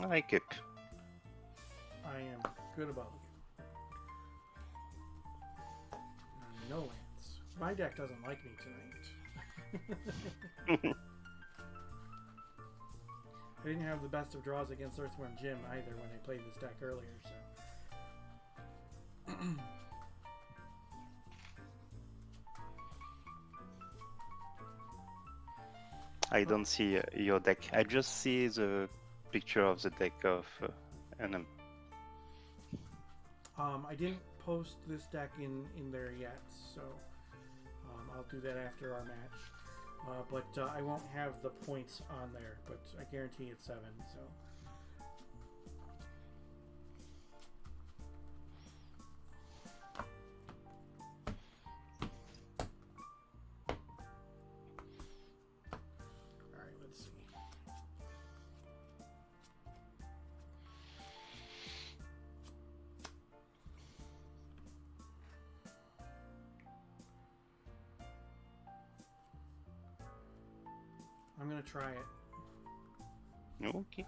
I keep. I am good about it. No lands. My deck doesn't like me tonight. I didn't have the best of draws against Earthworm Jim either when I played this deck earlier, so. I don't see your deck. I just see the picture of the deck of NM. I didn't post this deck in there yet, so I'll do that after our match. But I won't have the points on there, but I guarantee it's 7, so. Alright, let's see. I'm gonna try it. Okay.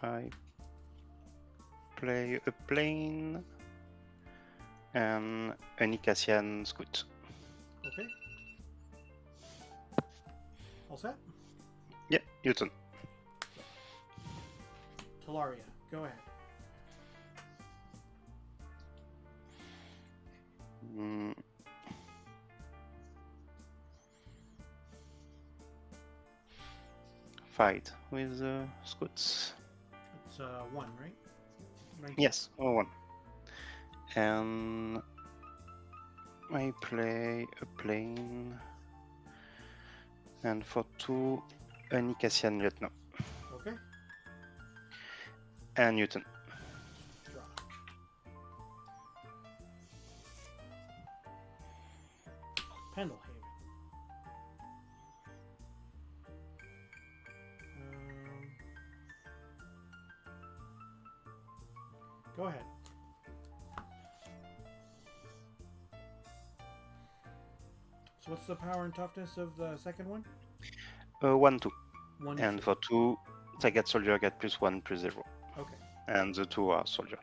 I play a plane and an Icasian scout. Okay. All set? Yeah, your turn. Talaria, go ahead. Fight with the scouts. It's 1, right? 19. Yes, 1. And I play a plane, and for 2, an Icasian lieutenant. Okay. And Newton. Draw. Pendlehaven. Go ahead. So what's the power and toughness of the second one? 1, 2. 1, And 2. for 2, target soldier get +1, +0. Okay. And the 2 are soldier.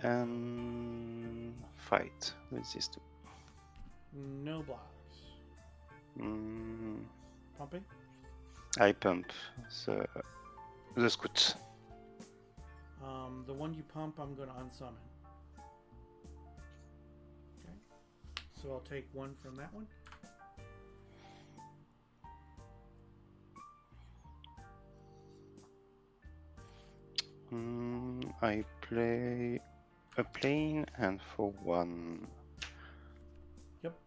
And fight with these 2. No blocks. Pumping? I pump the scout. The one you pump, I'm going to unsummon. Okay. So I'll take 1 from that one. I play a plane, and for 1, Yep.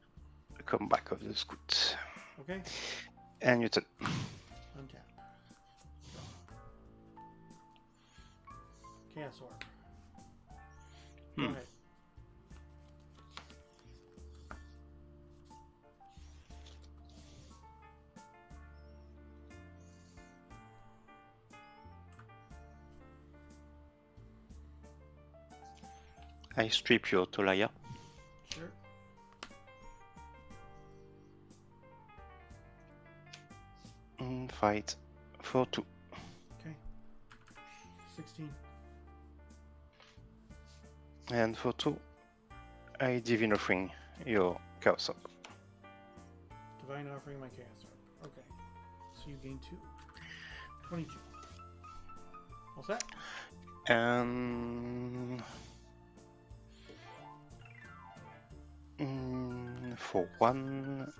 a comeback of the scout. Okay. And your turn. Untap. Chaos Orb. Go ahead. I strip your Tolaya. Sure. Fight for 2. Okay. 16. And for 2, I Divine Offering your Chaos Orb. Divine Offering my Chaos Orb. Okay. So you gain 2. 22. All set? And for 1,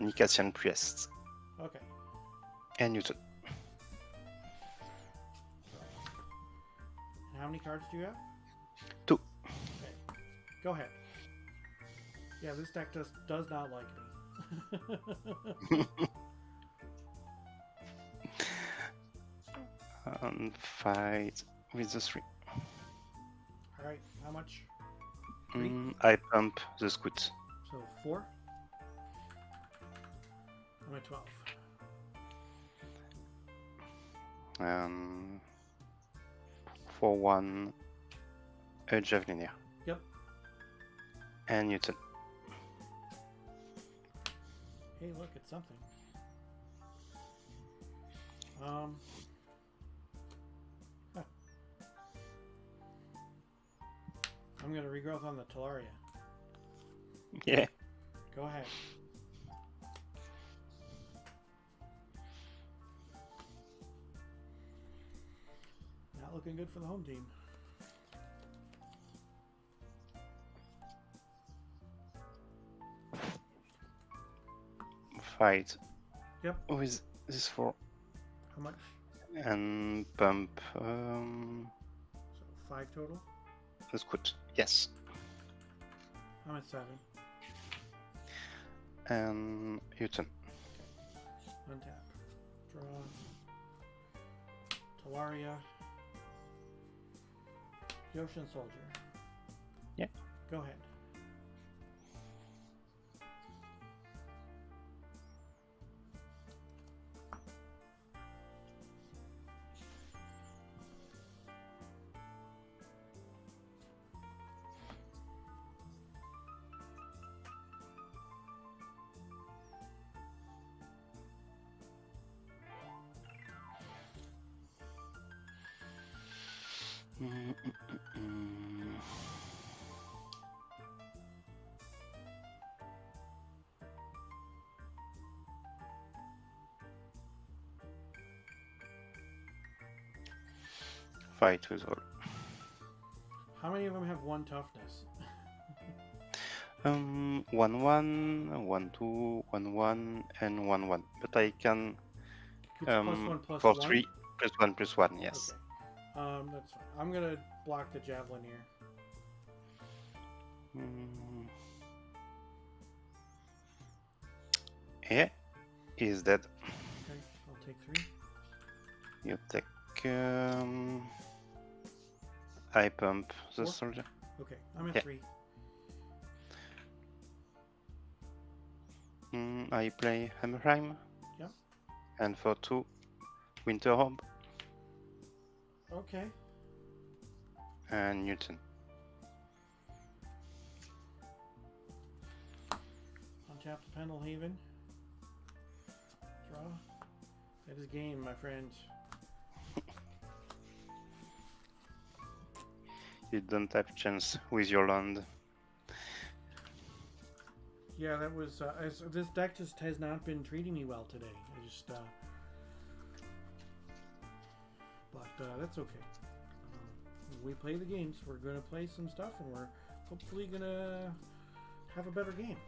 Nicasian Priest. Okay. And your turn. And how many cards do you have? 2. Okay. Go ahead. Yeah, this deck does not like me. And fight with the 3. Alright, how much? 3? I pump the scout. So 4? I'm at 12. For 1, a Javelinier. Yep. And your turn. Hey, look, it's something. Huh. I'm gonna regrowth on the Talaria. Yeah. Go ahead. Not looking good for the home team. Fight. Yep. With this 4. How much? And pump So 5 total. the scout. Yes. I'm at 7. And your turn. Untap. Draw. Talaria. Yotian Soldier. Yeah. Go ahead. Fight with all. How many of them have 1 toughness? 1 1, 1 2, 1 1, and 1 1. But I can It's +1 +1? for 3 +1 yes. Okay. That's fine. I'm gonna block the javelin here. Yeah, he's dead. Okay, I'll take 3. You take. I pump the 4? soldier. Okay, I'm at Yeah. 3. I play Hammerheim. Yep. And for 2, Winter Orb Okay. and Newton. Untap the Pendlehaven. Draw. That is game, my friend. You don't have chance with your land. Yeah, that was. This deck just has not been treating me well today. I just. But that's okay. We play the games. We're gonna play some stuff, and we're hopefully gonna have a better game.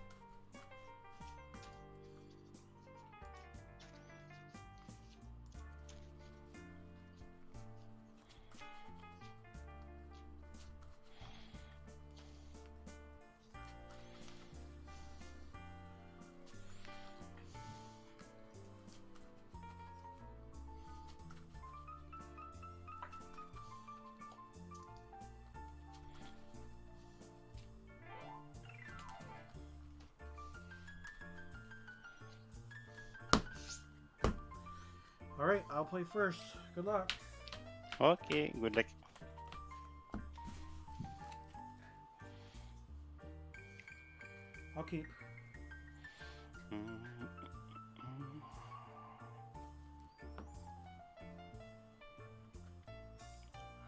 I'll play first. Good luck. Okay, good luck. I'll keep.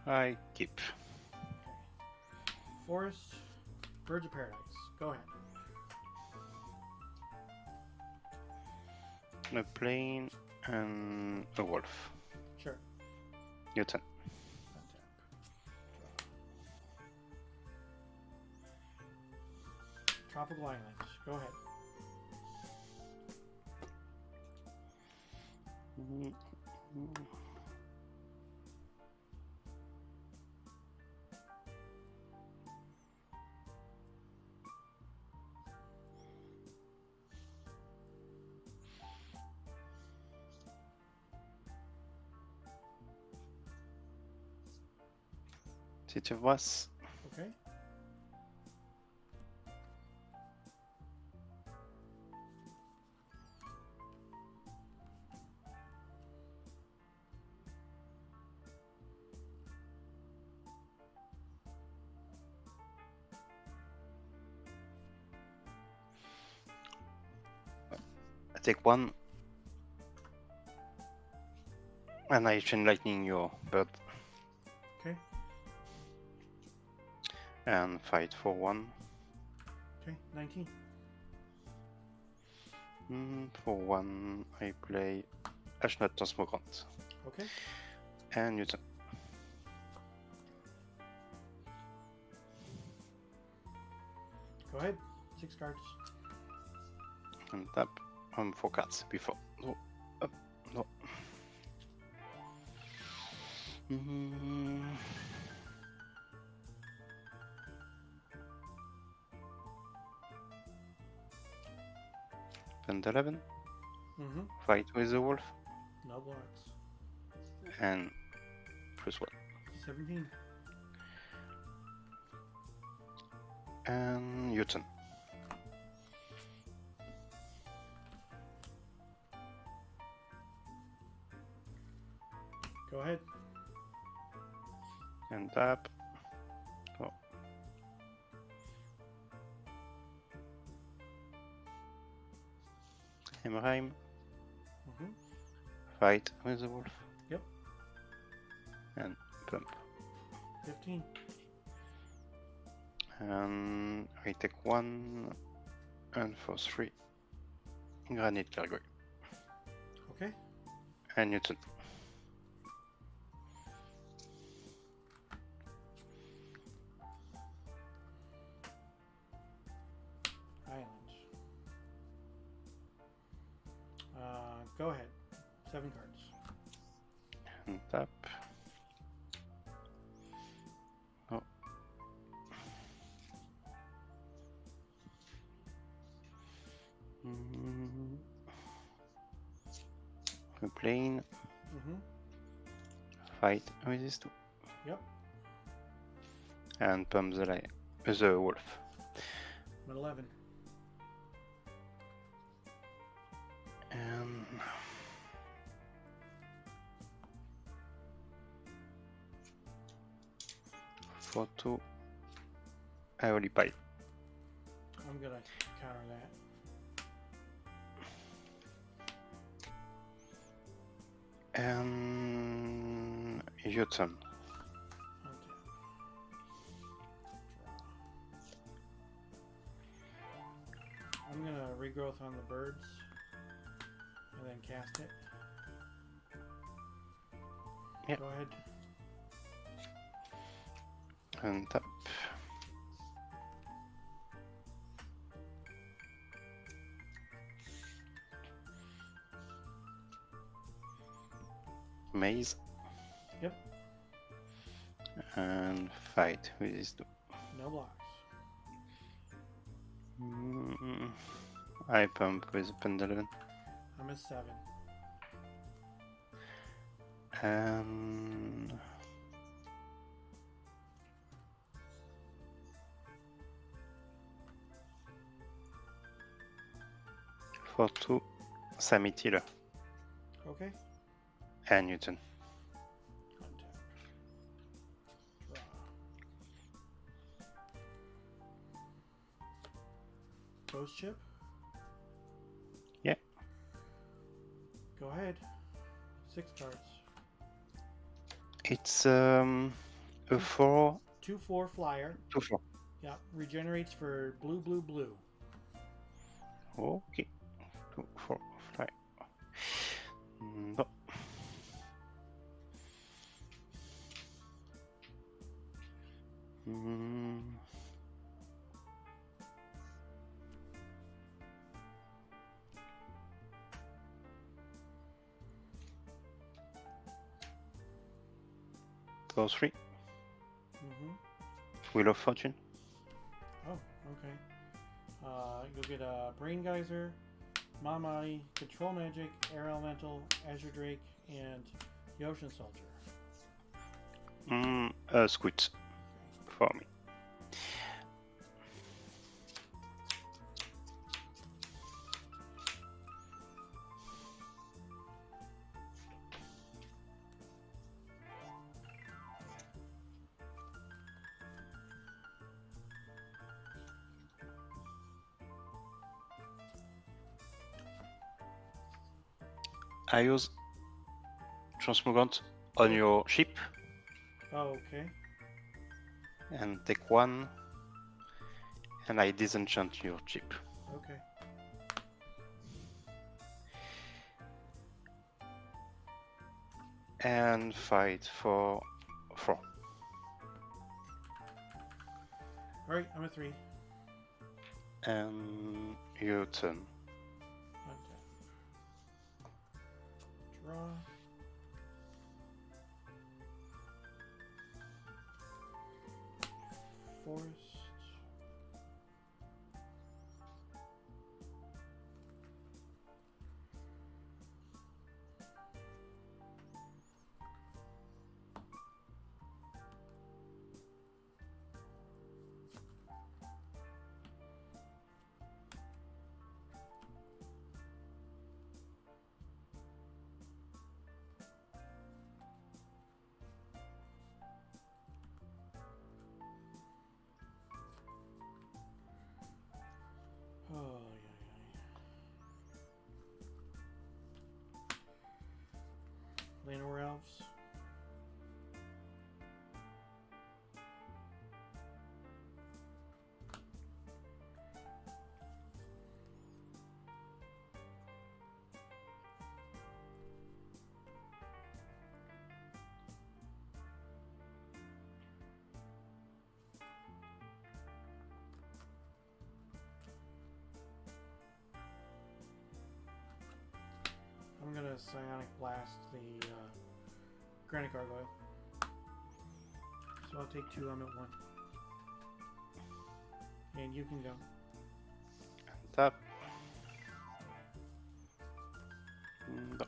I keep. Forest, Birds of Paradise. Go ahead. A plane and a wolf. Sure. Your turn. Untap. Draw. Tropical Island. Go ahead. Si tu vois. Okay. I take one. And I chain lightning your bird. Okay. And fight for one. Okay. 19. For one, I play Ashnot Transmogrant. Okay. And your turn. Go ahead. 6 cards. And tap 4 cards before. No. Up. No. And 11. Mm-hmm. Fight with the wolf. No blocks. And plus 1. 17. And your turn. Go ahead. And tap. Oh. Hemheim. Mm-hmm. Fight with the wolf. Yep. And pump. 15. And I take 1 and for 3. Granite Gargoyle. Okay. And your turn. Island. Go ahead. 7 cards. And tap. Oh. A plane. Mm-hmm. Fight with these 2. Yep. And pump the wolf. I'm at 11. And for 2, I only pile. I'm gonna counter that. And your turn. Untap. Draw. I'm gonna regrowth on the birds and then cast it. Yep. Go ahead. And tap. Maze. Yep. And fight with these 2. No blocks. I pump with Pendulum. I'm at 7. And for 2, Sammy Tiller. Okay. And Newton. Untap. Draw. Ghost chip? Yeah. Go ahead. 6 cards. It's a 4. 2/4 flyer. 2/4. Yeah, regenerates for blue, blue, blue. Okay. 2/4 fly. No. Go 3. Wheel of Fortune. Oh, okay. You'll get a Brain Geyser, Mamai, Control Magic, Air Elemental, Azure Drake, and the Ocean Soldier. Squid for me. I use Transmogrant on your ship Oh, okay. and take 1, and I disenchant your chip. Okay. And fight for 4. Alright, I'm at 3. And your turn. Untap. Draw. Forest. Oh, yeah. Llanowar Elves. I'm gonna Psionic Blast the Granite Gargoyle. So I'll take 2, I'm at 1. And you can go. Tap. No.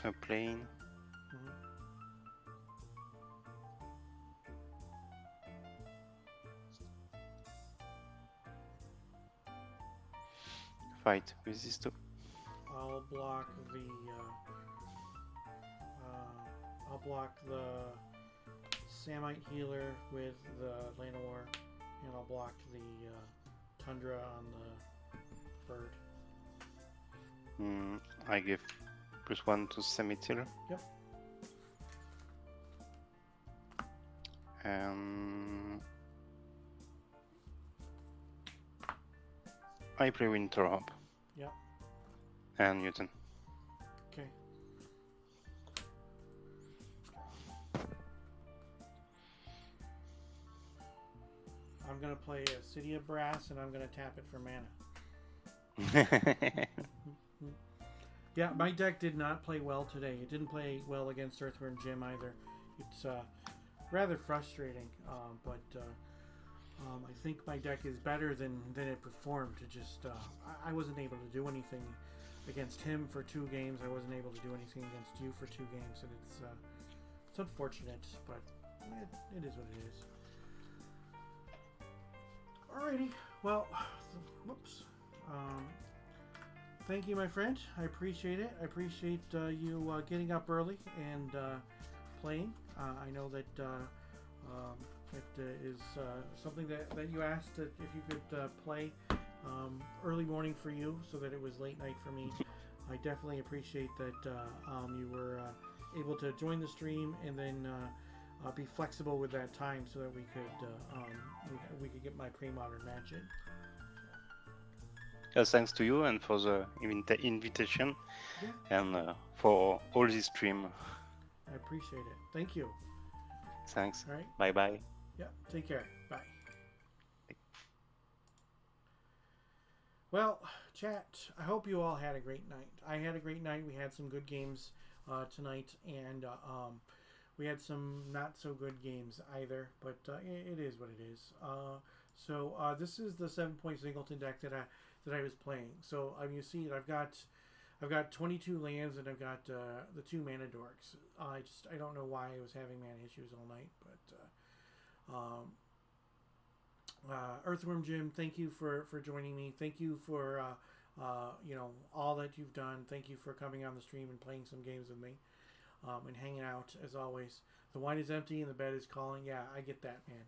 A plane. Fight with these 2. I'll block the Samite Healer with the Llanowar, and I'll block the Tundra on the bird. I give +1 to Cemetery. Yep. And I play Winter Hub. Yep. And Newton. Okay. I'm gonna play a City of Brass, and I'm gonna tap it for mana. Yeah, my deck did not play well today. It didn't play well against Earthworm Jim either. It's rather frustrating, but I think my deck is better than it performed. It just I wasn't able to do anything against him for 2 games. I wasn't able to do anything against you for 2 games, and it's It's unfortunate, but it is what it is. Alrighty, well, whoops. Thank you, my friend. I appreciate it. I appreciate you getting up early and playing. I know that it is something that you asked if you could play early morning for you, so that it was late night for me. I definitely appreciate that you were able to join the stream and then be flexible with that time, so that we could get my pre-modern match in. Thanks to you and for the invitation, Yeah. and for all this stream. I appreciate it. Thank you. Thanks. All right. Bye bye. Yeah. Take care. Bye. Well, chat, I hope you all had a great night. I had a great night. We had some good games tonight, and we had some not so good games either, but it is what it is. So this is the 7-point Singleton deck that I was playing. So you see that I've got 22 lands, and I've got the 2 mana dorks. I don't know why I was having mana issues all night, but Earthworm Jim, thank you for joining me. Thank you for all that you've done. Thank you for coming on the stream and playing some games with me, and hanging out as always. The wine is empty and the bed is calling. Yeah, I get that, man.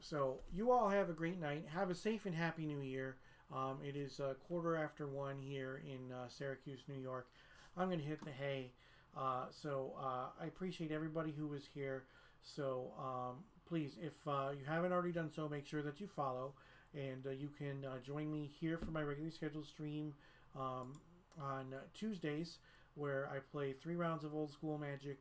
So you all have a great night. Have a safe and happy New Year. It is 1:15 here in Syracuse, New York. I'm going to hit the hay. So I appreciate everybody who was here. So please, if you haven't already done so, make sure that you follow. And you can join me here for my regularly scheduled stream on Tuesdays, where I play 3 rounds of Old School Magic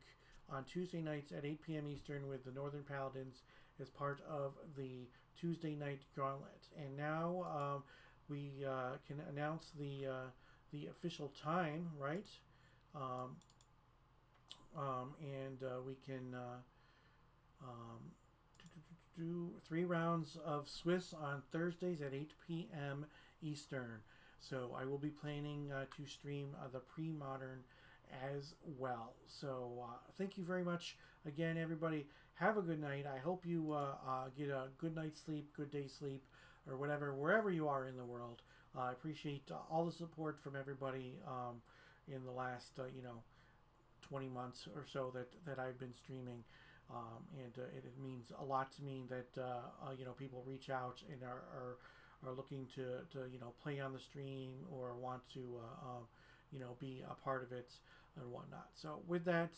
on Tuesday nights at 8 p.m. Eastern with the Northern Paladins as part of the Tuesday night gauntlet. And now we can announce the official time, right? And we can do 3 rounds of Swiss on Thursdays at 8 p.m. Eastern. So I will be planning to stream the pre-modern as well. So thank you very much again, everybody. Have a good night. I hope you get a good night's sleep, good day's sleep, or whatever, wherever you are in the world. I appreciate all the support from everybody in the last 20 months or so that I've been streaming. And it means a lot to me that people reach out and are looking to play on the stream or want to be a part of it and whatnot. So with that,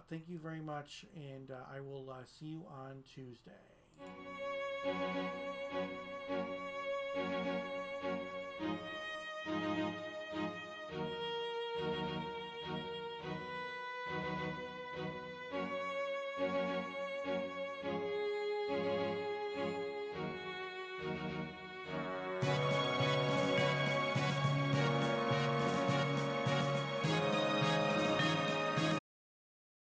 thank you very much, and I will see you on Tuesday.